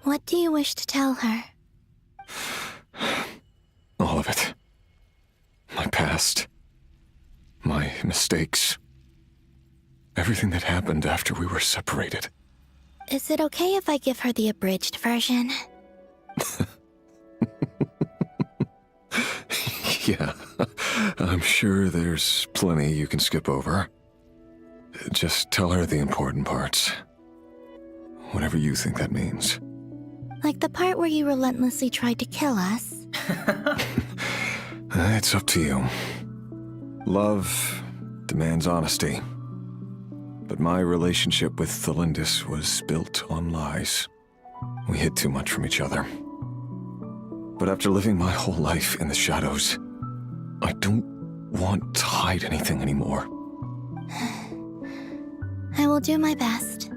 What do you wish to tell her? All of it. My past. My mistakes. Everything that happened after we were separated. Is it okay if I give her the abridged version? Yeah, I'm sure there's plenty you can skip over. Just tell her the important parts. Whatever you think that means. Like the part where you relentlessly tried to kill us? It's up to you. Love demands honesty. But my relationship with Thelindis was built on lies. We hid too much from each other. But after living my whole life in the shadows, I don't want to hide anything anymore. I will do my best.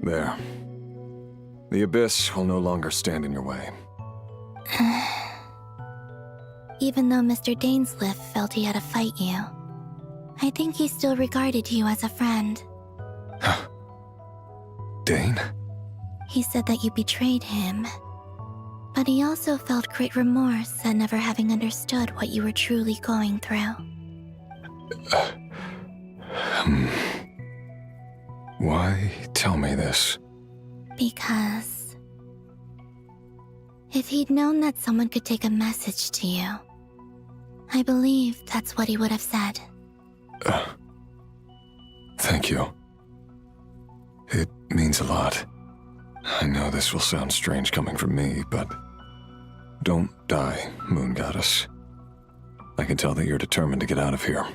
There. The Abyss will no longer stand in your way. Even though Mr. Dainsleif felt he had to fight you, I think he still regarded you as a friend. Dane? He said that you betrayed him, but he also felt great remorse at never having understood what you were truly going through. Why tell me this? Because if he'd known that someone could take a message to you, I believe that's what he would have said. Thank you. It means a lot. I know this will sound strange coming from me, but don't die, Moon Goddess. I can tell that you're determined to get out of here.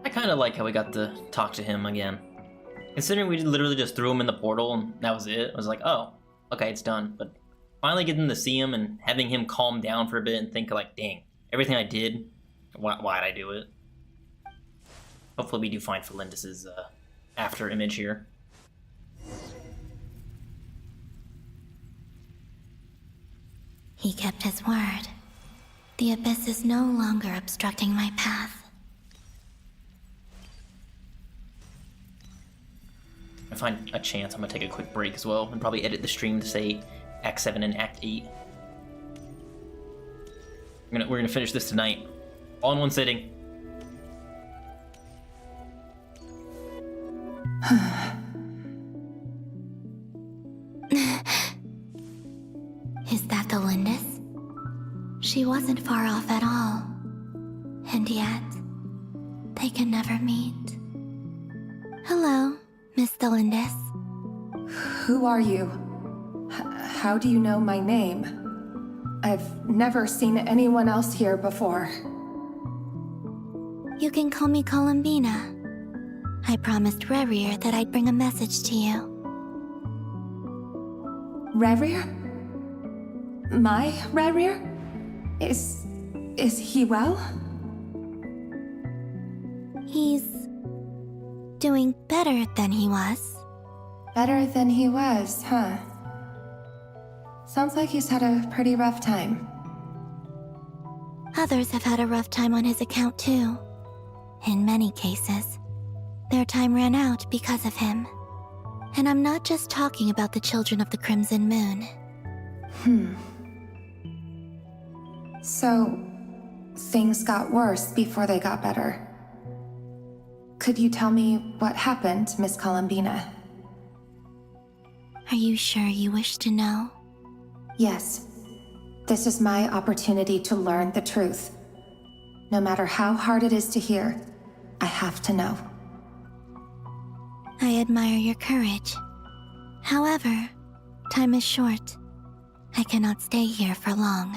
I kind of like how we got to talk to him again. Considering we literally just threw him in the portal and that was it, I was like, oh, okay, it's done. But finally getting to see him and having him calm down for a bit and think like, dang, everything I did, why'd I do it? Hopefully we do find Felindus's after image here. He kept his word. The Abyss is no longer obstructing my path. If I find a chance, I'm gonna take a quick break as well and probably edit the stream to say Act 7 and Act 8. We're gonna finish this tonight, all in one sitting. Is that the Lindis? She wasn't far off at all. And yet, they can never meet. Hello, Miss Thelindis. Who are you? How do you know my name? I've never seen anyone else here before. You can call me Columbina. I promised Rerir that I'd bring a message to you. Rerir? My Rerir? Is he well? He's doing better than he was. Better than he was, huh? Sounds like he's had a pretty rough time. Others have had a rough time on his account too. In many cases, their time ran out because of him. And I'm not just talking about the children of the Crimson Moon. So, things got worse before they got better. Could you tell me what happened, Miss Columbina? Are you sure you wish to know? Yes. This is my opportunity to learn the truth. No matter how hard it is to hear, I have to know. I admire your courage. However, time is short. I cannot stay here for long.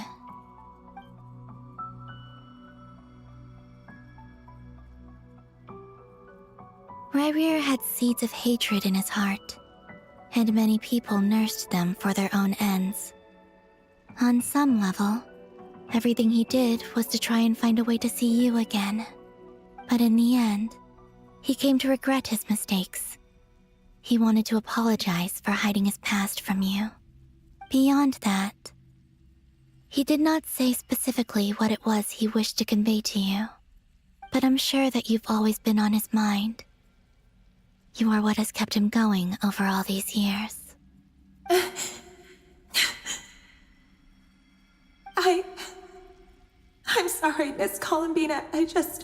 Rerir had seeds of hatred in his heart, and many people nursed them for their own ends. On some level, everything he did was to try and find a way to see you again. But in the end, he came to regret his mistakes. He wanted to apologize for hiding his past from you. Beyond that, he did not say specifically what it was he wished to convey to you, but I'm sure that you've always been on his mind. You are what has kept him going over all these years. I'm sorry, Miss Columbina. This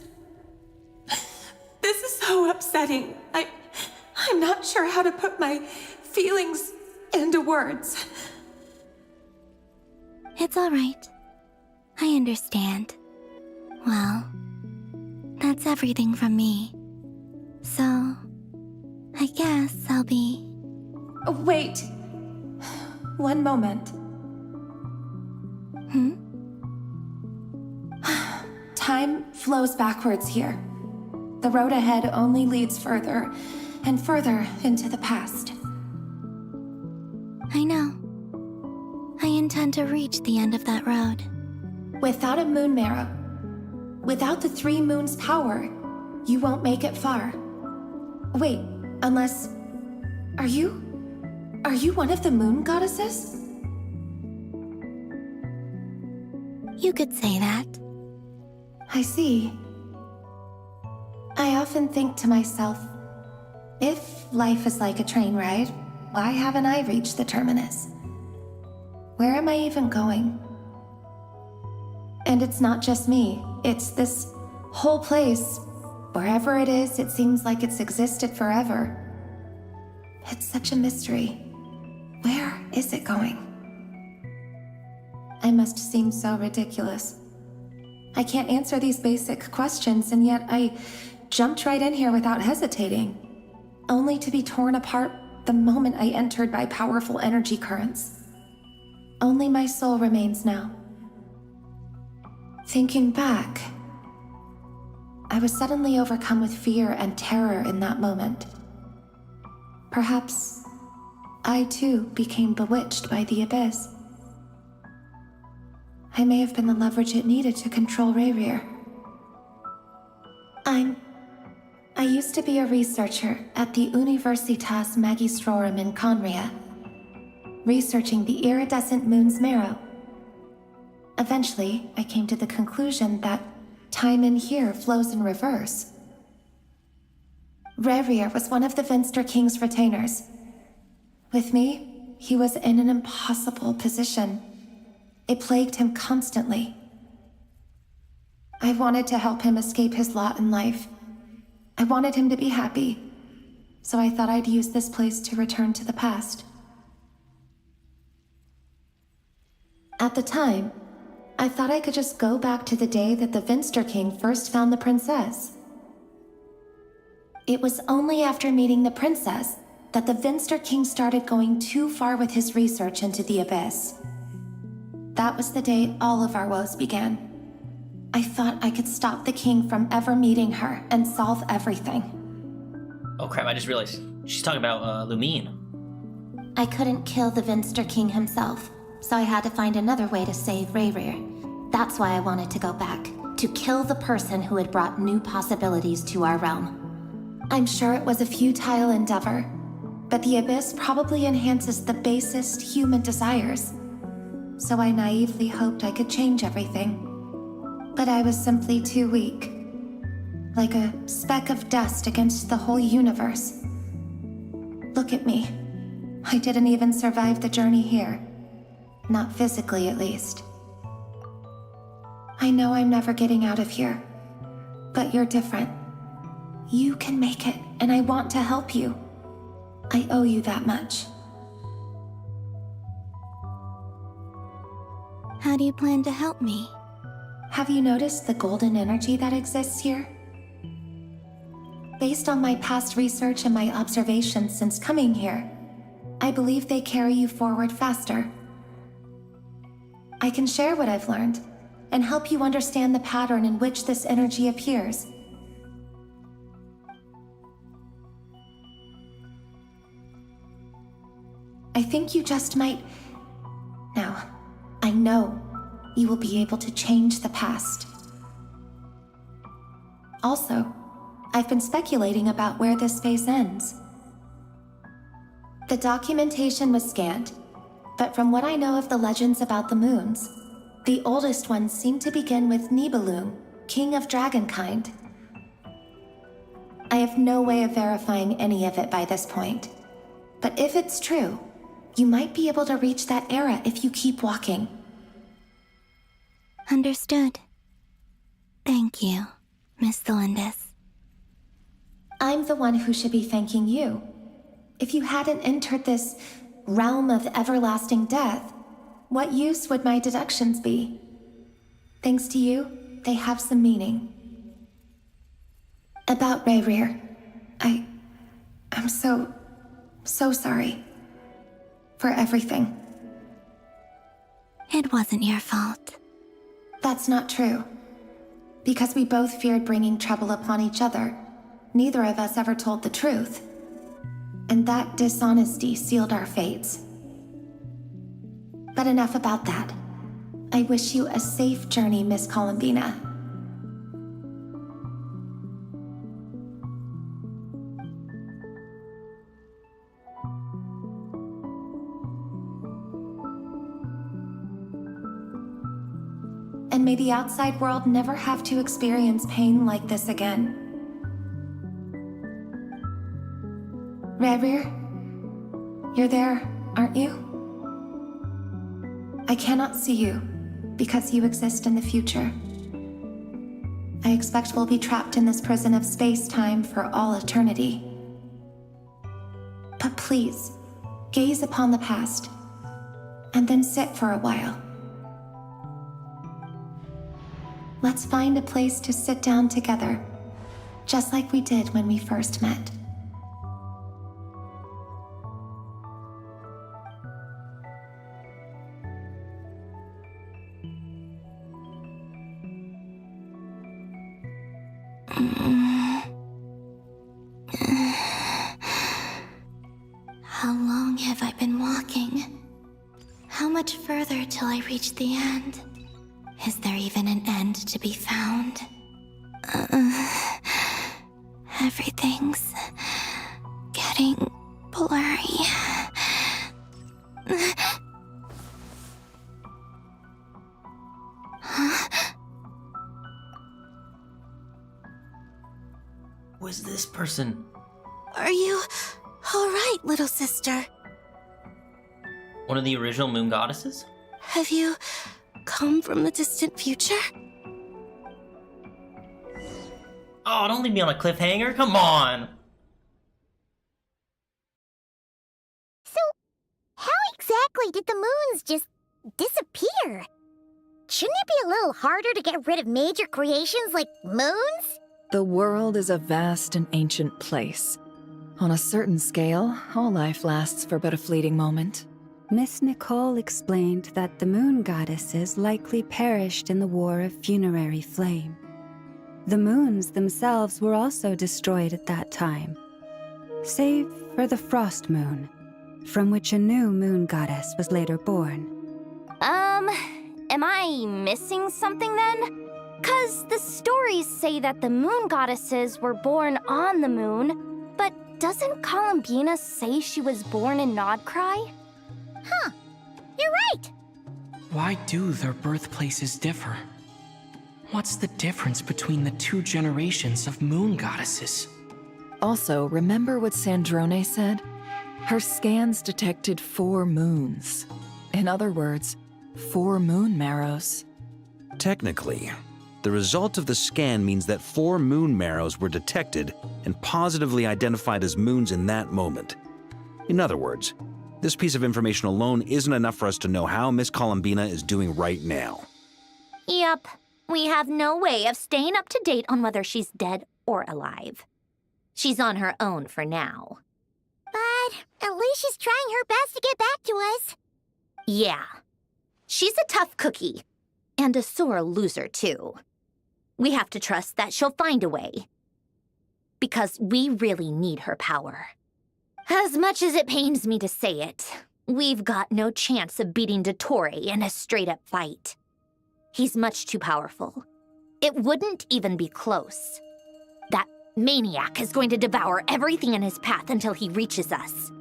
is so upsetting. I'm not sure how to put my feelings into words. It's all right. I understand. Well, that's everything from me. So, I guess I'll be... Wait. One moment. Time flows backwards here. The road ahead only leads further and further into the past. intend to reach the end of that road? Without a moon marrow, without the 3 moons' power, you won't make it far. Wait, unless... Are you one of the moon goddesses? You could say that. I see. I often think to myself, if life is like a train ride, why haven't I reached the terminus? Where am I even going? And it's not just me, it's this whole place. Wherever it is, it seems like it's existed forever. It's such a mystery. Where is it going? I must seem so ridiculous. I can't answer these basic questions, and yet I jumped right in here without hesitating, only to be torn apart the moment I entered by powerful energy currents. Only my soul remains now. Thinking back, I was suddenly overcome with fear and terror in that moment. Perhaps I too became bewitched by the abyss. I may have been the leverage it needed to control Rayrir. I used to be a researcher at the Universitas Magistrorum in Conria, researching the iridescent moon's marrow. Eventually, I came to the conclusion that time in here flows in reverse. Rayrir was one of the Finster King's retainers. With me, he was in an impossible position. It plagued him constantly. I wanted to help him escape his lot in life. I wanted him to be happy, so I thought I'd use this place to return to the past. At the time, I thought I could just go back to the day that the Finster King first found the princess. It was only after meeting the princess that the Finster King started going too far with his research into the abyss. That was the day all of our woes began. I thought I could stop the king from ever meeting her and solve everything. Oh crap, I just realized. She's talking about Lumine. I couldn't kill the Finster King himself, so I had to find another way to save Rayrir. That's why I wanted to go back, to kill the person who had brought new possibilities to our realm. I'm sure it was a futile endeavor, but the abyss probably enhances the basest human desires. So I naively hoped I could change everything. But I was simply too weak. Like a speck of dust against the whole universe. Look at me. I didn't even survive the journey here. Not physically, at least. I know I'm never getting out of here. But you're different. You can make it, and I want to help you. I owe you that much. How do you plan to help me? Have you noticed the golden energy that exists here? Based on my past research and my observations since coming here, I believe they carry you forward faster. I can share what I've learned and help you understand the pattern in which this energy appears. I think you just might... Now, I know you will be able to change the past. Also, I've been speculating about where this space ends. The documentation was scanned, but from what I know of the legends about the moons, the oldest ones seem to begin with Nibelung, king of dragonkind. I have no way of verifying any of it by this point, but if it's true, you might be able to reach that era if you keep walking. Understood. Thank you, Miss Thelindis. I'm the one who should be thanking you. If you hadn't entered this realm of everlasting death, what use would my deductions be? Thanks to you, they have some meaning. About Rayrir, I'm so sorry. For everything. It wasn't your fault. That's not true. Because we both feared bringing trouble upon each other, neither of us ever told the truth. And that dishonesty sealed our fates. But enough about that. I wish you a safe journey, Miss Columbina. And may the outside world never have to experience pain like this again. Rerir, you're there, aren't you? I cannot see you, because you exist in the future. I expect we'll be trapped in this prison of space-time for all eternity. But please, gaze upon the past, and then sit for a while. Let's find a place to sit down together, just like we did when we first met. How long have I been walking? How much further till I reach the end? Is there even an end to be found? Everything's getting blurry. Huh? Was this person? Are you all right, little sister? One of the original moon goddesses? Have you come from the distant future? Oh, don't leave me on a cliffhanger. Come on. So, how exactly did the moons just disappear? Shouldn't it be a little harder to get rid of major creations like moons? The world is a vast and ancient place. On a certain scale, all life lasts for but a fleeting moment. Miss Nicole explained that the moon goddesses likely perished in the War of Funerary Flame. The moons themselves were also destroyed at that time, save for the Frost Moon, from which a new moon goddess was later born. Am I missing something then? 'Cause the stories say that the moon goddesses were born on the moon, but doesn't Columbina say she was born in Nod-Krai? Huh, you're right! Why do their birthplaces differ? What's the difference between the two generations of moon goddesses? Also, remember what Sandrone said? Her scans detected 4 moons. In other words, 4 moon marrows. Technically, the result of the scan means that 4 moon marrows were detected and positively identified as moons in that moment. In other words, this piece of information alone isn't enough for us to know how Miss Columbina is doing right now. Yep, we have no way of staying up to date on whether she's dead or alive. She's on her own for now. But at least she's trying her best to get back to us. Yeah. She's a tough cookie. And a sore loser, too. We have to trust that she'll find a way. Because we really need her power. As much as it pains me to say it, we've got no chance of beating Dottore in a straight-up fight. He's much too powerful. It wouldn't even be close. That maniac is going to devour everything in his path until he reaches us.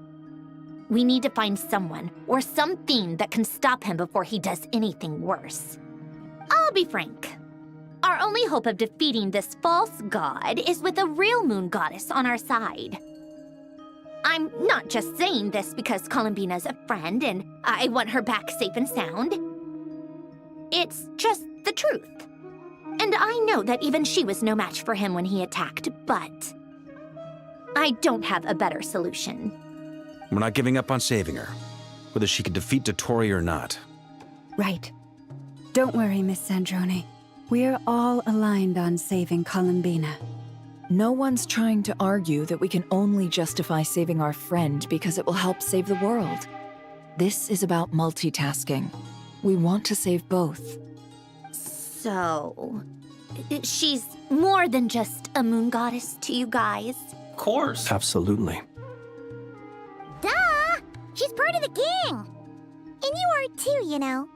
We need to find someone or something that can stop him before he does anything worse. I'll be frank. Our only hope of defeating this false god is with a real moon goddess on our side. I'm not just saying this because Columbina's a friend and I want her back safe and sound. It's just the truth. And I know that even she was no match for him when he attacked, but I don't have a better solution. We're not giving up on saving her, whether she can defeat Dottore or not. Right. Don't worry, Miss Sandrone. We're all aligned on saving Columbina. No one's trying to argue that we can only justify saving our friend because it will help save the world. This is about multitasking. We want to save both. So, she's more than just a moon goddess to you guys? Of course. Absolutely. Duh! She's part of the gang! And you are too, you know.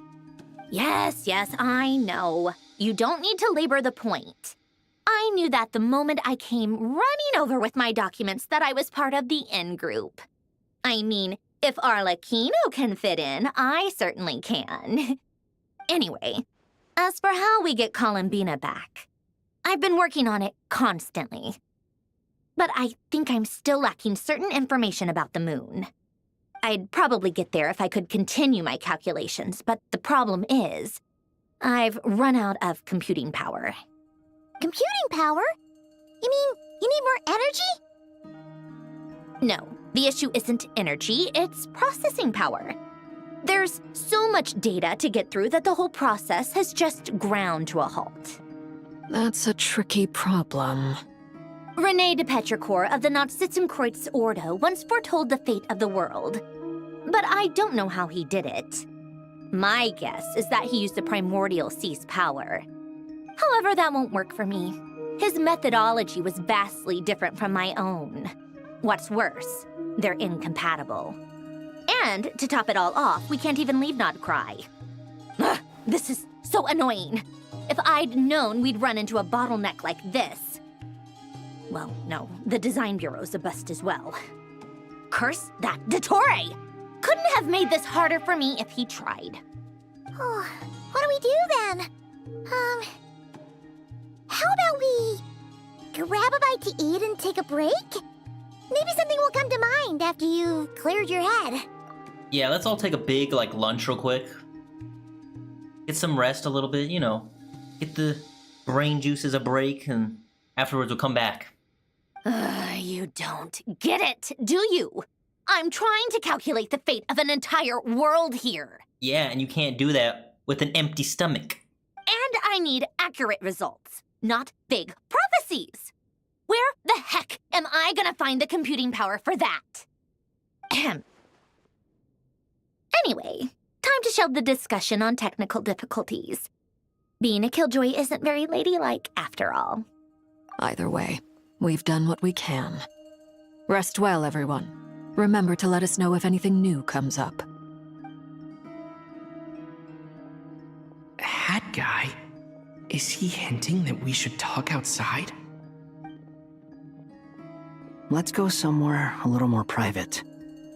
Yes, I know. You don't need to labor the point. I knew that the moment I came running over with my documents that I was part of the in-group. I mean, if Arlecchino can fit in, I certainly can. Anyway, as for how we get Columbina back, I've been working on it constantly. But I think I'm still lacking certain information about the moon. I'd probably get there if I could continue my calculations, but the problem is, I've run out of computing power. Computing power? You mean you need more energy? No, the issue isn't energy, it's processing power. There's so much data to get through that the whole process has just ground to a halt. That's a tricky problem. René de Petrichor of the Nod-Krai Ordo once foretold the fate of the world. But I don't know how he did it. My guess is that he used the primordial sea's power. However, that won't work for me. His methodology was vastly different from my own. What's worse, they're incompatible. And, to top it all off, we can't even leave Nod-Krai. Ugh, this is so annoying. If I'd known we'd run into a bottleneck like this. Well, no, the design bureau's a bust as well. Curse that Dottore! Couldn't have made this harder for me if he tried. Oh, what do we do then? How about we grab a bite to eat and take a break? Maybe something will come to mind after you've cleared your head. Yeah, let's all take a big, lunch real quick. Get some rest a little bit, Get the brain juices a break, and afterwards we'll come back. You don't get it, do you? I'm trying to calculate the fate of an entire world here. Yeah, and you can't do that with an empty stomach. And I need accurate results, not big prophecies. Where the heck am I gonna find the computing power for that? Ahem. Anyway, time to shelve the discussion on technical difficulties. Being a killjoy isn't very ladylike, after all. Either way, we've done what we can. Rest well, everyone. Remember to let us know if anything new comes up. Hat guy? Is he hinting that we should talk outside? Let's go somewhere a little more private.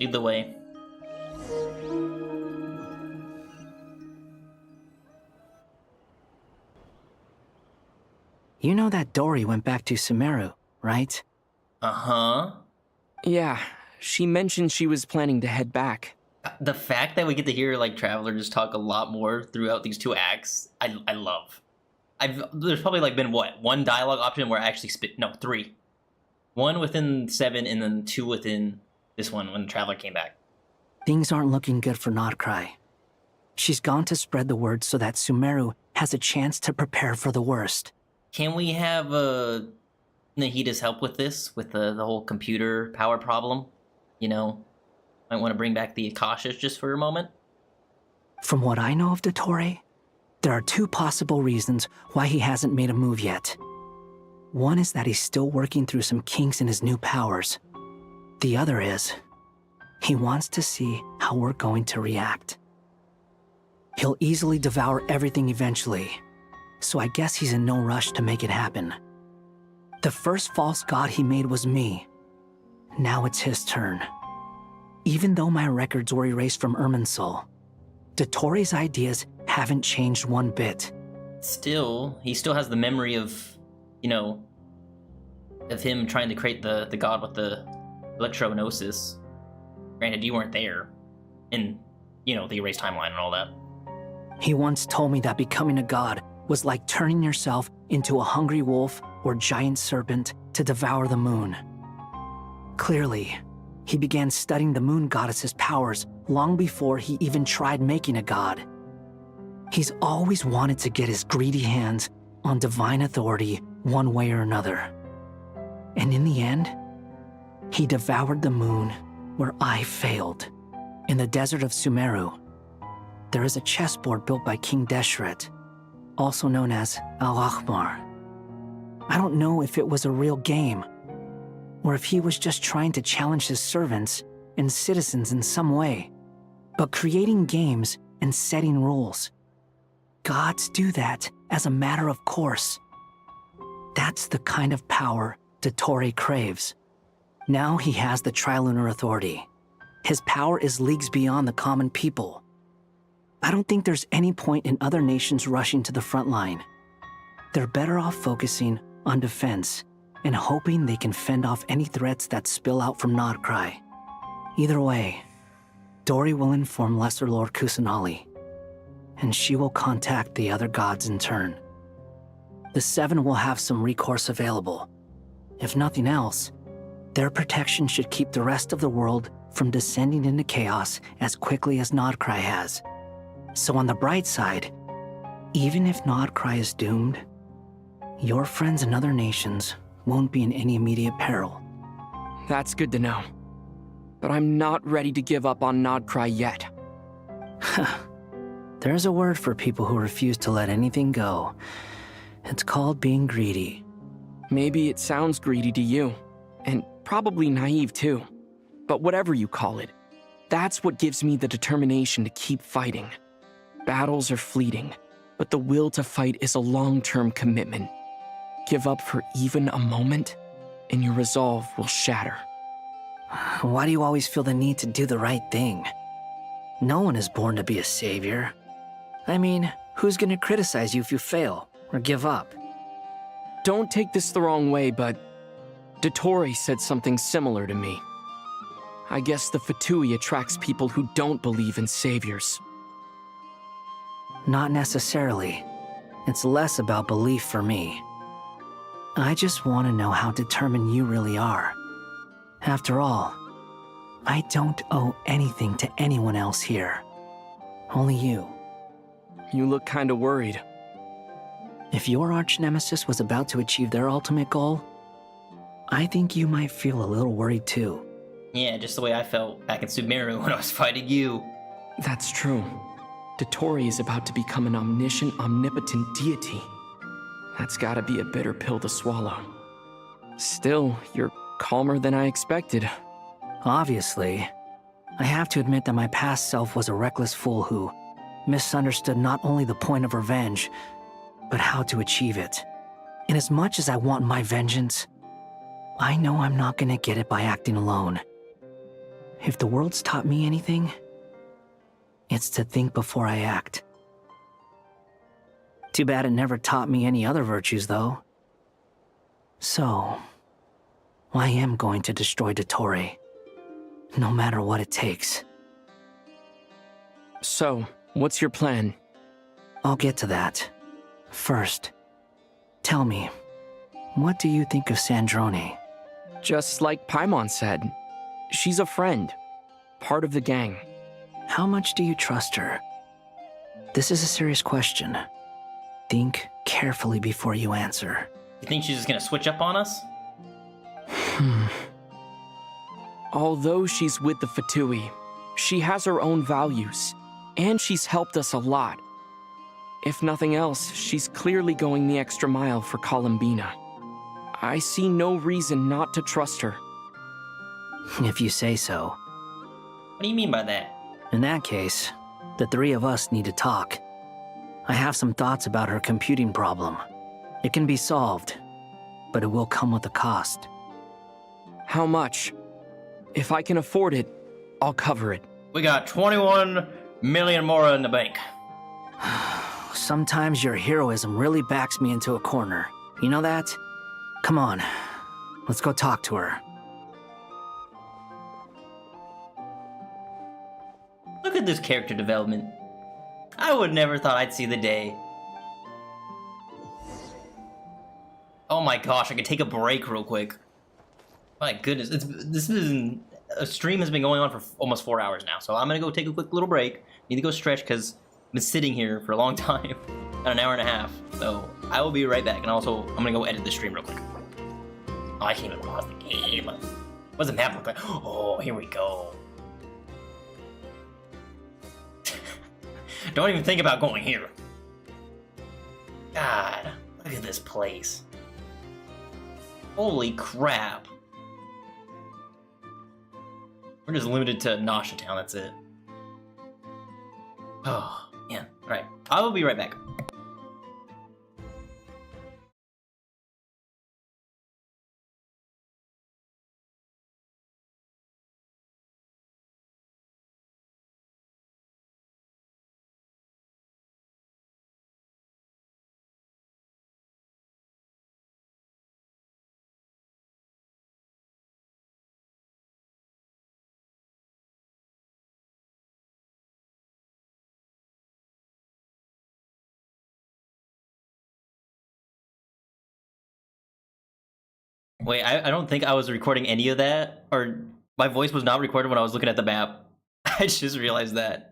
Lead the way. You know that Dory went back to Sumeru, right? Uh-huh. Yeah, she mentioned she was planning to head back. The fact that we get to hear, Traveler just talk a lot more throughout these two acts, I love. There's probably, been, one dialogue option where I actually three. One within 7, and then 2 within this one when the Traveler came back. Things aren't looking good for Nod-Krai. She's gone to spread the word so that Sumeru has a chance to prepare for the worst. Can we have Nahida's help with this, with the whole computer power problem? Might want to bring back the Akashas just for a moment? From what I know of Dottore, there are 2 possible reasons why he hasn't made a move yet. One is that he's still working through some kinks in his new powers. The other is, he wants to see how we're going to react. He'll easily devour everything eventually, so I guess he's in no rush to make it happen. The first false god he made was me. Now it's his turn. Even though my records were erased from Irminsul, Dottore's ideas haven't changed one bit. Still, he still has the memory of, of him trying to create the god with the electrognosis. Granted, you weren't there in, the erased timeline and all that. He once told me that becoming a god was like turning yourself into a hungry wolf or giant serpent to devour the moon. Clearly, he began studying the moon goddess's powers long before he even tried making a god. He's always wanted to get his greedy hands on divine authority one way or another. And in the end, he devoured the moon where I failed. In the desert of Sumeru, there is a chessboard built by King Deshret, also known as Al-Akhmar. I don't know if it was a real game, or if he was just trying to challenge his servants and citizens in some way. but creating games and setting rules. Gods do that as a matter of course. That's the kind of power Dottore craves. Now he has the Trilunar Authority. His power is leagues beyond the common people. I don't think there's any point in other nations rushing to the front line. They're better off focusing on defense and hoping they can fend off any threats that spill out from Nod-Krai. Either way, Dori will inform Lesser Lord Kusanali, and she will contact the other gods in turn. The Seven will have some recourse available. If nothing else, their protection should keep the rest of the world from descending into chaos as quickly as Nod-Krai has. So on the bright side, even if Nod-Krai is doomed, your friends in other nations won't be in any immediate peril. That's good to know. But I'm not ready to give up on Nod-Krai yet. There's a word for people who refuse to let anything go. It's called being greedy. Maybe it sounds greedy to you, and probably naive too. But whatever you call it, that's what gives me the determination to keep fighting. Battles are fleeting, but the will to fight is a long-term commitment. Give up for even a moment, and your resolve will shatter. Why do you always feel the need to do the right thing? No one is born to be a savior. I mean, who's gonna criticize you if you fail or give up? Don't take this the wrong way, but Dottore said something similar to me. I guess the Fatui attracts people who don't believe in saviors. Not necessarily. It's less about belief for me. I just want to know how determined you really are. After all, I don't owe anything to anyone else here. Only you. You look kinda worried. If your arch-nemesis was about to achieve their ultimate goal, I think you might feel a little worried too. Yeah, just the way I felt back in Sumeru when I was fighting you. That's true. Dottore is about to become an omniscient, omnipotent deity. That's gotta be a bitter pill to swallow. Still, you're calmer than I expected. Obviously. I have to admit that my past self was a reckless fool who misunderstood not only the point of revenge, but how to achieve it. And as much as I want my vengeance, I know I'm not gonna get it by acting alone. If the world's taught me anything, it's to think before I act. Too bad it never taught me any other virtues, though. So, I am going to destroy Dottore, no matter what it takes. So, what's your plan? I'll get to that. First, tell me, what do you think of Sandrone? Just like Paimon said, she's a friend, part of the gang. How much do you trust her? This is a serious question. Think carefully before you answer. You think she's just gonna switch up on us? Although she's with the Fatui, she has her own values, and she's helped us a lot. If nothing else, she's clearly going the extra mile for Columbina. I see no reason not to trust her. If you say so. What do you mean by that? In that case, the three of us need to talk. I have some thoughts about her computing problem. It can be solved, but it will come with a cost. How much? If I can afford it, I'll cover it. We got 21 million more in the bank. Sometimes your heroism really backs me into a corner. You know that? Come on, let's go talk to her. Look at this character development. I would never thought I'd see the day. Oh my gosh, I could take a break real quick. My goodness, a stream has been going on for almost 4 hours now, so I'm gonna go take a quick little break. Need to go stretch because I've been sitting here for a long time, about an hour and a half. So I will be right back, and also I'm gonna go edit the stream real quick. Oh, I can't even pause the game. What does the map look like? Oh, here we go. Don't even think about going here. God, look at this place. Holy crap. We're just limited to Nasha Town, that's it. Oh, man. Alright. I will be right back. Wait, I don't think I was recording any of that, or my voice was not recorded when I was looking at the map. I just realized that.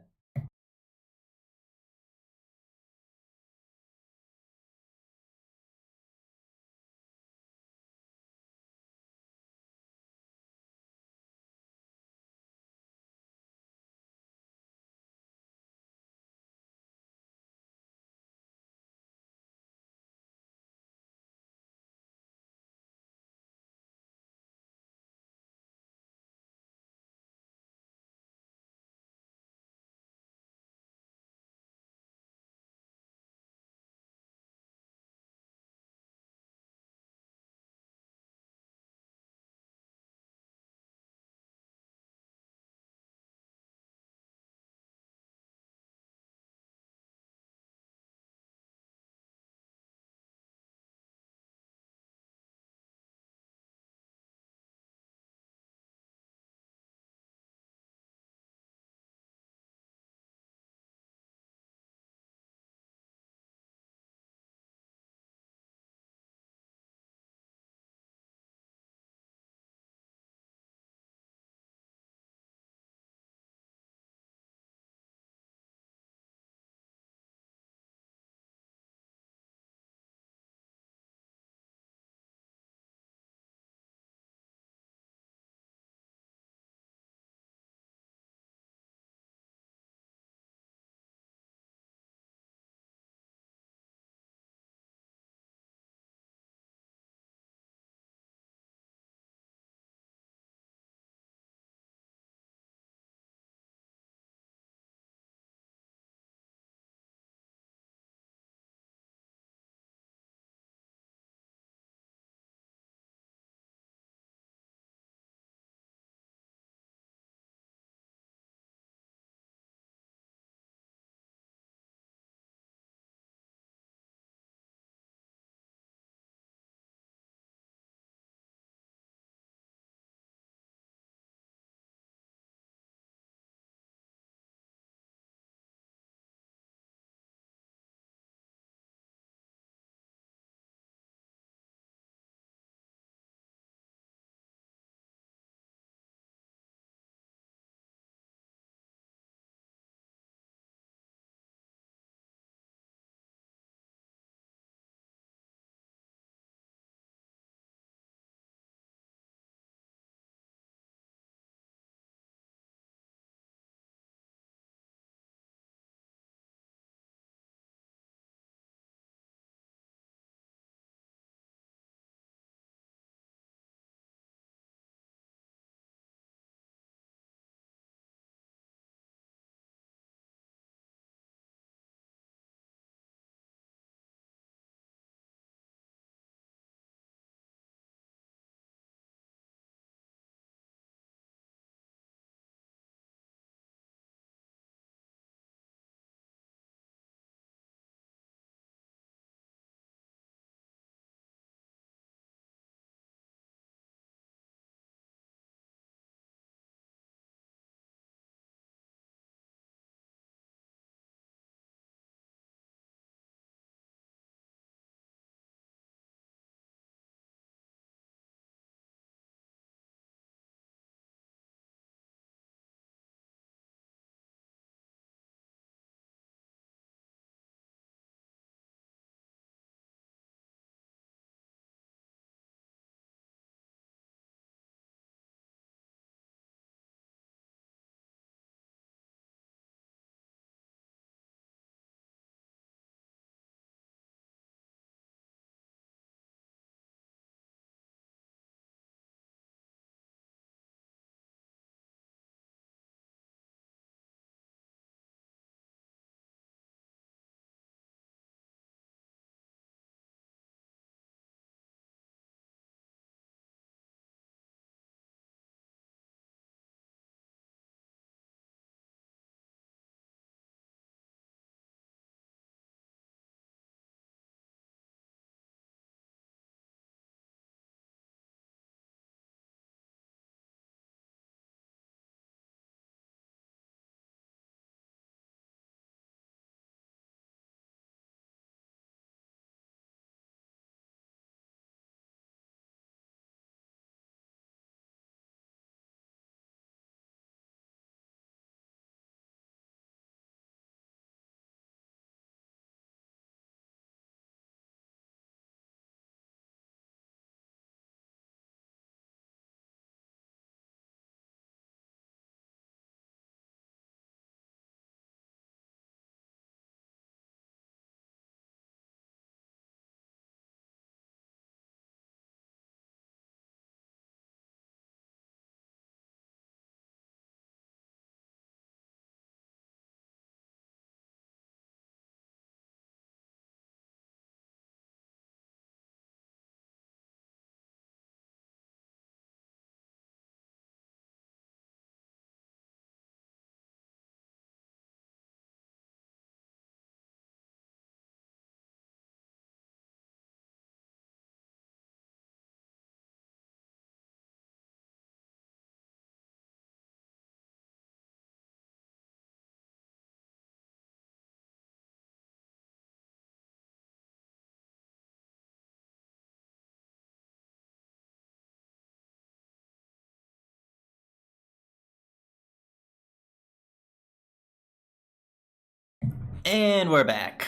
And we're back.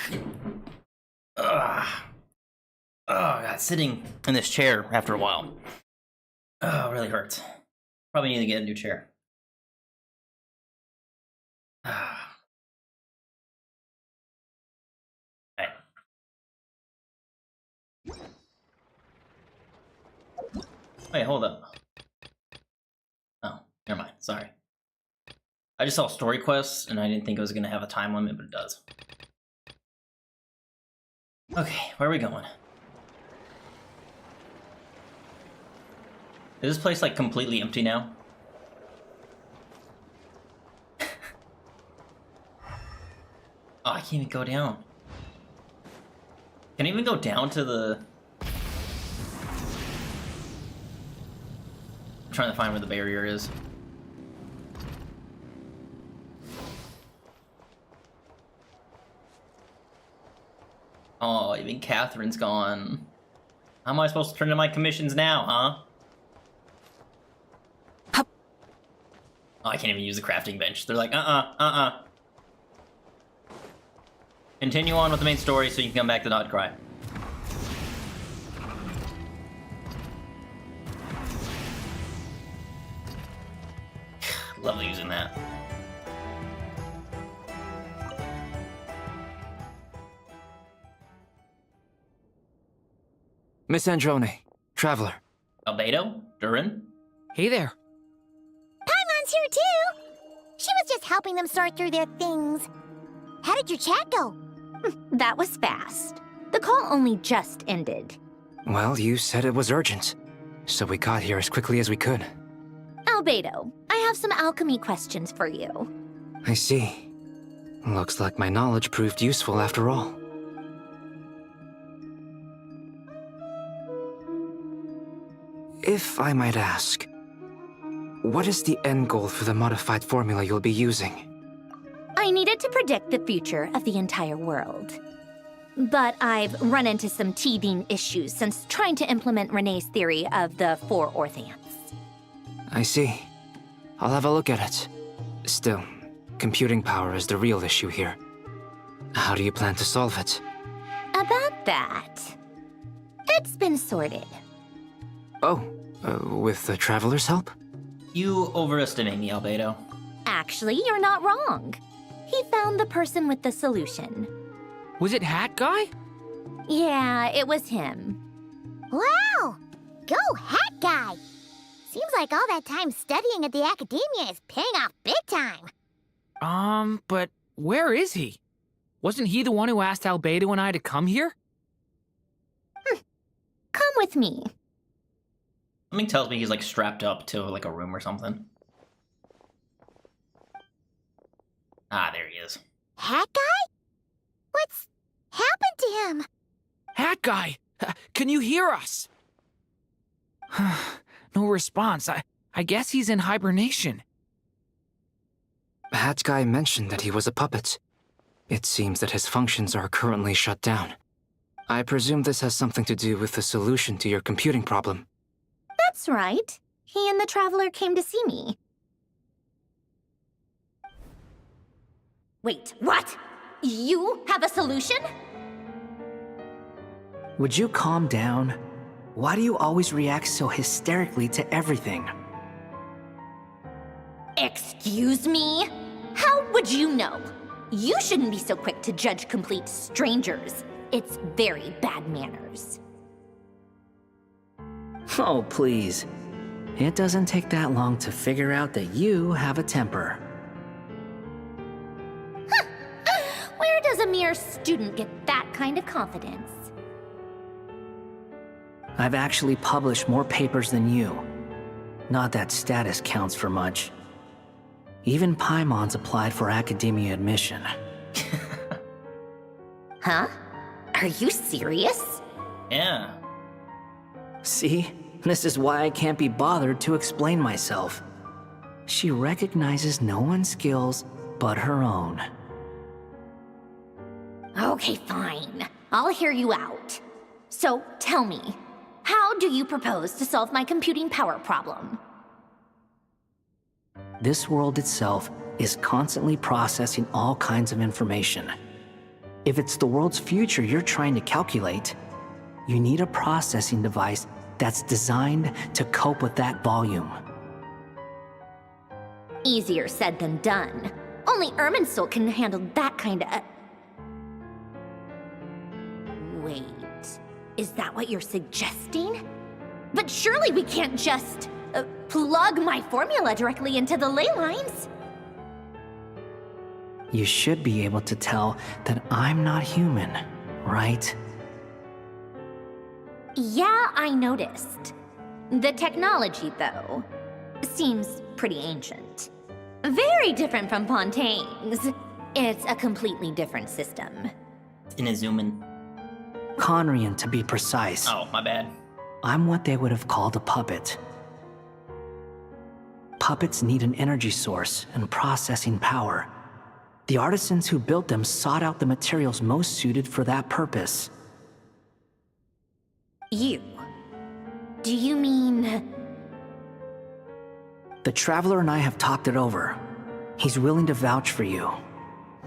Ugh. Oh, God, sitting in this chair after a while. Oh, it really hurts. Probably need to get a new chair. Alright. Wait, hold up. Oh, never mind. Sorry. I just saw story quests, and I didn't think it was going to have a time limit, but it does. Okay, where are we going? Is this place, like, completely empty now? Oh, I can't even go down. Can I even go down to the... I'm trying to find where the barrier is. Oh, even Catherine's gone. How am I supposed to turn in my commissions now, huh? Oh, I can't even use the crafting bench. They're like, Continue on with the main story so you can come back to Nod-Krai. Love using that. Miss Androne, Traveler. Albedo? Durin? Hey there. Paimon's here too! She was just helping them sort through their things. How did your chat go? That was fast. The call only just ended. Well, you said it was urgent, so we got here as quickly as we could. Albedo, I have some alchemy questions for you. I see. Looks like my knowledge proved useful after all. If I might ask, what is the end goal for the modified formula you'll be using? I needed to predict the future of the entire world. But I've run into some teething issues since trying to implement Renee's theory of the 4 Orthants. I see. I'll have a look at it. Still, computing power is the real issue here. How do you plan to solve it? About that, it's been sorted. Oh, with the Traveler's help? You overestimate me, Albedo. Actually, you're not wrong. He found the person with the solution. Was it Hat Guy? Yeah, it was him. Wow! Go Hat Guy! Seems like all that time studying at the Academia is paying off big time. But where is he? Wasn't he the one who asked Albedo and I to come here? Come with me. Something tells me he's like strapped up to like a room or something. Ah, there he is. Hat Guy? What's happened to him? Hat Guy! Can you hear us? No response. I guess he's in hibernation. Hat Guy mentioned that he was a puppet. It seems that his functions are currently shut down. I presume this has something to do with the solution to your computing problem. That's right. He and the Traveler came to see me. Wait, what? You have a solution? Would you calm down? Why do you always react so hysterically to everything? Excuse me? How would you know? You shouldn't be so quick to judge complete strangers. It's very bad manners. Oh, please. It doesn't take that long to figure out that you have a temper. Where does a mere student get that kind of confidence? I've actually published more papers than you. Not that status counts for much. Even Paimon's applied for academia admission. Huh? Are you serious? Yeah. See? This is why I can't be bothered to explain myself. She recognizes no one's skills but her own. Okay, fine. I'll hear you out. So, tell me, how do you propose to solve my computing power problem? This world itself is constantly processing all kinds of information. If it's the world's future you're trying to calculate, you need a processing device that's designed to cope with that volume. Easier said than done. Only Irminsul can handle that kind of... Wait, is that what you're suggesting? But surely we can't just plug my formula directly into the ley lines. You should be able to tell that I'm not human, right? Yeah, I noticed. The technology, though, seems pretty ancient. Very different from Fontaine's. It's a completely different system. Inazuman. Conrian, to be precise. Oh, my bad. I'm what they would have called a puppet. Puppets need an energy source and processing power. The artisans who built them sought out the materials most suited for that purpose. You? Do you mean... The Traveler and I have talked it over. He's willing to vouch for you.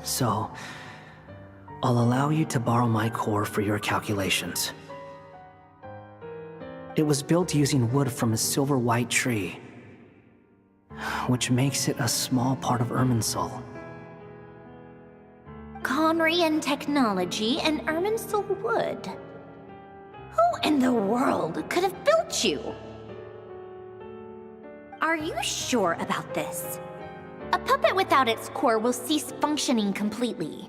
So, I'll allow you to borrow my core for your calculations. It was built using wood from a silver-white tree, which makes it a small part of Irminsul. Conrian technology and Irminsul wood. Who in the world could have built you? Are you sure about this? A puppet without its core will cease functioning completely.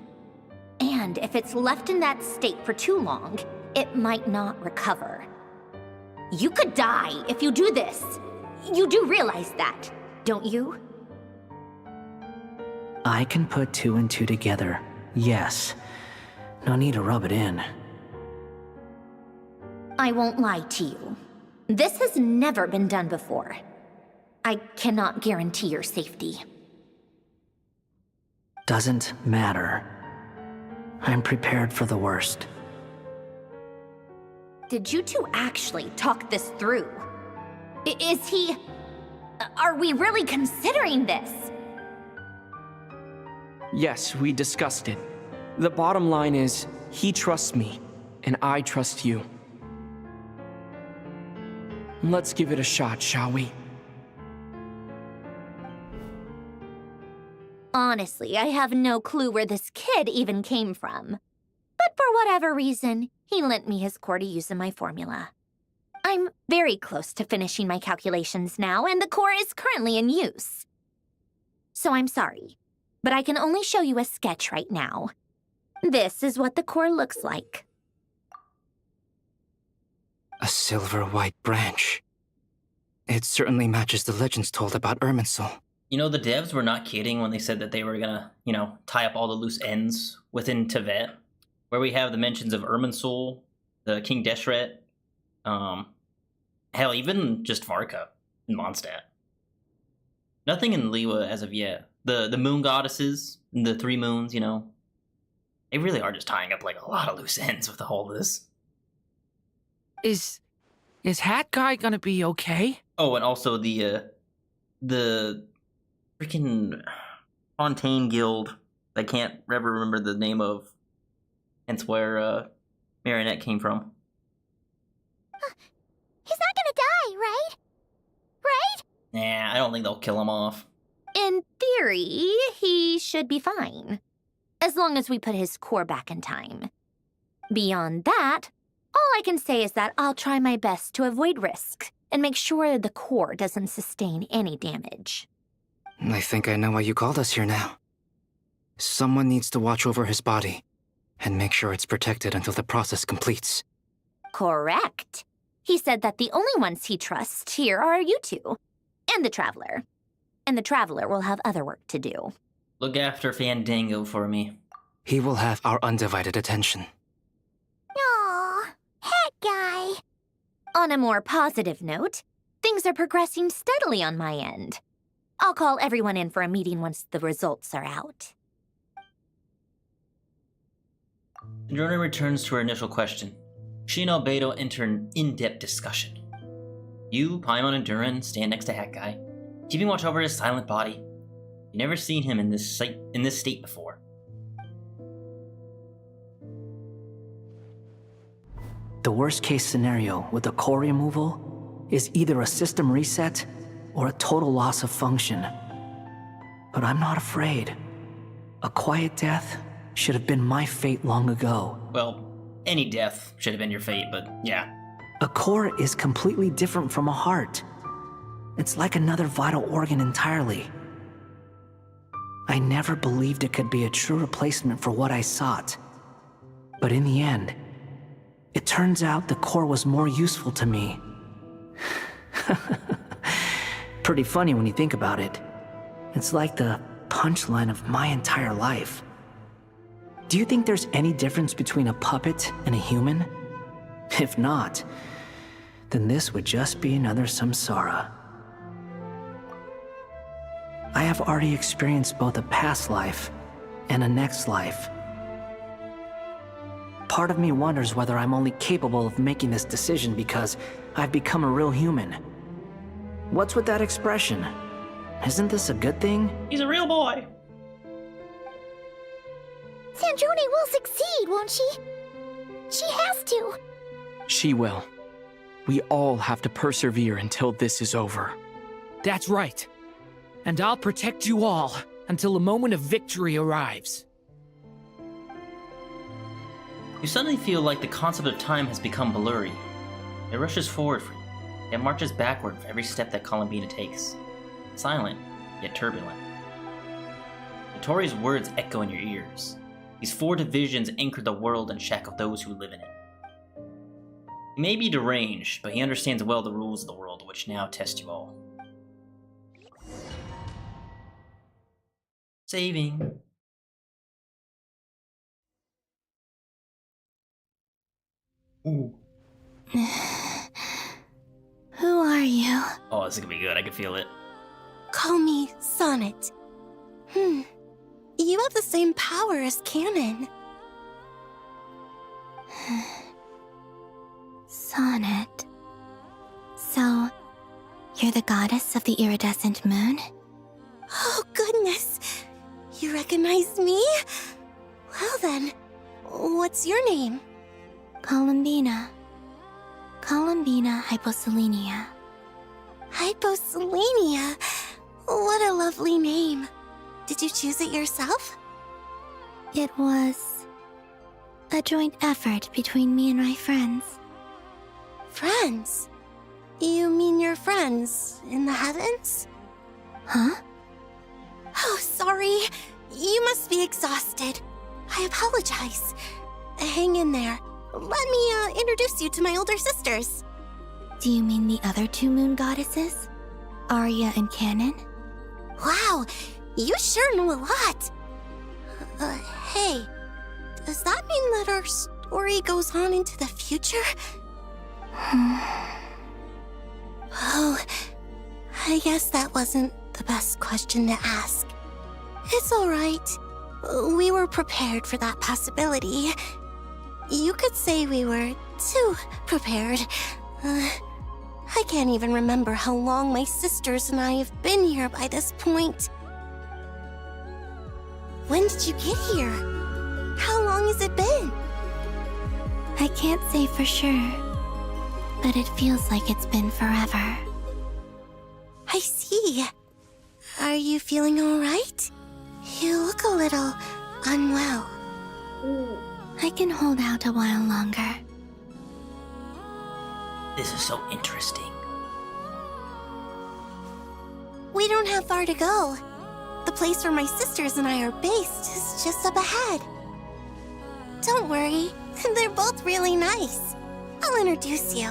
And if it's left in that state for too long, it might not recover. You could die if you do this. You do realize that, don't you? I can put two and two together, yes. No need to rub it in. I won't lie to you. This has never been done before. I cannot guarantee your safety. Doesn't matter. I'm prepared for the worst. Did you two actually talk this through? Is he... Are we really considering this? Yes, we discussed it. The bottom line is, he trusts me, and I trust you. Let's give it a shot, shall we? Honestly, I have no clue where this kid even came from. But for whatever reason, he lent me his core to use in my formula. I'm very close to finishing my calculations now, and the core is currently in use. So I'm sorry, but I can only show you a sketch right now. This is what the core looks like. A silver-white branch. It certainly matches the legends told about Irminsul. You know, the devs were not kidding when they said that they were gonna, tie up all the loose ends within Tevet, where we have the mentions of Irminsul, the King Deshret, hell, even just Varka and Mondstadt. Nothing in Liwa as of yet. The moon goddesses, the three moons, they really are just tying up like a lot of loose ends with all this. Is Hat Guy gonna be okay? Oh, and also the freaking Fontaine Guild. I can't ever remember the name of. Hence where Marionette came from. He's not gonna die, right? Right? Nah, I don't think they'll kill him off. In theory, he should be fine. As long as we put his core back in time. Beyond that, all I can say is that I'll try my best to avoid risk and make sure the core doesn't sustain any damage. I think I know why you called us here now. Someone needs to watch over his body and make sure it's protected until the process completes. Correct. He said that the only ones he trusts here are you two, and the Traveler. And the Traveler will have other work to do. Look after Fandango for me. He will have our undivided attention. Aw, Hat Guy. On a more positive note, things are progressing steadily on my end. I'll call everyone in for a meeting once the results are out. Adrona returns to her initial question. She and Albedo enter an in-depth discussion. You, Paimon, and Durin stand next to Hat Guy, keeping watch over his silent body. You've never seen him in this state before. The worst case scenario with the core removal is either a system reset or a total loss of function. But I'm not afraid. A quiet death should have been my fate long ago. Well, any death should have been your fate, but yeah. A core is completely different from a heart. It's like another vital organ entirely. I never believed it could be a true replacement for what I sought. But in the end, it turns out the core was more useful to me. Pretty funny when you think about it. It's like the punchline of my entire life. Do you think there's any difference between a puppet and a human? If not, then this would just be another samsara. I have already experienced both a past life and a next life. Part of me wonders whether I'm only capable of making this decision because I've become a real human. What's with that expression? Isn't this a good thing? He's a real boy. Sanjoni will succeed, won't she? She has to. She will. We all have to persevere until this is over. That's right. And I'll protect you all until a moment of victory arrives. You suddenly feel like the concept of time has become blurry. It rushes forward for you, yet marches backward for every step that Columbina takes. Silent, yet turbulent. Notori's words echo in your ears. These 4 divisions anchor the world and shackle those who live in it. He may be deranged, but he understands well the rules of the world, which now test you all. Saving. Ooh. Who are you? Oh, this is gonna be good. I can feel it. Call me Sonnet. You have the same power as Canon. Sonnet. So, you're the goddess of the iridescent moon? Oh, goodness. You recognize me? Well then, what's your name? Columbina. Columbina Hyposelenia. Hyposelenia? What a lovely name. Did you choose it yourself? It was a joint effort between me and my friends. Friends? You mean your friends in the heavens? Huh? Oh, sorry. You must be exhausted. I apologize. Hang in there. Let me introduce you to my older sisters. Do you mean the other 2 moon goddesses? Arya and Canon? Wow, you sure know a lot. Hey, does that mean that our story goes on into the future? Oh, I guess that wasn't the best question to ask. It's alright. We were prepared for that possibility. You could say we were too prepared. I can't even remember how long my sisters and I have been here by this point. When did you get here? How long has it been? I can't say for sure, but it feels like it's been forever. I see. Are you feeling all right? You look a little unwell. I can hold out a while longer. This is so interesting. We don't have far to go. The place where my sisters and I are based is just up ahead. Don't worry, they're both really nice. I'll introduce you.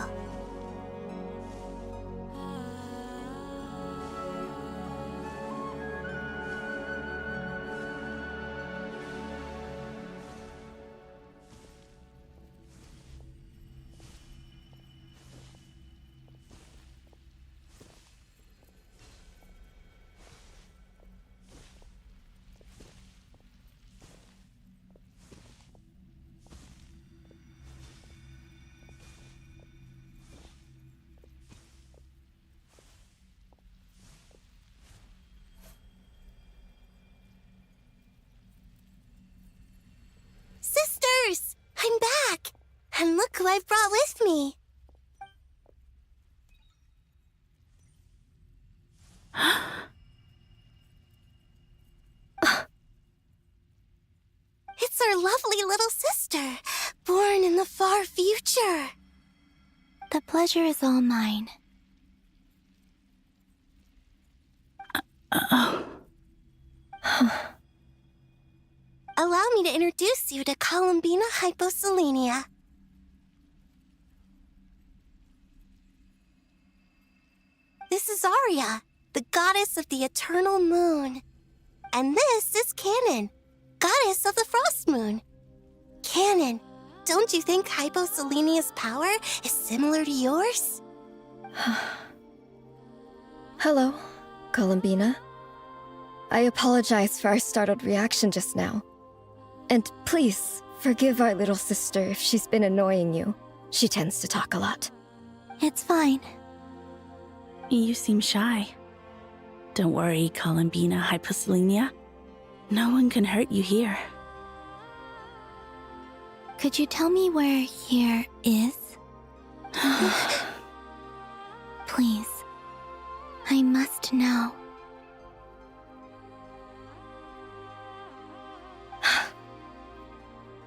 And look who I've brought with me. It's our lovely little sister, born in the far future. The pleasure is all mine. Allow me to introduce you to Columbina Hyposelenia. This is Arya, the goddess of the eternal moon. And this is Canon, goddess of the frost moon. Canon, don't you think Hyposelenia's power is similar to yours? Hello, Columbina. I apologize for our startled reaction just now. And please, forgive our little sister if she's been annoying you. She tends to talk a lot. It's fine. You seem shy. Don't worry, Columbina Hyposelenia. No one can hurt you here. Could you tell me where here is? Please. I must know.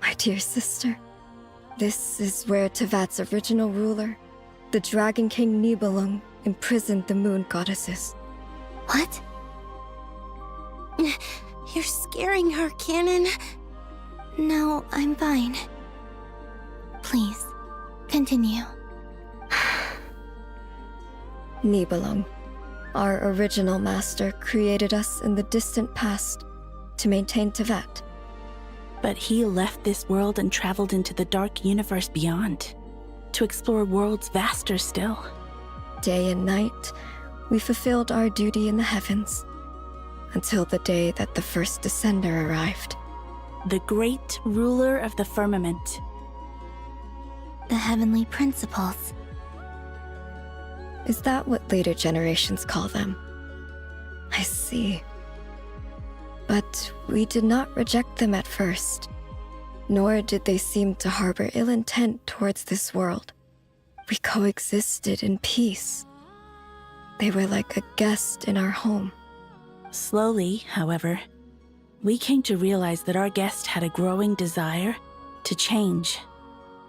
My dear sister, this is where Tevat's original ruler, the Dragon King Nibelung, imprisoned the moon goddesses. What? You're scaring her, Canon. No, I'm fine. Please, continue. Nibelung, our original master, created us in the distant past to maintain Tevat. But he left this world and traveled into the dark universe beyond, to explore worlds vaster still. Day and night, we fulfilled our duty in the heavens, until the day that the first Descender arrived. The great ruler of the firmament. The heavenly principles. Is that what later generations call them? I see. But we did not reject them at first, nor did they seem to harbor ill intent towards this world. We coexisted in peace. They were like a guest in our home. Slowly, however, we came to realize that our guest had a growing desire to change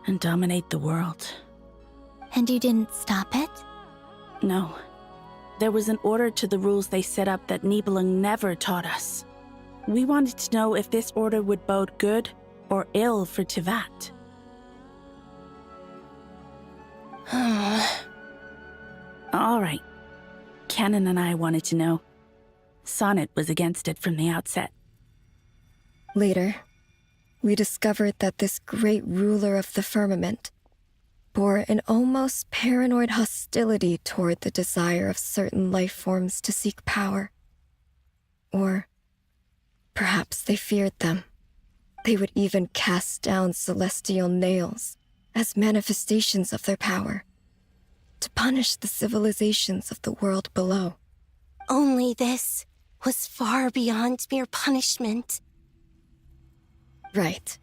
and dominate the world. And you didn't stop it? No. There was an order to the rules they set up that Nibelung never taught us. We wanted to know if this order would bode good or ill for Tevat. All right. Canon and I wanted to know. Sonnet was against it from the outset. Later, we discovered that this great ruler of the firmament bore an almost paranoid hostility toward the desire of certain life forms to seek power. Or perhaps they feared them. They would even cast down celestial nails as manifestations of their power, to punish the civilizations of the world below. Only this was far beyond mere punishment. Right.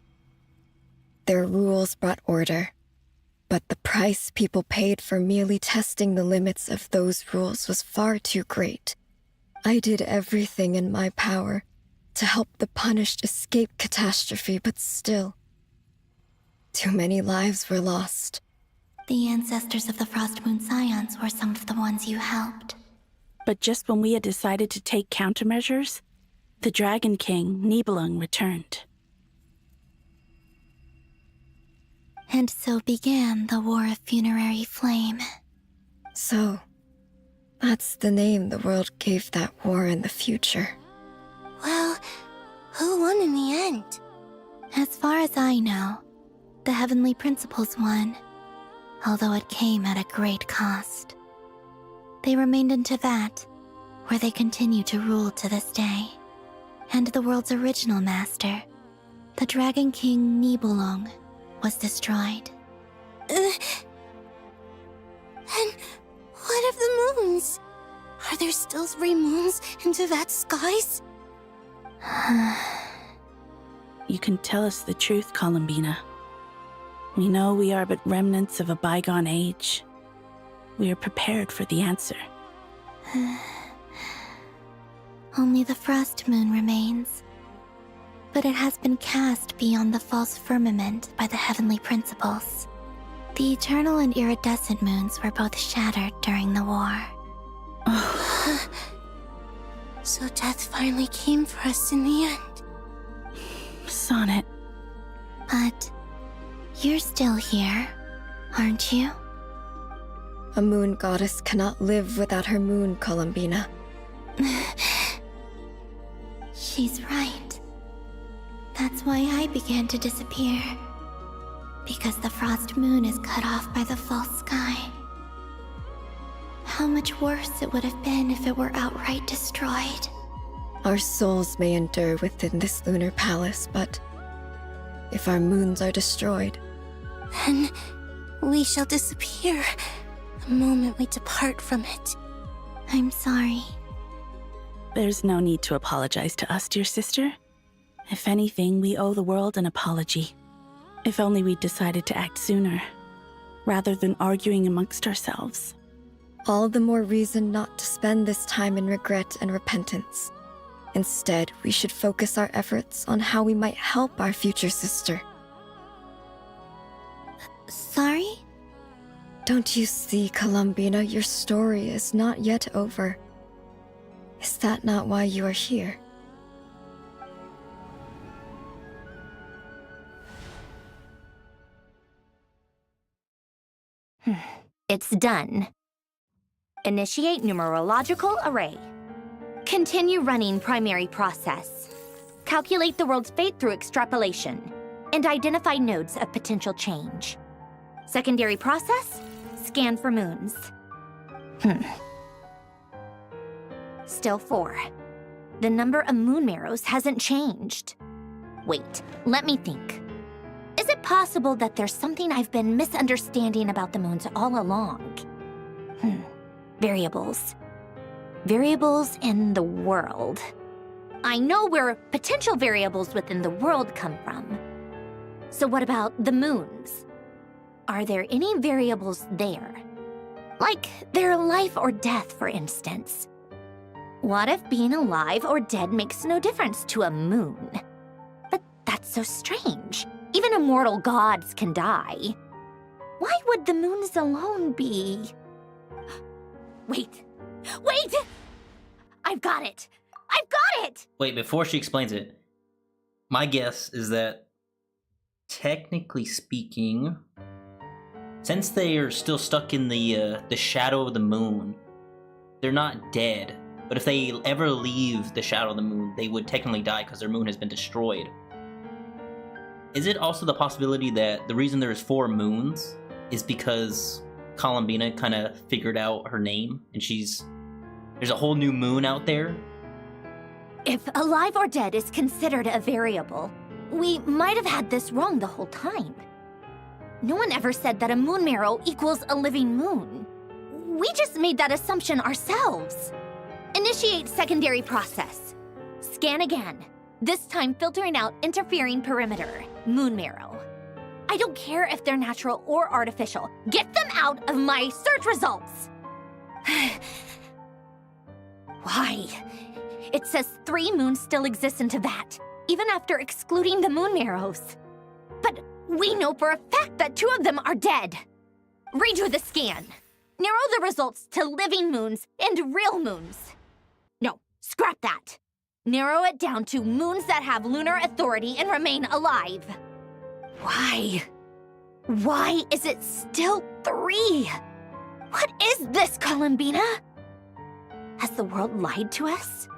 Their rules brought order, but the price people paid for merely testing the limits of those rules was far too great. I did everything in my power to help the punished escape catastrophe, but still, too many lives were lost. The ancestors of the Frost Moon Scions were some of the ones you helped. But just when we had decided to take countermeasures, the Dragon King, Nibelung, returned. And so began the War of Funerary Flame. So, that's the name the world gave that war in the future. Well, who won in the end? As far as I know, the Heavenly Principles won, although it came at a great cost. They remained in Tevat, where they continue to rule to this day. And the world's original master, the Dragon King Nibelung, was destroyed. And what of the moons? Are there still 3 moons in Tevat's skies? You can tell us the truth, Columbina. We know we are but remnants of a bygone age. We are prepared for the answer. Only the frost moon remains. But it has been cast beyond the false firmament by the heavenly principles. The eternal and iridescent moons were both shattered during the war. So death finally came for us in the end. Sonnet. But you're still here, aren't you? A moon goddess cannot live without her moon, Columbina. She's right. That's why I began to disappear. Because the frost moon is cut off by the false sky. How much worse it would have been if it were outright destroyed. Our souls may endure within this lunar palace, but if our moons are destroyed, Then we shall disappear the moment we depart from it. I'm sorry. There's no need to apologize to us, dear sister. If anything, we owe the world an apology. If only we'd decided to act sooner, rather than arguing amongst ourselves. all the more reason not to spend this time in regret and repentance. Instead, we should focus our efforts on how we might help our future sister. Sorry? Don't you see, Columbina, your story is not yet over. Is that not why you are here? It's done. Initiate numerological array. Continue running primary process. Calculate the world's fate through extrapolation. And identify nodes of potential change. Secondary process, scan for moons. Still 4. The number of moon marrows hasn't changed. Wait, let me think. Is it possible that there's something I've been misunderstanding about the moons all along? Variables. Variables in the world. I know where potential variables within the world come from. So what about the moons? Are there any variables there? Like their life or death, for instance. What if being alive or dead makes no difference to a moon? But that's so strange. Even immortal gods can die. Why would the moons alone be? Wait! Wait! I've got it! I've got it! Wait, before she explains it, my guess is that, technically speaking, since they are still stuck in the shadow of the moon, they're not dead. But if they ever leave the shadow of the moon, they would technically die because their moon has been destroyed. Is it also the possibility that the reason there's 4 moons is because Columbina kind of figured out her name and there's a whole new moon out there? If alive or dead is considered a variable, we might have had this wrong the whole time. No one ever said that a moon marrow equals a living moon. We just made that assumption ourselves. Initiate secondary process. Scan again. This time filtering out interfering perimeter, moon marrow. I don't care if they're natural or artificial. Get them out of my search results! Why? It says 3 moons still exist in Teyvat, even after excluding the moon marrows. But we know for a fact that 2 of them are dead. Redo the scan. Narrow the results to living moons and real moons. No, scrap that. Narrow it down to moons that have lunar authority and remain alive. Why? Why is it still 3? What is this, Columbina? Has the world lied to us?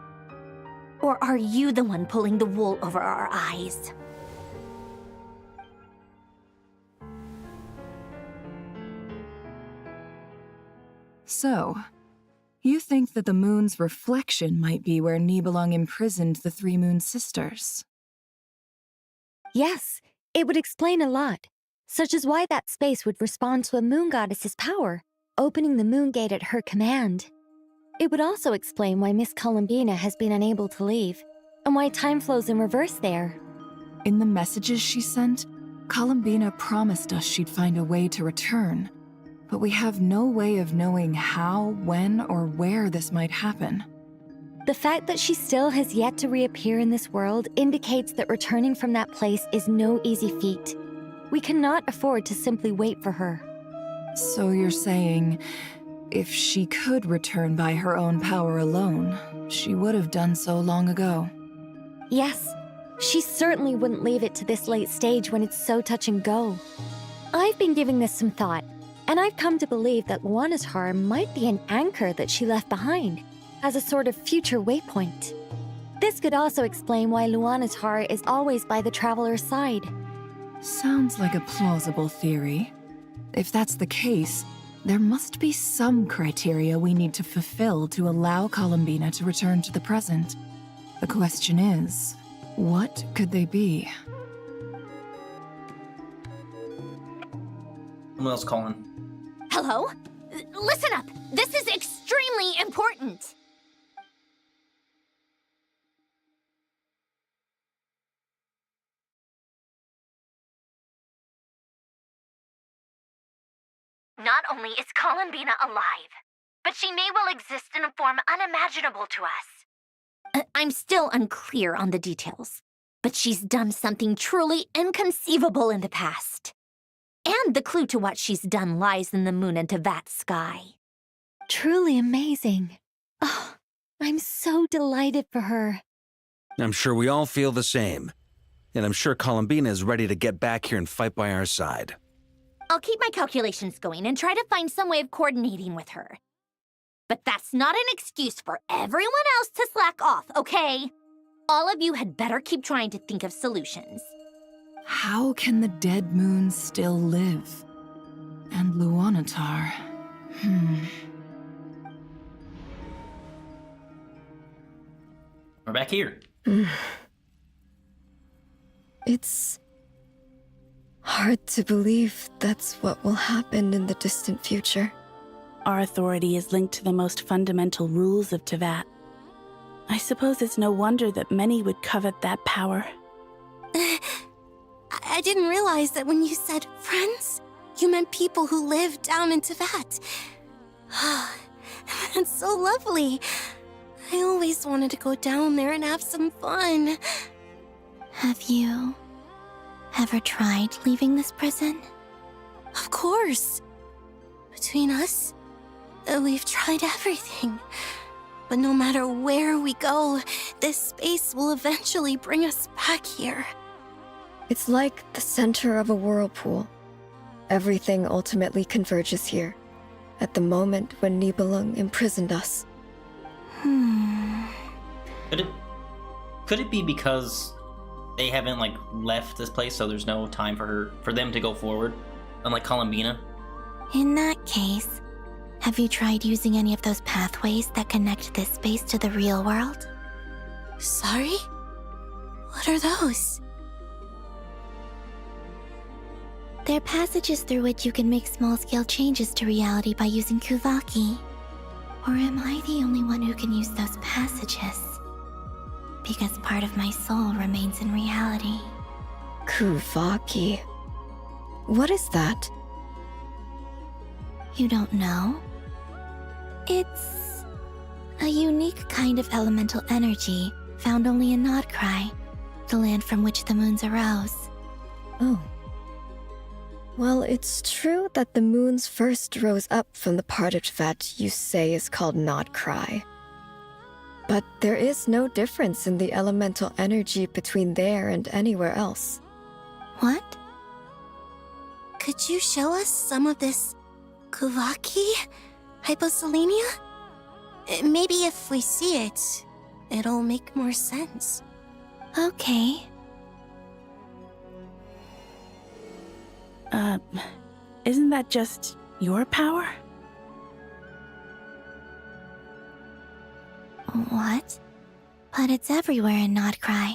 Or are you the one pulling the wool over our eyes? So, you think that the moon's reflection might be where Nibelung imprisoned the 3 moon sisters? Yes, it would explain a lot, such as why that space would respond to a moon goddess's power, opening the moon gate at her command. It would also explain why Miss Columbina has been unable to leave, and why time flows in reverse there. In the messages she sent, Columbina promised us she'd find a way to return, but we have no way of knowing how, when, or where this might happen. The fact that she still has yet to reappear in this world indicates that returning from that place is no easy feat. We cannot afford to simply wait for her. So you're saying, if she could return by her own power alone, she would have done so long ago? Yes, she certainly wouldn't leave it to this late stage when it's so touch and go. I've been giving this some thought, and I've come to believe that Luanatar might be an anchor that she left behind, as a sort of future waypoint. This could also explain why Luanatar is always by the traveler's side. Sounds like a plausible theory. If that's the case, there must be some criteria we need to fulfill to allow Columbina to return to the present. The question is, what could they be? Someone else calling. Hello? Listen up! This is extremely important! Not only is Columbina alive, but she may well exist in a form unimaginable to us. I'm still unclear on the details, but she's done something truly inconceivable in the past. And the clue to what she's done lies in the moon and Tevat sky. Truly amazing. Oh, I'm so delighted for her. I'm sure we all feel the same. And I'm sure Columbina is ready to get back here and fight by our side. I'll keep my calculations going and try to find some way of coordinating with her. But that's not an excuse for everyone else to slack off, okay? All of you had better keep trying to think of solutions. How can the dead moon still live? And Luanatar? We're back here. It's hard to believe that's what will happen in the distant future. Our authority is linked to the most fundamental rules of Tevat. I suppose it's no wonder that many would covet that power. I didn't realize that when you said friends, you meant people who live down in Tevat. That's so lovely. I always wanted to go down there and have some fun. Have you ever tried leaving this prison? Of course. Between us, we've tried everything. But no matter where we go, this space will eventually bring us back here. It's like the center of a whirlpool. Everything ultimately converges here, at the moment when Nibelung imprisoned us. Could it be because they haven't left this place, so there's no time for them to go forward, unlike Columbina? In that case, have you tried using any of those pathways that connect this space to the real world? Sorry? What are those? They're passages through which you can make small-scale changes to reality by using Kuvaki. Or am I the only one who can use those passages? Because part of my soul remains in reality. Kuvaki. What is that? You don't know? It's a unique kind of elemental energy found only in Nod-Krai, the land from which the moons arose. Oh. Well, it's true that the moons first rose up from the part of Tevat you say is called Nod-Krai. But there is no difference in the elemental energy between there and anywhere else. What? Could you show us some of this Kuvaki hyposelenia? Maybe if we see it, it'll make more sense. Okay. Isn't that just your power? What? But it's everywhere in Nod-Krai.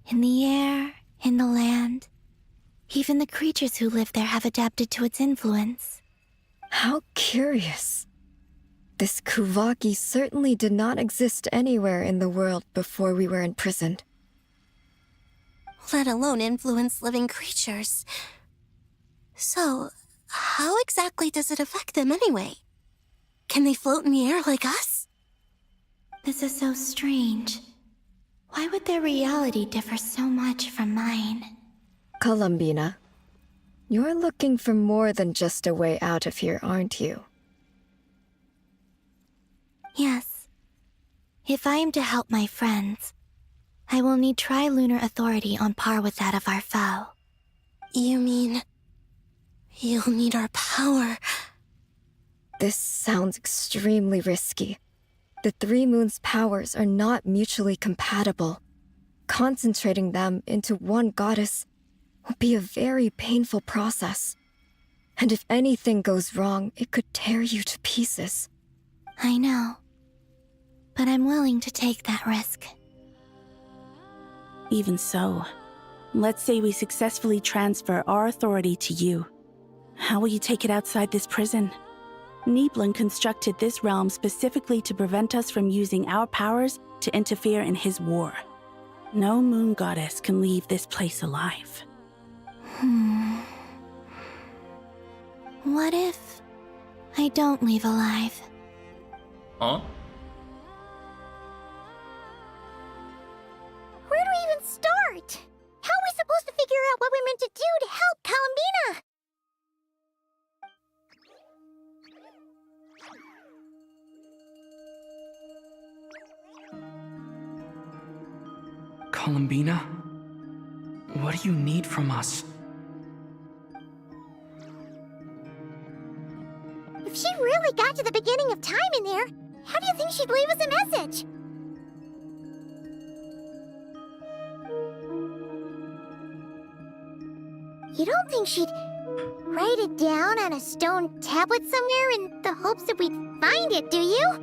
In the air, in the land. Even the creatures who live there have adapted to its influence. How curious. This Kuvaki certainly did not exist anywhere in the world before we were imprisoned. let alone influence living creatures. So, how exactly does it affect them anyway? Can they float in the air like us? This is so strange. Why would their reality differ so much from mine? Columbina, you're looking for more than just a way out of here, aren't you? Yes. If I am to help my friends, I will need tri-lunar authority on par with that of our foe. You mean... you'll need our power? This sounds extremely risky. The Three Moons' powers are not mutually compatible. Concentrating them into one goddess will be a very painful process. And if anything goes wrong, it could tear you to pieces. I know. But I'm willing to take that risk. Even so, let's say we successfully transfer our authority to you. How will you take it outside this prison? Niblin constructed this realm specifically to prevent us from using our powers to interfere in his war. No moon goddess can leave this place alive. What if I don't leave alive? Huh? Where do we even start? How are we supposed to figure out what we're meant to do to help Columbina? Columbina? What do you need from us? If she really got to the beginning of time in there, how do you think she'd leave us a message? You don't think she'd write it down on a stone tablet somewhere in the hopes that we'd find it, do you?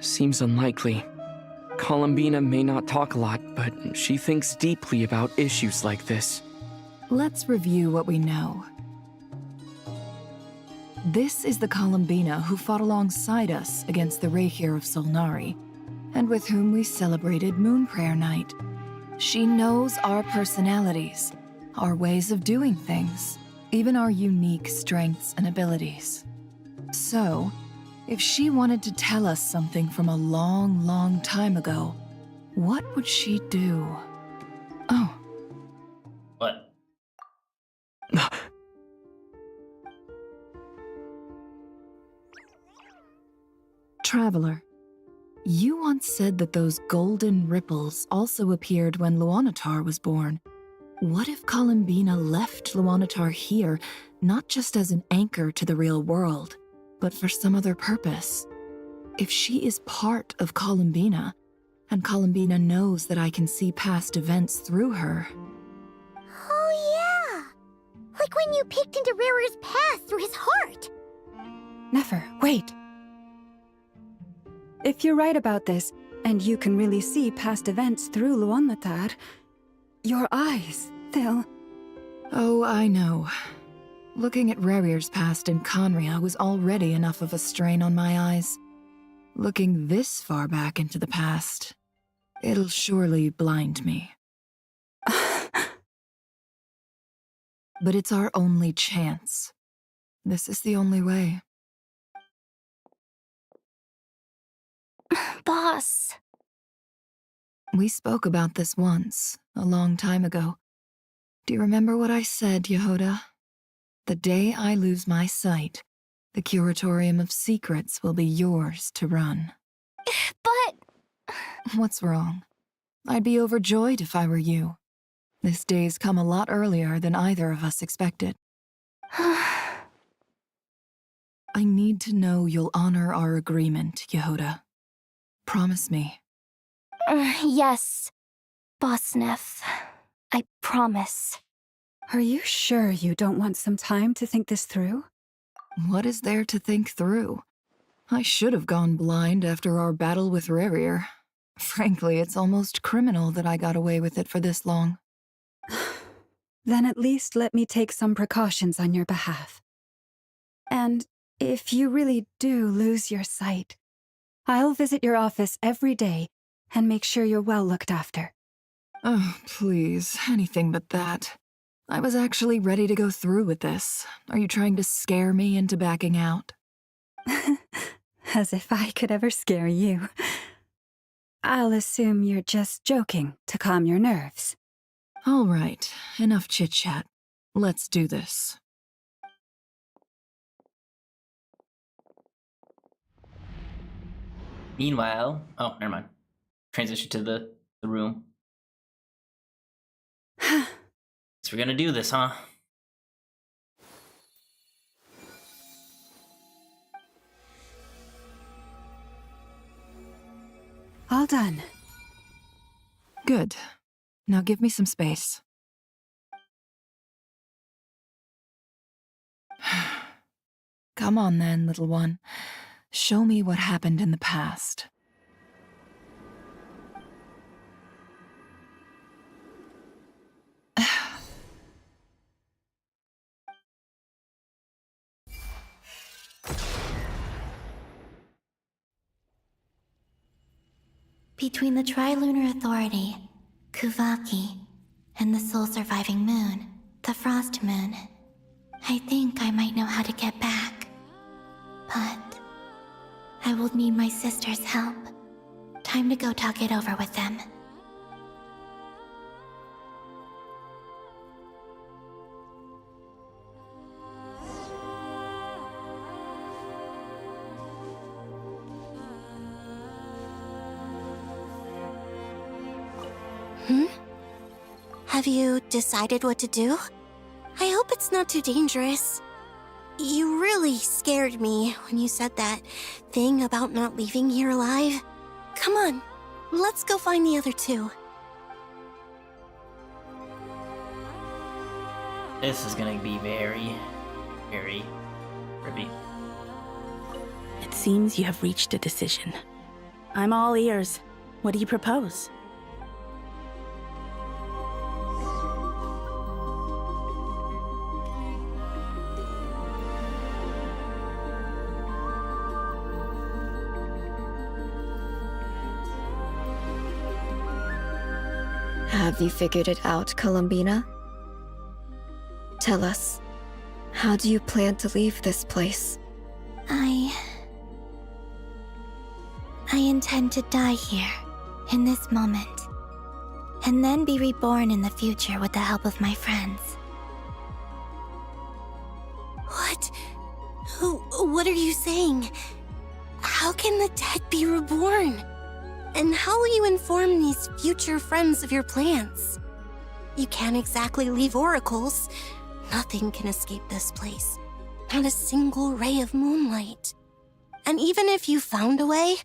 Seems unlikely. Columbina may not talk a lot, but she thinks deeply about issues like this. Let's review what we know. This is the Columbina who fought alongside us against the Rahyr of Solnari, and with whom we celebrated Moon Prayer Night. She knows our personalities, our ways of doing things, even our unique strengths and abilities. So, if she wanted to tell us something from a long, long time ago, what would she do? Oh. What? Traveler, you once said that those golden ripples also appeared when Luanatar was born. What if Columbina left Luanatar here, not just as an anchor to the real world, but for some other purpose? If she is part of Columbina, and Columbina knows that I can see past events through her... Oh yeah! Like when you peeked into Rarer's past through his heart! Never, wait. If you're right about this, and you can really see past events through Luanatar, your eyes, they'll... Oh, I know. Looking at Rarier's past in Conria was already enough of a strain on my eyes. Looking this far back into the past, it'll surely blind me. But it's our only chance. This is the only way. Boss. We spoke about this once, a long time ago. Do you remember what I said, Yehoda? The day I lose my sight, the Curatorium of Secrets will be yours to run. But... What's wrong? I'd be overjoyed if I were you. This day's come a lot earlier than either of us expected. I need to know you'll honor our agreement, Yehoda. Promise me. Yes, Boss Neff. I promise. Are you sure you don't want some time to think this through? What is there to think through? I should have gone blind after our battle with Rarier. Frankly, it's almost criminal that I got away with it for this long. Then at least let me take some precautions on your behalf. And if you really do lose your sight, I'll visit your office every day and make sure you're well looked after. Oh, please, anything but that. I was actually ready to go through with this. Are you trying to scare me into backing out? As if I could ever scare you. I'll assume you're just joking to calm your nerves. All right, enough chit-chat. Let's do this. Meanwhile, oh, never mind. Transition to the room. So we're gonna do this, huh? All done. Good. Now give me some space. Come on then, little one. Show me what happened in the past. Between the Trilunar Authority, Kuvaki, and the soul-surviving moon, the Frost Moon, I think I might know how to get back. But I will need my sister's help. Time to go talk it over with them. Have you decided what to do? I hope it's not too dangerous. You really scared me when you said that thing about not leaving here alive. Come on, let's go find the other two. This is gonna be very, very trippy. It seems you have reached a decision. I'm all ears. What do you propose? Have you figured it out, Columbina? Tell us, how do you plan to leave this place? I intend to die here, in this moment, and then be reborn in the future with the help of my friends. What? What are you saying? How can the dead be reborn? And how will you inform these future friends of your plans? You can't exactly leave oracles. Nothing can escape this place. Not a single ray of moonlight. And even if you found a way,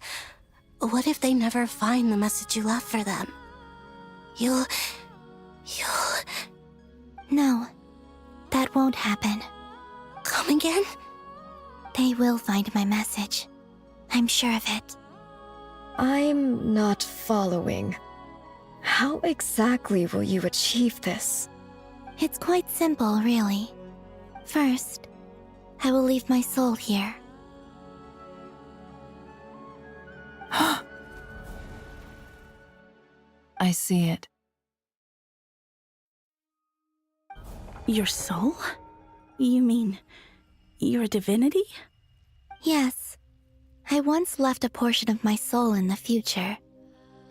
what if they never find the message you left for them? You'll... No, that won't happen. Come again? They will find my message. I'm sure of it. I'm not following. How exactly will you achieve this? It's quite simple, really. First, I will leave my soul here. I see it. Your soul? You mean, you're a divinity? Yes. I once left a portion of my soul in the future.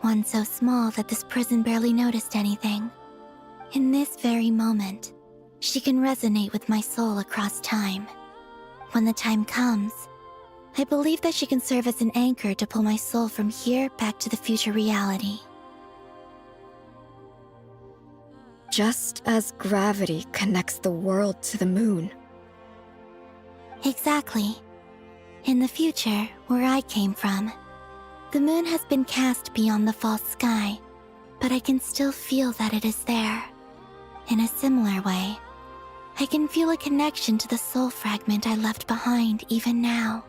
One so small that this prison barely noticed anything. In this very moment, she can resonate with my soul across time. When the time comes, I believe that she can serve as an anchor to pull my soul from here back to the future reality. Just as gravity connects the world to the moon. Exactly. In the future, where I came from, the moon has been cast beyond the false sky, but I can still feel that it is there. In a similar way, I can feel a connection to the soul fragment I left behind even now.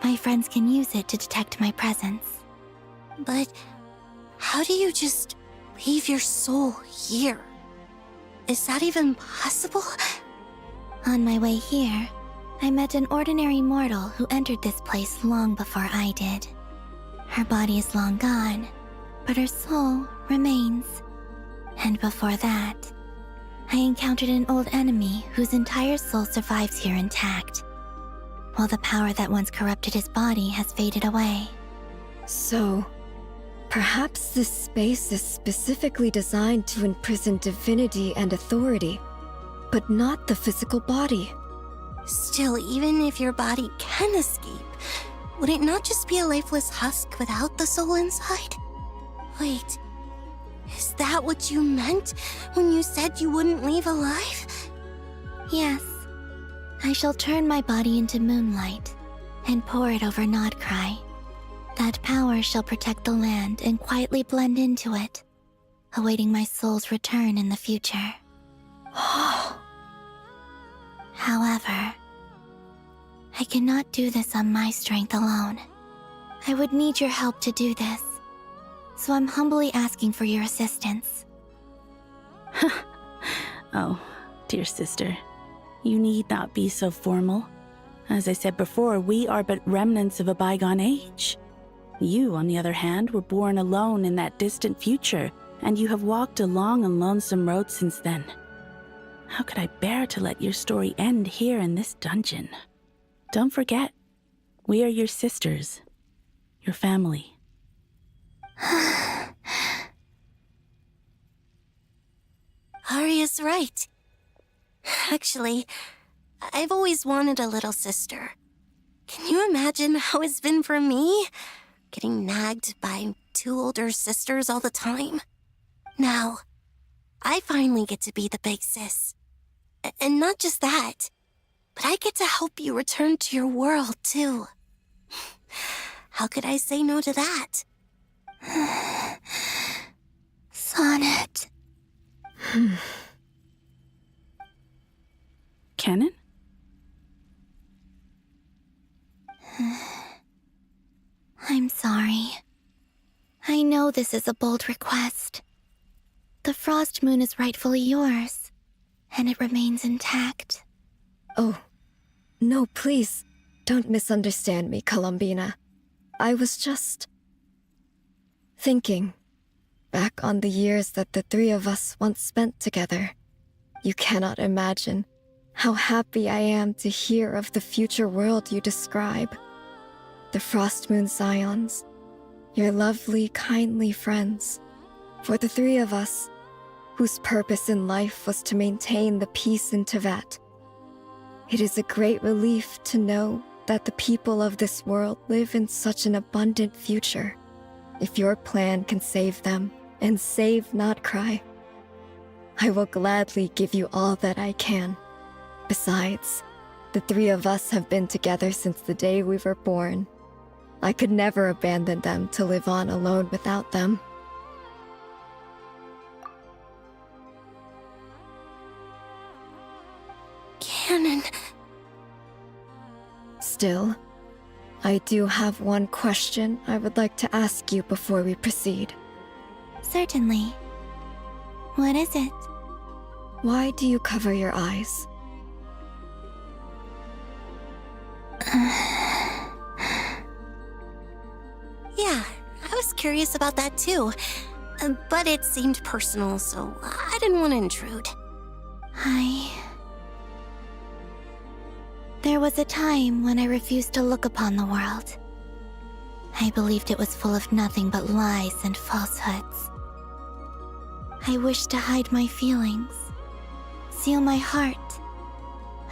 My friends can use it to detect my presence. But how do you just leave your soul here? Is that even possible? On my way here, I met an ordinary mortal who entered this place long before I did. Her body is long gone, but her soul remains. And before that, I encountered an old enemy whose entire soul survives here intact, while the power that once corrupted his body has faded away. So, perhaps this space is specifically designed to imprison divinity and authority, but not the physical body. Still, even if your body can escape, would it not just be a lifeless husk without the soul inside? Wait, is that what you meant when you said you wouldn't leave alive? Yes, I shall turn my body into moonlight and pour it over Nod-Krai. That power shall protect the land and quietly blend into it, awaiting my soul's return in the future. However, I cannot do this on my strength alone. I would need your help to do this, so I'm humbly asking for your assistance. Oh, dear sister, you need not be so formal. As I said before, we are but remnants of a bygone age. You, on the other hand, were born alone in that distant future, and you have walked a long and lonesome road since then. How could I bear to let your story end here in this dungeon? Don't forget, we are your sisters, your family. Arya's right. Actually, I've always wanted a little sister. Can you imagine how it's been for me? Getting nagged by 2 older sisters all the time. Now, I finally get to be the big sis. And not just that, but I get to help you return to your world, too. How could I say no to that? Sonnet. Canon? I'm sorry. I know this is a bold request. The Frost Moon is rightfully yours, and it remains intact. Oh, no, please, don't misunderstand me, Columbina. I was just thinking back on the years that the 3 of us once spent together. You cannot imagine how happy I am to hear of the future world you describe. The Frost Moon Scions, your lovely, kindly friends. For the 3 of us, whose purpose in life was to maintain the peace in Teyvat. It is a great relief to know that the people of this world live in such an abundant future. If your plan can save them and save Nod-Krai, I will gladly give you all that I can. Besides, the 3 of us have been together since the day we were born. I could never abandon them to live on alone without them. Canon. Still, I do have one question I would like to ask you before we proceed. Certainly. What is it? Why do you cover your eyes? Yeah, I was curious about that too. But it seemed personal, so I didn't want to intrude. There was a time when I refused to look upon the world. I believed it was full of nothing but lies and falsehoods. I wished to hide my feelings, seal my heart,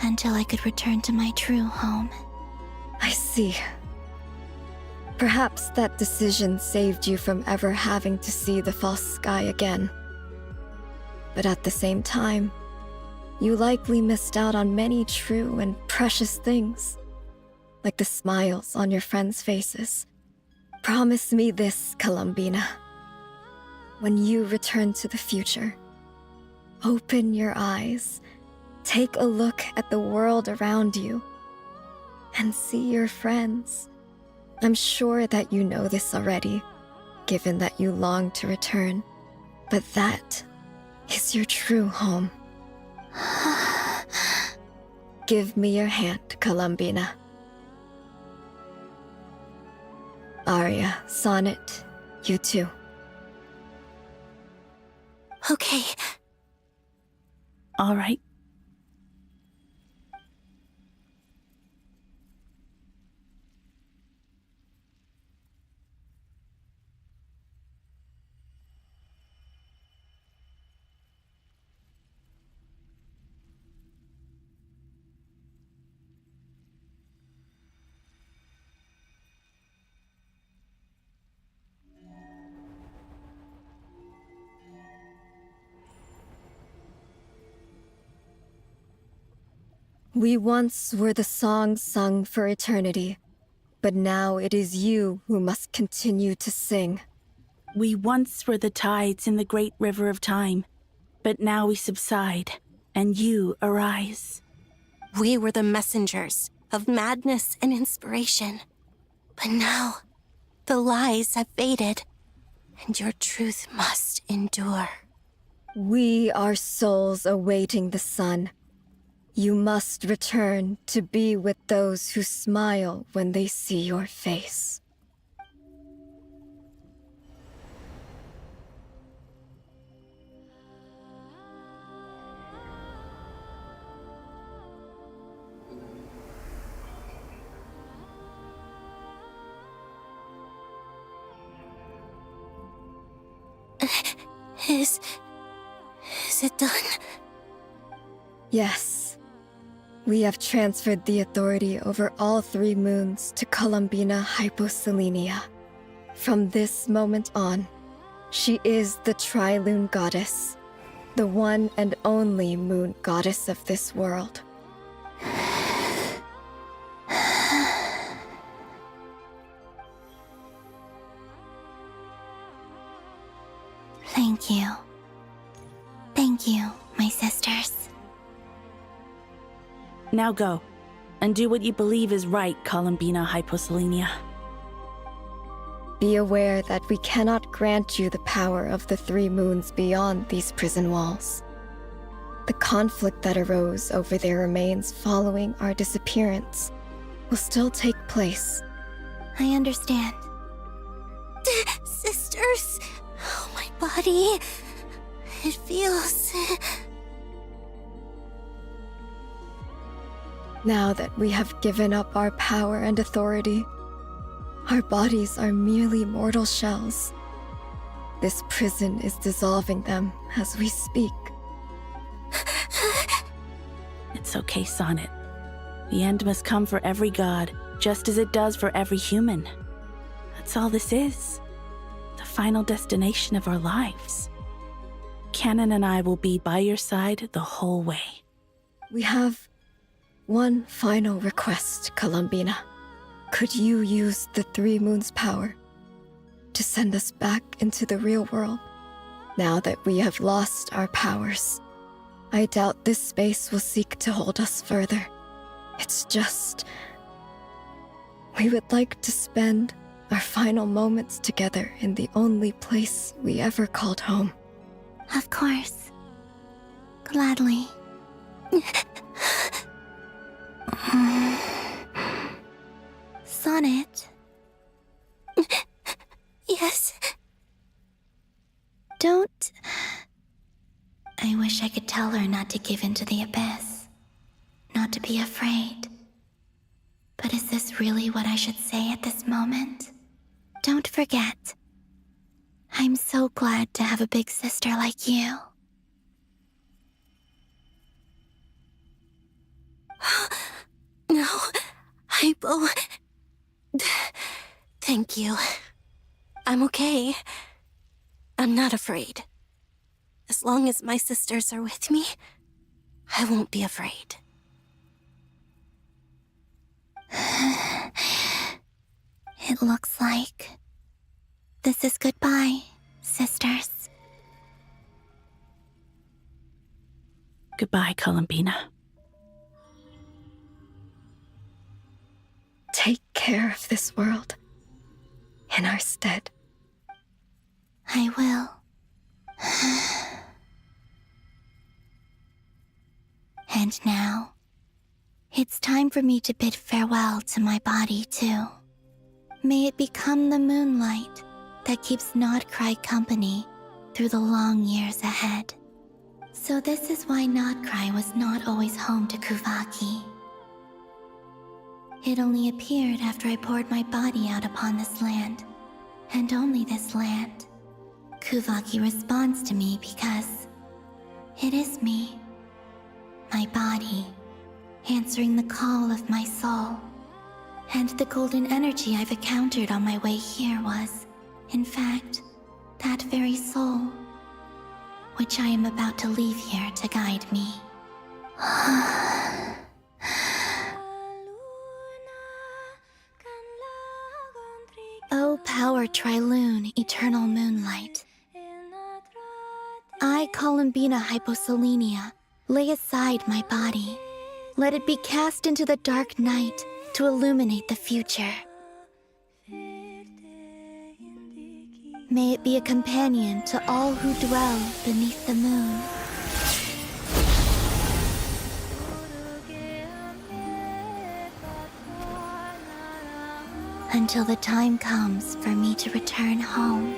until I could return to my true home. I see. Perhaps that decision saved you from ever having to see the false sky again. But at the same time, you likely missed out on many true and precious things, like the smiles on your friends' faces. Promise me this, Columbina. When you return to the future, open your eyes, take a look at the world around you, and see your friends. I'm sure that you know this already, given that you long to return, but that is your true home. Give me your hand, Columbina. Arya, Sonnet, you too. Okay. All right. We once were the song sung for eternity, but now it is you who must continue to sing. We once were the tides in the great river of time, but now we subside, and you arise. We were the messengers of madness and inspiration. But now, the lies have faded, and your truth must endure. We are souls awaiting the sun. You must return to be with those who smile when they see your face. Is it done? Yes. We have transferred the authority over all 3 moons to Columbina Hyposelenia. From this moment on, she is the Tri-Lune Goddess, the one and only moon goddess of this world. Thank you. Thank you, my sisters. Now go, and do what you believe is right, Columbina Hyposelenia. Be aware that we cannot grant you the power of the 3 moons beyond these prison walls. The conflict that arose over their remains following our disappearance will still take place. I understand. Sisters! Oh, my body. It feels... Now that we have given up our power and authority, our bodies are merely mortal shells. This prison is dissolving them as we speak. It's okay, Sonnet. The end must come for every god, just as it does for every human. That's all this is. The final destination of our lives. Canon and I will be by your side the whole way. We have one final request, Columbina. Could you use the 3 moons' power to send us back into the real world? Now that we have lost our powers, I doubt this space will seek to hold us further. It's just... we would like to spend our final moments together in the only place we ever called home. Of course. Gladly. Sonnet? Yes? Don't... I wish I could tell her not to give in to the abyss. Not to be afraid. But is this really what I should say at this moment? Don't forget. I'm so glad to have a big sister like you. No, Hypo. Thank you. I'm okay. I'm not afraid. As long as my sisters are with me, I won't be afraid. It looks like this is goodbye, sisters. Goodbye, Columbina. Take care of this world in our stead. I will. And now, it's time for me to bid farewell to my body, too. May it become the moonlight that keeps Nod-Krai company through the long years ahead. So this is why Nod-Krai was not always home to Kuvaki. It only appeared after I poured my body out upon this land, and only this land. Kuvaki responds to me because it is me, my body, answering the call of my soul. And the golden energy I've encountered on my way here was, in fact, that very soul, which I am about to leave here to guide me. O power Trilune, eternal moonlight. I, Columbina Hyposelenia, lay aside my body. Let it be cast into the dark night to illuminate the future. May it be a companion to all who dwell beneath the moon. Until the time comes for me to return home.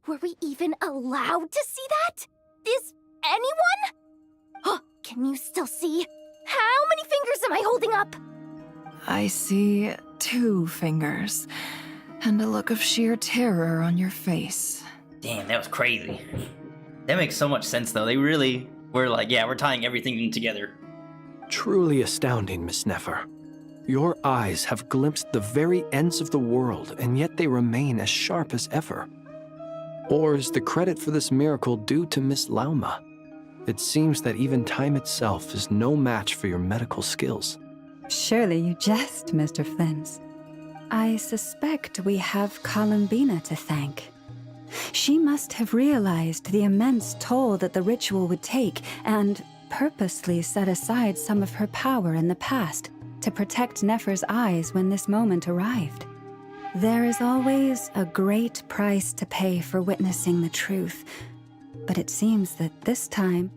Were we even allowed to see that? Is anyone? Oh, can you still see? How many fingers am I holding up? I see 2 fingers, and a look of sheer terror on your face. Damn, that was crazy. That makes so much sense, though. They really were like, yeah, we're tying everything together. Truly astounding, Miss Nefer. Your eyes have glimpsed the very ends of the world, and yet they remain as sharp as ever. Or is the credit for this miracle due to Miss Lauma? It seems that even time itself is no match for your medical skills. Surely you jest, Mr. Flins. I suspect we have Columbina to thank. She must have realized the immense toll that the ritual would take and purposely set aside some of her power in the past to protect Nefer's eyes when this moment arrived. There is always a great price to pay for witnessing the truth, but it seems that this time,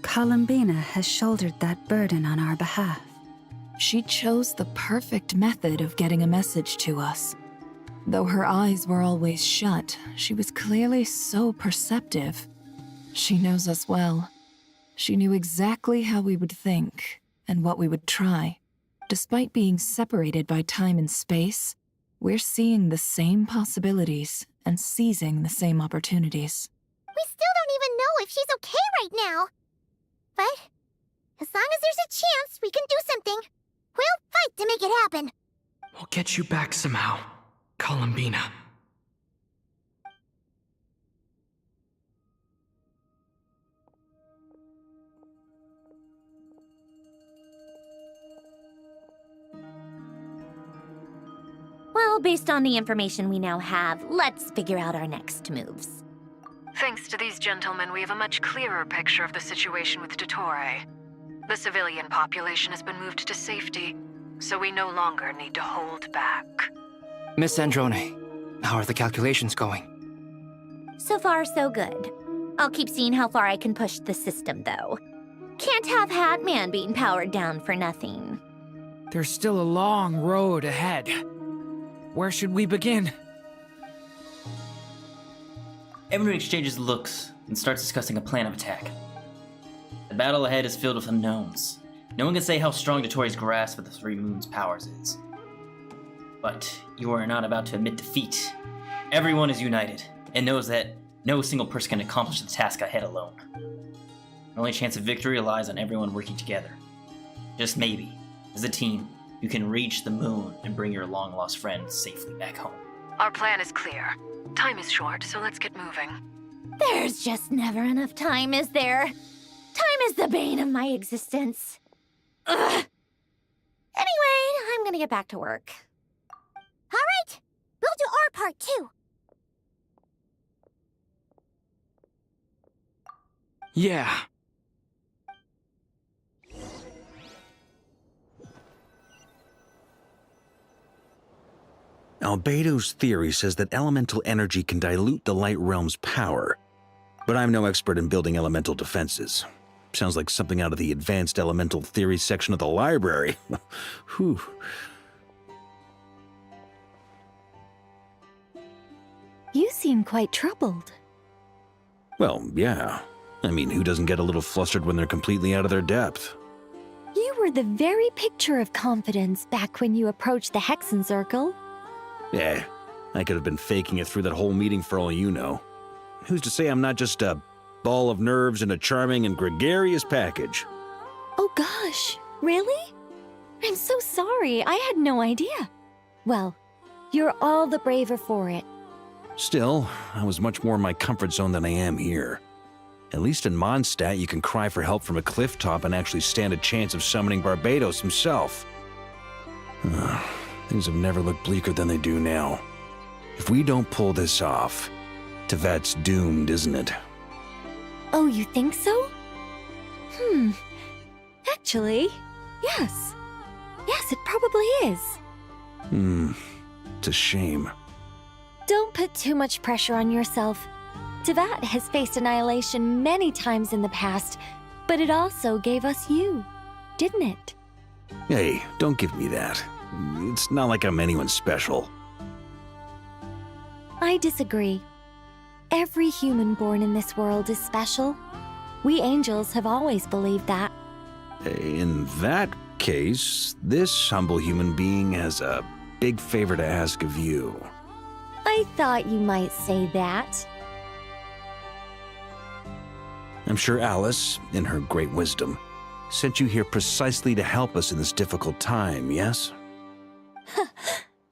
Columbina has shouldered that burden on our behalf. She chose the perfect method of getting a message to us. Though her eyes were always shut, she was clearly so perceptive. She knows us well. She knew exactly how we would think and what we would try. Despite being separated by time and space, we're seeing the same possibilities and seizing the same opportunities. We still don't even know if she's okay right now. But as long as there's a chance we can do something, we'll fight to make it happen. We'll get you back somehow, Columbina. Well, based on the information we now have, let's figure out our next moves. Thanks to these gentlemen, we have a much clearer picture of the situation with Dottore. The civilian population has been moved to safety, so we no longer need to hold back. Miss Androne, how are the calculations going? So far, so good. I'll keep seeing how far I can push the system, though. Can't have Hatman being powered down for nothing. There's still a long road ahead. Where should we begin? Everyone exchanges looks and starts discussing a plan of attack. The battle ahead is filled with unknowns. No one can say how strong Dotori's grasp of the Three Moons' powers is. But you are not about to admit defeat. Everyone is united and knows that no single person can accomplish the task ahead alone. The only chance of victory lies on everyone working together. Just maybe, as a team, you can reach the moon and bring your long-lost friends safely back home. Our plan is clear. Time is short, so let's get moving. There's just never enough time, is there? Time is the bane of my existence. Ugh. Anyway, I'm gonna get back to work. All right, we'll do our part too. Yeah. Albedo's theory says that elemental energy can dilute the light realm's power, but I'm no expert in building elemental defenses. Sounds like something out of the advanced elemental theory section of the library. Whew. You seem quite troubled. Well, yeah. I mean, who doesn't get a little flustered when they're completely out of their depth? You were the very picture of confidence back when you approached the Hexen Circle. Yeah, I could have been faking it through that whole meeting for all you know. Who's to say I'm not just a ball of nerves in a charming and gregarious package? Oh gosh, really? I'm so sorry, I had no idea. Well, you're all the braver for it. Still, I was much more in my comfort zone than I am here. At least in Mondstadt, you can cry for help from a cliff top and actually stand a chance of summoning Barbados himself. Things have never looked bleaker than they do now. If we don't pull this off, Tevat's doomed, isn't it? Oh, you think so? Actually, yes. Yes, it probably is. It's a shame. Don't put too much pressure on yourself. Tevat has faced annihilation many times in the past, but it also gave us you, didn't it? Hey, don't give me that. It's not like I'm anyone special. I disagree. Every human born in this world is special. We angels have always believed that. In that case, this humble human being has a big favor to ask of you. I thought you might say that. I'm sure Alice, in her great wisdom, sent you here precisely to help us in this difficult time, yes?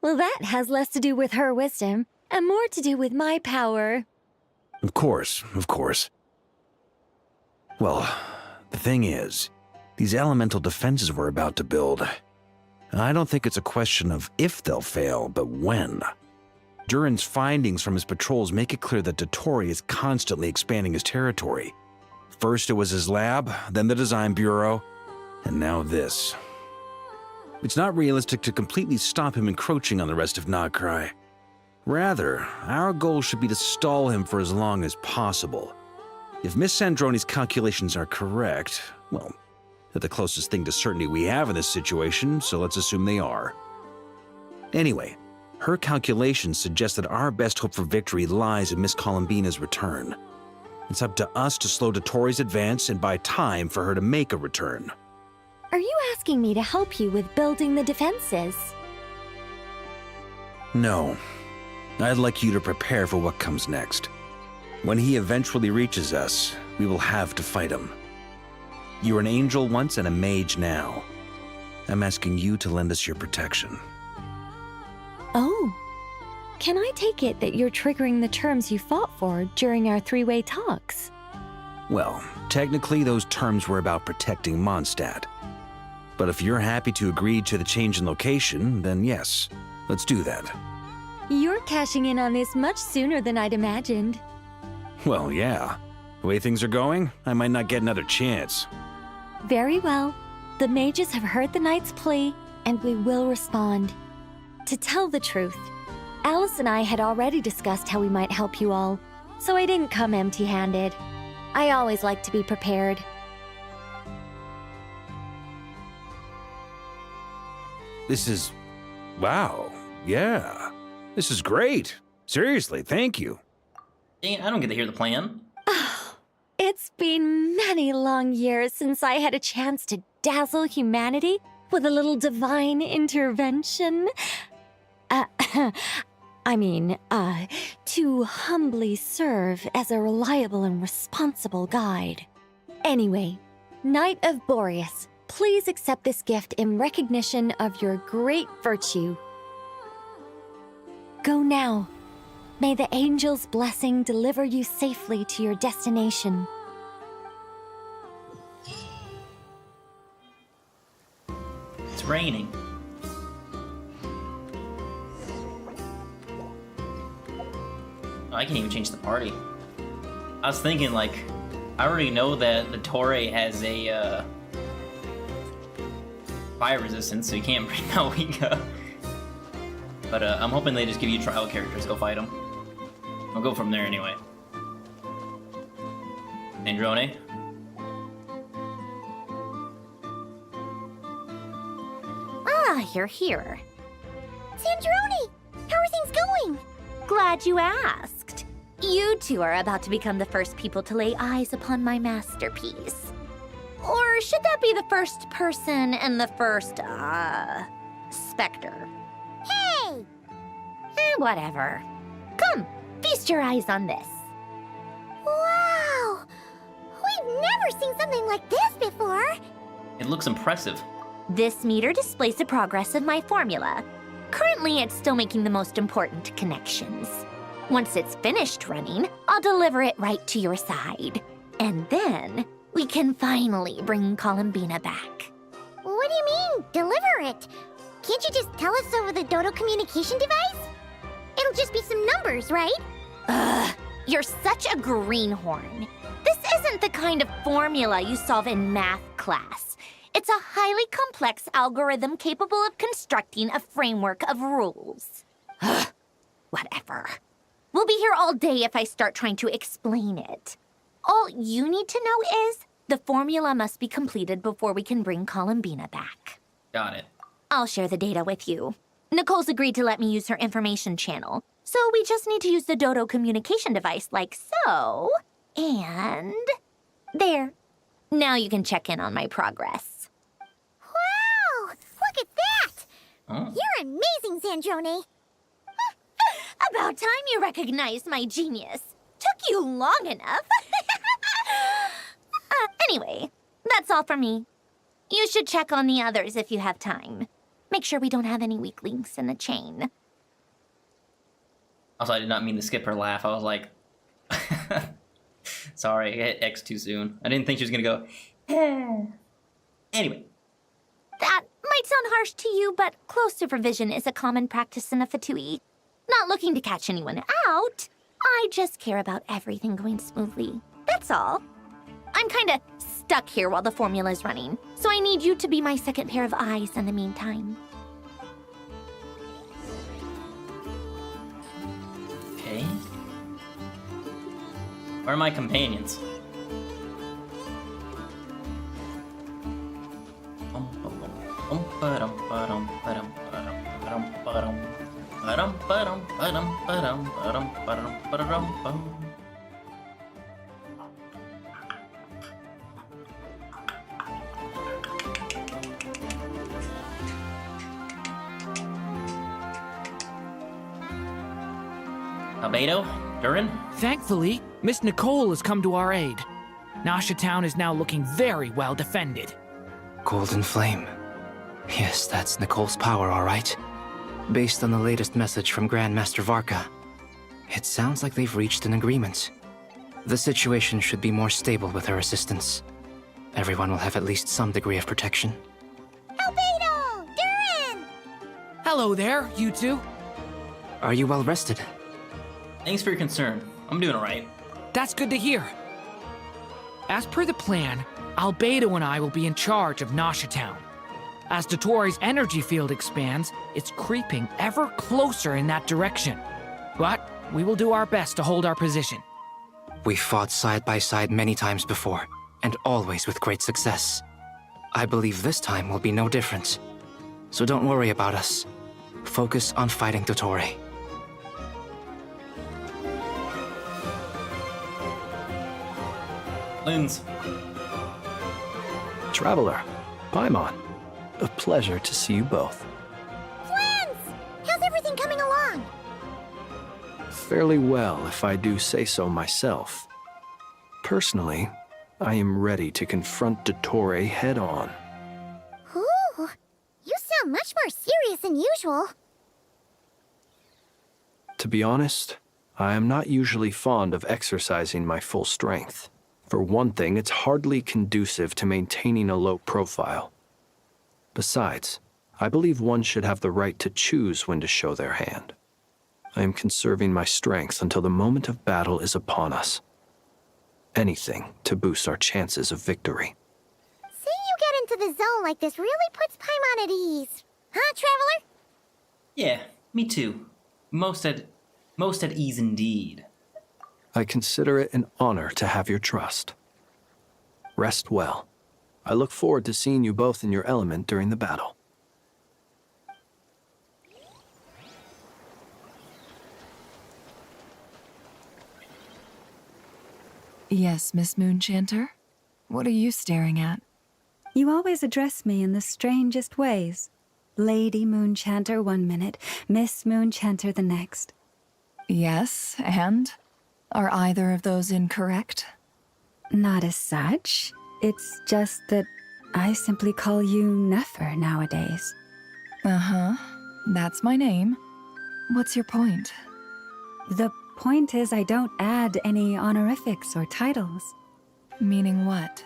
Well, that has less to do with her wisdom and more to do with my power. Of course, of course. Well, the thing is, these elemental defenses we're about to build, I don't think it's a question of if they'll fail, but when. Durin's findings from his patrols make it clear that Dotori is constantly expanding his territory. First it was his lab, then the design bureau, and now this. It's not realistic to completely stop him encroaching on the rest of Nod-Krai. Rather, our goal should be to stall him for as long as possible. If Miss Sandroni's calculations are correct, well, they're the closest thing to certainty we have in this situation, so let's assume they are. Anyway, her calculations suggest that our best hope for victory lies in Miss Columbina's return. It's up to us to slow Dotori's advance and buy time for her to make a return. Are you asking me to help you with building the defenses? No. I'd like you to prepare for what comes next. When he eventually reaches us, we will have to fight him. You were an angel once and a mage now. I'm asking you to lend us your protection. Oh. Can I take it that you're triggering the terms you fought for during our three-way talks? Well, technically those terms were about protecting Mondstadt. But if you're happy to agree to the change in location, then yes, let's do that. You're cashing in on this much sooner than I'd imagined. Well, yeah. The way things are going, I might not get another chance. Very well. The mages have heard the knight's plea, and we will respond. To tell the truth, Alice and I had already discussed how we might help you all, so I didn't come empty-handed. I always like to be prepared. This is... wow, yeah. This is great. Seriously, thank you. Dang, I don't get to hear the plan. It's been many long years since I had a chance to dazzle humanity with a little divine intervention. To humbly serve as a reliable and responsible guide. Anyway, Knight of Boreas, please accept this gift in recognition of your great virtue. Go now. May the angel's blessing deliver you safely to your destination. It's raining. Oh, I can't even change the party. I was thinking, like, I already know that the Torre has a fire resistance, so you can't bring out Wika. But I'm hoping they just give you trial characters, go fight them. I'll go from there anyway. Androne? Ah, you're here. Sandrone! How are things going? Glad you asked. You two are about to become the first people to lay eyes upon my masterpiece. Or should that be the first person and the first, specter? Hey! Whatever. Come, feast your eyes on this. Wow! We've never seen something like this before. It looks impressive. This meter displays the progress of my formula. Currently, it's still making the most important connections. Once it's finished running, I'll deliver it right to your side. And then, we can finally bring Columbina back. What do you mean, deliver it? Can't you just tell us over the Dodo communication device? It'll just be some numbers, right? Ugh, you're such a greenhorn. This isn't the kind of formula you solve in math class. It's a highly complex algorithm capable of constructing a framework of rules. Ugh, whatever. We'll be here all day if I start trying to explain it. All you need to know is the formula must be completed before we can bring Columbina back. Got it. I'll share the data with you. Nicole's agreed to let me use her information channel, so we just need to use the Dodo communication device like so. And there. Now you can check in on my progress. Wow! Look at that! Oh. You're amazing, Sandrone. About time you recognized my genius. Took you long enough. Anyway, that's all for me. You should check on the others if you have time. Make sure we don't have any weak links in the chain. Also, I did not mean to skip her laugh. I was like... Sorry, I hit X too soon. I didn't think she was gonna go... Anyway. That might sound harsh to you, but close supervision is a common practice in a Fatui. Not looking to catch anyone out. I just care about everything going smoothly. That's all. I'm kinda stuck here while the formula's running, so I need you to be my second pair of eyes in the meantime. Okay. Where are my companions? Albedo? Durin? Thankfully, Miss Nicole has come to our aid. Nasha Town is now looking very well defended. Golden Flame. Yes, that's Nicole's power, all right. Based on the latest message from Grandmaster Varka, it sounds like they've reached an agreement. The situation should be more stable with her assistance. Everyone will have at least some degree of protection. Albedo! Durin! Hello there, you two. Are you well rested? Thanks for your concern. I'm doing alright. That's good to hear. As per the plan, Albedo and I will be in charge of Nasha Town. As Dotori's energy field expands, it's creeping ever closer in that direction. But we will do our best to hold our position. We've fought side by side many times before, and always with great success. I believe this time will be no different. So don't worry about us. Focus on fighting Dottore. Moons. Traveler, Paimon, a pleasure to see you both. Friends! How's everything coming along? Fairly well, if I do say so myself. Personally, I am ready to confront Dottore head-on. Ooh, you sound much more serious than usual. To be honest, I am not usually fond of exercising my full strength. For one thing, it's hardly conducive to maintaining a low profile. Besides, I believe one should have the right to choose when to show their hand. I am conserving my strength until the moment of battle is upon us. Anything to boost our chances of victory. Seeing you get into the zone like this really puts Paimon at ease. Huh, Traveler? Yeah, me too. Most at ease indeed. I consider it an honor to have your trust. Rest well. I look forward to seeing you both in your element during the battle. Yes, Miss Moonchanter? What are you staring at? You always address me in the strangest ways. Lady Moonchanter 1 minute, Miss Moonchanter the next. Yes, and? Are either of those incorrect? Not as such. It's just that I simply call you Nefer nowadays. Uh-huh. That's my name. What's your point? The point is I don't add any honorifics or titles. Meaning what?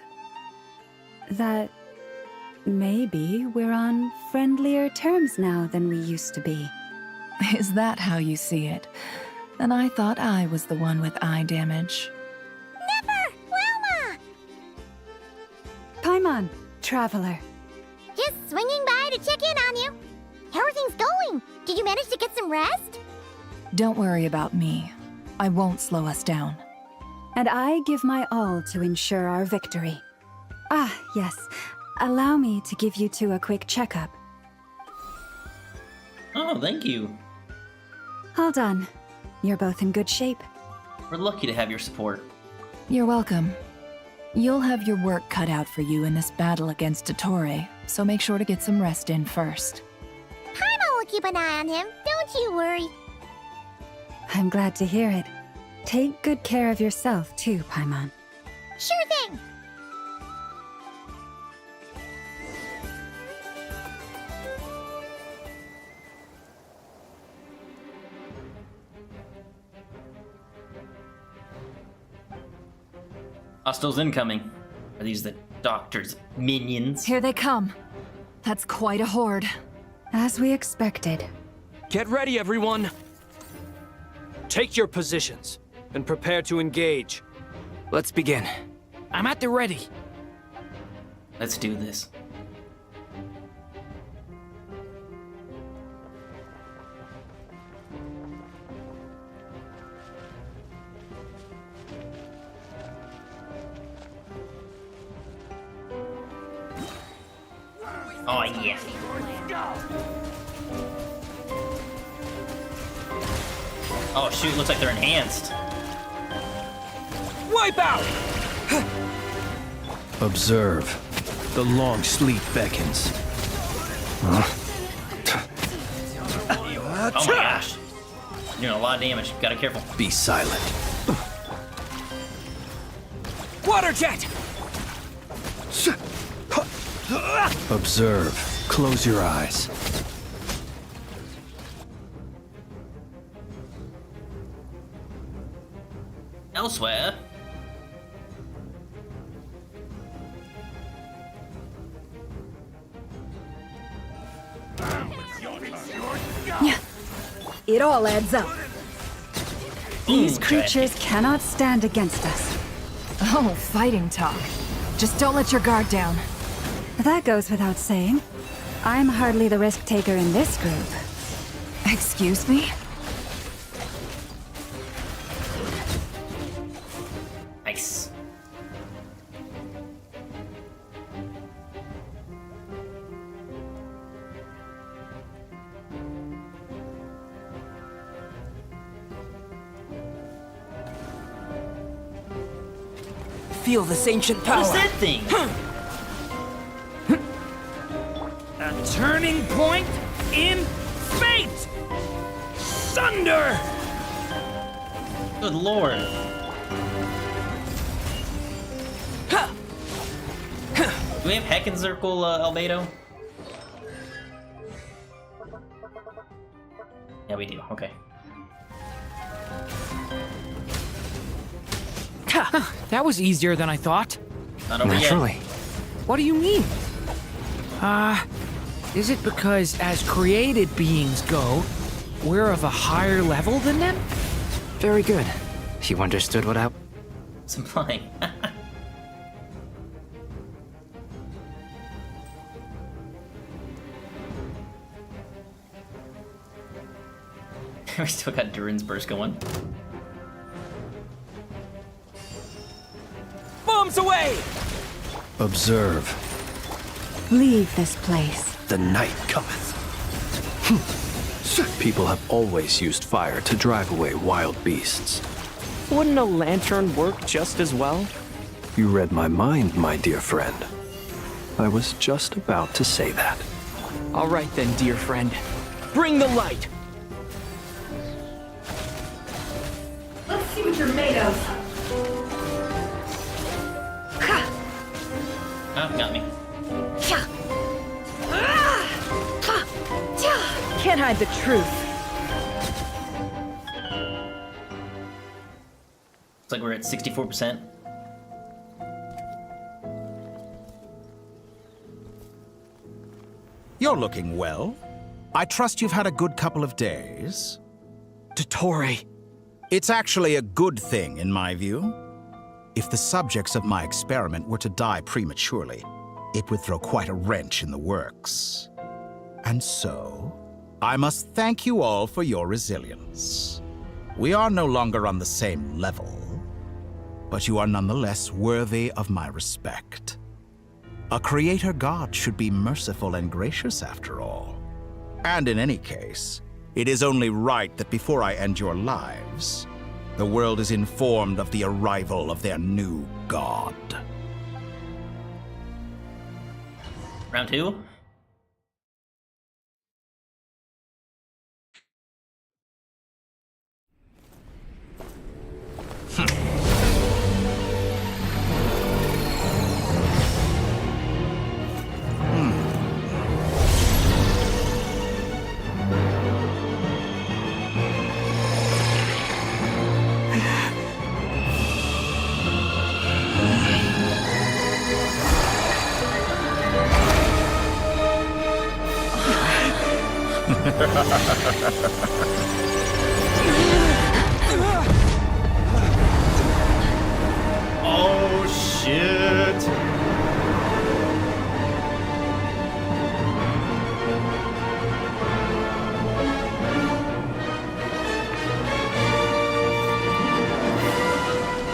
That maybe we're on friendlier terms now than we used to be. Is that how you see it? And I thought I was the one with eye damage. Never! Wilma! Paimon, Traveler. Just swinging by to check in on you. How are things going? Did you manage to get some rest? Don't worry about me. I won't slow us down. And I give my all to ensure our victory. Ah, yes. Allow me to give you two a quick checkup. Oh, thank you. All done. You're both in good shape. We're lucky to have your support. You're welcome. You'll have your work cut out for you in this battle against Dottore, so make sure to get some rest in first. Paimon will keep an eye on him, don't you worry. I'm glad to hear it. Take good care of yourself too, Paimon. Sure thing! Hostiles incoming. Are these the doctor's minions? Here they come. That's quite a horde. As we expected. Get ready, everyone! Take your positions and prepare to engage. Let's begin. I'm at the ready. Let's do this. Oh, yeah. Oh, shoot, looks like they're enhanced. Wipe out! Observe. The long sleep beckons. Oh my gosh. You're doing a lot of damage. Gotta be careful. Be silent. Water jet! Observe. Close your eyes. Elsewhere. It all adds up. These Okay. creatures cannot stand against us. Oh, fighting talk. Just don't let your guard down. That goes without saying. I'm hardly the risk taker in this group. Excuse me? Nice. feel this ancient power. What is that thing? A turning point in fate! Thunder! Good lord. Do we have Heckin Circle, Albedo? Yeah, we do. Okay. That was easier than I thought. Not over Naturally. yet. What do you mean? Is it because as created beings go, we're of a higher level than them? Very good. You understood what I... It's implying. We still got Durin's burst going. Bombs away! Observe. Leave this place. The night cometh. People have always used fire to drive away wild beasts. Wouldn't a lantern work just as well? You read my mind, my dear friend. I was just about to say that. All right then, dear friend. Bring the light! Let's see what you're made of. Oh, got me. Can't hide the truth. Looks like we're at 64%. You're looking well. I trust you've had a good couple of days. Dottore. It's actually a good thing, in my view. If the subjects of my experiment were to die prematurely, it would throw quite a wrench in the works. And so, I must thank you all for your resilience. We are no longer on the same level, but you are nonetheless worthy of my respect. A creator god should be merciful and gracious after all. And in any case, it is only right that before I end your lives, the world is informed of the arrival of their new god. Round two? Oh shit!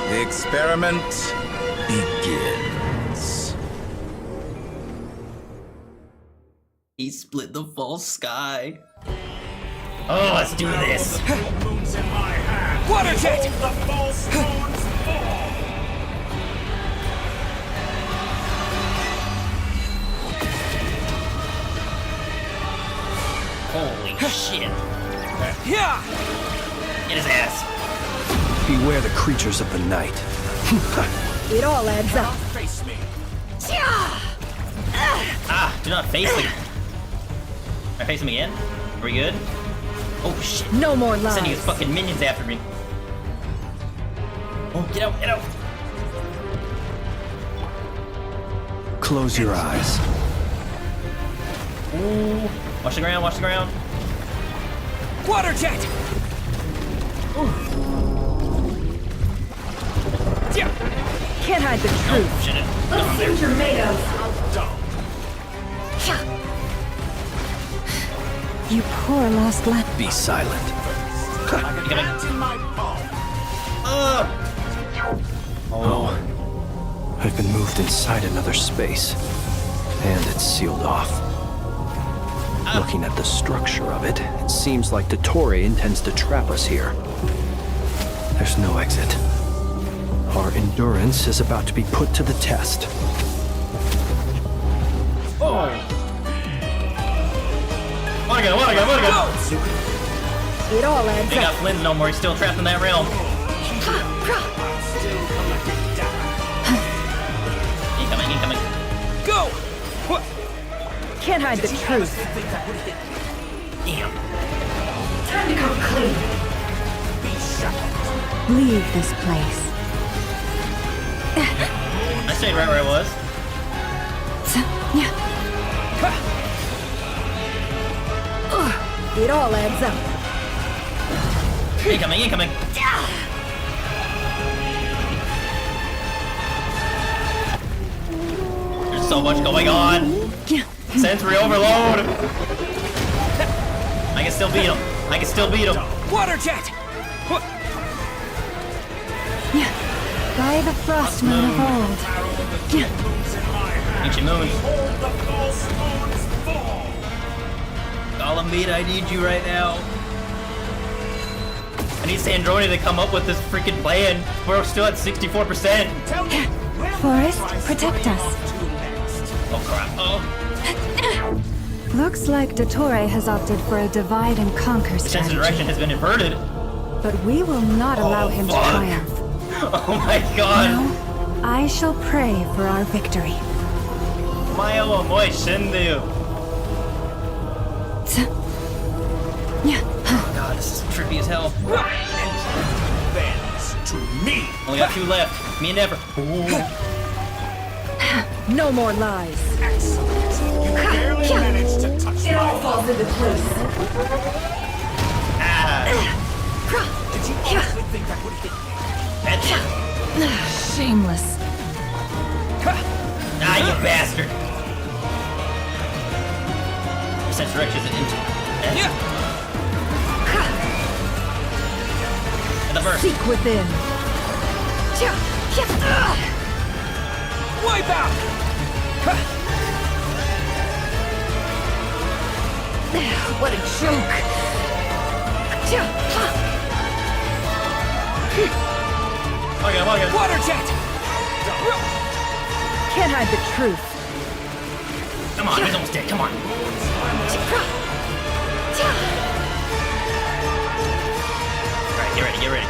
The experiment begins. He split the false sky. Oh, let's do this. Water jet! Holy shit. Yeah! Get his ass. Beware the creatures of the night. It all adds up. Face me. Ah, do not face him. Can I face him again? Are we good? Oh shit. No more He's lies. sending his fucking minions after me. Oh, get out, get out. Close your eyes. Ooh. Watch the ground, watch the ground. Water jet! Can't hide the truth. Oh, shit. Let's see what you're made of. You poor lost lamb. Be silent. Oh, I've been moved inside another space, and it's sealed off. Looking at the structure of it, it seems like Dottore intends to trap us here. There's no exit. Our endurance is about to be put to the test. Oh! What again? It all adds Ain't got Flint no more, he's still trapped in that realm. Incoming. Go! Can't hide the truth. Damn. Time to come clean. Leave this place. I stayed right where I was. It all adds up. Incoming. There's so much going on. Sensory overload. I can still beat him. Water jet! By the frost moon of old. Ancient moon. Golembeat, I need you right now. I need Sandroni to come up with this freaking plan. We're still at 64%. Forest, protect us. Oh crap. Oh. Looks like Dottore has opted for a divide and conquer The sense strategy. of direction has been inverted. But we will not allow him to triumph. Oh my god. No, I shall pray for our victory. Mayo Amoy Shindu. Oh god, this is trippy as hell. Bends to me. Only got 2 left. Me and Never. No more lies. Excellent. You barely managed to touch It all falls into place. Did you honestly think that would hit me? Shameless. Ah, you bastard. Sense direction isn't into. And the first. Seek within. Wipe out! What a joke. Okay. Water jet! Can't hide the truth. Come on, he's almost dead. Come on. Alright, get ready.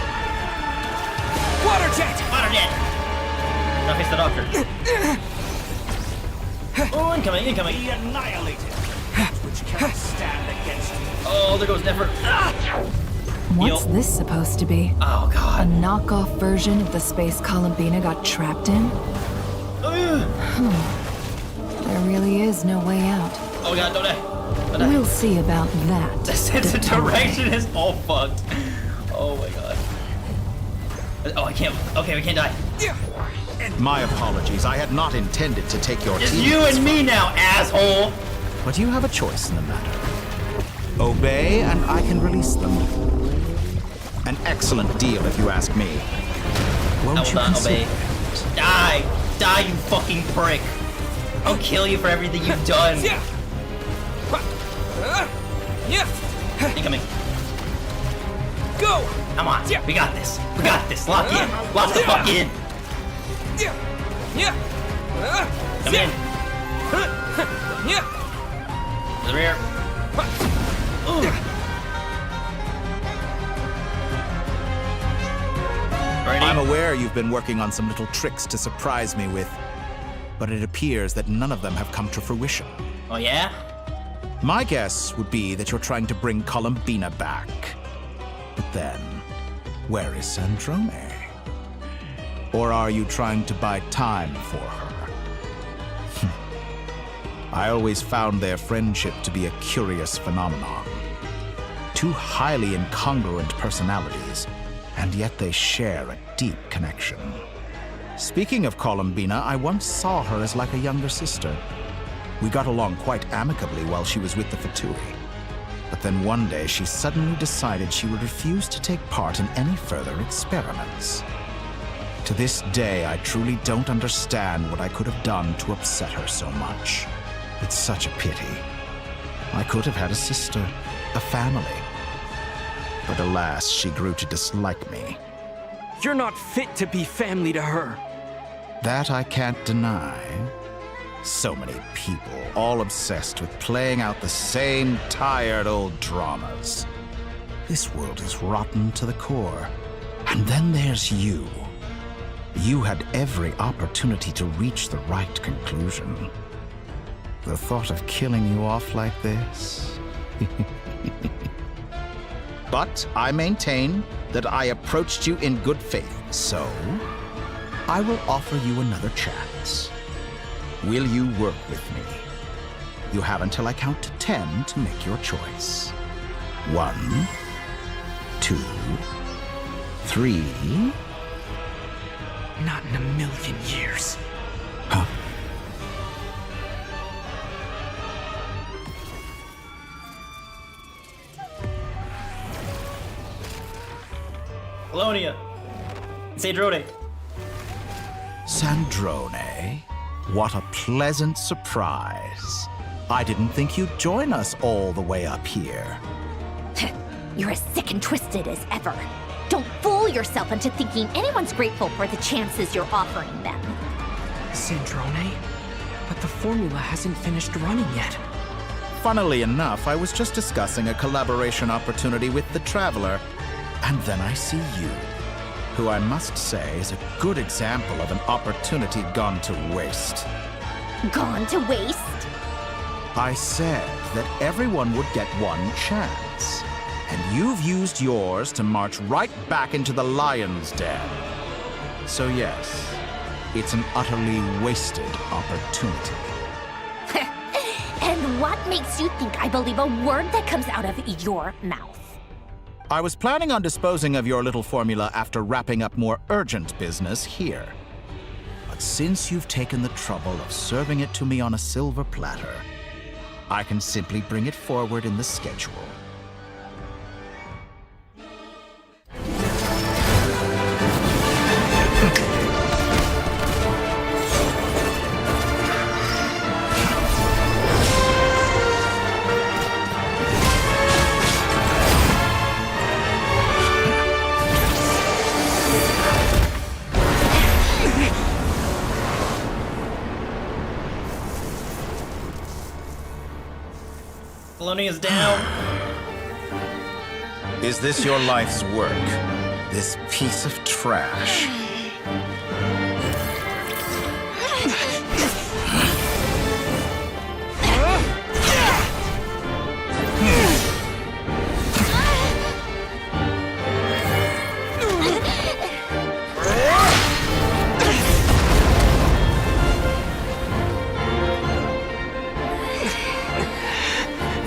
Water jet! Now face the doctor. Oh, incoming. Be annihilated. Which cannot stand against you. Oh, there goes Never. What's this supposed to be? Oh A god. knockoff version of the space Columbina got trapped in? There really is no way out. Oh god, don't die. We'll see about that. The sense of direction is all fucked. Oh my god. Oh, I can't. Okay, we can't die. My apologies. I had not intended to take your It's team. you and me now, asshole. But you have a choice in the matter. Obey, and I can release them. An excellent deal, if you ask me. I Won't will you not consider? obey. Die, you fucking prick. I'll kill you for everything you've done. Incoming. Go! Come on, we got this. Lock in. Lock the fuck in. Come in. To the rear. Ready? I'm aware you've been working on some little tricks to surprise me with, but it appears that none of them have come to fruition. Oh yeah? My guess would be that you're trying to bring Columbina back. But then, where is Sandrone? Or are you trying to buy time for her? I always found their friendship to be a curious phenomenon. Two highly incongruent personalities, and yet they share a deep connection. Speaking of Columbina, I once saw her as like a younger sister. We got along quite amicably while she was with the Fatui. But then one day she suddenly decided she would refuse to take part in any further experiments. To this day, I truly don't understand what I could have done to upset her so much. It's such a pity. I could have had a sister, a family. But alas, she grew to dislike me. You're not fit to be family to her. That I can't deny. So many people, all obsessed with playing out the same tired old dramas. This world is rotten to the core. And then there's you. You had every opportunity to reach the right conclusion. The thought of killing you off like this? But I maintain that I approached you in good faith, so I will offer you another chance. Will you work with me? You have until I count to 10 to make your choice. 1, 2, 3. Not in a million years. Huh? Colonia. Sandrone. Sandrone? What a pleasant surprise. I didn't think you'd join us all the way up here. You're as sick and twisted as ever. Don't fool yourself into thinking anyone's grateful for the chances you're offering them. Sandrone? But the formula hasn't finished running yet. Funnily enough, I was just discussing a collaboration opportunity with the Traveler, and then I see you, who I must say is a good example of an opportunity gone to waste. Gone to waste? I said that everyone would get one chance, and you've used yours to march right back into the lion's den. So yes, it's an utterly wasted opportunity. And what makes you think I believe a word that comes out of your mouth? I was planning on disposing of your little formula after wrapping up more urgent business here. But since you've taken the trouble of serving it to me on a silver platter, I can simply bring it forward in the schedule. Colonia's down. Is this your life's work? This piece of trash?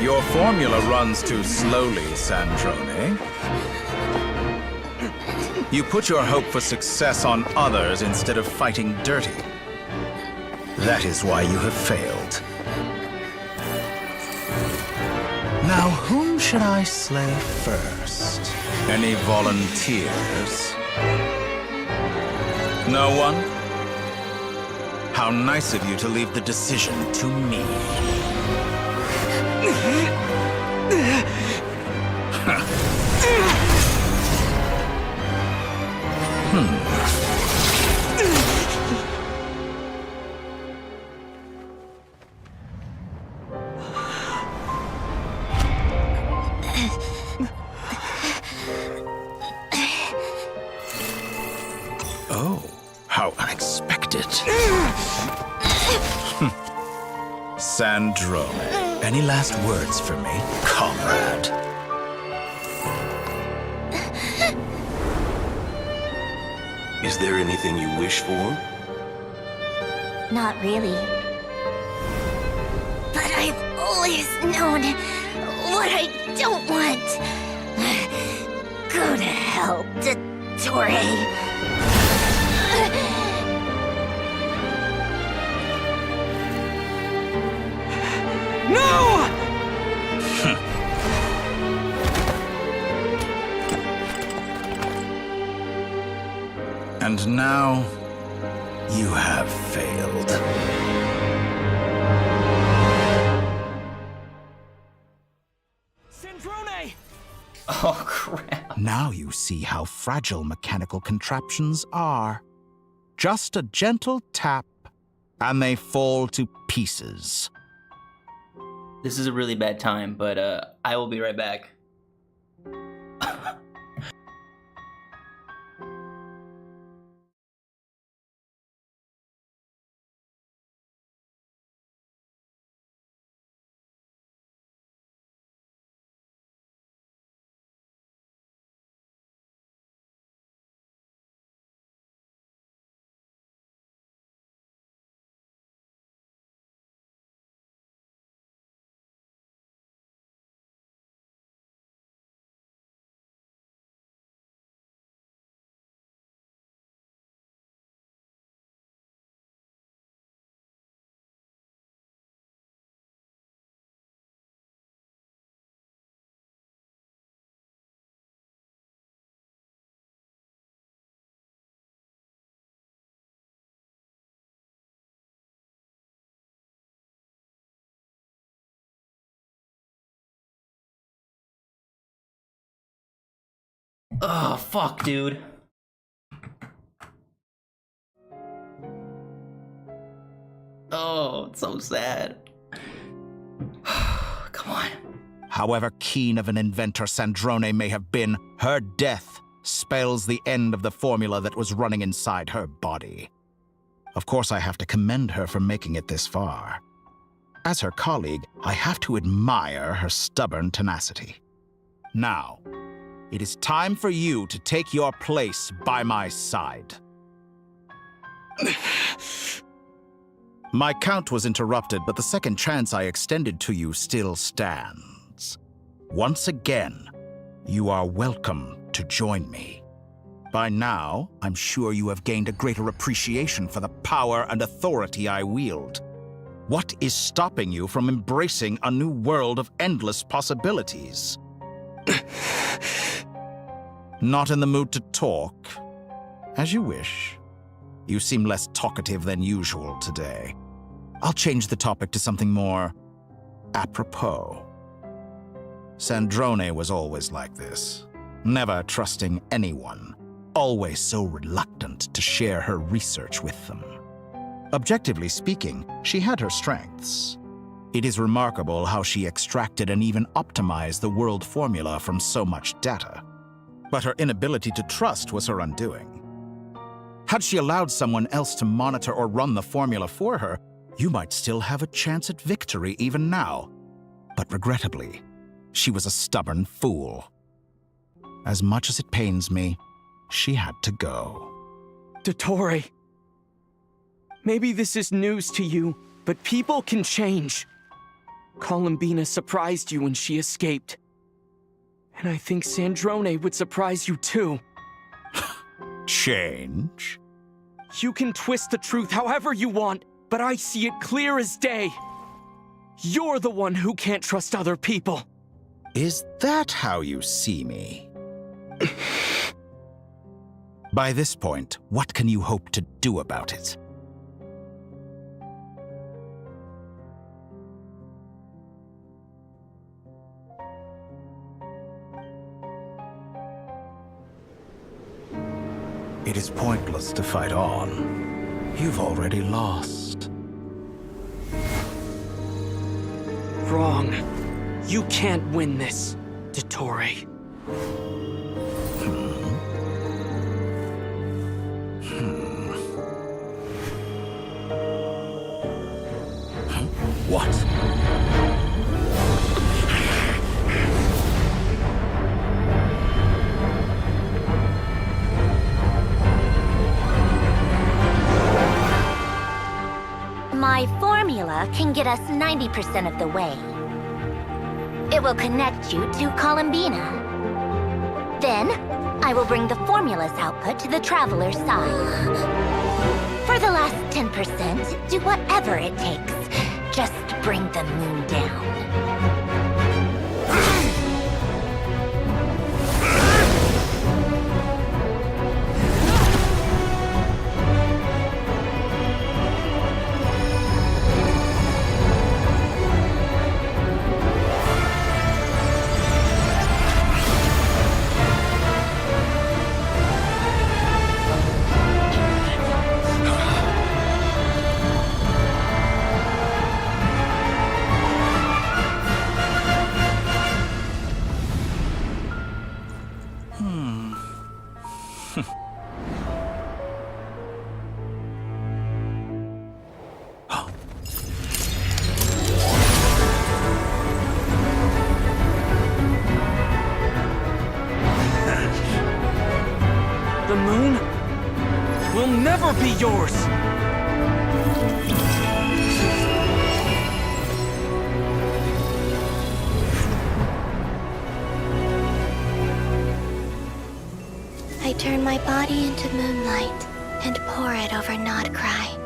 Your formula runs too slowly, Sandrone. You put your hope for success on others instead of fighting dirty. That is why you have failed. Now, whom should I slay first? Any volunteers? No one? How nice of you to leave the decision to me. Oh, how unexpected. Sandrone, any last words for me, comrade? Is there anything you wish for? Not really. But I've always known what I don't want. Go to hell, Dottore. No! And now, you have failed. Sandrone! Oh, crap. Now you see how fragile mechanical contraptions are. Just a gentle tap, and they fall to pieces. This is a really bad time, but I will be right back. Oh, fuck, dude. Oh, it's so sad. Come on. However keen of an inventor Sandrone may have been, her death spells the end of the formula that was running inside her body. Of course, I have to commend her for making it this far. As her colleague, I have to admire her stubborn tenacity. Now, it is time for you to take your place by my side. My count was interrupted, but the second chance I extended to you still stands. Once again, you are welcome to join me. By now, I'm sure you have gained a greater appreciation for the power and authority I wield. What is stopping you from embracing a new world of endless possibilities? Not in the mood to talk? As you wish. You seem less talkative than usual today. I'll change the topic to something more apropos. Sandrone was always like this, never trusting anyone, always so reluctant to share her research with them. Objectively speaking, she had her strengths. It is remarkable how she extracted and even optimized the world formula from so much data. But her inability to trust was her undoing. Had she allowed someone else to monitor or run the formula for her, you might still have a chance at victory even now. But regrettably, she was a stubborn fool. As much as it pains me, she had to go. Dottore, maybe this is news to you, but people can change. Columbina surprised you when she escaped. And I think Sandrone would surprise you too. Change? You can twist the truth however you want, but I see it clear as day. You're the one who can't trust other people. Is that how you see me? By this point, what can you hope to do about it? It is pointless to fight on. You've already lost. Wrong. You can't win this, Dottore. What? My formula can get us 90% of the way. It will connect you to Columbina. Then, I will bring the formula's output to the Traveler's side. For the last 10%, do whatever it takes. Just bring the moon down. never be yours! I turn my body into moonlight and pour it over Nod-Krai.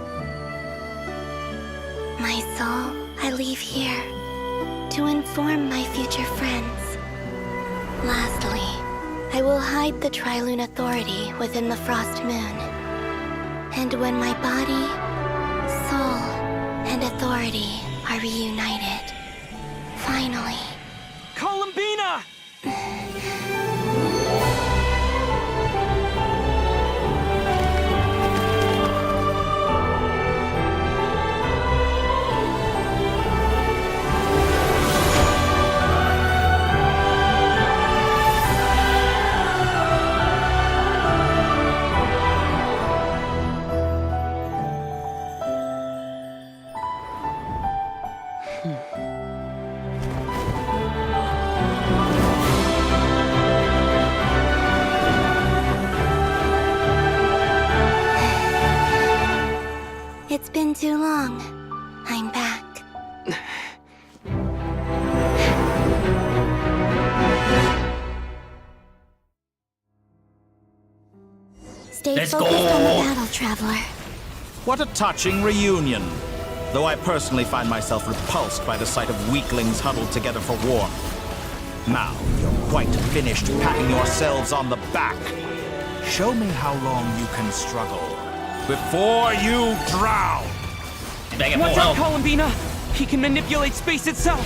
My soul, I leave here to inform my future friends. Lastly, I will hide the Trilune Authority within the Frost Moon. And when my body, soul, and authority are reunited, finally... Columbina! It's been too long. I'm back. Stay Let's focused go. on the battle, Traveler. What a touching reunion. Though I personally find myself repulsed by the sight of weaklings huddled together for warmth. Now, you're quite finished patting yourselves on the back. Show me how long you can struggle before you drown. Watch out, Columbina! He can manipulate space itself!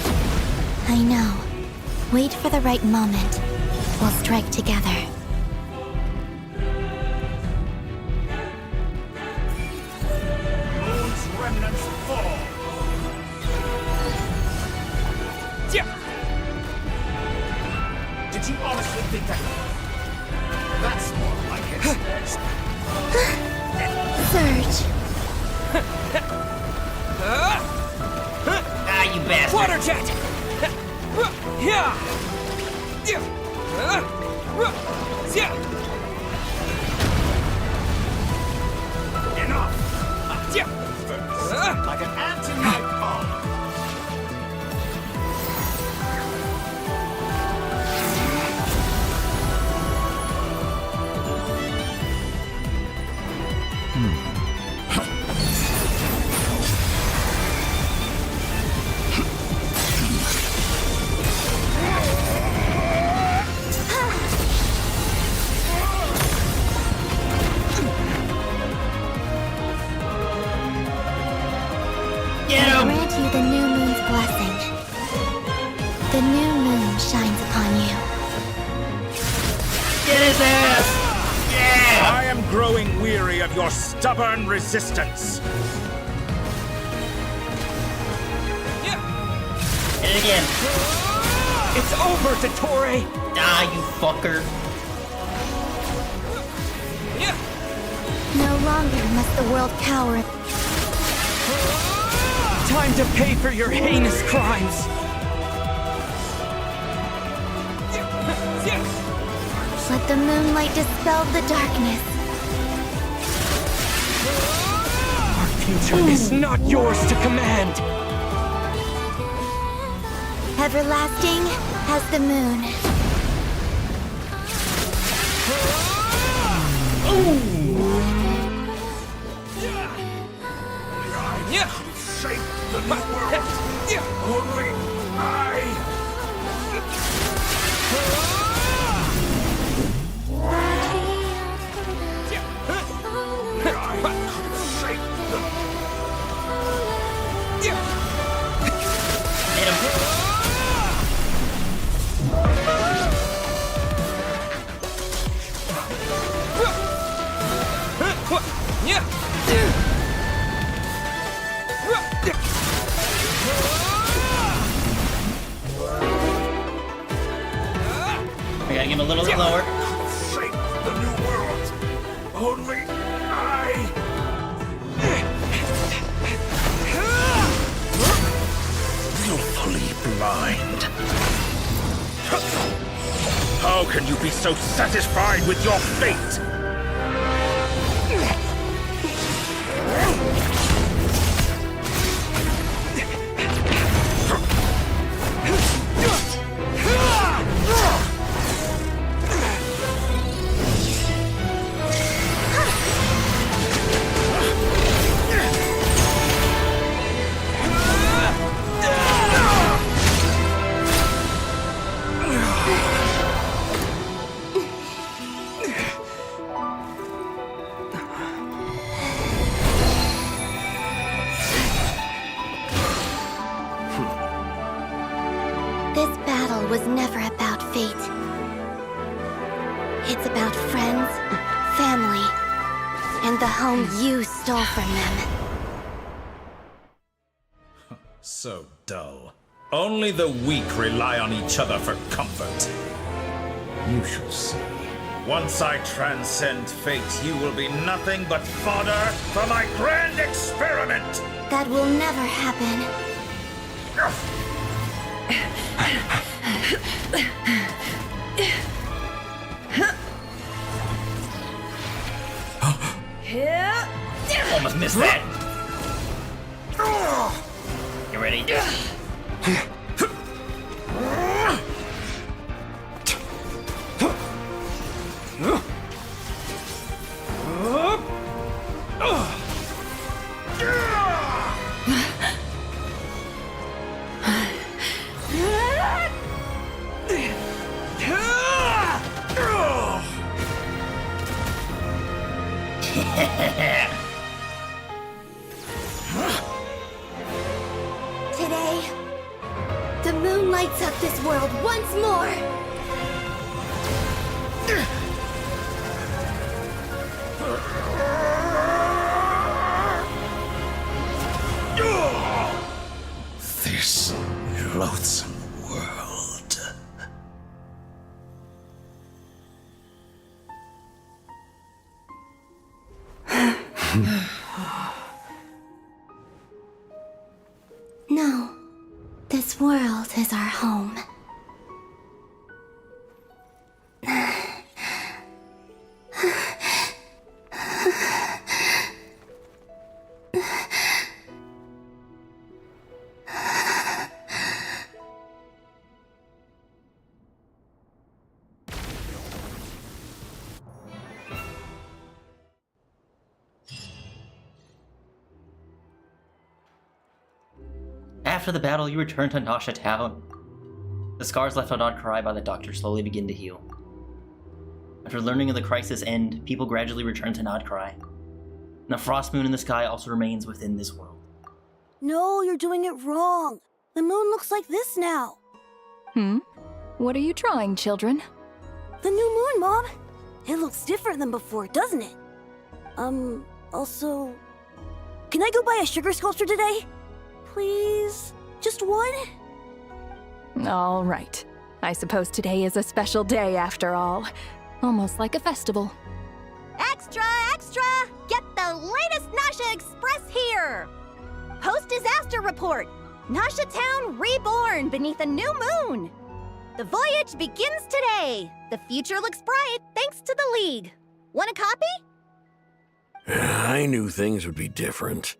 I know. Wait for the right moment. We'll strike together. Moon's remnants fall. Did you honestly think that? That's more like it. Surge. Ah, you bastard! Water jet! Enough! Like an ant in my palm. I grant you the new moon's blessing. The new moon shines upon you. Get his ass! Yeah! I am growing weary of your stubborn resistance. Hit it again. It's over, Dottore! Ah, you fucker. No longer must the world cower. Time to pay for your heinous crimes! Let the moonlight dispel the darkness. Our future is not yours to command! Everlasting as the moon. Shape the new world. Only I. I gotta give him a little lower. Shape the new world. Only I. Willfully blind. How can you be so satisfied with your fate? was never about fate. It's about friends, family, and the home you stole from them. So dull. Only the weak rely on each other for comfort. You shall see. Once I transcend fate, you will be nothing but fodder for my grand experiment! That will never happen. Almost missed that. You ready? Today, the moon lights up this world once more. This loathsome world. No, this world is our home. After the battle, you return to Nasha Town. The scars left on Nod-Krai by the doctor slowly begin to heal. After learning of the crisis end, people gradually return to Nod-Krai. And the frost moon in the sky also remains within this world. No, you're doing it wrong. The moon looks like this now. What are you drawing, children? The new moon, Mom. It looks different than before, doesn't it? Also... Can I go buy a sugar sculpture today? Please? Just one? All right. I suppose today is a special day after all. Almost like a festival. Extra, extra! Get the latest Nasha Express here! Post-disaster report! Nasha Town reborn beneath a new moon! The voyage begins today! The future looks bright thanks to the League. Want a copy? I knew things would be different.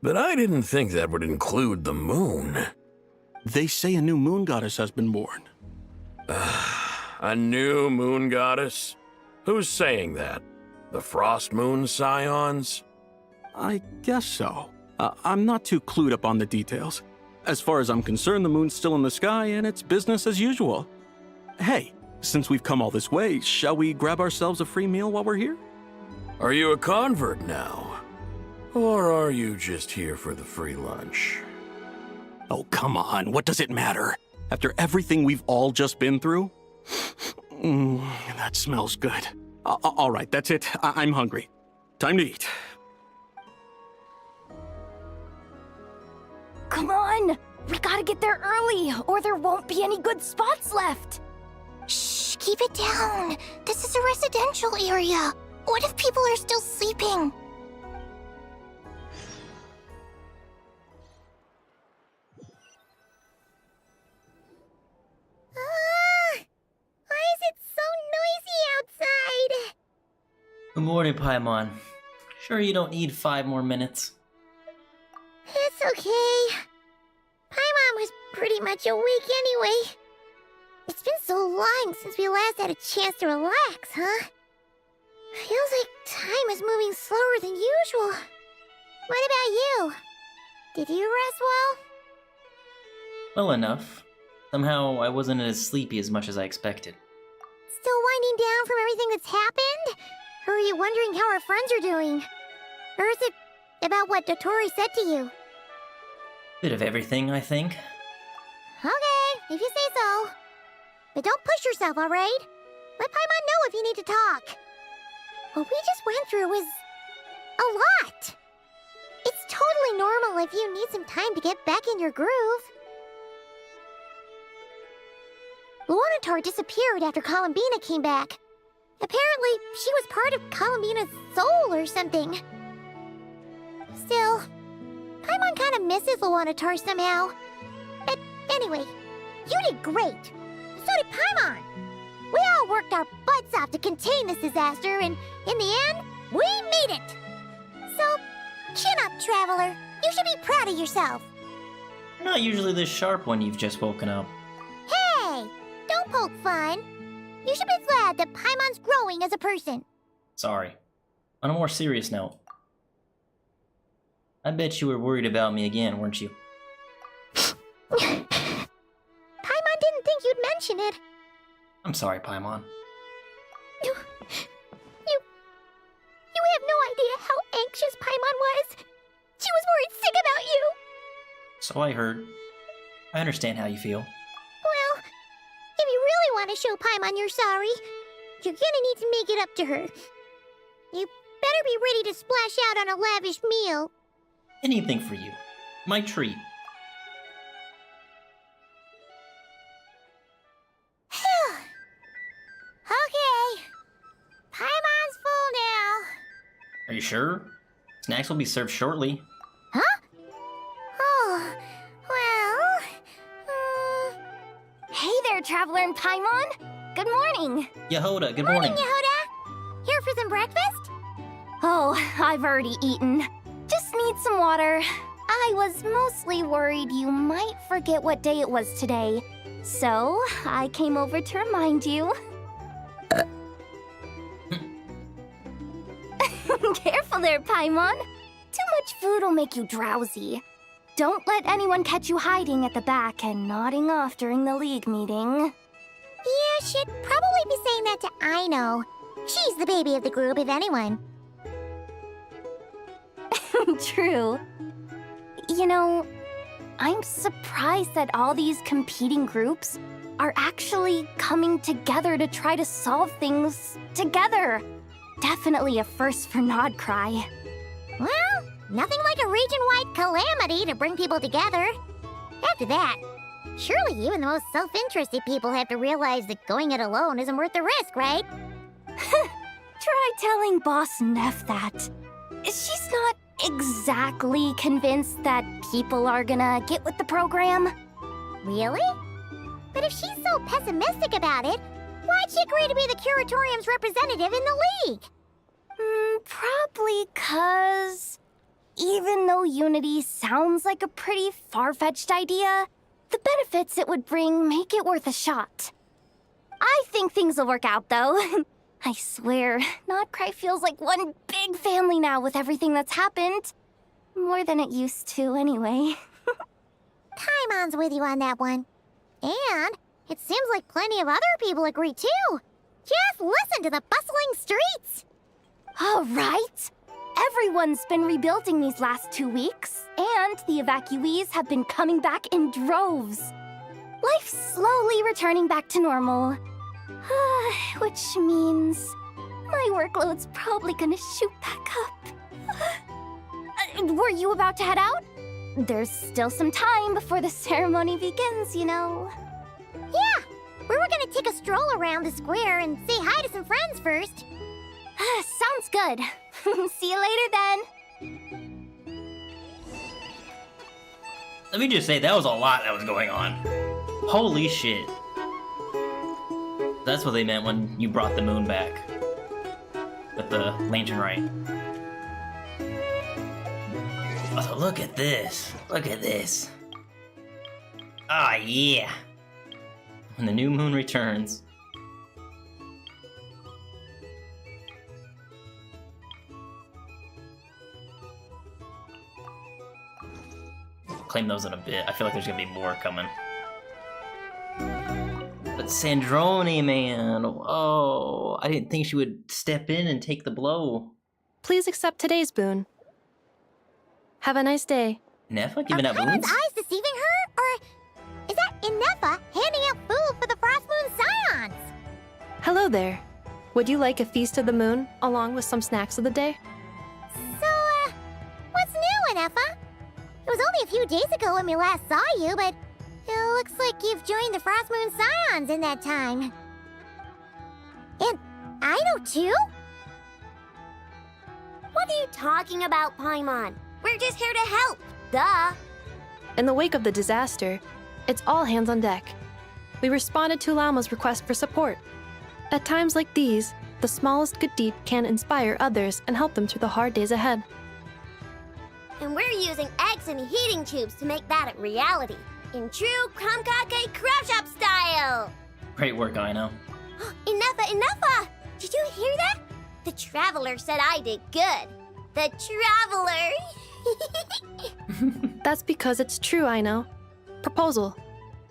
But I didn't think that would include the moon. They say a new moon goddess has been born. A new moon goddess? Who's saying that? The Frost Moon Scions? I guess so. I'm not too clued up on the details. As far as I'm concerned, the moon's still in the sky and it's business as usual. Hey, since we've come all this way, shall we grab ourselves a free meal while we're here? Are you a convert now? Or are you just here for the free lunch? Oh, come on. What does it matter? After everything we've all just been through? That smells good. All right, that's it. I'm hungry. Time to eat. Come on! We gotta get there early, or there won't be any good spots left! Shh, keep it down. This is a residential area. What if people are still sleeping? Why is it so noisy outside? Good morning, Paimon. Sure you don't need 5 more minutes? It's okay. Paimon was pretty much awake anyway. It's been so long since we last had a chance to relax, huh? Feels like time is moving slower than usual. What about you? Did you rest well? Well enough. Somehow I wasn't as sleepy as much as I expected. Still winding down from everything that's happened? Or are you wondering how our friends are doing? Or is it about what Dotori said to you? Bit of everything, I think. Okay, if you say so. But don't push yourself, alright? Let Paimon know if you need to talk. What we just went through was a lot. It's totally normal if you need some time to get back in your groove. Luanatar disappeared after Columbina came back. Apparently, she was part of Columbina's soul or something. Still, Paimon kind of misses Luanatar somehow. But anyway, you did great. So did Paimon. We all worked our butts off to contain this disaster, and in the end, we made it. So, chin up, Traveler. You should be proud of yourself. You're not usually this sharp when you've just woken up. Hey, don't poke fun. You should be glad that Paimon's growing as a person. Sorry. On a more serious note, I bet you were worried about me again, weren't you? Paimon didn't think you'd mention it. I'm sorry, Paimon. You have no idea how anxious Paimon was. She was worried sick about you. So I heard. I understand how you feel. Well, if you really want to show Paimon you're sorry, you're gonna need to make it up to her. You better be ready to splash out on a lavish meal. Anything for you. My treat. Okay. Paimon's full now. Are you sure? Snacks will be served shortly. Huh? Oh, well... Hey there, Traveler and Paimon. Good morning. Yehoda, good morning. Yehoda. Here for some breakfast? Oh, I've already eaten. Just need some water. I was mostly worried you might forget what day it was today. So, I came over to remind you. Careful there, Paimon. Too much food will make you drowsy. Don't let anyone catch you hiding at the back and nodding off during the league meeting. Yeah, she'd probably be saying that to Aino. She's the baby of the group, if anyone. True. You know, I'm surprised that all these competing groups are actually coming together to try to solve things together. Definitely a first for Nod-Krai. Well, nothing like a region-wide calamity to bring people together. After that, surely even the most self-interested people have to realize that going it alone isn't worth the risk, right? Try telling Boss Neff that. She's not exactly convinced that people are gonna get with the program. Really? But if she's so pessimistic about it, why'd she agree to be the Curatorium's representative in the league? Probably 'cause even though unity sounds like a pretty far-fetched idea, the benefits it would bring make it worth a shot. I think things will work out, though. I swear, Nod-Krai feels like one big family now with everything that's happened. More than it used to, anyway. Paimon's with you on that one. And it seems like plenty of other people agree, too. Just listen to the bustling streets. All right. Everyone's been rebuilding these last 2 weeks, and the evacuees have been coming back in droves. Life's slowly returning back to normal. Which means my workload's probably gonna shoot back up. Were you about to head out? There's still some time before the ceremony begins, you know. Yeah, we were gonna take a stroll around the square and say hi to some friends first. Sounds good. See you later then. Let me just say, that was a lot that was going on. Holy shit. That's what they meant when you brought the moon back. With the lantern right. Oh, look at this. Look at this. Ah, yeah. When the new moon returns. Claim those in a bit. I feel like there's gonna be more coming. But Sandrone, man. Oh, I didn't think she would step in and take the blow. Please accept today's boon. Have a nice day. Nefa giving out Paimon's boons? eyes deceiving her? Or is that Inefa handing out food for the Frost Moon there. Would you like a feast of the moon, along with some snacks of the day? So, what's new, Anefa? It was only a few days ago when we last saw you, but it looks like you've joined the Frost Moon Scions in that time. And I know too? What are you talking about, Paimon? We're just here to help, duh. In the wake of the disaster, it's all hands on deck. We responded to Lama's request for support. At times like these, the smallest good deed can inspire others and help them through the hard days ahead. And we're using eggs and heating tubes to make that a reality, in true Krumkake Crab Shop style! Great work, Aino. Enough! Did you hear that? The Traveler said I did good. The Traveler! That's because it's true, I know. Proposal.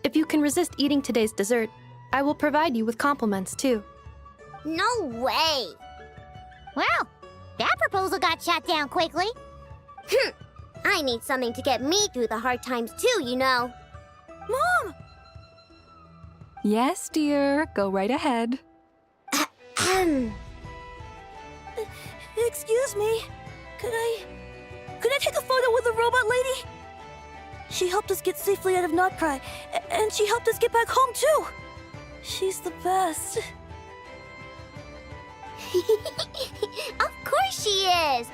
If you can resist eating today's dessert, I will provide you with compliments, too. No way! Well, that proposal got shot down quickly. I need something to get me through the hard times too, you know. Mom! Yes, dear. Go right ahead. Excuse me. Could I take a photo with the robot lady? She helped us get safely out of Nod-Krai, and she helped us get back home too. She's the best. Of course she is!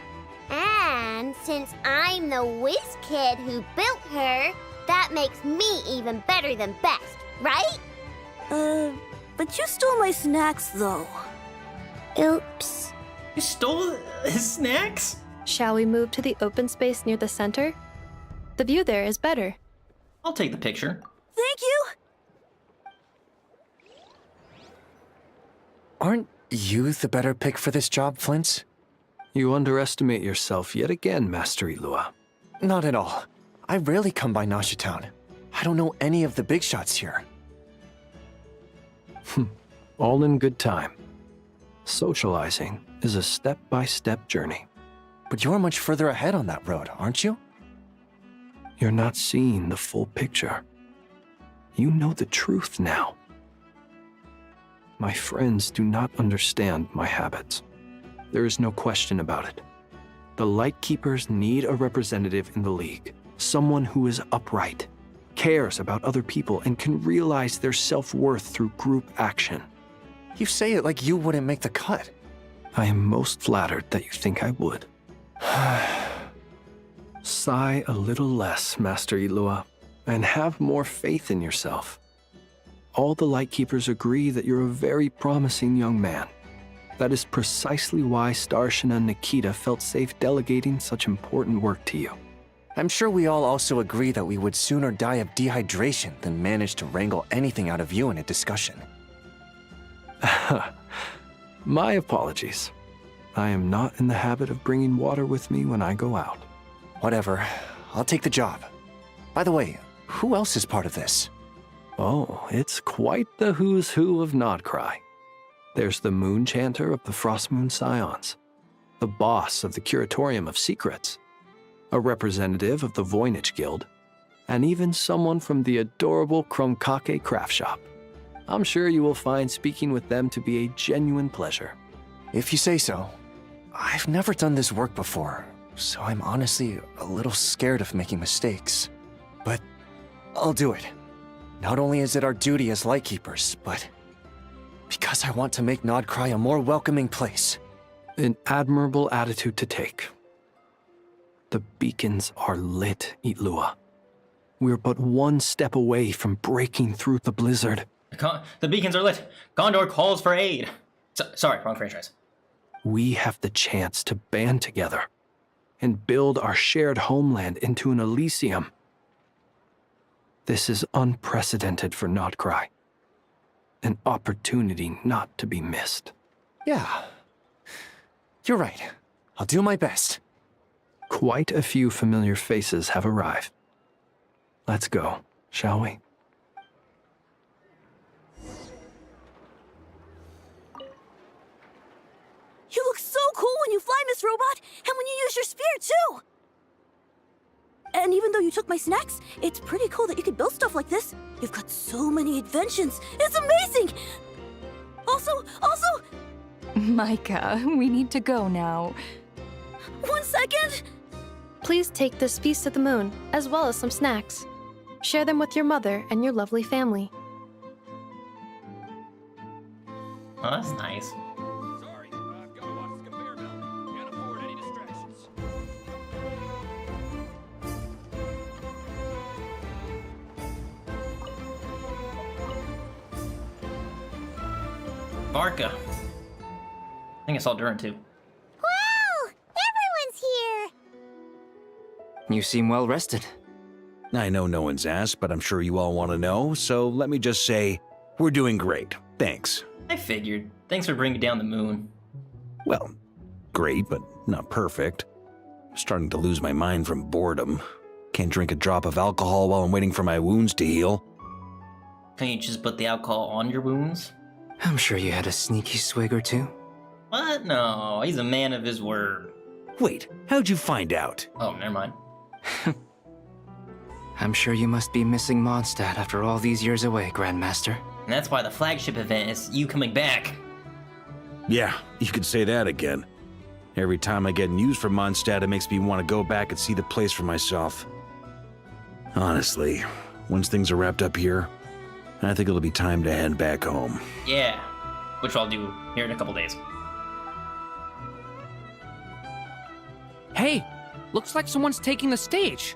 And since I'm the whiz kid who built her, that makes me even better than best, right? But you stole my snacks though. Oops. You stole his snacks? Shall we move to the open space near the center? The view there is better. I'll take the picture. Thank you! Aren't you the better pick for this job, Flint? You underestimate yourself yet again, Master Ilua. Not at all. I rarely come by Nasha Town. I don't know any of the big shots here. All in good time. Socializing is a step-by-step journey. But you're much further ahead on that road, aren't you? You're not seeing the full picture. You know the truth now. My friends do not understand my habits. There is no question about it. The Lightkeepers need a representative in the League. Someone who is upright, cares about other people, and can realize their self-worth through group action. You say it like you wouldn't make the cut. I am most flattered that you think I would. Sigh a little less, Master Ilua, and have more faith in yourself. All the Lightkeepers agree that you're a very promising young man. That is precisely why Starshina Nikita felt safe delegating such important work to you. I'm sure we all also agree that we would sooner die of dehydration than manage to wrangle anything out of you in a discussion. My apologies. I am not in the habit of bringing water with me when I go out. Whatever. I'll take the job. By the way, who else is part of this? Oh, it's quite the who's who of Nod-Krai. There's the Moon Chanter of the Frost Moon Scions, the boss of the Curatorium of Secrets, a representative of the Voynich Guild, and even someone from the adorable Krumkake Craft Shop. I'm sure you will find speaking with them to be a genuine pleasure. If you say so. I've never done this work before, so I'm honestly a little scared of making mistakes. But I'll do it. Not only is it our duty as Lightkeepers, but because I want to make Nod-Krai a more welcoming place. An admirable attitude to take. The beacons are lit, Ilua. We're but one step away from breaking through the blizzard. The beacons are lit. Gondor calls for aid. Sorry, wrong franchise. We have the chance to band together and build our shared homeland into an Elysium. This is unprecedented for Nod-Krai. An opportunity not to be missed. Yeah. You're right. I'll do my best. Quite a few familiar faces have arrived. Let's go, shall we? You look so cool when you fly, Miss Robot, and when you use your spear, too! And even though you took my snacks, it's pretty cool that you could build stuff like this. You've got so many inventions. It's amazing! Also, Micah, we need to go now. 1 second! Please take this piece to the moon, as well as some snacks. Share them with your mother and your lovely family. Oh, that's nice. Sorry, I've got to watch this conveyor belt. Can't afford any distractions. Varka. I think I saw Durin too. Wow! Everyone's here! You seem well rested. I know no one's asked, but I'm sure you all want to know, so let me just say, we're doing great. Thanks. I figured. Thanks for bringing down the moon. Well, great, but not perfect. I'm starting to lose my mind from boredom. Can't drink a drop of alcohol while I'm waiting for my wounds to heal. Can you just put the alcohol on your wounds? I'm sure you had a sneaky swig or two. What? No, he's a man of his word. Wait, how'd you find out? Oh, never mind. I'm sure you must be missing Mondstadt after all these years away, Grandmaster. And that's why the flagship event is you coming back. Yeah, you could say that again. Every time I get news from Mondstadt, it makes me want to go back and see the place for myself. Honestly, once things are wrapped up here, I think it'll be time to head back home. Yeah, which I'll do here in a couple days. Hey, looks like someone's taking the stage.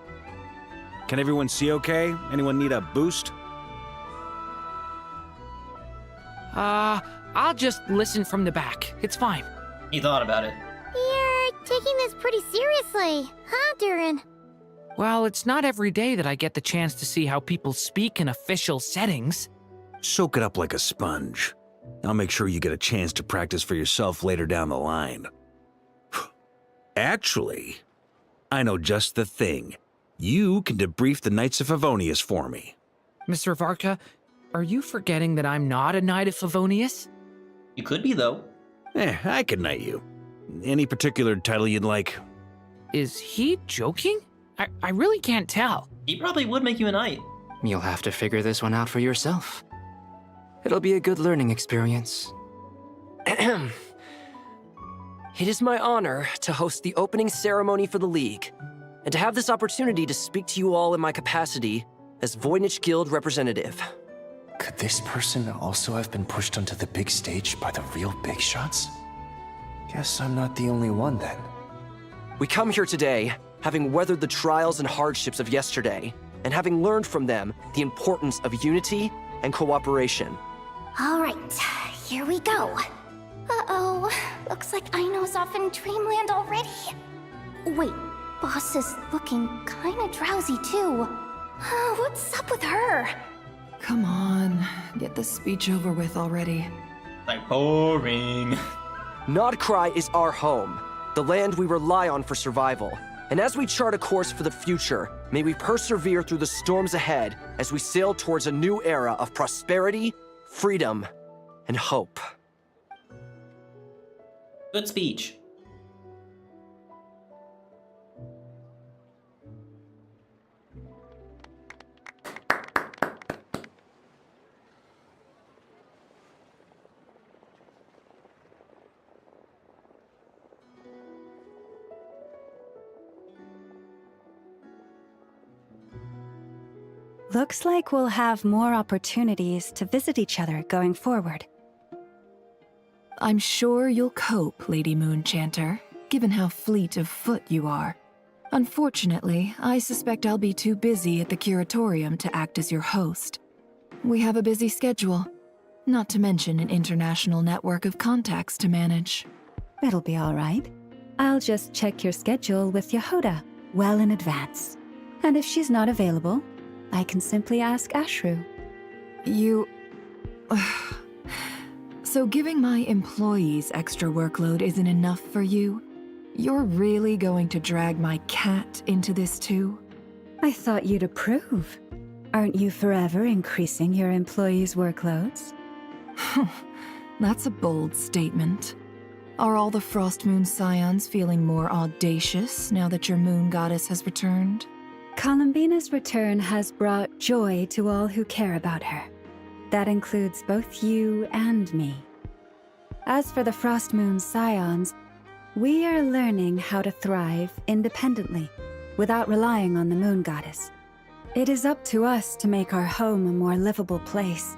Can everyone see okay? Anyone need a boost? I'll just listen from the back. It's fine. He thought about it. You're taking this pretty seriously, huh, Durin? Well, it's not every day that I get the chance to see how people speak in official settings. Soak it up like a sponge. I'll make sure you get a chance to practice for yourself later down the line. Actually, I know just the thing. You can debrief the Knights of Favonius for me. Mr. Varka, are you forgetting that I'm not a Knight of Favonius? You could be, though. I could knight you. Any particular title you'd like? Is he joking? I really can't tell. He probably would make you a knight. You'll have to figure this one out for yourself. It'll be a good learning experience. It is my honor to host the opening ceremony for the League, and to have this opportunity to speak to you all in my capacity as Voynich Guild representative. Could this person also have been pushed onto the big stage by the real big shots? Guess I'm not the only one then. We come here today, having weathered the trials and hardships of yesterday, and having learned from them the importance of unity and cooperation. All right, here we go. Uh-oh, looks like Aino's off in Dreamland already. Wait, Boss is looking kinda drowsy too. What's up with her? Come on, get the speech over with already. Like, boring. Nod-Krai is our home, the land we rely on for survival. And as we chart a course for the future, may we persevere through the storms ahead as we sail towards a new era of prosperity, freedom, and hope. Good speech. Looks like we'll have more opportunities to visit each other going forward. I'm sure you'll cope, Lady Moonchanter, given how fleet of foot you are. Unfortunately, I suspect I'll be too busy at the curatorium to act as your host. We have a busy schedule, not to mention an international network of contacts to manage. It'll be all right. I'll just check your schedule with Yehoda well in advance. And if she's not available, I can simply ask Ashru. You... So giving my employees extra workload isn't enough for you? You're really going to drag my cat into this too? I thought you'd approve. Aren't you forever increasing your employees' workloads? That's a bold statement. Are all the Frost Moon Scions feeling more audacious now that your moon goddess has returned? Columbina's return has brought joy to all who care about her. That includes both you and me. As for the Frost Moon Scions, we are learning how to thrive independently, without relying on the Moon Goddess. It is up to us to make our home a more livable place.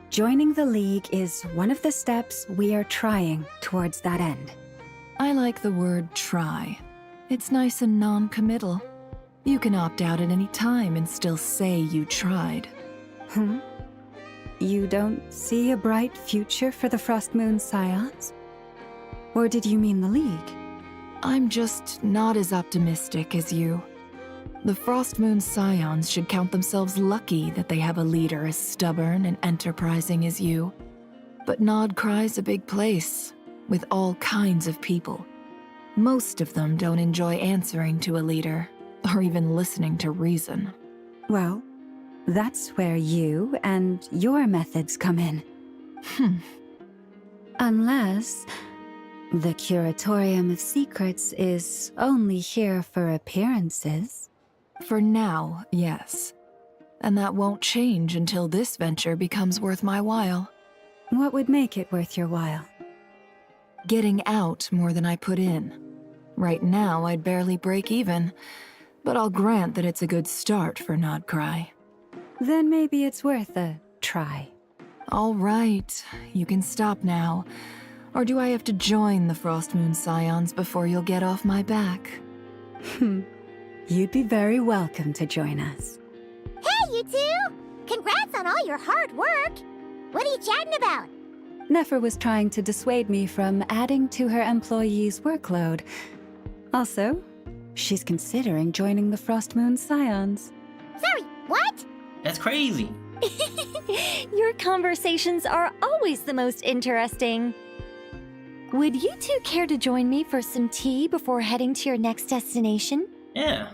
Joining the League is one of the steps we are trying towards that end. I like the word try. It's nice and non-committal. You can opt out at any time and still say you tried. You don't see a bright future for the Frost Moon Scions? Or did you mean the League? I'm just not as optimistic as you. The Frost Moon Scions should count themselves lucky that they have a leader as stubborn and enterprising as you. But Nod-Krai's a big place, with all kinds of people. Most of them don't enjoy answering to a leader, or even listening to reason. Well, that's where you and your methods come in. Unless the Curatorium of Secrets is only here for appearances. For now, yes. And that won't change until this venture becomes worth my while. What would make it worth your while? Getting out more than I put in. Right now, I'd barely break even, but I'll grant that it's a good start for Nod-Krai. Then maybe it's worth a try. All right, you can stop now. Or do I have to join the Frost Moon Scions before you'll get off my back? You'd be very welcome to join us. Hey, you two! Congrats on all your hard work! What are you chatting about? Nefer was trying to dissuade me from adding to her employees' workload. Also, she's considering joining the Frost Moon Scions. Sorry, what? That's crazy. Your conversations are always the most interesting. Would you two care to join me for some tea before heading to your next destination? Yeah.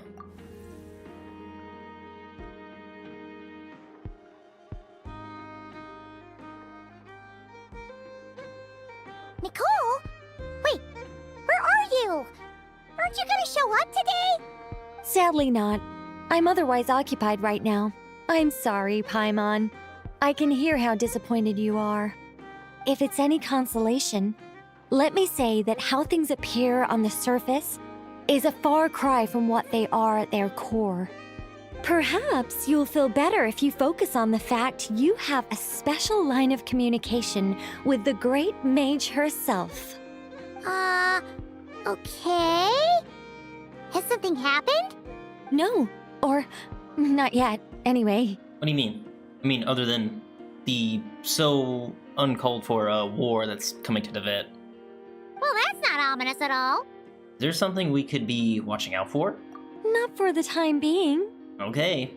Nicole? Wait, where are you? Aren't you gonna show up today? Sadly not. I'm otherwise occupied right now. I'm sorry, Paimon. I can hear how disappointed you are. If it's any consolation, let me say that how things appear on the surface is a far cry from what they are at their core. Perhaps you'll feel better if you focus on the fact you have a special line of communication with the great mage herself. Okay? Has something happened? No, or not yet, anyway. What do you mean? I mean, other than the so uncalled for war that's coming to the vet. Well, that's not ominous at all. Is there something we could be watching out for? Not for the time being. Okay.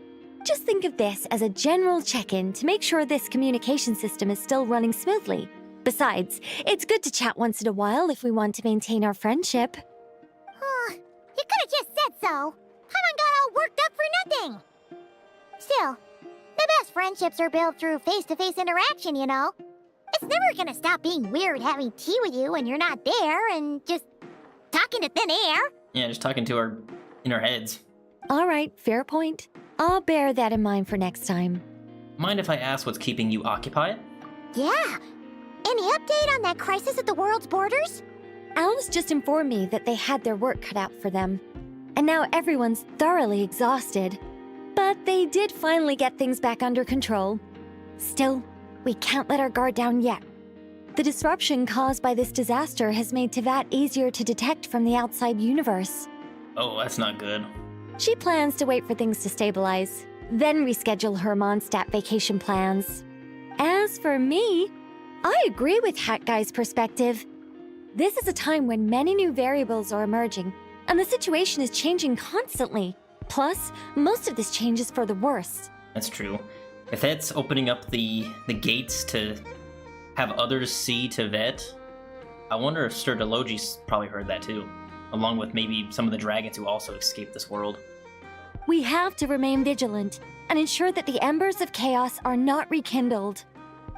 Just think of this as a general check-in to make sure this communication system is still running smoothly. Besides, it's good to chat once in a while if we want to maintain our friendship. You could have just said so. Paimon got all worked up for nothing. Still, the best friendships are built through face-to-face interaction, you know? It's never gonna stop being weird having tea with you when you're not there and just talking to thin air. Yeah, just talking to her in our heads. All right, fair point. I'll bear that in mind for next time. Mind if I ask what's keeping you occupied? Yeah. Any update on that crisis at the world's borders? Alice just informed me that they had their work cut out for them. And now everyone's thoroughly exhausted. But they did finally get things back under control. Still, we can't let our guard down yet. The disruption caused by this disaster has made Teyvat easier to detect from the outside universe. Oh, that's not good. She plans to wait for things to stabilize, then reschedule her Mondstadt vacation plans. As for me, I agree with Hat Guy's perspective. This is a time when many new variables are emerging, and the situation is changing constantly. Plus, most of this change is for the worse. That's true. If that's opening up the gates to have others see Teyvat, I wonder if Sir Delogi's probably heard that too, along with maybe some of the dragons who also escaped this world. We have to remain vigilant and ensure that the embers of chaos are not rekindled.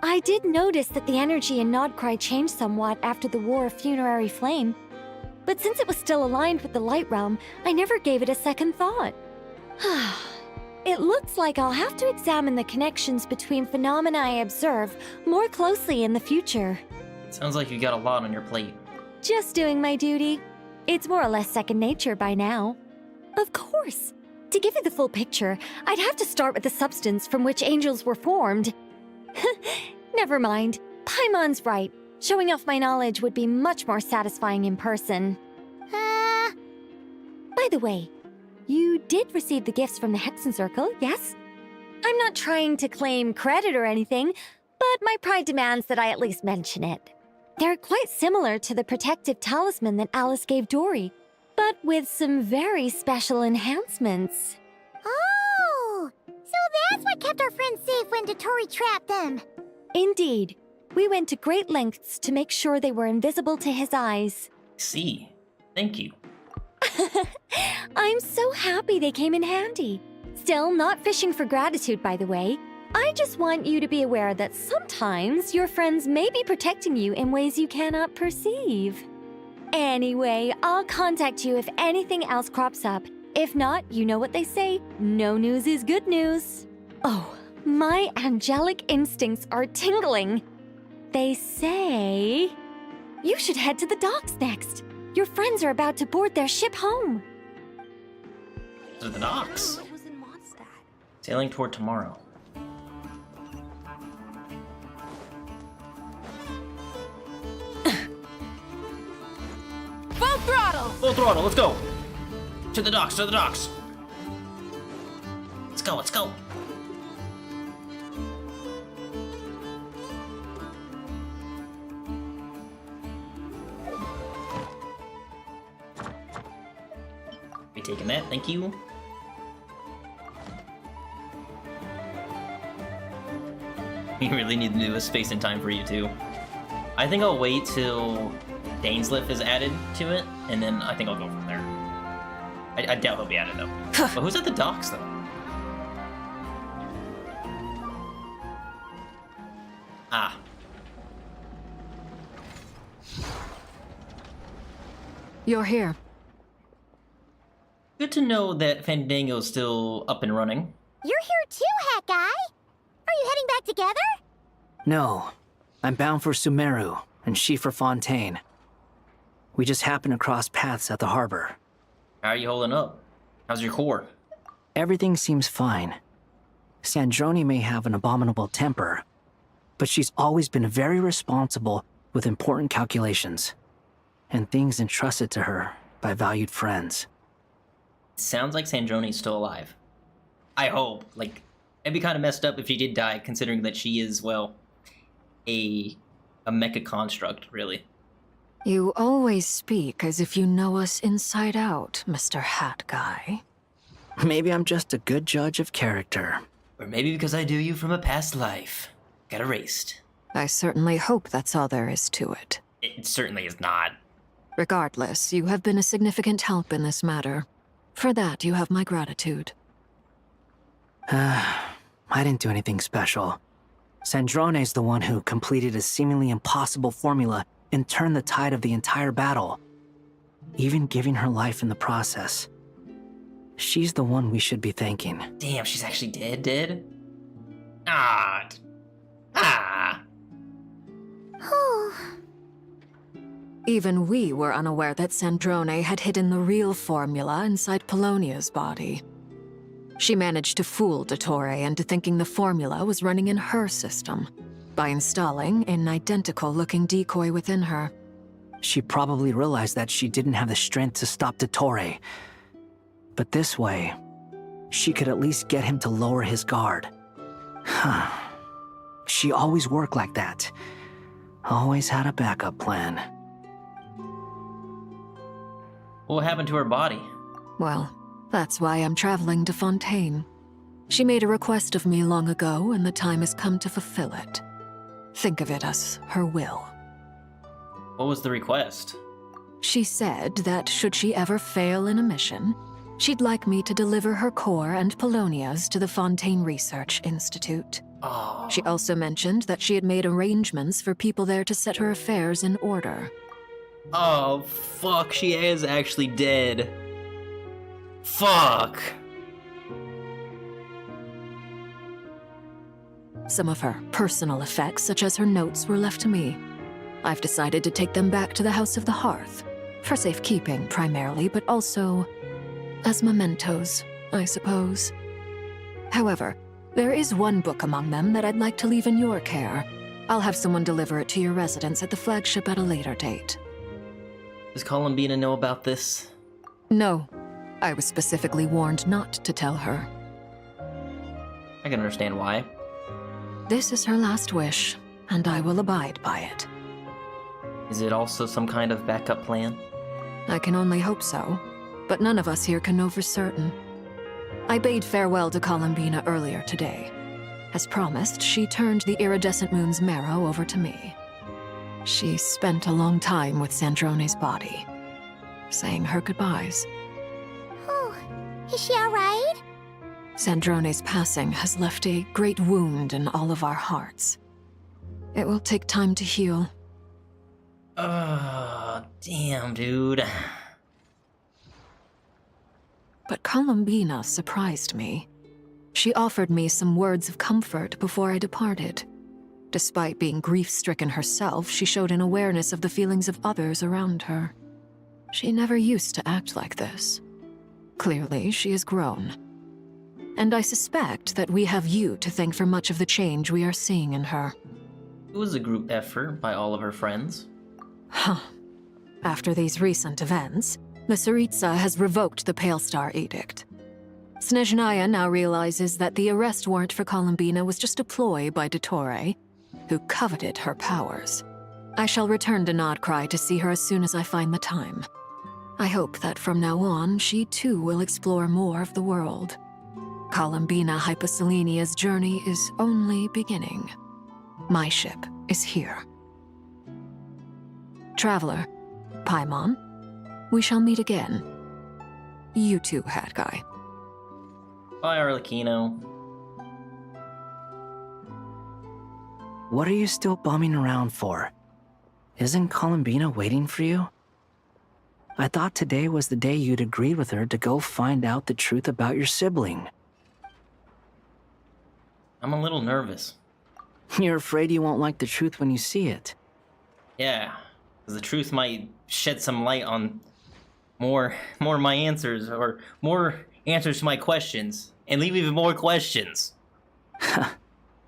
I did notice that the energy in Nod-Krai changed somewhat after the War of Funerary Flame, but since it was still aligned with the Light Realm, I never gave it a second thought. It looks like I'll have to examine the connections between phenomena I observe more closely in the future. Sounds like you got a lot on your plate. Just doing my duty. It's more or less second nature by now. Of course. To give you the full picture, I'd have to start with the substance from which angels were formed. Never mind. Paimon's right. Showing off my knowledge would be much more satisfying in person. By the way, you did receive the gifts from the Hexen Circle, yes? I'm not trying to claim credit or anything, but my pride demands that I at least mention it. They're quite similar to the protective talisman that Alice gave Dory, but with some very special enhancements. Oh! So that's what kept our friends safe when Dotori trapped them! Indeed. We went to great lengths to make sure they were invisible to his eyes. See. Thank you. I'm so happy they came in handy. Still, not fishing for gratitude, by the way. I just want you to be aware that sometimes your friends may be protecting you in ways you cannot perceive. Anyway, I'll contact you if anything else crops up. If not, you know what they say, no news is good news. Oh, my angelic instincts are tingling. They say you should head to the docks next. Your friends are about to board their ship home. To the docks. Sailing toward tomorrow. Full throttle! Full throttle, let's go! To the docks, to the docks! Let's go, let's go! Be taking that, thank you. We really need to do a space and time for you too. I think I'll wait till Dainsliff is added to it, and then I think I'll go from there. I doubt he'll be added though. But who's at the docks though? Ah. You're here. Good to know that Fandango's still up and running. You're here too, Hat Guy! Are you heading back together? No. I'm bound for Sumeru, and she for Fontaine. We just happened to cross paths at the harbor. How are you holding up? How's your core? Everything seems fine. Sandrone may have an abominable temper, but she's always been very responsible with important calculations, and things entrusted to her by valued friends. Sounds like Sandrone's still alive. I hope. Like, it'd be kind of messed up if she did die, considering that she is, well, a mecha construct, really. You always speak as if you know us inside out, Mr. Hat Guy. Maybe I'm just a good judge of character. Or maybe because I knew you from a past life. Got erased. I certainly hope that's all there is to it. It certainly is not. Regardless, you have been a significant help in this matter. For that, you have my gratitude. I didn't do anything special. Sandrone's the one who completed a seemingly impossible formula and turned the tide of the entire battle, even giving her life in the process. She's the one we should be thanking. Damn, she's actually dead? Even we were unaware that Sandrone had hidden the real formula inside Polonia's body. She managed to fool Dottore into thinking the formula was running in her system by installing an identical-looking decoy within her. She probably realized that she didn't have the strength to stop Dottore. But this way, she could at least get him to lower his guard. She always worked like that. Always had a backup plan. What happened to her body? Well, that's why I'm traveling to Fontaine. She made a request of me long ago, and the time has come to fulfill it. Think of it as her will. What was the request? She said that should she ever fail in a mission, she'd like me to deliver her core and Polonia's to the Fontaine Research Institute. Oh. She also mentioned that she had made arrangements for people there to set her affairs in order. Oh, fuck, she is actually dead. Fuck. Some of her personal effects, such as her notes, were left to me. I've decided to take them back to the House of the Hearth. For safekeeping, primarily, but also as mementos, I suppose. However, there is one book among them that I'd like to leave in your care. I'll have someone deliver it to your residence at the flagship at a later date. Does Columbina know about this? No. I was specifically warned not to tell her. I can understand why. This is her last wish, and I will abide by it. Is it also some kind of backup plan? I can only hope so, but none of us here can know for certain. I bade farewell to Columbina earlier today. As promised, she turned the iridescent moon's marrow over to me. She spent a long time with Sandrone's body, saying her goodbyes. Oh, is she alright? Sandrone's passing has left a great wound in all of our hearts. It will take time to heal. Damn, dude. But Columbina surprised me. She offered me some words of comfort before I departed. Despite being grief-stricken herself, she showed an awareness of the feelings of others around her. She never used to act like this. Clearly, she has grown. And I suspect that we have you to thank for much of the change we are seeing in her. It was a group effort by all of her friends. Huh. After these recent events, the Tsaritsa has revoked the Pale Star Edict. Snezhnaya now realizes that the arrest warrant for Columbina was just a ploy by Dottore, who coveted her powers. I shall return to Nod-Krai to see her as soon as I find the time. I hope that from now on, she too will explore more of the world. Columbina Hyposelenia's journey is only beginning. My ship is here. Traveler, Paimon, we shall meet again. You too, Hat Guy. Bye, Arlecchino. What are you still bumming around for? Isn't Columbina waiting for you? I thought today was the day you'd agreed with her to go find out the truth about your sibling. I'm a little nervous. You're afraid you won't like the truth when you see it. Yeah, because the truth might shed some light on more of my answers, or more answers to my questions, and leave even more questions.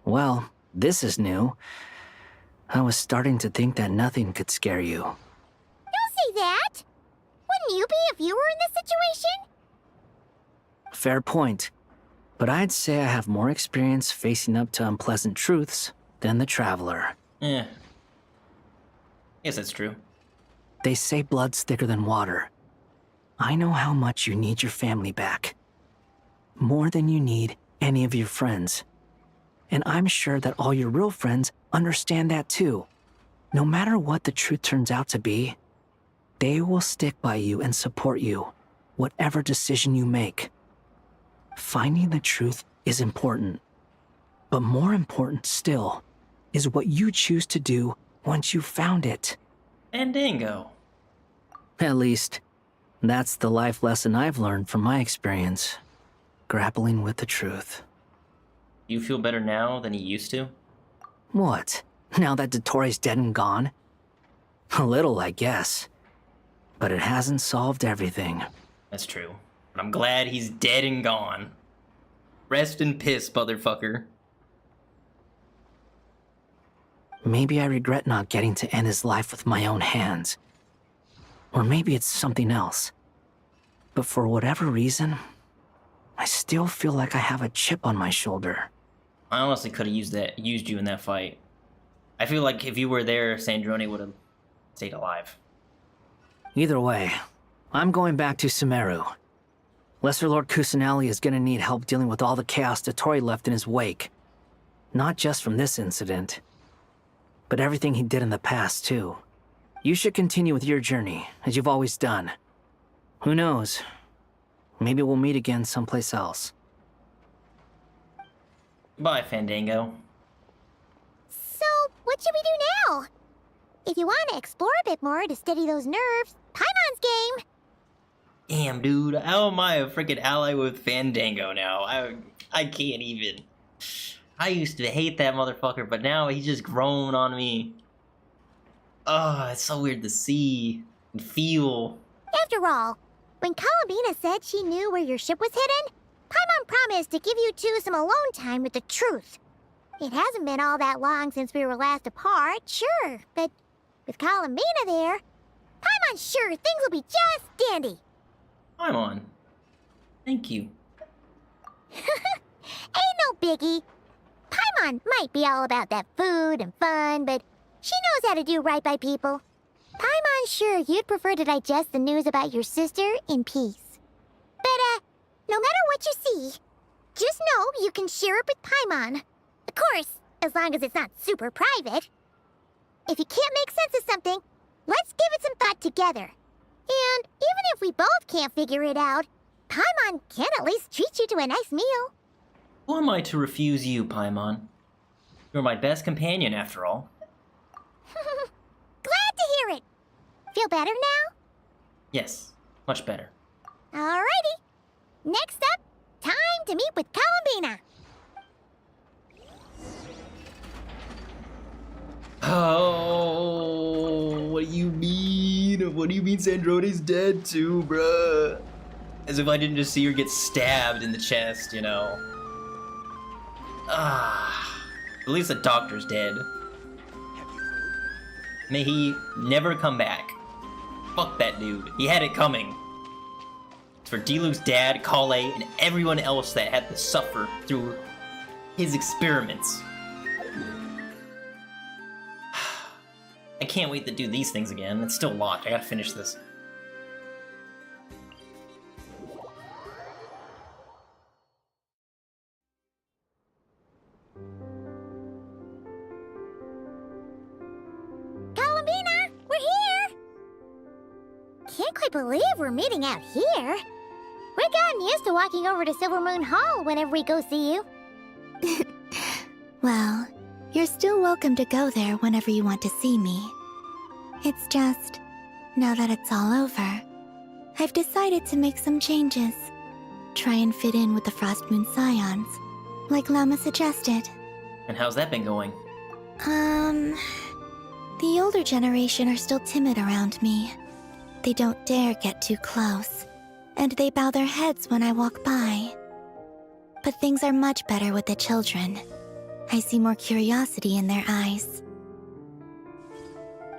Well, this is new. I was starting to think that nothing could scare you. Don't say that! Wouldn't you be if you were in this situation? Fair point. But I'd say I have more experience facing up to unpleasant truths than the Traveler. Yeah. Yes, that's true. They say blood's thicker than water. I know how much you need your family back. More than you need any of your friends. And I'm sure that all your real friends understand that too. No matter what the truth turns out to be, they will stick by you and support you, whatever decision you make. Finding the truth is important. But more important still is what you choose to do once you've found it. Fandango. At least, that's the life lesson I've learned from my experience, grappling with the truth. You feel better now than you used to? What? Now that Dottore's dead and gone? A little, I guess. But it hasn't solved everything. That's true. But I'm glad he's dead and gone. Rest in piss, motherfucker. Maybe I regret not getting to end his life with my own hands. Or maybe it's something else. But for whatever reason, I still feel like I have a chip on my shoulder. I honestly could have used you in that fight. I feel like if you were there, Sandrone would have stayed alive. Either way, I'm going back to Sumeru. Lesser Lord Kusanali is gonna need help dealing with all the chaos Dottore left in his wake. Not just from this incident, but everything he did in the past, too. You should continue with your journey, as you've always done. Who knows? Maybe we'll meet again someplace else. Bye, Fandango. So, what should we do now? If you want to explore a bit more to steady those nerves, Paimon's game! Damn, dude, how am I a freaking ally with Fandango now? I can't even. I used to hate that motherfucker, but now he's just grown on me. Oh, it's so weird to see and feel. After all, when Columbina said she knew where your ship was hidden, Paimon promised to give you two some alone time with the truth. It hasn't been all that long since we were last apart, sure, but with Columbina there, Paimon's sure things will be just dandy. Paimon. Thank you. Ain't no biggie. Paimon might be all about that food and fun, but she knows how to do right by people. Paimon's sure you'd prefer to digest the news about your sister in peace. But, no matter what you see, just know you can share it with Paimon. Of course, as long as it's not super private. If you can't make sense of something, let's give it some thought together. And even if we both can't figure it out, Paimon can at least treat you to a nice meal. Who am I to refuse you, Paimon? You're my best companion, after all. Glad to hear it. Feel better now? Yes, much better. Alrighty. Next up, time to meet with Columbina. Oh, what do you mean? What do you mean Sandrone's dead too, bruh? As if I didn't just see her get stabbed in the chest, you know. At least the doctor's dead. May he never come back. Fuck that dude. He had it coming. It's for Diluc's dad, Kale, and everyone else that had to suffer through his experiments. I can't wait to do these things again. It's still locked. I gotta finish this. Columbina, we're here! Can't quite believe we're meeting out here. We've gotten used to walking over to Silver Moon Hall whenever we go see you. Well, you're still welcome to go there whenever you want to see me. It's just, now that it's all over, I've decided to make some changes. Try and fit in with the Frost Moon Scions, like Llama suggested. And how's that been going? The older generation are still timid around me. They don't dare get too close, and they bow their heads when I walk by. But things are much better with the children. I see more curiosity in their eyes.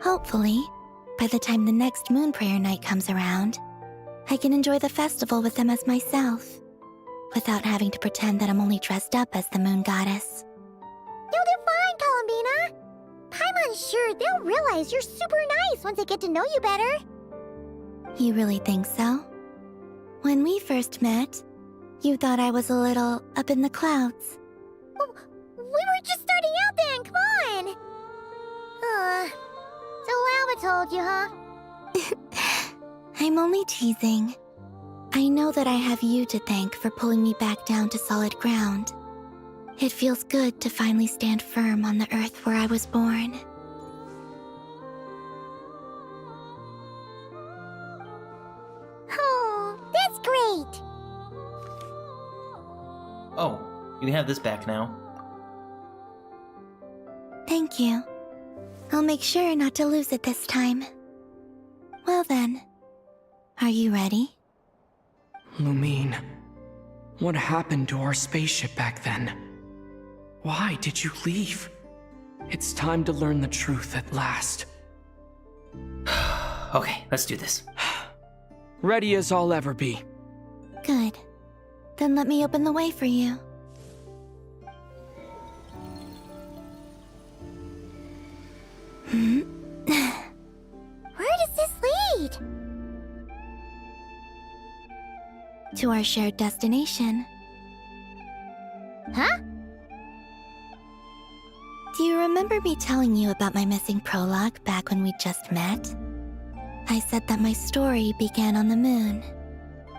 Hopefully, by the time the next Moon Prayer night comes around, I can enjoy the festival with them as myself, without having to pretend that I'm only dressed up as the Moon Goddess. You'll do fine, Columbina. Paimon's sure they'll realize you're super nice once they get to know you better. You really think so? When we first met, you thought I was a little up in the clouds. Oh, we were just starting out then, come on! So Llama told you, huh? I'm only teasing. I know that I have you to thank for pulling me back down to solid ground. It feels good to finally stand firm on the earth where I was born. Oh, that's great! Oh, you have this back now. Thank you. I'll make sure not to lose it this time. Well then, are you ready? Lumine, what happened to our spaceship back then? Why did you leave? It's time to learn the truth at last. Okay, let's do this. Ready as I'll ever be. Good. Then let me open the way for you. Where does this lead? To our shared destination. Huh? Do you remember me telling you about my missing prologue back when we just met? I said that my story began on the moon.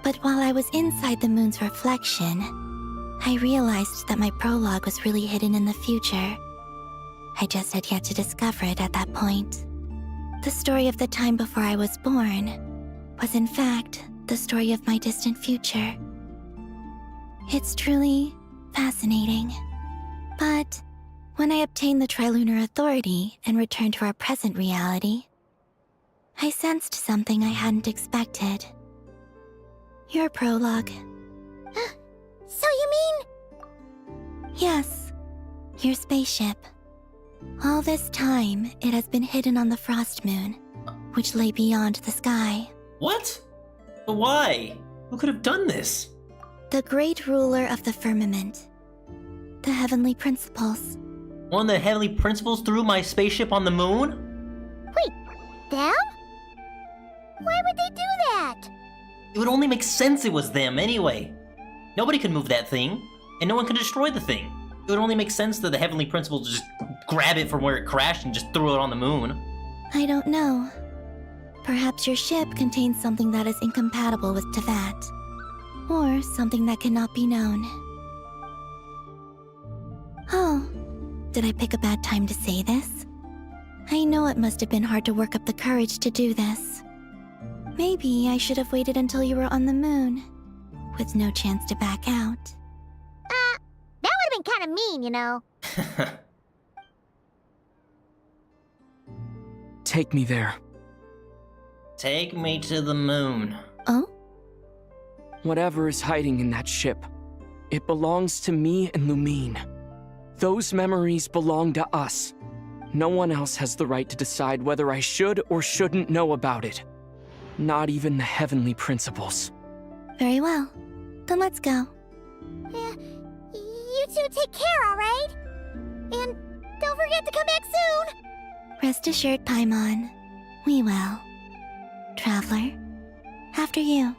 But while I was inside the moon's reflection, I realized that my prologue was really hidden in the future. I just had yet to discover it at that point. The story of the time before I was born was in fact the story of my distant future. It's truly fascinating. But When I obtained the Trilunar Authority and returned to our present reality, I sensed something I hadn't expected. Your prologue. So you mean? Yes, your spaceship. All this time, it has been hidden on the Frost Moon, which lay beyond the sky. What? But why? Who could have done this? The great ruler of the firmament. The heavenly principles. One of the heavenly principles threw my spaceship on the moon? Wait, them? Why would they do that? It would only make sense it was them anyway. Nobody could move that thing, and no one could destroy the thing. It would only make sense that the heavenly principles just grab it from where it crashed and just threw it on the moon. I don't know. Perhaps your ship contains something that is incompatible with Teyvat. Or something that cannot be known. Oh, did I pick a bad time to say this? I know it must have been hard to work up the courage to do this. Maybe I should have waited until you were on the moon, with no chance to back out. That would have been kind of mean, you know. Take me there. Take me to the moon. Oh? Whatever is hiding in that ship, it belongs to me and Lumine. Those memories belong to us. No one else has the right to decide whether I should or shouldn't know about it. Not even the heavenly principles. Very well. Then let's go. You two take care, alright? And don't forget to come back soon! Rest assured, Paimon. We will. Traveler, after you.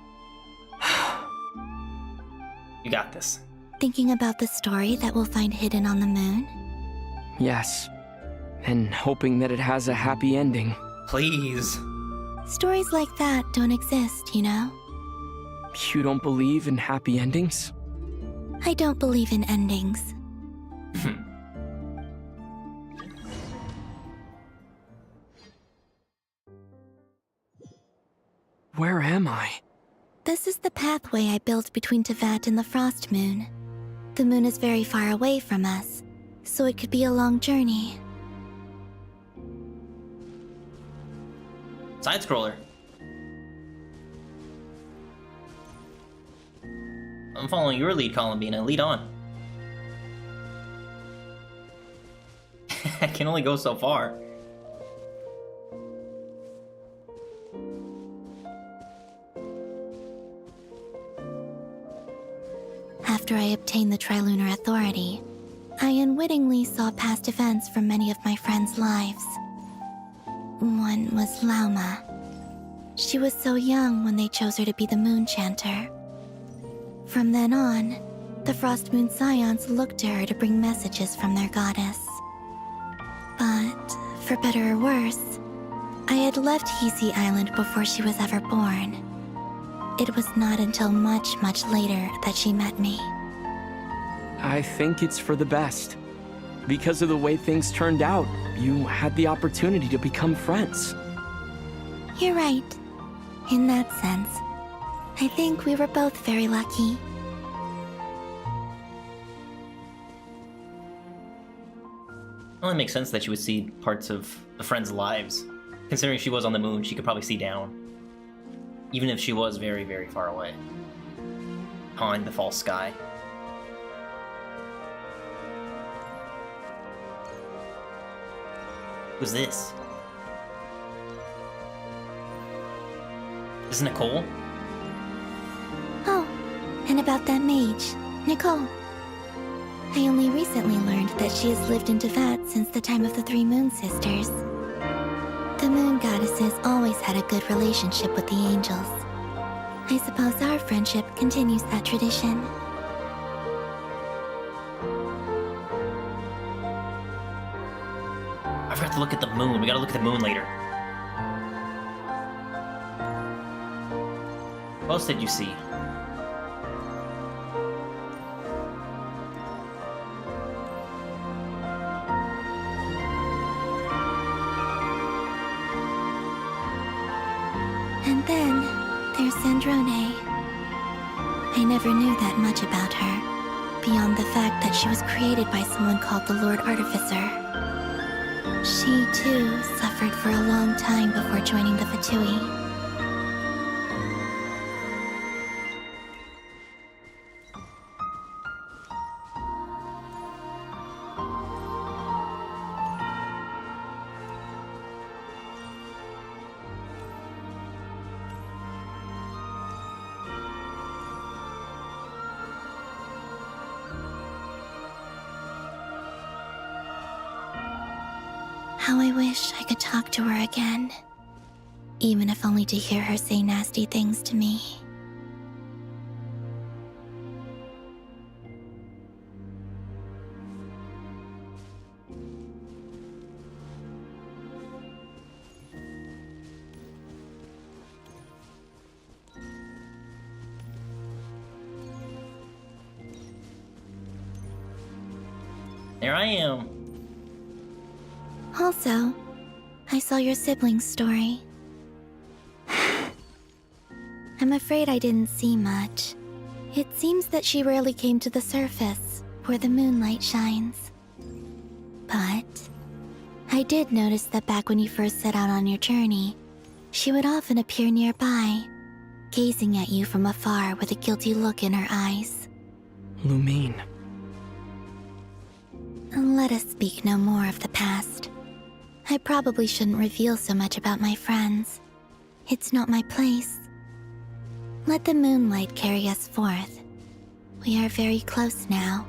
You got this. Thinking about the story that we'll find hidden on the moon? Yes. And hoping that it has a happy ending. Please. Stories like that don't exist, you know? You don't believe in happy endings? I don't believe in endings. Where am I? This is the pathway I built between Teyvat and the Frost Moon. The moon is very far away from us, so it could be a long journey. Side scroller. I'm following your lead, Columbina. Lead on. I can only go so far. After I obtained the Trilunar Authority, I unwittingly saw past events from many of my friends' lives. One was Lauma. She was so young when they chose her to be the Moon Chanter. From then on, the Frost Moon Scions looked to her to bring messages from their goddess. But, for better or worse, I had left Hisi Island before she was ever born. It was not until much, much later that she met me. I think it's for the best. Because of the way things turned out, you had the opportunity to become friends. You're right. In that sense, I think we were both very lucky. It only makes sense that she would see parts of the friends' lives. Considering she was on the moon, she could probably see down. Even if she was very, very far away. Behind the false sky. Who's this? Is Nicole? Oh, and about that mage, Nicole. I only recently learned that she has lived in Teyvat since the time of the Three Moon Sisters. The Moon Goddesses always had a good relationship with the angels. I suppose our friendship continues that tradition. I forgot to look at the moon. We gotta look at the moon later. What else did you see? And then, there's Sandrone. I never knew that much about her, beyond the fact that she was created by someone called the Lord Artificer. She, too, suffered for a long time before joining the Fatui. How I wish I could talk to her again, even if only to hear her say nasty things to me. There I am. Also, I saw your sibling's story. I'm afraid I didn't see much. It seems that she rarely came to the surface, where the moonlight shines. But I did notice that back when you first set out on your journey, she would often appear nearby, gazing at you from afar with a guilty look in her eyes. Lumine. Let us speak no more of the past. I probably shouldn't reveal so much about my friends. It's not my place. Let the moonlight carry us forth. We are very close now.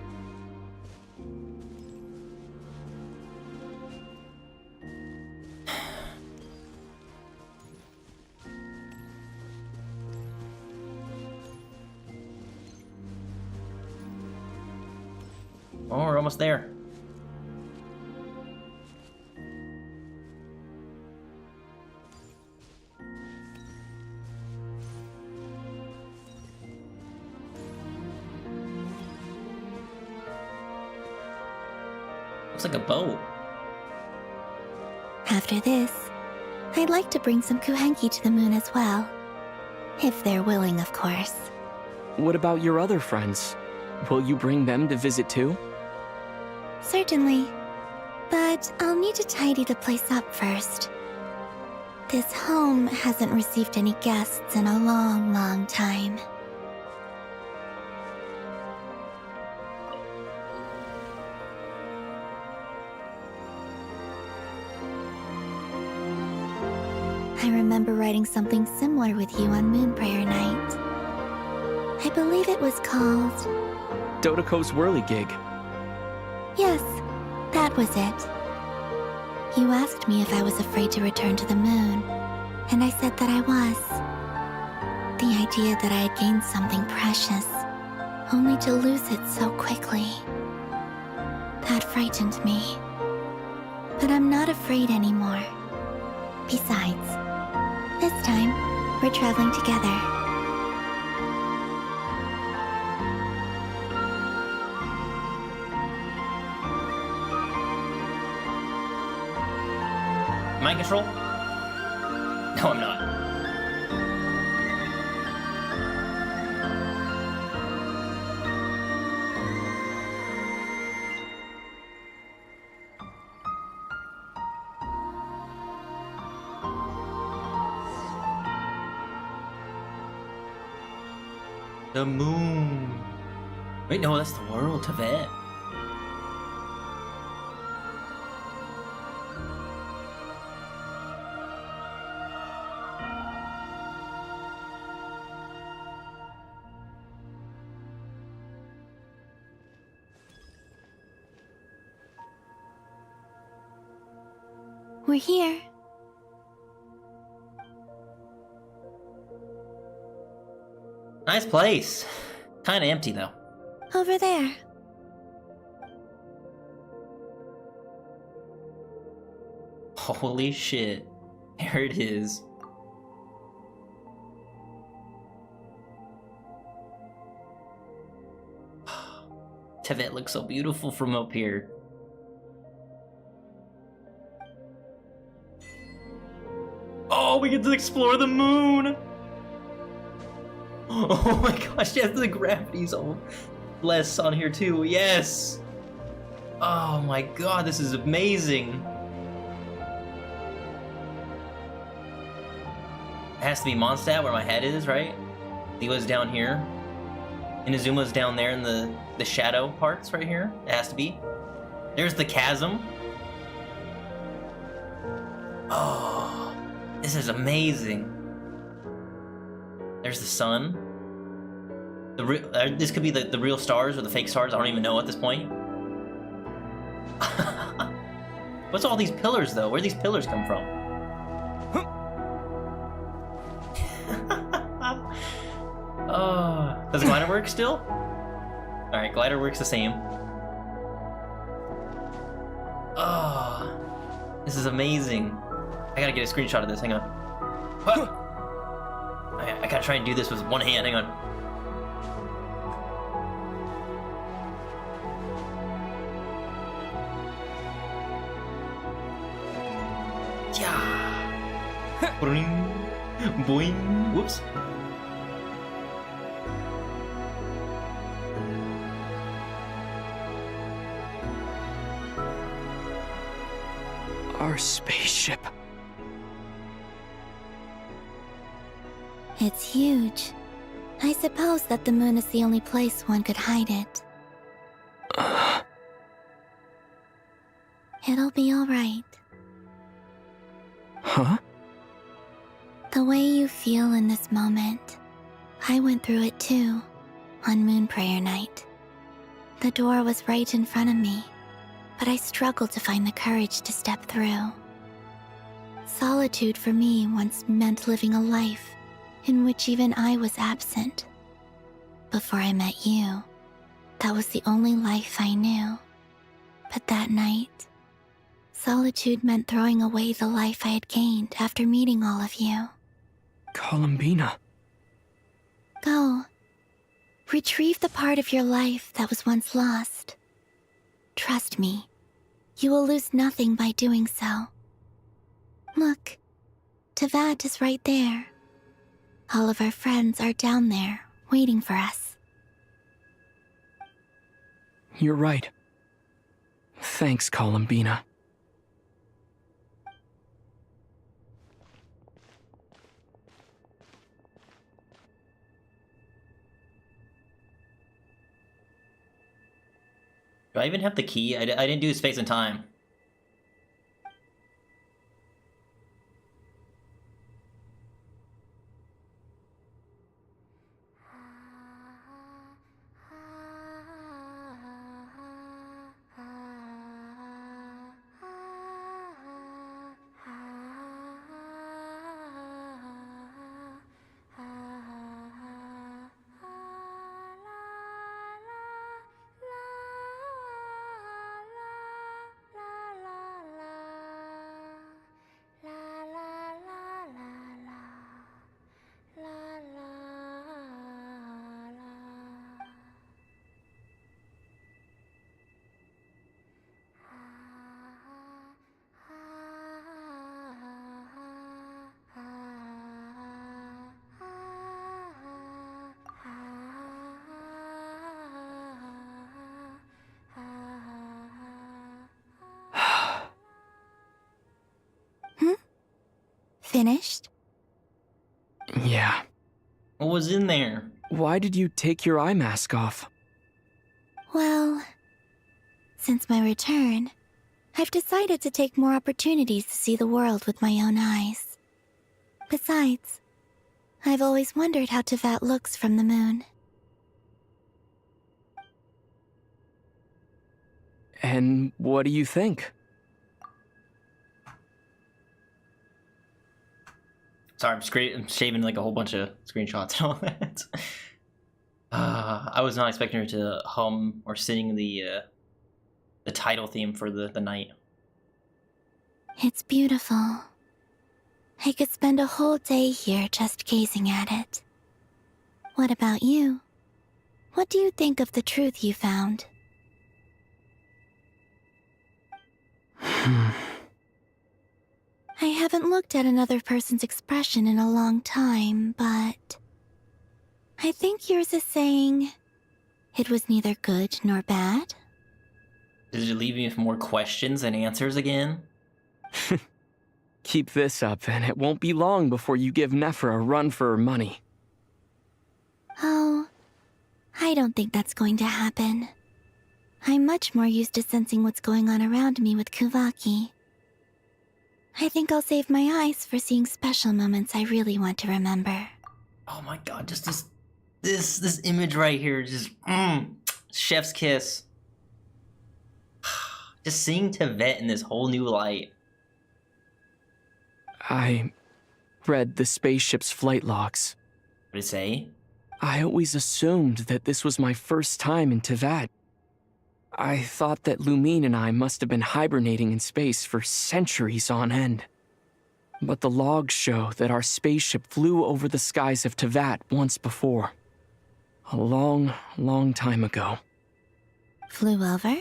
Oh, we're almost there. Looks like a boat. After this, I'd like to bring some Kuhenki to the moon as well. If they're willing, of course. What about your other friends? Will you bring them to visit too? Certainly. But I'll need to tidy the place up first. This home hasn't received any guests in a long, long time. I remember writing something similar with you on Moon Prayer Night. I believe it was called... Dodoko's Whirligig. Yes, that was it. You asked me if I was afraid to return to the moon, and I said that I was. The idea that I had gained something precious, only to lose it so quickly. That frightened me. But I'm not afraid anymore. Besides, this time, we're traveling together. Mind control? No, I'm not. The moon. Wait, no, that's the world, Tibet. We're here. Nice place. Kinda empty, though. Over there. Holy shit. There it is. Tibet looks so beautiful from up here. Oh, we get to explore the moon! Oh my gosh, yes, the gravity zone. Bless on here too. Yes. Oh my god, this is amazing. It has to be Mondstadt where my head is, right? Lewa's down here. Inazuma's down there in the shadow parts right here. It has to be. There's the chasm. Oh, this is amazing. There's the sun. This could be the real stars or the fake stars. I don't even know at this point. What's all these pillars, though? Where do these pillars come from? Oh, does the glider work still? Alright, glider works the same. Oh, this is amazing. I gotta get a screenshot of this, hang on. I gotta try and do this with one hand, hang on. Yeah. Boing. Boing. Whoops. Our spaceship. It's huge. I suppose that the moon is the only place one could hide it. It'll be all right. Huh? The way you feel in this moment, I went through it too, on Moon Prayer Night. The door was right in front of me, but I struggled to find the courage to step through. Solitude for me once meant living a life in which even I was absent. Before I met you, that was the only life I knew. But that night, solitude meant throwing away the life I had gained after meeting all of you. Columbina. Go. Retrieve the part of your life that was once lost. Trust me, you will lose nothing by doing so. Look, Teyvat is right there. All of our friends are down there, waiting for us. You're right. Thanks, Columbina. Do I even have the key? I didn't do space and time. Finished? Yeah. What was in there? Why did you take your eye mask off? Well, since my return, I've decided to take more opportunities to see the world with my own eyes. Besides, I've always wondered how Teyvat looks from the moon. And what do you think? Sorry, I'm shaving like a whole bunch of screenshots and all that. I was not expecting her to hum or sing the title theme for the night. It's beautiful. I could spend a whole day here just gazing at it. What about you? What do you think of the truth you found? I haven't looked at another person's expression in a long time, but I think yours is saying, it was neither good nor bad? Did it leave me with more questions than answers again? Keep this up, and it won't be long before you give Nephra a run for her money. Oh, I don't think that's going to happen. I'm much more used to sensing what's going on around me with Kuvaki. I think I'll save my eyes for seeing special moments I really want to remember. Oh my god, just this image right here, just chef's kiss. Just seeing Tevet in this whole new light. I read the spaceship's flight logs. What did it say? I always assumed that this was my first time in Tevat. I thought that Lumine and I must have been hibernating in space for centuries on end. But the logs show that our spaceship flew over the skies of Tevat once before. A long, long time ago. Flew over?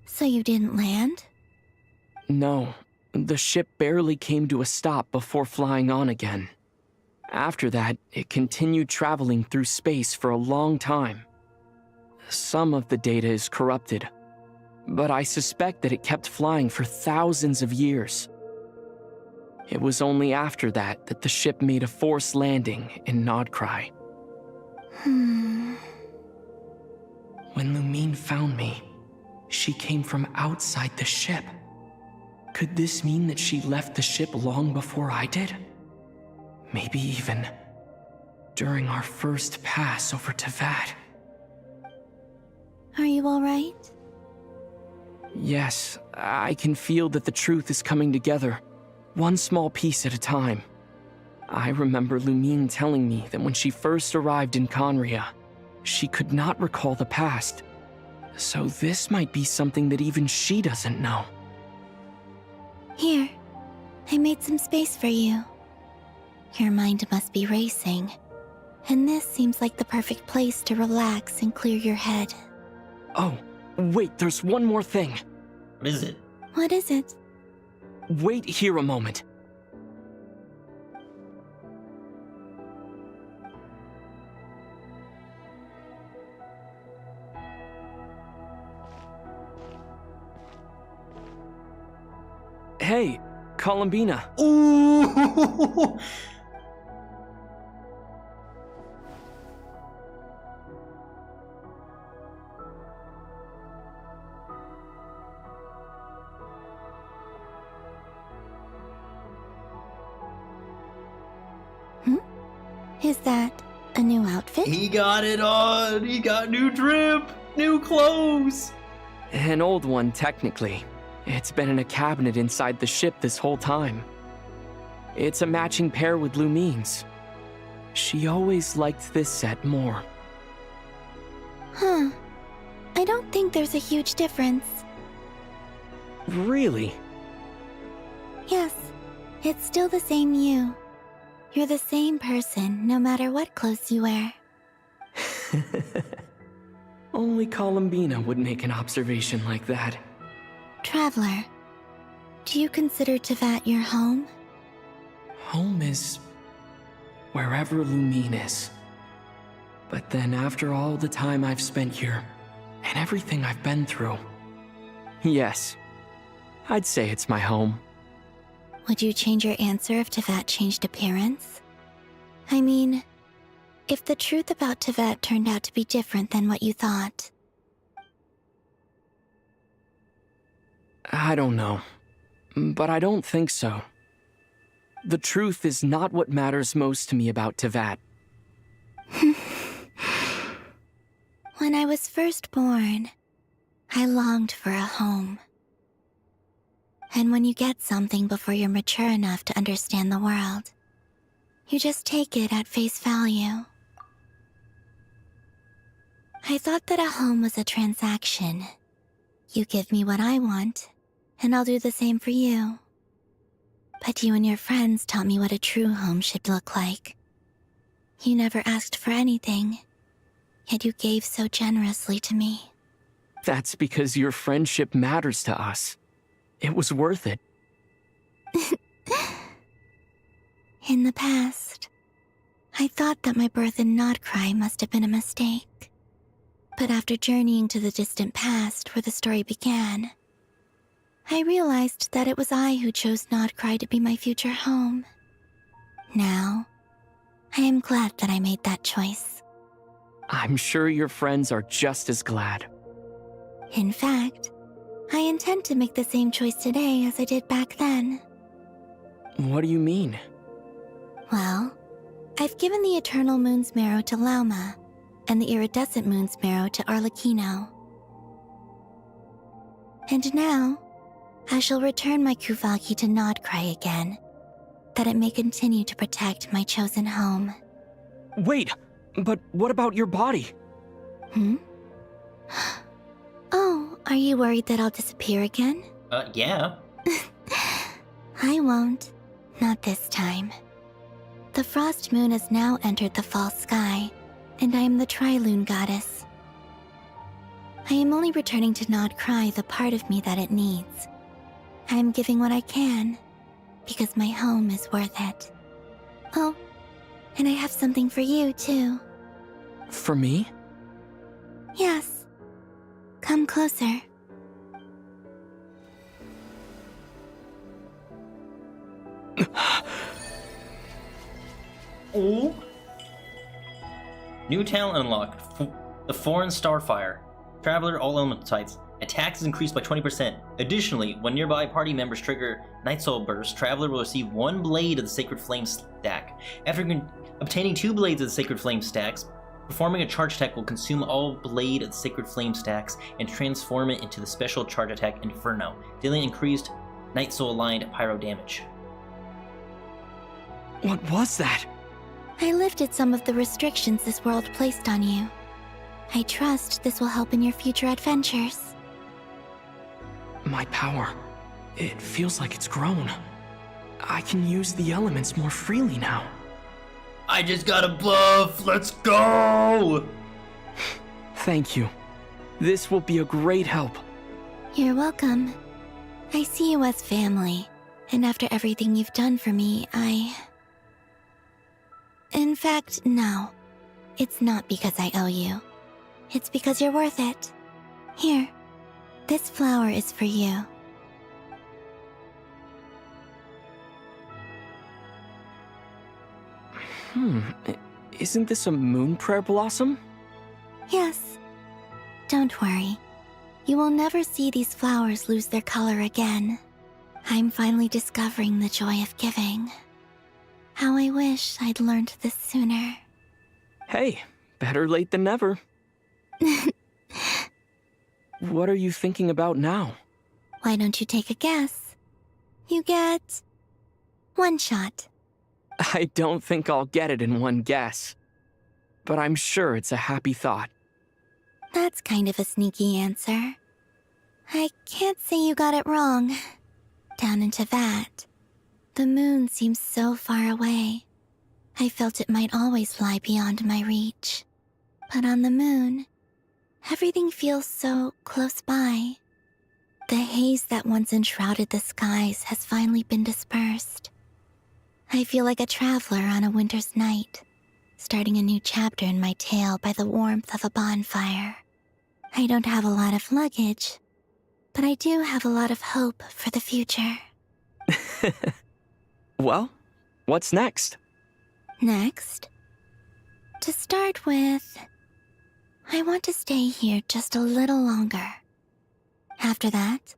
So you didn't land? No, the ship barely came to a stop before flying on again. After that, it continued traveling through space for a long time. Some of the data is corrupted, but I suspect that it kept flying for thousands of years. It was only after that that the ship made a forced landing in Nod-Krai. When Lumine found me, she came from outside the ship. Could this mean that she left the ship long before I did? Maybe even during our first pass over Tevat. Are you alright? Yes, I can feel that the truth is coming together, one small piece at a time. I remember Lumine telling me that when she first arrived in Conria, she could not recall the past. So this might be something that even she doesn't know. Here, I made some space for you. Your mind must be racing, and this seems like the perfect place to relax and clear your head. Oh, wait, there's one more thing. What is it? What is it? Wait here a moment. Hey, Columbina. Ooh! Is that a new outfit? He got it on! He got new drip! New clothes! An old one, technically. It's been in a cabinet inside the ship this whole time. It's a matching pair with Lumine's. She always liked this set more. Huh. I don't think there's a huge difference. Really? Yes, it's still the same you. You're the same person, no matter what clothes you wear. Only Columbina would make an observation like that. Traveler, do you consider Tevat your home? Home is wherever Lumine is. But then after all the time I've spent here, and everything I've been through, yes, I'd say it's my home. Would you change your answer if Tevat changed appearance? I mean, if the truth about Tevat turned out to be different than what you thought. I don't know, but I don't think so. The truth is not what matters most to me about Tevat. When I was first born, I longed for a home. And when you get something before you're mature enough to understand the world, you just take it at face value. I thought that a home was a transaction. You give me what I want, and I'll do the same for you. But you and your friends taught me what a true home should look like. You never asked for anything, yet you gave so generously to me. That's because your friendship matters to us. It was worth it. In the past, I thought that my birth in Nod-Krai must have been a mistake. But after journeying to the distant past where the story began, I realized that it was I who chose Nod-Krai to be my future home. Now, I am glad that I made that choice. I'm sure your friends are just as glad. In fact, I intend to make the same choice today as I did back then. What do you mean? Well, I've given the Eternal Moon's marrow to Lauma, and the Iridescent Moon's marrow to Arlecchino. And now, I shall return my Kuvagi to Nod-Krai again, that it may continue to protect my chosen home. Wait, but what about your body? Oh, are you worried that I'll disappear again? Yeah. I won't. Not this time. The Frost Moon has now entered the fall sky, and I am the Tri-Lune goddess. I am only returning to Nod-Krai the part of me that it needs. I am giving what I can, because my home is worth it. Oh, and I have something for you, too. For me? Yes. Come closer. Ooh. New talent unlocked. The Foreign Starfire. Traveler, all elemental types. Attacks is increased by 20%. Additionally, when nearby party members trigger Night Soul Burst, Traveler will receive 1 blade of the Sacred Flame stack. After obtaining 2 blades of the Sacred Flame stacks, performing a charge attack will consume all blade of the Sacred Flame stacks and transform it into the special charge attack Inferno, dealing increased Night Soul aligned pyro damage. What was that? I lifted some of the restrictions this world placed on you. I trust this will help in your future adventures. My power. It feels like it's grown. I can use the elements more freely now. I just got a buff! Let's go! Thank you. This will be a great help. You're welcome. I see you as family, and after everything you've done for me, In fact, no. It's not because I owe you. It's because you're worth it. Here, this flower is for you. Isn't this a moon prayer blossom? Yes. Don't worry. You will never see these flowers lose their color again. I'm finally discovering the joy of giving. How I wish I'd learned this sooner. Hey, better late than never. What are you thinking about now? Why don't you take a guess? You get 1 shot. I don't think I'll get it in one guess. But I'm sure it's a happy thought. That's kind of a sneaky answer. I can't say you got it wrong. Down into that, the moon seems so far away. I felt it might always lie beyond my reach. But on the moon, everything feels so close by. The haze that once enshrouded the skies has finally been dispersed. I feel like a traveler on a winter's night, starting a new chapter in my tale by the warmth of a bonfire. I don't have a lot of luggage, but I do have a lot of hope for the future. Well, what's next? Next? To start with, I want to stay here just a little longer. After that,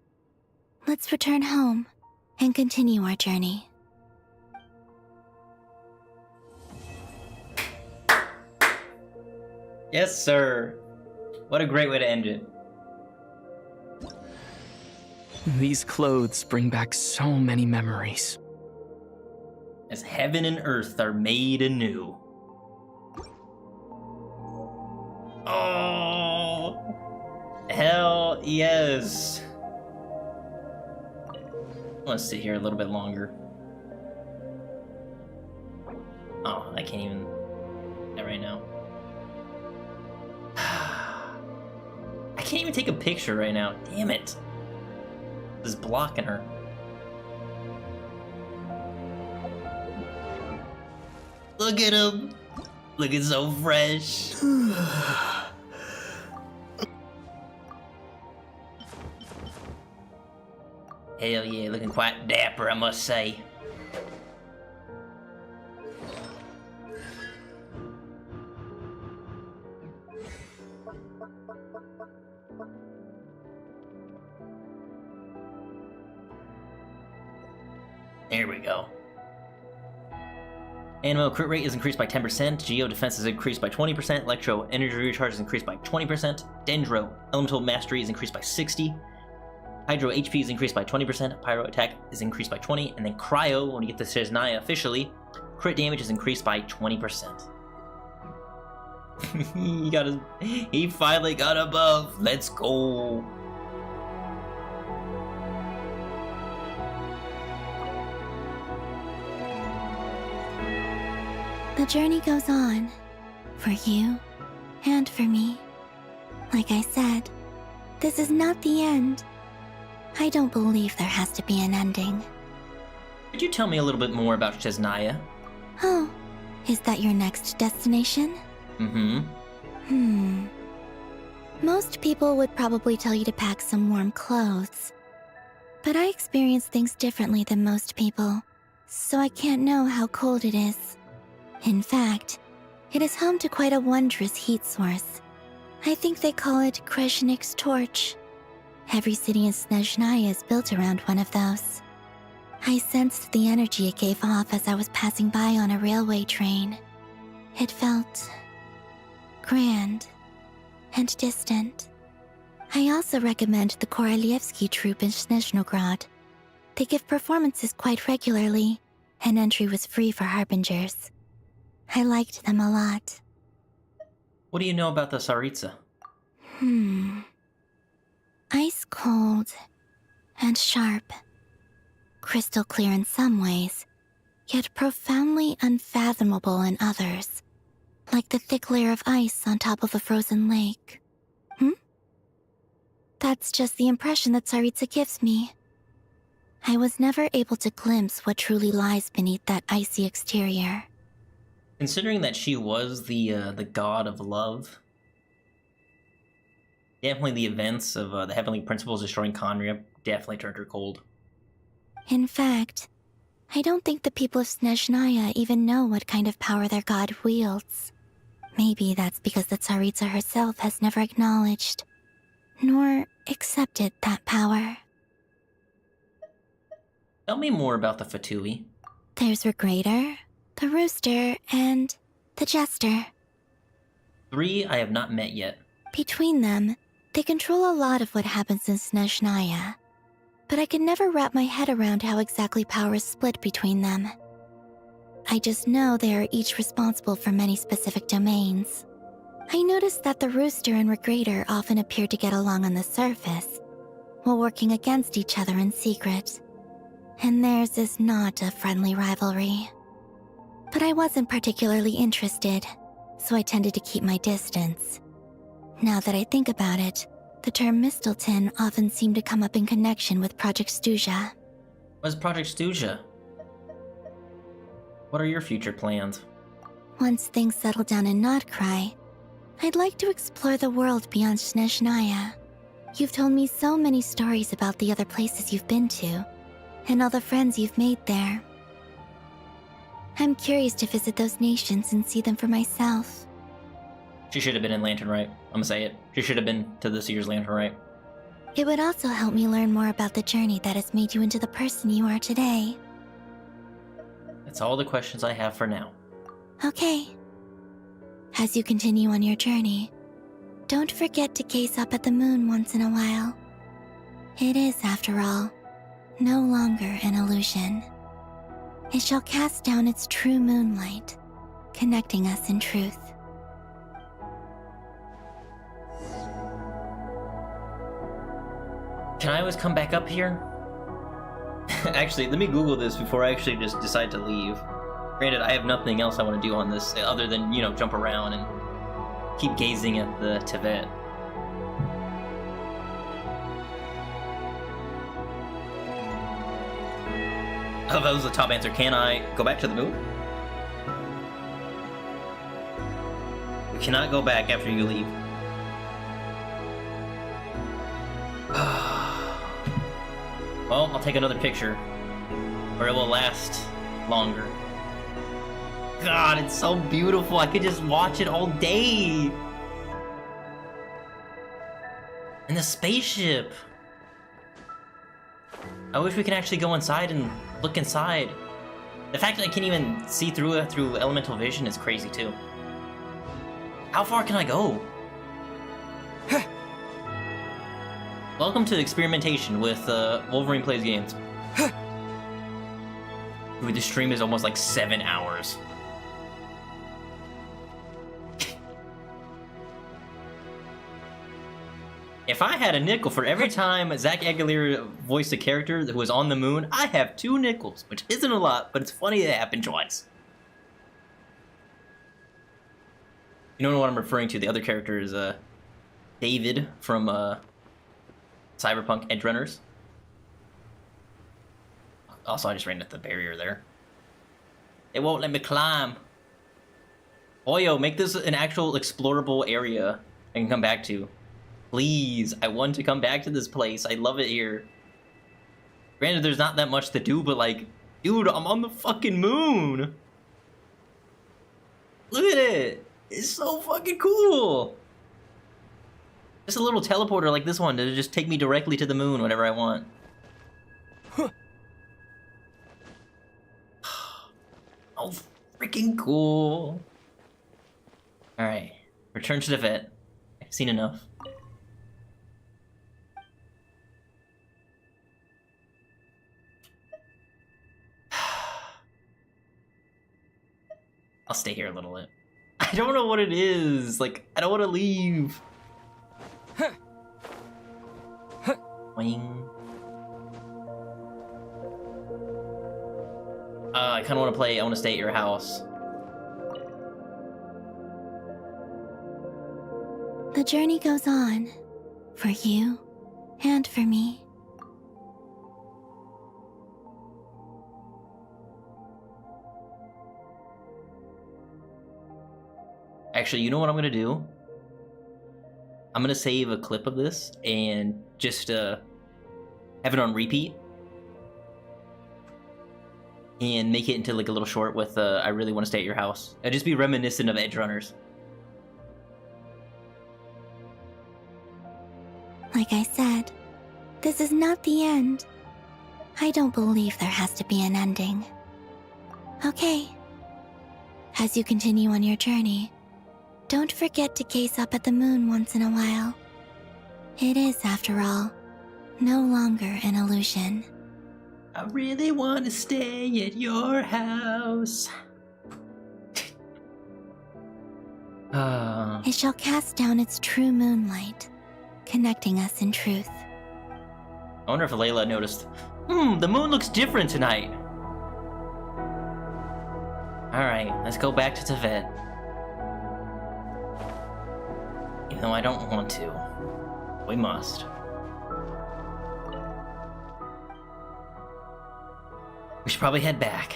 let's return home and continue our journey. Yes, sir. What a great way to end it. These clothes bring back so many memories. As heaven and earth are made anew. Oh, hell yes. Let's sit here a little bit longer. Oh, I can't even. Not right now. I can't even take a picture right now. Damn it. This is blocking her. Look at him. Looking so fresh. Hell yeah, looking quite dapper, I must say. There we go. Animo crit rate is increased by 10%, Geo defense is increased by 20%, Electro energy recharge is increased by 20%, Dendro elemental mastery is increased by 60%, Hydro HP is increased by 20%, Pyro attack is increased by 20%, and then Cryo, when you get the Seznaya officially, crit damage is increased by 20%. He finally got above. Let's go. The journey goes on. For you, and for me. Like I said, this is not the end. I don't believe there has to be an ending. Could you tell me a little bit more about Seznaya? Oh, is that your next destination? Mm-hmm. Most people would probably tell you to pack some warm clothes. But I experience things differently than most people, so I can't know how cold it is. In fact, it is home to quite a wondrous heat source. I think they call it Kreshnik's torch. Every city in Snezhnaya is built around one of those. I sensed the energy it gave off as I was passing by on a railway train. It felt grand and distant. I also recommend the Korolievsky troupe in Snezhnograd. They give performances quite regularly, and entry was free for harbingers. I liked them a lot. What do you know about the Tsaritsa? Ice cold and sharp. Crystal clear in some ways, yet profoundly unfathomable in others. Like the thick layer of ice on top of a frozen lake. That's just the impression that Tsaritsa gives me. I was never able to glimpse what truly lies beneath that icy exterior. Considering that she was the god of love, definitely the events of the Heavenly Principles destroying Conria definitely turned her cold. In fact, I don't think the people of Snezhnaya even know what kind of power their god wields. Maybe that's because the Tsaritsa herself has never acknowledged, nor accepted that power. Tell me more about the Fatui. There's Regrator, the Rooster, and the Jester. 3 I have not met yet. Between them, they control a lot of what happens in Snezhnaya. But I can never wrap my head around how exactly power is split between them. I just know they are each responsible for many specific domains. I noticed that the Rooster and Regrator often appear to get along on the surface, while working against each other in secret. And theirs is not a friendly rivalry. But I wasn't particularly interested, so I tended to keep my distance. Now that I think about it, the term Mistelton often seemed to come up in connection with Project Stuja. What's Project Stuja? What are your future plans? Once things settle down in Nod-Krai, I'd like to explore the world beyond Snezhnaya. You've told me so many stories about the other places you've been to, and all the friends you've made there. I'm curious to visit those nations and see them for myself. She should have been in Lantern Right. I'm gonna say it. She should have been to this year's Lantern Right. It would also help me learn more about the journey that has made you into the person you are today. That's all the questions I have for now. Okay. As you continue on your journey, don't forget to gaze up at the moon once in a while. It is, after all, no longer an illusion. It shall cast down its true moonlight, connecting us in truth. Can I always come back up here? Actually, let me Google this before I actually just decide to leave. Granted, I have nothing else I want to do on this other than, jump around and keep gazing at the Tevet. Oh, that was the top answer. Can I go back to the moon? We cannot go back after you leave. Well, I'll take another picture, or it will last longer. God, it's so beautiful. I could just watch it all day. And the spaceship. I wish we could actually go inside and look inside. The fact that I can't even see through it through elemental vision is crazy too. How far can I go? Welcome to experimentation with Wolverine Plays Games. Dude, this stream is almost like 7 hours. If I had a nickel for every time Zach Aguilera voiced a character that was on the moon, I have 2 nickels, which isn't a lot, but it's funny that it happened twice. You know what I'm referring to? The other character is David from Cyberpunk Edgerunners. Also, I just ran into the barrier there. It won't let me climb. Oyo, make this an actual explorable area I can come back to. Please, I want to come back to this place. I love it here. Granted, there's not that much to do, but like, dude, I'm on the fucking moon. Look at it. It's so fucking cool. Just a little teleporter like this one to just take me directly to the moon whenever I want. Oh, freaking cool. Alright, return to the vet. I've seen enough. I'll stay here a little bit. I don't know what it is. Like, I don't want to leave. Wing. I kind of want to play I Want to Stay at Your House. The journey goes on, for you and for me. Actually, you know what I'm gonna do? I'm gonna save a clip of this and just have it on repeat and make it into like a little short with I Really Want to Stay at Your House. It'll just be reminiscent of Edgerunners. Like I said, this is not the end. I don't believe there has to be an ending. Okay. As you continue on your journey, don't forget to gaze up at the moon once in a while. It is, after all, no longer an illusion. I really want to stay at your house. It shall cast down its true moonlight, connecting us in truth. I wonder if Layla noticed. The moon looks different tonight. Alright, let's go back to Tibet. Even though I don't want to. We must. We should probably head back.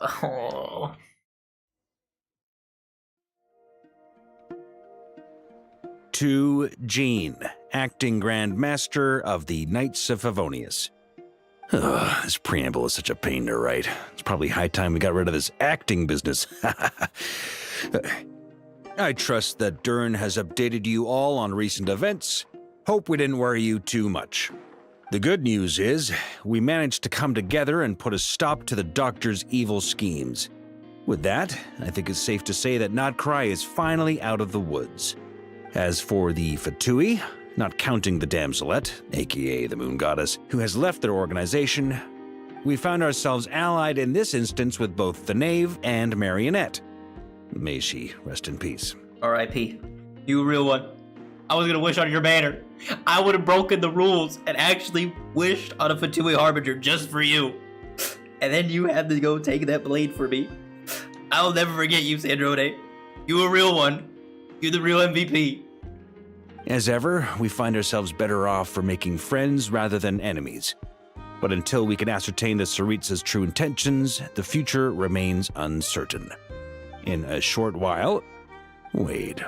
Oh. To Jean, acting Grand Master of the Knights of Favonius. Ugh, this preamble is such a pain to write. It's probably high time we got rid of this acting business. I trust that Dern has updated you all on recent events. Hope we didn't worry you too much. The good news is, we managed to come together and put a stop to the Doctor's evil schemes. With that, I think it's safe to say that Nod-Krai is finally out of the woods. As for the Fatui, not counting the Damselette, aka the Moon Goddess, who has left their organization, we found ourselves allied in this instance with both the Knave and Marionette. May she rest in peace. R.I.P. You a real one. I was gonna wish on your banner. I would have broken the rules and actually wished on a Fatui Harbinger just for you. And then you had to go take that blade for me. I'll never forget you, Sandrone. You a real one. You're the real MVP. As ever, we find ourselves better off for making friends rather than enemies. But until we can ascertain the Tsaritsa's true intentions, the future remains uncertain. In a short while... Wait.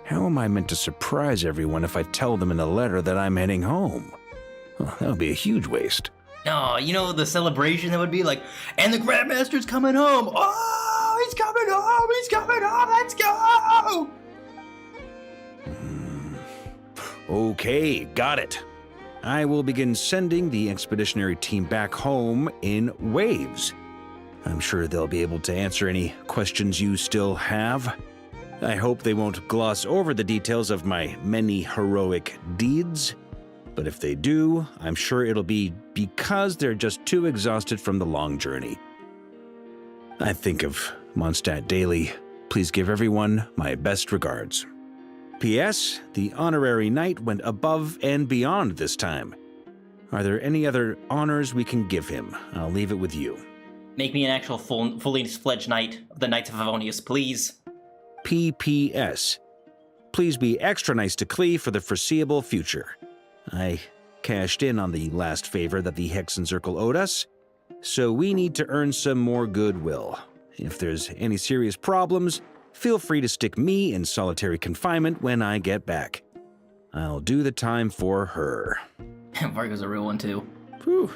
How am I meant to surprise everyone if I tell them in a letter that I'm heading home? Well, that would be a huge waste. No, you know the celebration that would be like, and the Grandmaster's coming home. Oh, he's coming home. He's coming home. Let's go. Okay, got it. I will begin sending the expeditionary team back home in waves. I'm sure they'll be able to answer any questions you still have. I hope they won't gloss over the details of my many heroic deeds. But if they do, I'm sure it'll be because they're just too exhausted from the long journey. I think of Mondstadt daily. Please give everyone my best regards. P.S. The honorary knight went above and beyond this time. Are there any other honors we can give him? I'll leave it with you. Make me an actual fully fledged knight of the Knights of Favonius, please. P.P.S. Please be extra nice to Klee for the foreseeable future. I cashed in on the last favor that the Hexen Circle owed us, so we need to earn some more goodwill. If there's any serious problems, feel free to stick me in solitary confinement when I get back. I'll do the time for her. Vargo's a real one, too. Whew.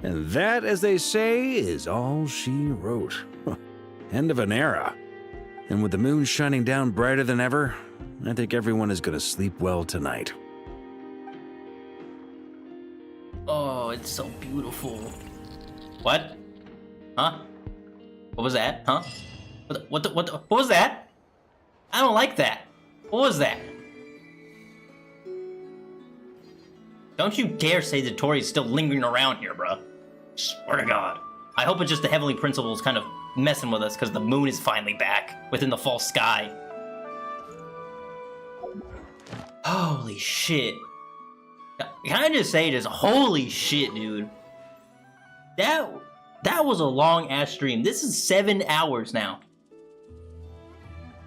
And that, as they say, is all she wrote. End of an era. And with the moon shining down brighter than ever, I think everyone is going to sleep well tonight. Oh, it's so beautiful. What? Huh? What was that? Huh? What was that? I don't like that. What was that? Don't you dare say that Tori's still lingering around here, bruh. Swear to God. I hope it's just the Heavenly Principles kind of messing with us because the moon is finally back within the false sky. Holy shit. Can I just say this? Holy shit, dude. That was a long ass stream. This is 7 hours now.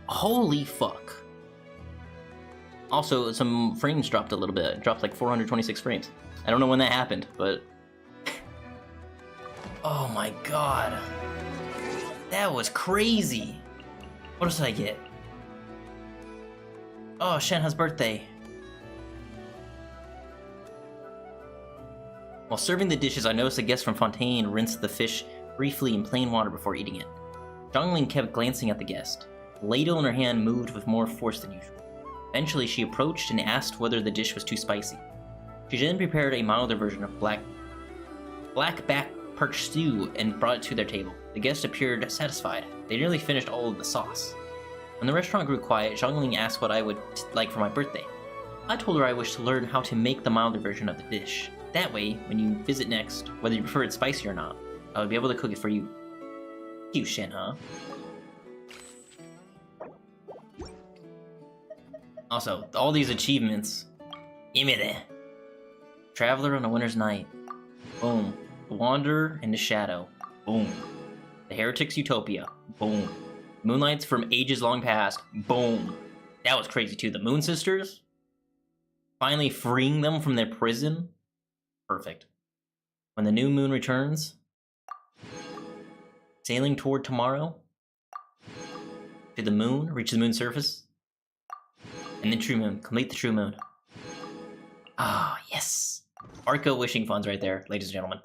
Holy fuck. Also, some frames dropped a little bit. It dropped like 426 frames. I don't know when that happened, but... Oh my god. That was crazy. What else did I get? Oh, Shenhe's birthday. While serving the dishes, I noticed a guest from Fontaine rinsed the fish briefly in plain water before eating it. Zhongling kept glancing at the guest. The ladle in her hand moved with more force than usual. Eventually, she approached and asked whether the dish was too spicy. She then prepared a milder version of black-back perch stew and brought it to their table. The guest appeared satisfied. They nearly finished all of the sauce. When the restaurant grew quiet, Zhongling asked what I would like for my birthday. I told her I wished to learn how to make the milder version of the dish. That way, when you visit next, whether you prefer it spicy or not, I would be able to cook it for you. Cute Shen, huh? Also, all these achievements. Give me that. Traveler on a winter's night. Boom. The Wanderer in the Shadow. Boom. The Heretic's Utopia. Boom. Moonlights from ages long past. Boom. That was crazy too. The Moon Sisters. Finally freeing them from their prison. Perfect. When the new moon returns. Sailing toward tomorrow. To the moon. Reach the moon's surface. And then true moon. Complete the true moon. Ah, yes. Arco wishing funds right there, ladies and gentlemen.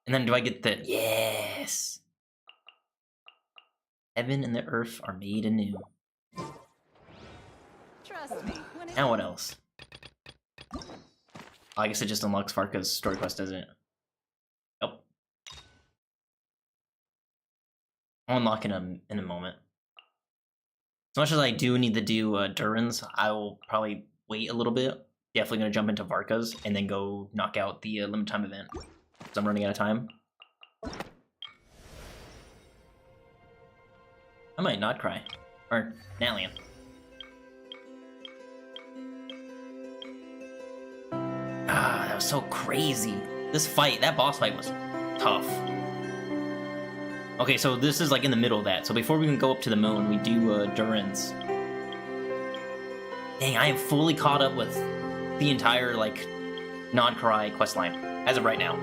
And then do I get the... Yes! Heaven and the earth are made anew. Trust me. Now what else? I guess it just unlocks Farka's story quest, doesn't it? Nope. I'll unlock it in a moment. As much as I do need to do Durin's, I will probably wait a little bit. Definitely going to jump into Varka's and then go knock out the limited time event. Because I'm running out of time. I might Nod-Krai. Or Nalian. Ah, that was so crazy. This fight, that boss fight was tough. Okay, so this is like in the middle of that. So before we can go up to the moon, we do Durin's. Dang, I am fully caught up with the entire, like, Nod-Krai questline, as of right now.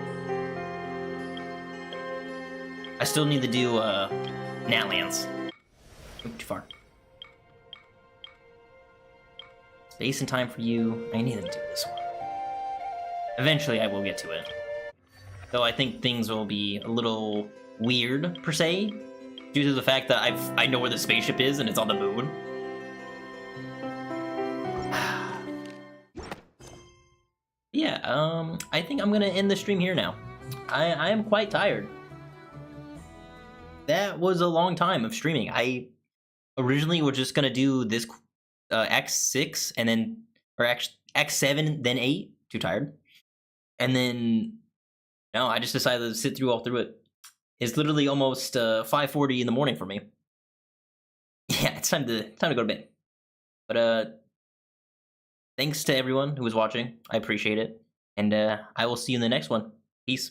I still need to do Natlands. Oop, too far. Space and time for you. I need to do this one. Eventually, I will get to it. Though I think things will be a little weird, per se, due to the fact that I know where the spaceship is and it's on the moon. Yeah, I think I'm gonna end the stream here now. I am quite tired. That was a long time of streaming. I originally was just gonna do this X6 and then, or X7, then 8. Too tired. And then, no, I just decided to sit through it. It's literally almost 5:40 in the morning for me. Yeah, it's time to go to bed. But thanks to everyone who was watching. I appreciate it. And I will see you in the next one. Peace.